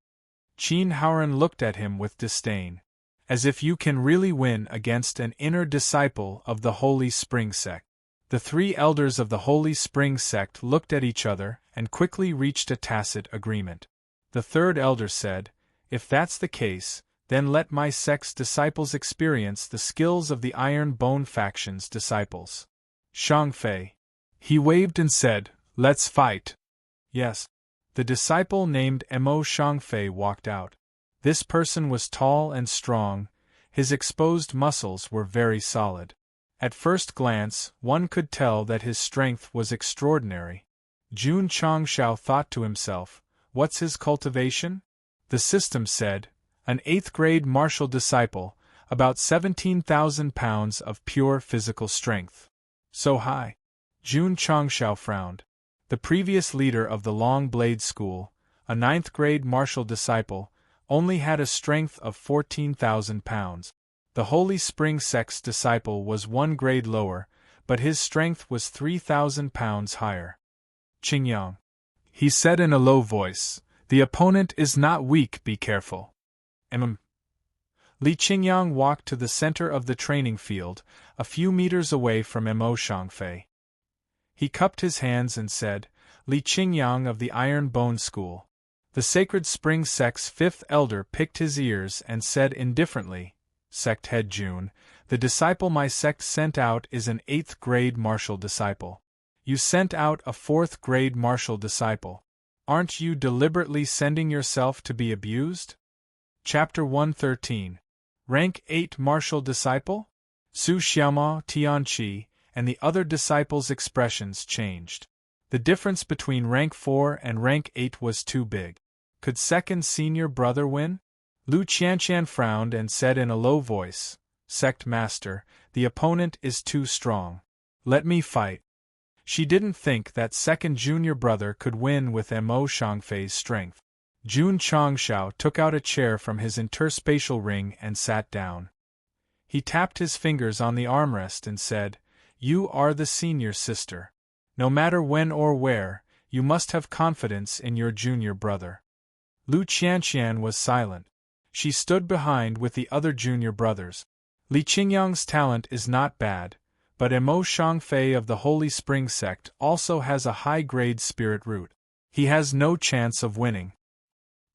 Qin Haoran looked at him with disdain. As if you can really win against an inner disciple of the Holy Spring Sect. The three elders of the Holy Spring Sect looked at each other and quickly reached a tacit agreement. The third elder said, If that's the case, then let my sect's disciples experience the skills of the Iron Bone faction's disciples. Shangfei. He waved and said, Let's fight. Yes. The disciple named Mo Shangfei walked out. This person was tall and strong, his exposed muscles were very solid. At first glance, one could tell that his strength was extraordinary. Jun Changshao thought to himself, What's his cultivation? The system said, An 8th-grade martial disciple, about 17,000 pounds of pure physical strength. So high. Jun Changshao frowned. The previous leader of the Long Blade School, a 9th-grade martial disciple, only had a strength of 14,000 pounds. The Holy Spring Sect's disciple was 1 grade lower, but his strength was 3,000 pounds higher. Qingyang. He said in a low voice, The opponent is not weak, be careful. Li Qingyang walked to the center of the training field, a few meters away from Mo Shangfei. He cupped his hands and said, Li Qingyang of the Iron Bone School. The Sacred Spring Sect's fifth elder picked his ears and said indifferently, Sect head Jun, the disciple my sect sent out is an 8th-grade martial disciple. You sent out a 4th-grade martial disciple. Aren't you deliberately sending yourself to be abused? Chapter 113. Rank 8 Martial Disciple? Su Xiaoma, Tianqi, and the other disciples' expressions changed. The difference between rank 4 and rank 8 was too big. Could second senior brother win? Lu Qianqian frowned and said in a low voice, Sect Master, the opponent is too strong. Let me fight. She didn't think that second junior brother could win with Mo Shangfei's strength. Jun Changshao took out a chair from his interspatial ring and sat down. He tapped his fingers on the armrest and said, You are the senior sister. No matter when or where, you must have confidence in your junior brother. Lu Qianqian was silent. She stood behind with the other junior brothers. Li Qingyang's talent is not bad, but Mo Shangfei of the Holy Spring Sect also has a high-grade spirit root. He has no chance of winning.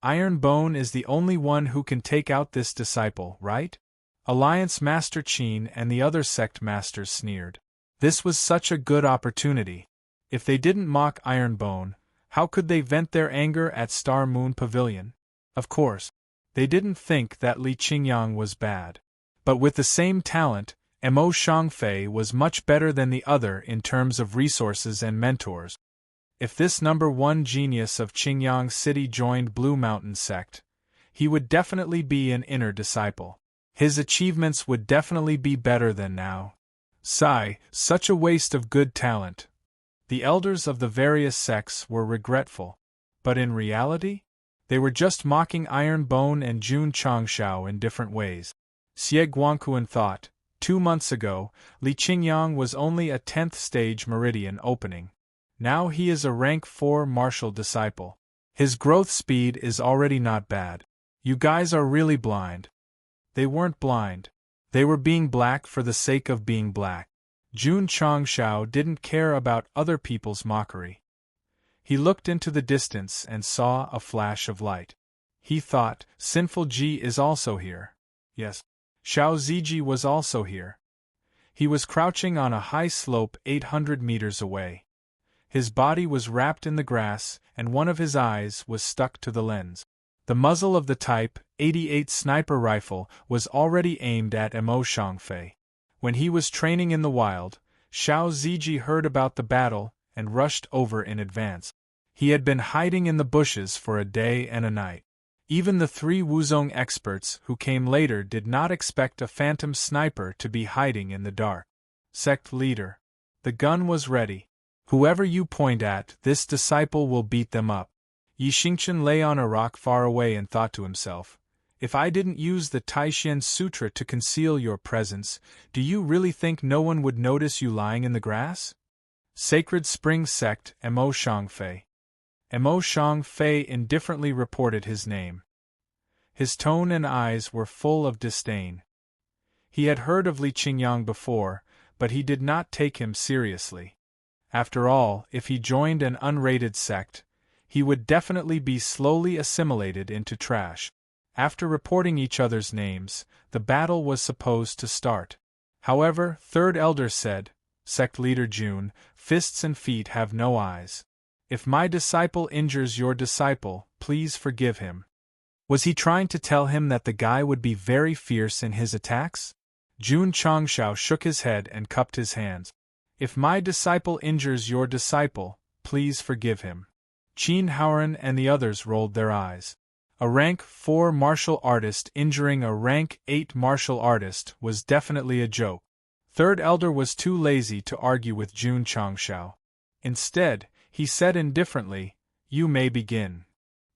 Iron Bone is the only one who can take out this disciple, right? Alliance Master Qin and the other sect masters sneered. This was such a good opportunity. If they didn't mock Iron Bone, how could they vent their anger at Star Moon Pavilion? Of course, they didn't think that Li Qingyang was bad. But with the same talent, Mo Shangfei was much better than the other in terms of resources and mentors. If this number 1 genius of Qingyang City joined Blue Mountain Sect, he would definitely be an inner disciple. His achievements would definitely be better than now. Sigh, such a waste of good talent. The elders of the various sects were regretful. But in reality? They were just mocking Iron Bone and Jun Changshao in different ways. Xie Guangquan thought, 2 months ago, Li Qingyang was only a 10th stage meridian opening. Now he is a rank 4 martial disciple. His growth speed is already not bad. You guys are really blind. They weren't blind. They were being black for the sake of being black. Jun Changshao didn't care about other people's mockery. He looked into the distance and saw a flash of light. He thought, Sinful Ji is also here. Yes. Xiao Ziji was also here. He was crouching on a high slope 800 meters away. His body was wrapped in the grass, and one of his eyes was stuck to the lens. The muzzle of the Type 88 sniper rifle was already aimed at Mo Shangfei. When he was training in the wild, Xiao Ziji heard about the battle and rushed over in advance. He had been hiding in the bushes for a day and a night. Even the 3 Wuzong experts who came later did not expect a phantom sniper to be hiding in the dark. Sect leader. The gun was ready. Whoever you point at, this disciple will beat them up. Yi Xingchen lay on a rock far away and thought to himself, if I didn't use the Taishan Sutra to conceal your presence, do you really think no one would notice you lying in the grass? Sacred Spring Sect, Mo Shangfei. Mo Shangfei indifferently reported his name. His tone and eyes were full of disdain. He had heard of Li Qingyang before, but he did not take him seriously. After all, if he joined an unrated sect, he would definitely be slowly assimilated into trash. After reporting each other's names, the battle was supposed to start. However, third elder said, Sect leader Jun, fists and feet have no eyes. If my disciple injures your disciple, please forgive him. Was he trying to tell him that the guy would be very fierce in his attacks? Jun Changshao shook his head and cupped his hands. If my disciple injures your disciple, please forgive him. Qin Haoran and the others rolled their eyes. A rank 4 martial artist injuring a rank 8 martial artist was definitely a joke. Third elder was too lazy to argue with Jun Changshao. Instead, he said indifferently, You may begin.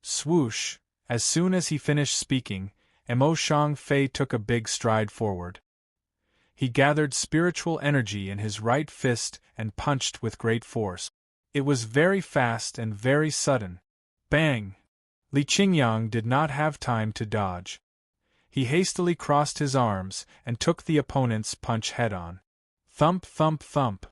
Swoosh! As soon as he finished speaking, Mo Shangfei took a big stride forward. He gathered spiritual energy in his right fist and punched with great force. It was very fast and very sudden. Bang! Li Qingyang did not have time to dodge. He hastily crossed his arms and took the opponent's punch head-on. Thump, thump, thump.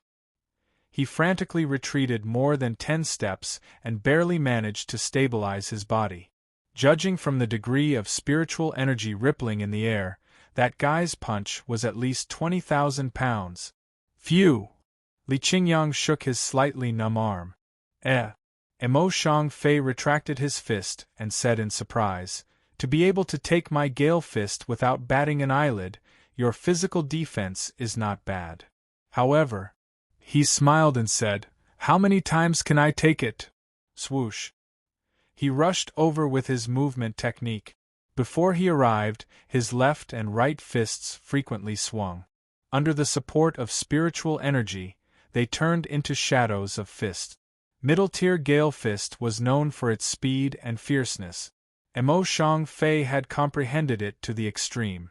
He frantically retreated more than 10 steps and barely managed to stabilize his body. Judging from the degree of spiritual energy rippling in the air, that guy's punch was at least 20,000 pounds. Phew! Li Qingyang shook his slightly numb arm. Mo Shangfei retracted his fist and said in surprise, To be able to take my gale fist without batting an eyelid, your physical defense is not bad. However, he smiled and said, How many times can I take it? Swoosh! He rushed over with his movement technique. Before he arrived, his left and right fists frequently swung. Under the support of spiritual energy, they turned into shadows of fists. Middle-tier Gale Fist was known for its speed and fierceness. Mo Shangfei had comprehended it to the extreme.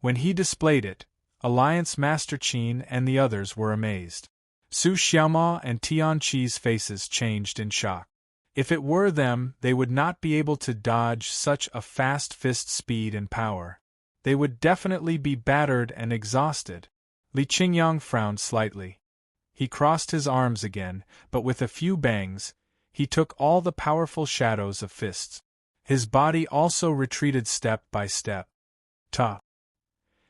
When he displayed it, Alliance Master Qin and the others were amazed. Su Xiaoma and Tian Qi's faces changed in shock. If it were them, they would not be able to dodge such a fast fist speed and power. They would definitely be battered and exhausted. Li Qingyang frowned slightly. He crossed his arms again, but with a few bangs, he took all the powerful shadows of fists. His body also retreated step by step. Ta!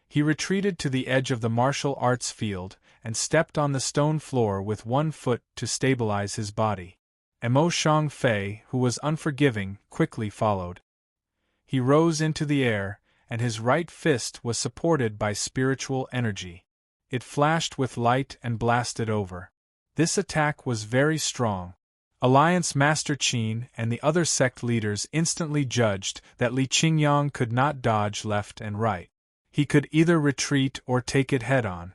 He retreated to the edge of the martial arts field and stepped on the stone floor with one foot to stabilize his body. Mo Shangfei, who was unforgiving, quickly followed. He rose into the air, and his right fist was supported by spiritual energy. It flashed with light and blasted over. This attack was very strong. Alliance Master Qin and the other sect leaders instantly judged that Li Qingyang could not dodge left and right. He could either retreat or take it head-on.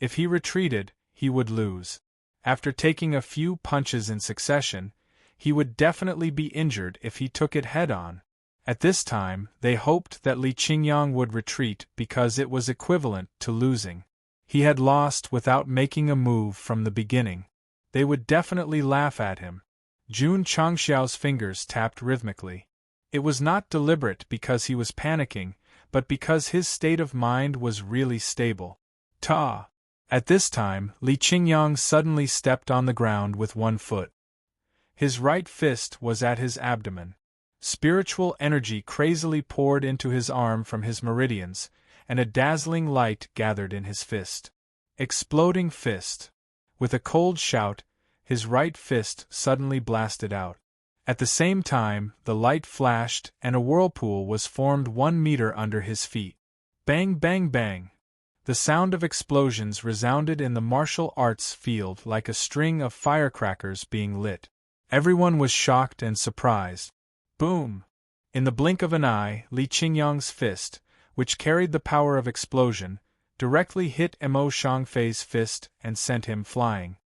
If he retreated, he would lose. After taking a few punches in succession, he would definitely be injured if he took it head-on. At this time, they hoped that Li Qingyang would retreat because it was equivalent to losing. He had lost without making a move from the beginning. They would definitely laugh at him. Jun Changxiao's fingers tapped rhythmically. It was not deliberate because he was panicking, but because his state of mind was really stable. Ta! At this time, Li Qingyang suddenly stepped on the ground with one foot. His right fist was at his abdomen. Spiritual energy crazily poured into his arm from his meridians, and a dazzling light gathered in his fist. Exploding fist. With a cold shout, his right fist suddenly blasted out. At the same time, the light flashed and a whirlpool was formed 1 meter under his feet. Bang, bang, bang. The sound of explosions resounded in the martial arts field like a string of firecrackers being lit. Everyone was shocked and surprised. Boom! In the blink of an eye, Li Qingyang's fist, which carried the power of explosion, directly hit Mo Shangfei's fist and sent him flying.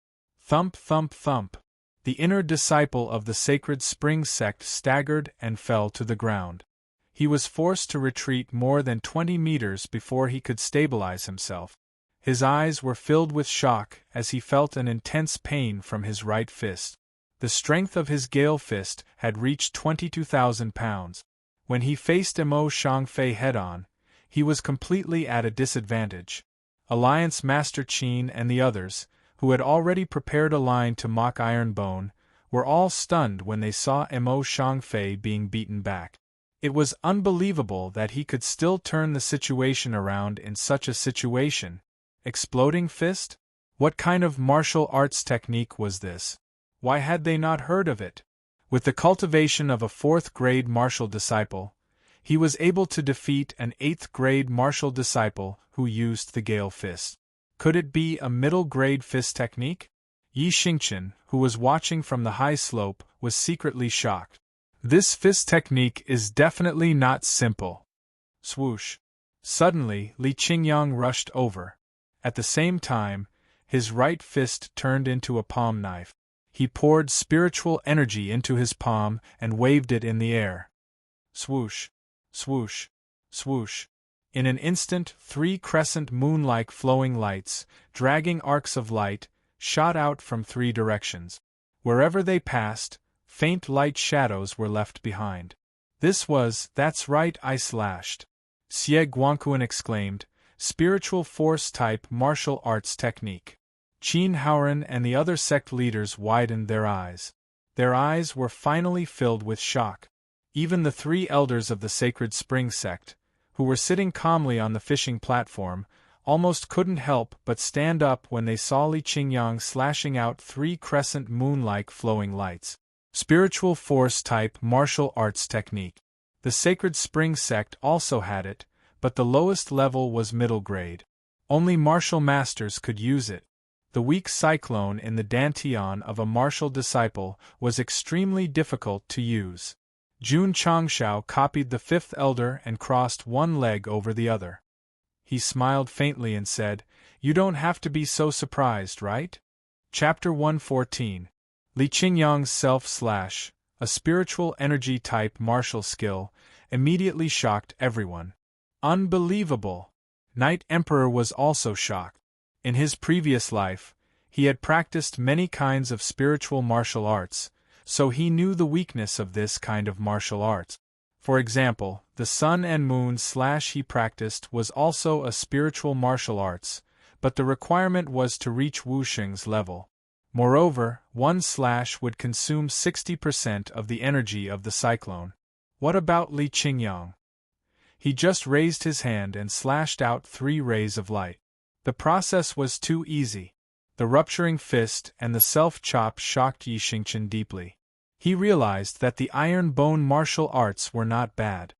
Thump, thump, thump. The inner disciple of the sacred spring sect staggered and fell to the ground. He was forced to retreat more than 20 meters before he could stabilize himself. His eyes were filled with shock as he felt an intense pain from his right fist. The strength of his Gale fist had reached 22,000 pounds. When he faced Mo Shangfei head-on, he was completely at a disadvantage. Alliance Master Qin and the others, who had already prepared a line to mock Ironbone, were all stunned when they saw Mo Shangfei being beaten back. It was unbelievable that he could still turn the situation around in such a situation. Exploding fist? What kind of martial arts technique was this? Why had they not heard of it? With the cultivation of a 4th-grade martial disciple, he was able to defeat an 8th-grade martial disciple who used the Gale fist. Could it be a middle-grade fist technique? Yi Xingqian, who was watching from the high slope, was secretly shocked. This fist technique is definitely not simple. Swoosh! Suddenly, Li Qingyang rushed over. At the same time, his right fist turned into a palm knife. He poured spiritual energy into his palm and waved it in the air. Swoosh! Swoosh! Swoosh! In an instant, 3 crescent moon-like flowing lights, dragging arcs of light, shot out from 3 directions. Wherever they passed, faint light shadows were left behind. That's right, I slashed. Xie Guangquan exclaimed, spiritual force-type martial arts technique. Qin Haoran and the other sect leaders widened their eyes. Their eyes were finally filled with shock. Even the 3 elders of the Sacred Spring sect, who were sitting calmly on the fishing platform, almost couldn't help but stand up when they saw Li Qingyang slashing out 3 crescent moon-like flowing lights. Spiritual force-type martial arts technique. The Sacred Spring sect also had it, but the lowest level was middle grade. Only martial masters could use it. The weak cyclone in the dantian of a martial disciple was extremely difficult to use. Jun Changxiao copied the 5th elder and crossed one leg over the other. He smiled faintly and said, "You don't have to be so surprised, right?" Chapter 114. Li Qingyang's self-slash, a spiritual energy-type martial skill, immediately shocked everyone. Unbelievable! Knight Emperor was also shocked. In his previous life, he had practiced many kinds of spiritual martial arts, so he knew the weakness of this kind of martial arts. For example, the sun and moon slash he practiced was also a spiritual martial arts, but the requirement was to reach Wusheng's level. Moreover, one slash would consume 60% of the energy of the cyclone. What about Li Qingyang? He just raised his hand and slashed out 3 rays of light. The process was too easy. The rupturing fist and the self-chop shocked Yi Xingqian deeply. He realized that the iron bone martial arts were not bad.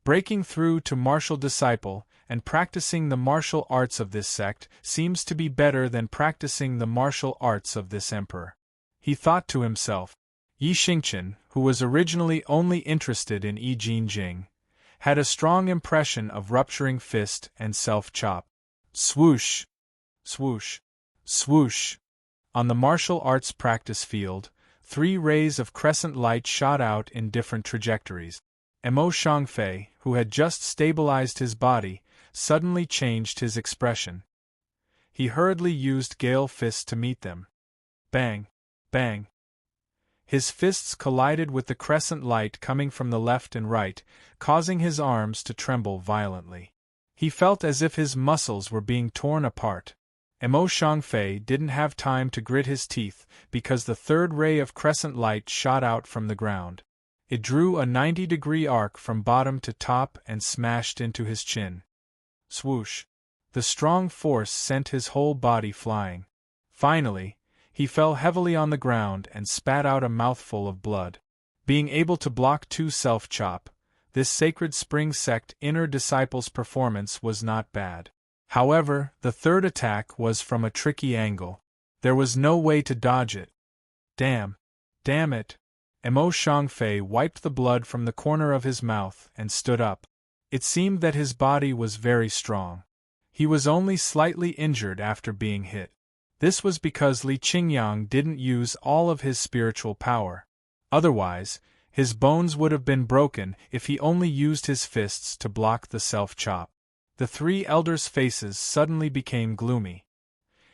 Breaking through to martial disciple and practicing the martial arts of this sect seems to be better than practicing the martial arts of this emperor. He thought to himself. Yi Xingqian, who was originally only interested in Yi Jinjing, had a strong impression of rupturing fist and self-chop. Swoosh! Swoosh! Swoosh! On the martial arts practice field, 3 rays of crescent light shot out in different trajectories. Mo Shangfei, who had just stabilized his body, suddenly changed his expression. He hurriedly used Gale Fist to meet them. Bang! Bang! His fists collided with the crescent light coming from the left and right, causing his arms to tremble violently. He felt as if his muscles were being torn apart. Mo Shangfei didn't have time to grit his teeth because the 3rd ray of crescent light shot out from the ground. It drew a 90-degree arc from bottom to top and smashed into his chin. Swoosh! The strong force sent his whole body flying. Finally, he fell heavily on the ground and spat out a mouthful of blood. Being able to block 2 self-chop, this Sacred Spring Sect inner disciple's performance was not bad. However, the 3rd attack was from a tricky angle. There was no way to dodge it. Damn! Damn it! Mo Shangfei wiped the blood from the corner of his mouth and stood up. It seemed that his body was very strong. He was only slightly injured after being hit. This was because Li Qingyang didn't use all of his spiritual power. Otherwise, his bones would have been broken if he only used his fists to block the self-chop. The 3 elders' faces suddenly became gloomy.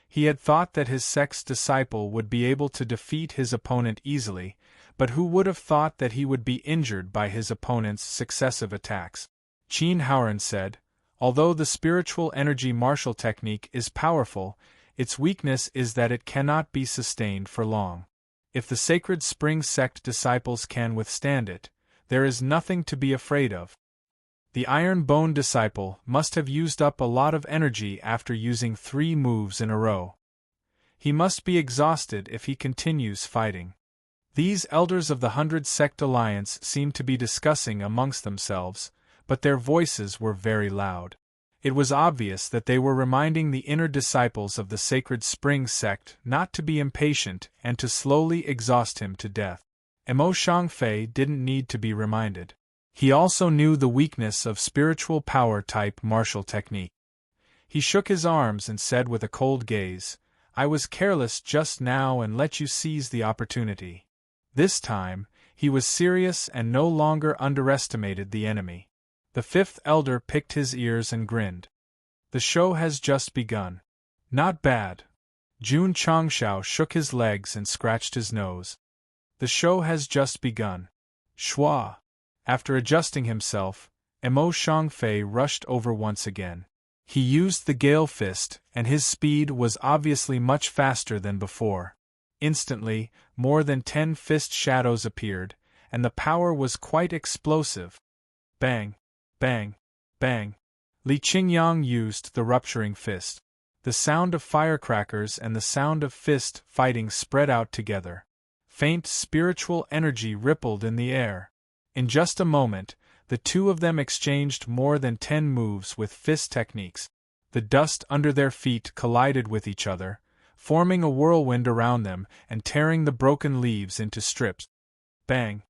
He had thought that his sect's disciple would be able to defeat his opponent easily, but who would have thought that he would be injured by his opponent's successive attacks? Qin Haoran said, although the spiritual energy martial technique is powerful, its weakness is that it cannot be sustained for long. If the Sacred Spring Sect disciples can withstand it, there is nothing to be afraid of. The Iron Bone disciple must have used up a lot of energy after using 3 moves in a row. He must be exhausted if he continues fighting. These elders of the 100 Sect Alliance seemed to be discussing amongst themselves, but their voices were very loud. It was obvious that they were reminding the inner disciples of the Sacred Spring Sect not to be impatient and to slowly exhaust him to death. Mo Shangfei didn't need to be reminded. He also knew the weakness of spiritual power-type martial technique. He shook his arms and said with a cold gaze, "I was careless just now and let you seize the opportunity." This time, he was serious and no longer underestimated the enemy. The 5th elder picked his ears and grinned. "The show has just begun." "Not bad." Jun Changshao shook his legs and scratched his nose. "The show has just begun." Schwa! After adjusting himself, Mo Shangfei rushed over once again. He used the Gale Fist, and his speed was obviously much faster than before. Instantly, more than 10 fist shadows appeared, and the power was quite explosive. Bang! Bang! Bang! Li Qingyang used the rupturing fist. The sound of firecrackers and the sound of fist fighting spread out together. Faint spiritual energy rippled in the air. In just a moment, the 2 of them exchanged more than 10 moves with fist techniques. The dust under their feet collided with each other, forming a whirlwind around them and tearing the broken leaves into strips. Bang!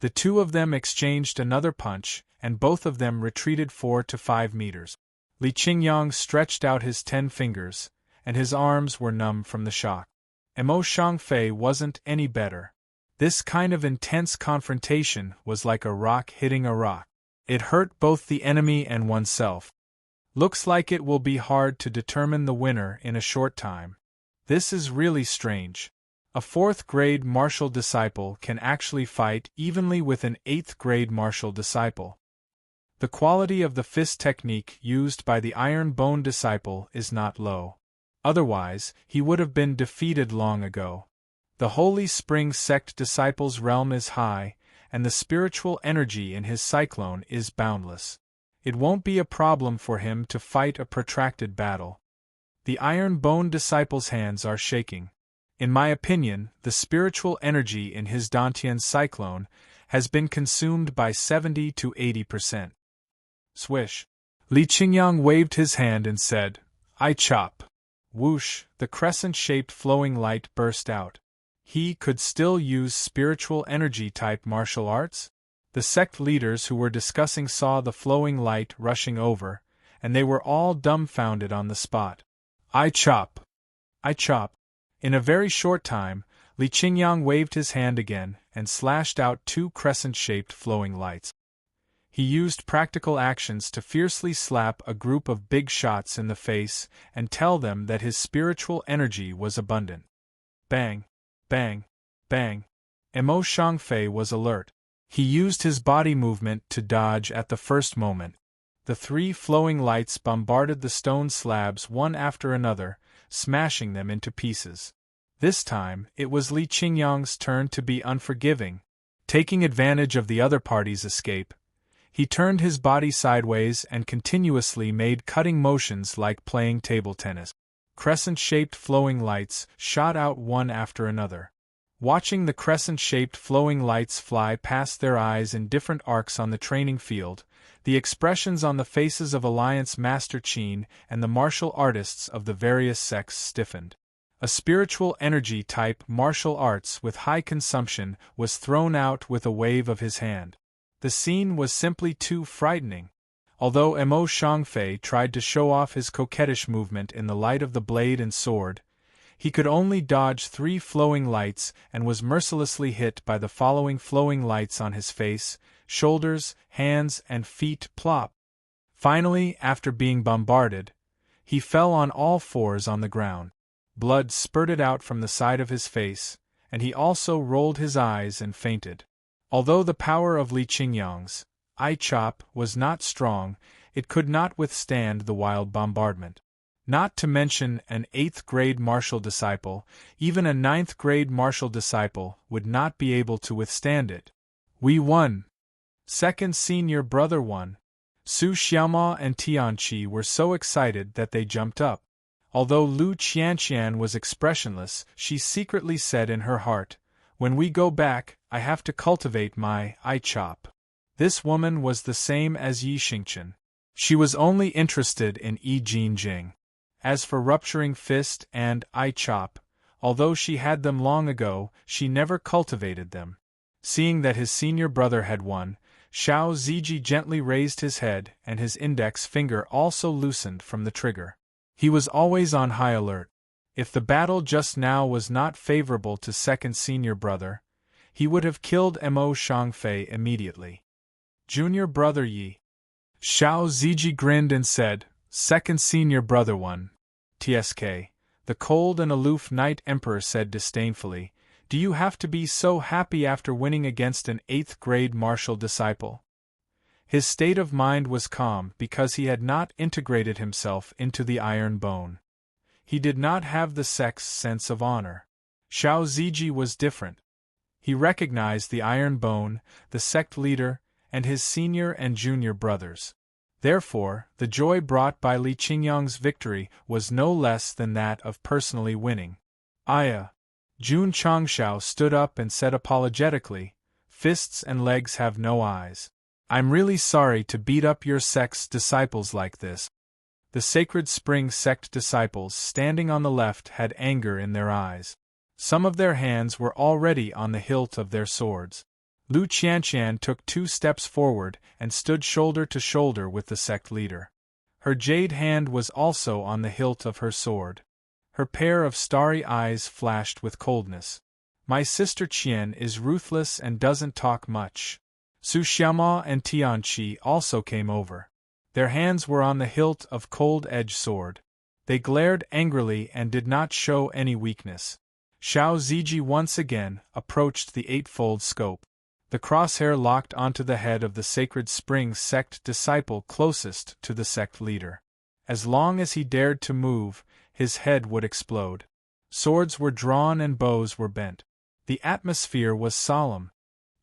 The 2 of them exchanged another punch, and both of them retreated 4 to 5 meters. Li Qingyang stretched out his 10 fingers, and his arms were numb from the shock. Mo Shangfei wasn't any better. This kind of intense confrontation was like a rock hitting a rock. It hurt both the enemy and oneself. Looks like it will be hard to determine the winner in a short time. This is really strange. A 4th-grade martial disciple can actually fight evenly with an 8th-grade martial disciple. The quality of the fist technique used by the Iron Bone disciple is not low. Otherwise, he would have been defeated long ago. The Holy Spring Sect disciple's realm is high, and the spiritual energy in his cyclone is boundless. It won't be a problem for him to fight a protracted battle. The Iron Bone disciple's hands are shaking. In my opinion, the spiritual energy in his Dantian cyclone has been consumed by 70 to 80%. Swish! Li Qingyang waved his hand and said, "I chop." Whoosh! The crescent-shaped flowing light burst out. He could still use spiritual energy-type martial arts? The sect leaders who were discussing saw the flowing light rushing over, and they were all dumbfounded on the spot. I chop! I chop! In a very short time, Li Qingyang waved his hand again and slashed out two crescent-shaped flowing lights. He used practical actions to fiercely slap a group of big shots in the face and tell them that his spiritual energy was abundant. Bang! Bang! Bang! Mo Shangfei was alert. He used his body movement to dodge at the first moment. The three flowing lights bombarded the stone slabs one after another, smashing them into pieces. This time, it was Li Qingyang's turn to be unforgiving. Taking advantage of the other party's escape, he turned his body sideways and continuously made cutting motions like playing table tennis. Crescent-shaped flowing lights shot out one after another. Watching the crescent-shaped flowing lights fly past their eyes in different arcs on the training field, the expressions on the faces of Alliance Master Qin and the martial artists of the various sects stiffened. A spiritual energy type martial arts with high consumption was thrown out with a wave of his hand. The scene was simply too frightening. Although Mo Shangfei tried to show off his coquettish movement in the light of the blade and sword, he could only dodge three flowing lights and was mercilessly hit by the following flowing lights on his face, shoulders, hands, and feet. Plop! Finally, after being bombarded, he fell on all fours on the ground. Blood spurted out from the side of his face, and he also rolled his eyes and fainted. Although the power of Li Qingyang's I chop was not strong, it could not withstand the wild bombardment. Not to mention an 8th-grade martial disciple, even a 9th-grade martial disciple would not be able to withstand it. We won! Second senior brother won! Su Xiaoma and Tianqi were so excited that they jumped up. Although Lu Qianqian was expressionless, she secretly said in her heart, "When we go back, I have to cultivate my I chop." This woman was the same as Yi Xingqian. She was only interested in Yi Jinjing. As for rupturing fist and I chop, although she had them long ago, she never cultivated them. Seeing that his senior brother had won, Xiao Ziji gently raised his head and his index finger also loosened from the trigger. He was always on high alert. If the battle just now was not favorable to second senior brother, he would have killed Mo Shangfei immediately. Junior brother Yi. Xiao Ziji grinned and said, "Second senior brother won." TSK. The cold and aloof Knight Emperor said disdainfully, "Do you have to be so happy after winning against an 8th-grade martial disciple?" His state of mind was calm because he had not integrated himself into the iron bone. He did not have the sect's sense of honor. Xiao Ziji was different. He recognized the iron bone, the sect leader, and his senior and junior brothers. Therefore, the joy brought by Li Qingyang's victory was no less than that of personally winning. Aya! Jun Changshao stood up and said apologetically, "Fists and legs have no eyes. I'm really sorry to beat up your sect's disciples like this." The Sacred Spring sect disciples standing on the left had anger in their eyes. Some of their hands were already on the hilt of their swords. Lu Qianqian took 2 steps forward and stood shoulder to shoulder with the sect leader. Her jade hand was also on the hilt of her sword. Her pair of starry eyes flashed with coldness. "My sister Qian is ruthless and doesn't talk much." Su Xiaoma and Tianqi also came over. Their hands were on the hilt of cold-edged sword. They glared angrily and did not show any weakness. Xiao Ziji once again approached the eightfold scope. The crosshair locked onto the head of the Sacred Spring sect disciple closest to the sect leader. As long as he dared to move, his head would explode. Swords were drawn and bows were bent. The atmosphere was solemn.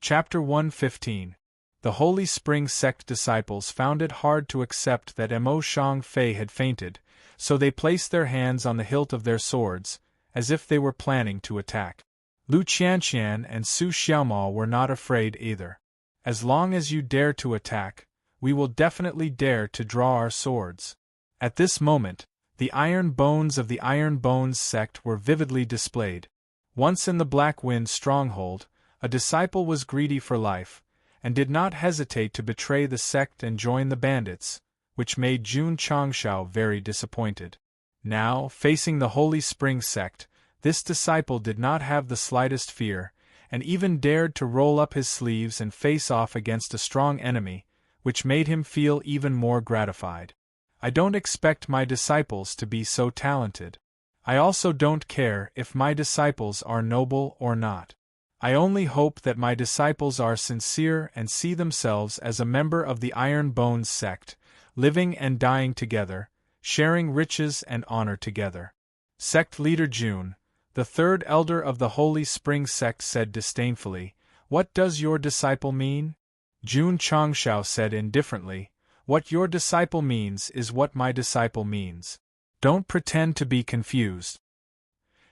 Chapter 115. The Holy Spring sect disciples found it hard to accept that Mo Shangfei had fainted, so they placed their hands on the hilt of their swords, as if they were planning to attack. Lu Qianqian and Su Xiaoma were not afraid either. "As long as you dare to attack, we will definitely dare to draw our swords." At this moment, the iron bones of the Iron Bones sect were vividly displayed. Once in the Black Wind stronghold, a disciple was greedy for life, and did not hesitate to betray the sect and join the bandits, which made Jun Changshao very disappointed. Now, facing the Holy Spring Sect, this disciple did not have the slightest fear, and even dared to roll up his sleeves and face off against a strong enemy, which made him feel even more gratified. I don't expect my disciples to be so talented. I also don't care if my disciples are noble or not. I only hope that my disciples are sincere and see themselves as a member of the Iron Bones sect, living and dying together, sharing riches and honor together. Sect leader June, the third elder of the Holy Spring sect, said disdainfully, "What does your disciple mean?" June Changshao said indifferently, "What your disciple means is what my disciple means. Don't pretend to be confused."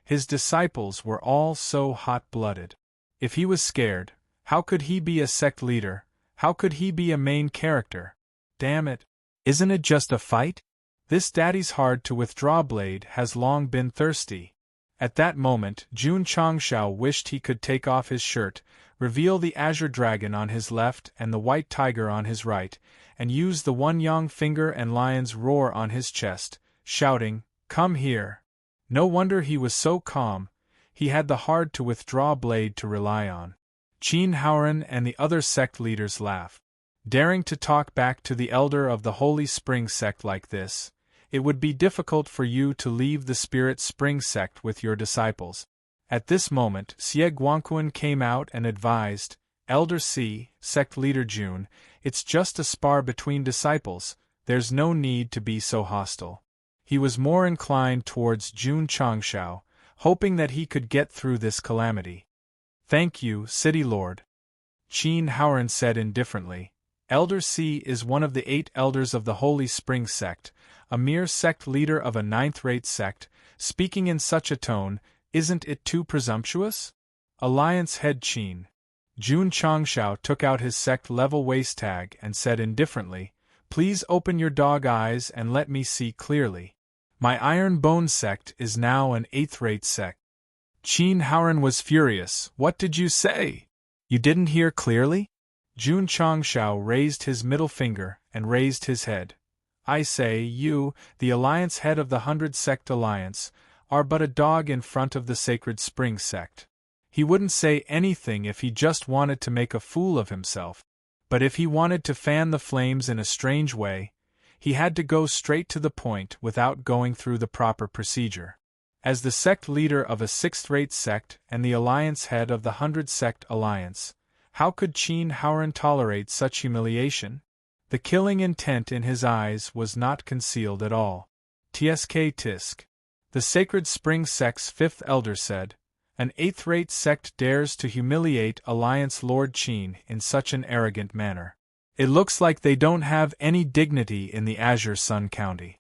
His disciples were all so hot-blooded. If he was scared, how could he be a sect leader? How could he be a main character? Damn it! Isn't it just a fight? This daddy's hard-to-withdraw blade has long been thirsty. At that moment, Jun Changshao wished he could take off his shirt, reveal the azure dragon on his left and the white tiger on his right, and use the one yang finger and lion's roar on his chest, shouting, "Come here!" No wonder he was so calm. He had the hard-to-withdraw blade to rely on. Qin Haoran and the other sect leaders laughed. Daring to talk back to the elder of the Holy Spring sect like this, it would be difficult for you to leave the Spirit Spring sect with your disciples. At this moment, Xie Guangquan came out and advised, "Elder C, sect leader June, it's just a spar between disciples, there's no need to be so hostile." He was more inclined towards Jun Changshao, hoping that he could get through this calamity. "Thank you, City Lord," Qin Haoran said indifferently. Elder C is one of the 8 elders of the Holy Spring sect, a mere sect leader of a 9th-rate sect. Speaking in such a tone, isn't it too presumptuous? Alliance head Qin Jun Changshao took out his sect-level waist tag and said indifferently, "Please open your dog eyes and let me see clearly. My Iron Bone sect is now an 8th-rate sect." Qin Haoran was furious. "What did you say? You didn't hear clearly?" Jun Changshao raised his middle finger and raised his head. "I say, you, the alliance head of the 100 Sect Alliance, are but a dog in front of the Sacred Spring sect." He wouldn't say anything if he just wanted to make a fool of himself. But if he wanted to fan the flames in a strange way, he had to go straight to the point without going through the proper procedure. As the sect leader of a 6th-rate sect and the alliance head of the 100 Sect Alliance, how could Qin Haoran tolerate such humiliation? The killing intent in his eyes was not concealed at all. "Tsk tisk." The Sacred Spring sect's 5th elder said, "An 8th-rate sect dares to humiliate Alliance Lord Qin in such an arrogant manner. It looks like they don't have any dignity in the Azure Sun County."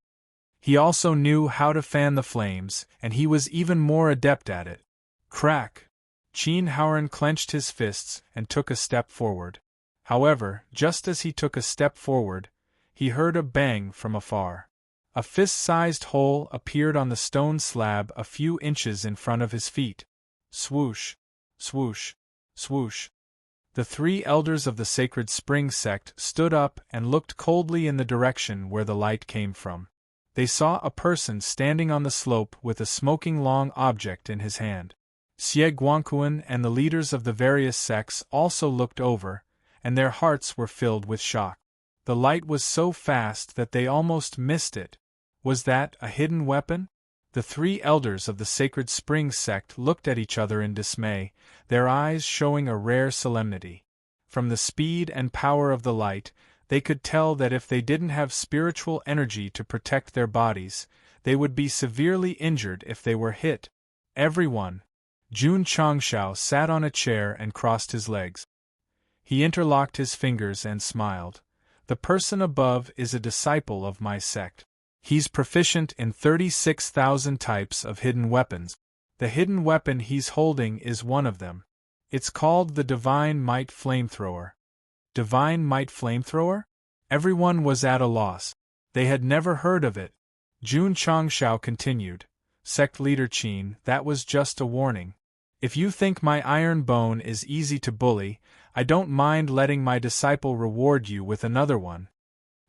He also knew how to fan the flames, and he was even more adept at it. Crack! Qin Haoran clenched his fists and took a step forward. However, just as he took a step forward, he heard a bang from afar. A fist-sized hole appeared on the stone slab a few inches in front of his feet. Swoosh! Swoosh! Swoosh! The 3 elders of the Sacred Spring sect stood up and looked coldly in the direction where the light came from. They saw a person standing on the slope with a smoking long object in his hand. Xie Guangquan and the leaders of the various sects also looked over, and their hearts were filled with shock. The light was so fast that they almost missed it. Was that a hidden weapon? The 3 elders of the Sacred Spring sect looked at each other in dismay, their eyes showing a rare solemnity. From the speed and power of the light, they could tell that if they didn't have spiritual energy to protect their bodies, they would be severely injured if they were hit. Everyone. Jun Changshao sat on a chair and crossed his legs. He interlocked his fingers and smiled. "The person above is a disciple of my sect. He's proficient in 36,000 types of hidden weapons. The hidden weapon he's holding is one of them. It's called the Divine Might Flamethrower." Divine Might Flamethrower? Everyone was at a loss. They had never heard of it. Jun Changshao continued, "Sect leader Qin, that was just a warning. If you think my iron bone is easy to bully, I don't mind letting my disciple reward you with another one."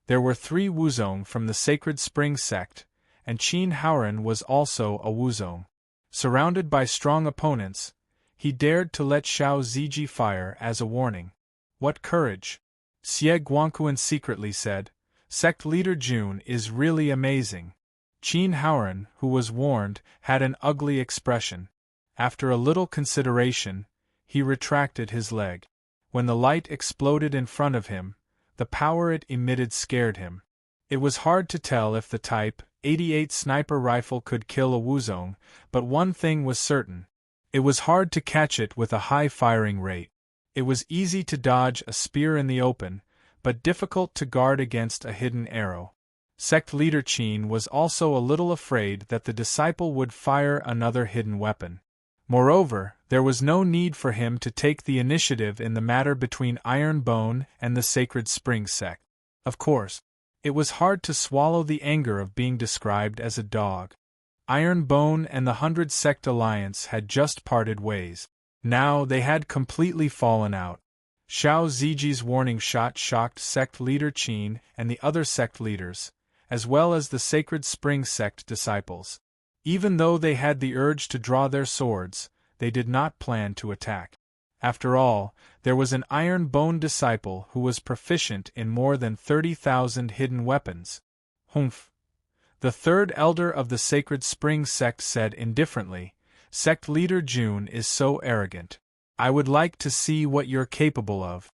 There were 3 Wuzong from the Sacred Spring sect, and Qin Haoran was also a Wuzong. Surrounded by strong opponents, he dared to let Xiao Ziji fire as a warning. What courage! Xie Guangquan secretly said. Sect leader Jun is really amazing. Qin Haoran, who was warned, had an ugly expression. After a little consideration, he retracted his leg. When the light exploded in front of him, the power it emitted scared him. It was hard to tell if the Type 88 sniper rifle could kill a Wuzong, but one thing was certain. It was hard to catch it with a high firing rate. It was easy to dodge a spear in the open, but difficult to guard against a hidden arrow. Sect leader Qin was also a little afraid that the disciple would fire another hidden weapon. Moreover, there was no need for him to take the initiative in the matter between Iron Bone and the Sacred Spring Sect. Of course, it was hard to swallow the anger of being described as a dog. Iron Bone and the 100 Sect Alliance had just parted ways. Now they had completely fallen out. Xiao Ziji's warning shot shocked Sect leader Qin and the other sect leaders, as well as the Sacred Spring Sect disciples. Even though they had the urge to draw their swords, they did not plan to attack. After all, there was an Iron Bone disciple who was proficient in more than 30,000 hidden weapons. Humph! The third elder of the Sacred Spring Sect said indifferently, Sect leader Jun is so arrogant. I would like to see what you're capable of.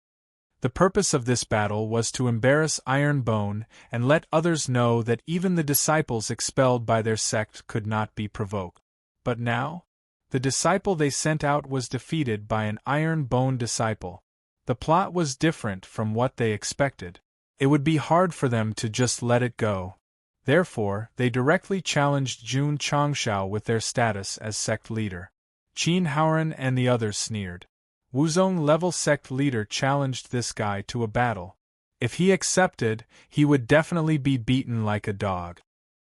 The purpose of this battle was to embarrass Iron Bone and let others know that even the disciples expelled by their sect could not be provoked. But now? The disciple they sent out was defeated by an Iron Bone disciple. The plot was different from what they expected. It would be hard for them to just let it go. Therefore, they directly challenged Jun Changshao with their status as sect leader. Qin Haoran and the others sneered. Wuzong level sect leader challenged this guy to a battle. If he accepted, he would definitely be beaten like a dog.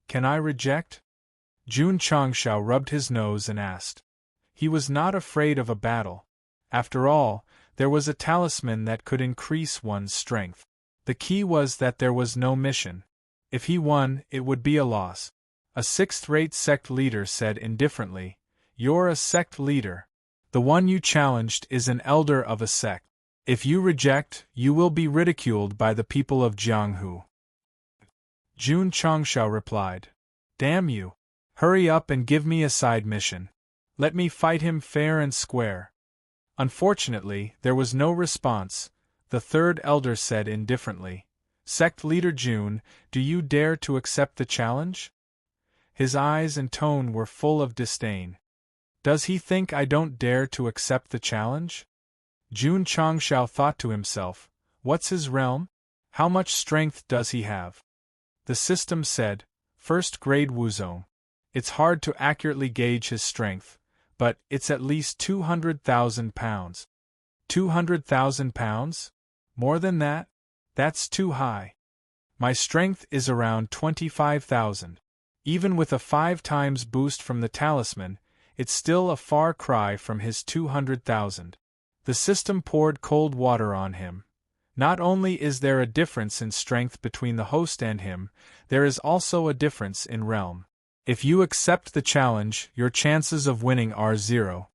Can I reject? Jun Changshao rubbed his nose and asked. He was not afraid of a battle. After all, there was a talisman that could increase one's strength. The key was that there was no mission. If he won, it would be a loss. A sixth-rate sect leader said indifferently, You're a sect leader. The one you challenged is an elder of a sect. If you reject, you will be ridiculed by the people of Jianghu. Jun Changshao replied, Damn you! Hurry up and give me a side mission. Let me fight him fair and square. Unfortunately, there was no response. The third elder said indifferently, Sect leader Jun, do you dare to accept the challenge? His eyes and tone were full of disdain. Does he think I don't dare to accept the challenge? Jun Changshao thought to himself, what's his realm? How much strength does he have? The system said, first grade Wuzong. It's hard to accurately gauge his strength, but it's at least 200,000 pounds. 200,000 pounds? More than that? That's too high. My strength is around 25,000. Even with a 5 times boost from the talisman, it's still a far cry from his 200,000. The system poured cold water on him. Not only is there a difference in strength between the host and him, there is also a difference in realm. If you accept the challenge, your chances of winning are 0.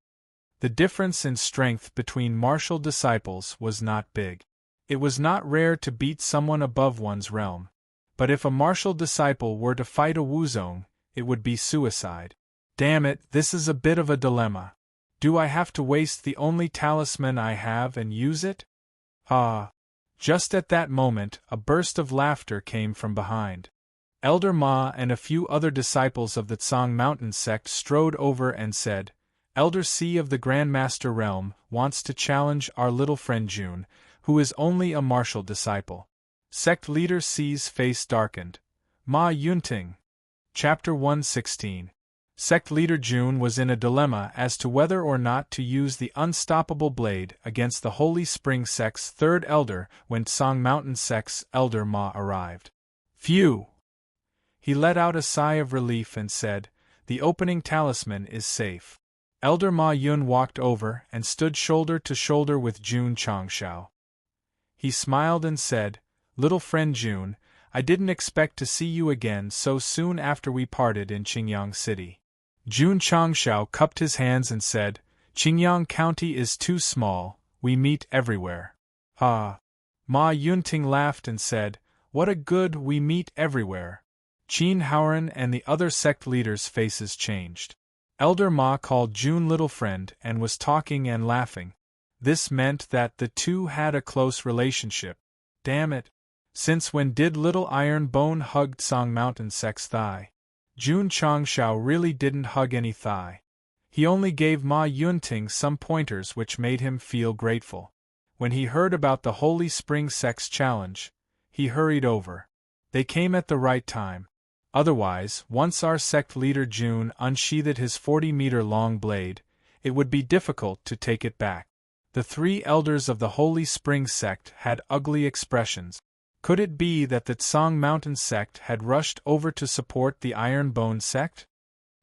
The difference in strength between martial disciples was not big. It was not rare to beat someone above one's realm. But if a martial disciple were to fight a Wuzong, it would be suicide. Damn it, this is a bit of a dilemma. Do I have to waste the only talisman I have and use it? Ah! Just at that moment, a burst of laughter came from behind. Elder Ma and a few other disciples of the Tsang Mountain sect strode over and said, Elder C of the Grand Master Realm wants to challenge our little friend Jun, who is only a martial disciple. Sect leader C's face darkened. Ma Yunting. Chapter 116. Sect leader Jun was in a dilemma as to whether or not to use the unstoppable blade against the Holy Spring sect's third elder when Tsang Mountain sect's elder Ma arrived. Phew! He let out a sigh of relief and said, The opening talisman is safe. Elder Ma Yun walked over and stood shoulder to shoulder with Jun Changshao. He smiled and said, Little friend Jun, I didn't expect to see you again so soon after we parted in Qingyang City. Jun Changshao cupped his hands and said, Qingyang County is too small, we meet everywhere. Ha! Ma Yunting laughed and said, what a good we meet everywhere. Qin Haoran and the other sect leaders' faces changed. Elder Ma called Jun little friend and was talking and laughing. This meant that the two had a close relationship. Damn it! Since when did little Iron Bone hugged Song Mountain Sect's thigh? Jun Changshao really didn't hug any thigh. He only gave Ma Yunting some pointers which made him feel grateful. When he heard about the Holy Spring Sect's challenge, he hurried over. They came at the right time. Otherwise, once our sect leader Jun unsheathed his 40-meter-long blade, it would be difficult to take it back. The three elders of the Holy Spring Sect had ugly expressions. Could it be that the Tsang Mountain Sect had rushed over to support the Iron Bone Sect?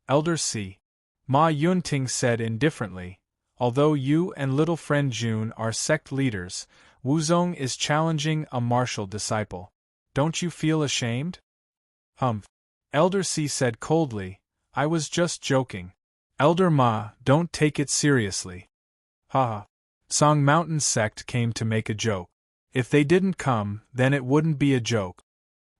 Elder C. Ma Yunting said indifferently, although you and little friend Jun are sect leaders, Wuzong is challenging a martial disciple. Don't you feel ashamed? Humph. Elder C said coldly, I was just joking. Elder Ma, don't take it seriously. Ha ha. Song Mountain Sect came to make a joke. If they didn't come, then it wouldn't be a joke.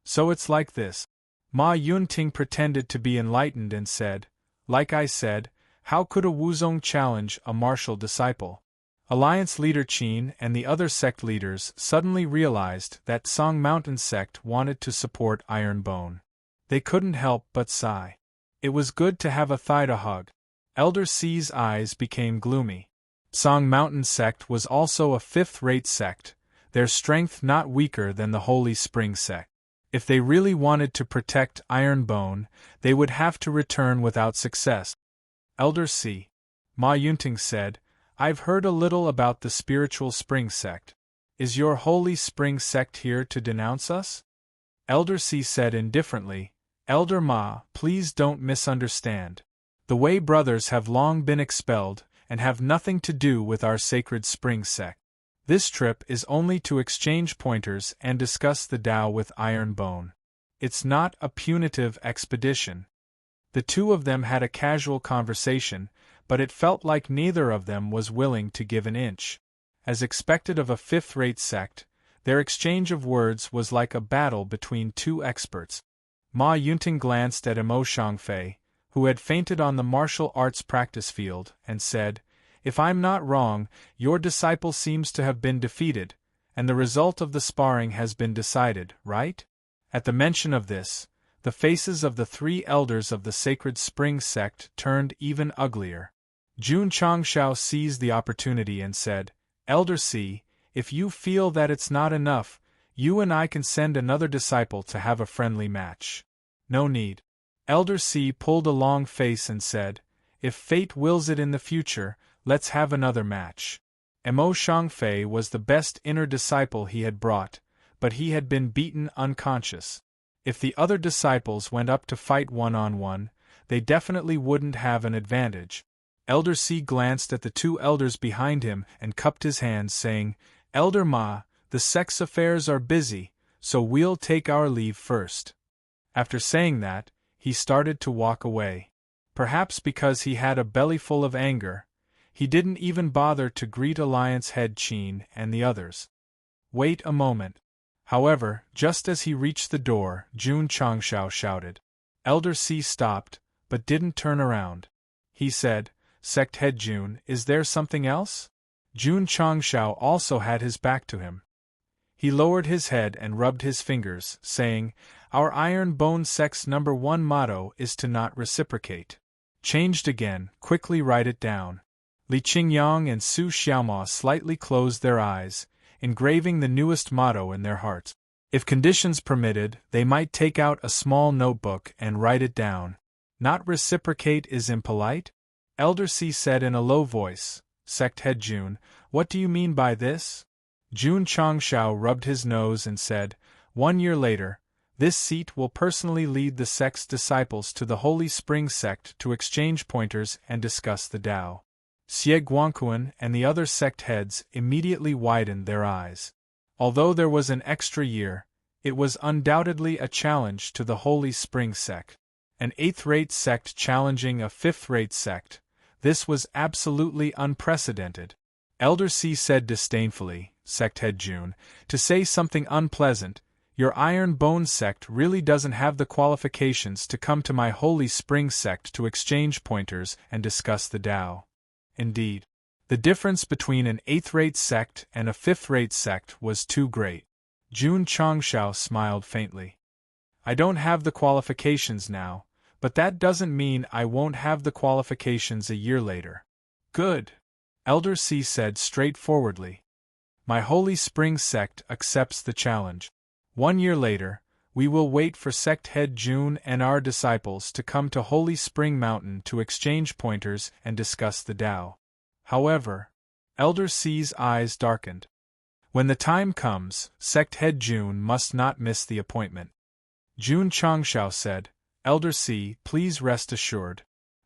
So it's like this. Ma Yunting pretended to be enlightened and said, like I said, how could a Wuzong challenge a martial disciple? Alliance leader Qin and the other sect leaders suddenly realized that Song Mountain Sect wanted to support Iron Bone. They couldn't help but sigh. It was good to have a thigh to hug. Elder C's eyes became gloomy. Song Mountain Sect was also a fifth-rate sect, their strength not weaker than the Holy Spring Sect. If they really wanted to protect Iron Bone, they would have to return without success. Elder C. Ma Yunting said, I've heard a little about the Spiritual Spring Sect. Is your Holy Spring Sect here to denounce us? Elder C said indifferently, Elder Ma, please don't misunderstand. The Wei brothers have long been expelled and have nothing to do with our sacred Spring Sect. This trip is only to exchange pointers and discuss the Tao with Iron Bone. It's not a punitive expedition. The two of them had a casual conversation, but it felt like neither of them was willing to give an inch. As expected of a fifth-rate sect, their exchange of words was like a battle between two experts. Ma Yunting glanced at Mo Shangfei, who had fainted on the martial arts practice field, and said, If I'm not wrong, your disciple seems to have been defeated, and the result of the sparring has been decided, right? At the mention of this, the faces of the three elders of the Sacred Spring Sect turned even uglier. Jun Changshao seized the opportunity and said, Elder C, if you feel that it's not enough, you and I can send another disciple to have a friendly match. No need. Elder C pulled a long face and said, If fate wills it in the future, let's have another match. Mo Shangfei was the best inner disciple he had brought, but he had been beaten unconscious. If the other disciples went up to fight one-on-one, they definitely wouldn't have an advantage. Elder C glanced at the two elders behind him and cupped his hands, saying, Elder Ma, the sect's affairs are busy, so we'll take our leave first. After saying that, he started to walk away. Perhaps because he had a bellyful of anger, he didn't even bother to greet Alliance head Qin and the others. Wait a moment. However, just as he reached the door, Jun Changshao shouted. Elder C stopped, but didn't turn around. He said, Sect head Jun, is there something else? Jun Changshao also had his back to him. He lowered his head and rubbed his fingers, saying, Our Iron Bone Sect's #1 motto is to not reciprocate. Changed again, quickly write it down. Li Qingyang and Su Xiaoma slightly closed their eyes, engraving the newest motto in their hearts. If conditions permitted, they might take out a small notebook and write it down. Not reciprocate is impolite? Elder C said in a low voice, Sect head Jun, what do you mean by this? Jun Changshao rubbed his nose and said, 1 year later, this seat will personally lead the sect's disciples to the Holy Spring Sect to exchange pointers and discuss the Tao. Xie Guangquan and the other sect heads immediately widened their eyes. Although there was an extra year, It was undoubtedly a challenge to the Holy Spring Sect. An 8th-rate sect challenging a 5th-rate sect. This was absolutely unprecedented. Elder C said disdainfully, Sect Head June, to say something unpleasant, your Iron Bone sect really doesn't have the qualifications to come to my Holy Spring sect to exchange pointers and discuss the Tao. Indeed, the difference between an 8th-rate sect and a 5th-rate sect was too great. Jun Changshao smiled faintly. I don't have the qualifications now, but that doesn't mean I won't have the qualifications a year later. Good. Elder C said straightforwardly. My Holy Spring sect accepts the challenge. 1 year later, we will wait for Sect Head June and our disciples to come to Holy Spring Mountain to exchange pointers and discuss the Tao. However, Elder C's eyes darkened. When the time comes, Sect Head June must not miss the appointment. Jun Changshao said, Elder C, please rest assured.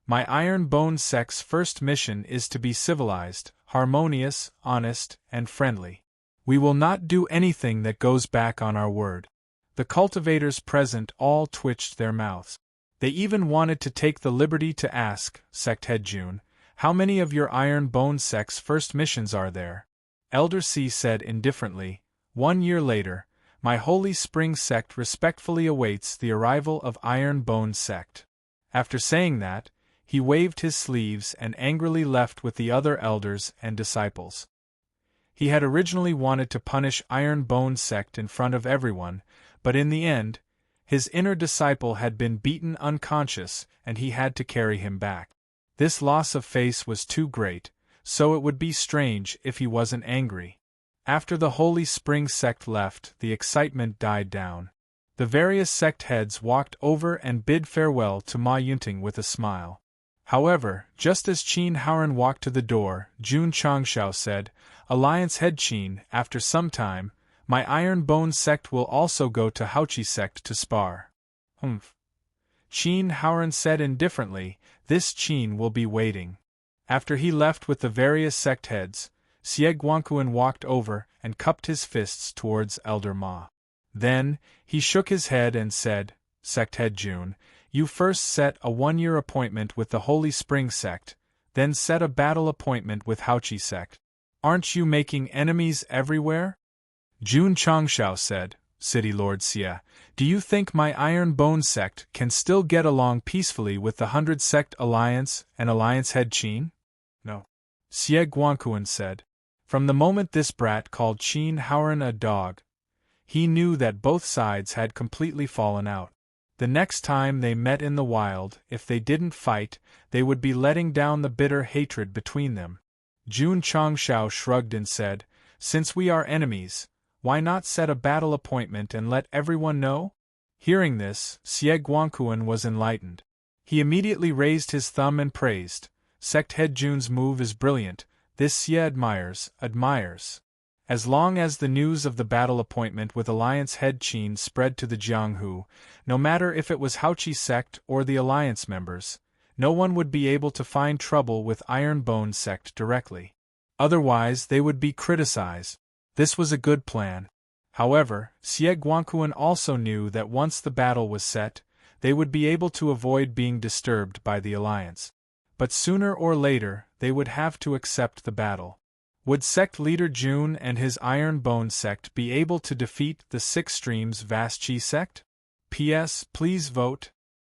My Iron Bone sect's first mission is to be civilized, harmonious, honest, and friendly. We will not do anything that goes back on our word. The cultivators present all twitched their mouths. They even wanted to take the liberty to ask, Sect Head June, how many of your Iron Bone sect's first missions are there? Elder C said indifferently, 1 year later, my Holy Spring sect respectfully awaits the arrival of Iron Bone sect. After saying that, he waved his sleeves and angrily left with the other elders and disciples. He had originally wanted to punish Iron Bone sect in front of everyone, but in the end, his inner disciple had been beaten unconscious and he had to carry him back. This loss of face was too great, so it would be strange if he wasn't angry. After the Holy Spring sect left, the excitement died down. The various sect heads walked over and bid farewell to Ma Yunting with a smile. However, just as Qin Haoran walked to the door, Jun Changshao said, Alliance Head Qin, after some time, my Iron Bone sect will also go to Haochi sect to spar. Qin Haoran said indifferently, this Qin will be waiting. After he left with the various sect heads, Xie Guangquan walked over and cupped his fists towards Elder Ma. Then, he shook his head and said, Sect Head June, you first set a 1-year appointment with the Holy Spring sect, then set a battle appointment with Haochi sect. Aren't you making enemies everywhere? Jun Changshao said, City Lord Xie, do you think my Iron Bone sect can still get along peacefully with the 100 Sect Alliance and Alliance Head Qin? No. Xie Guangquan said. From the moment this brat called Qin Haoran a dog, he knew that both sides had completely fallen out. The next time they met in the wild, if they didn't fight, they would be letting down the bitter hatred between them. Jun Changshao shrugged and said, since we are enemies, why not set a battle appointment and let everyone know? Hearing this, Xie Guangquan was enlightened. He immediately raised his thumb and praised, Sect Head Jun's move is brilliant, this Xie admires. As long as the news of the battle appointment with Alliance Head Qin spread to the Jianghu, no matter if it was Haochi sect or the Alliance members, no one would be able to find trouble with Iron Bone sect directly. Otherwise they would be criticized. This was a good plan. However, Xie Guangquan also knew that once the battle was set, they would be able to avoid being disturbed by the Alliance. But sooner or later, they would have to accept the battle. Would sect leader Jun and his Iron Bone sect be able to defeat the Six Streams Vast Chi sect? P.S. Please vote.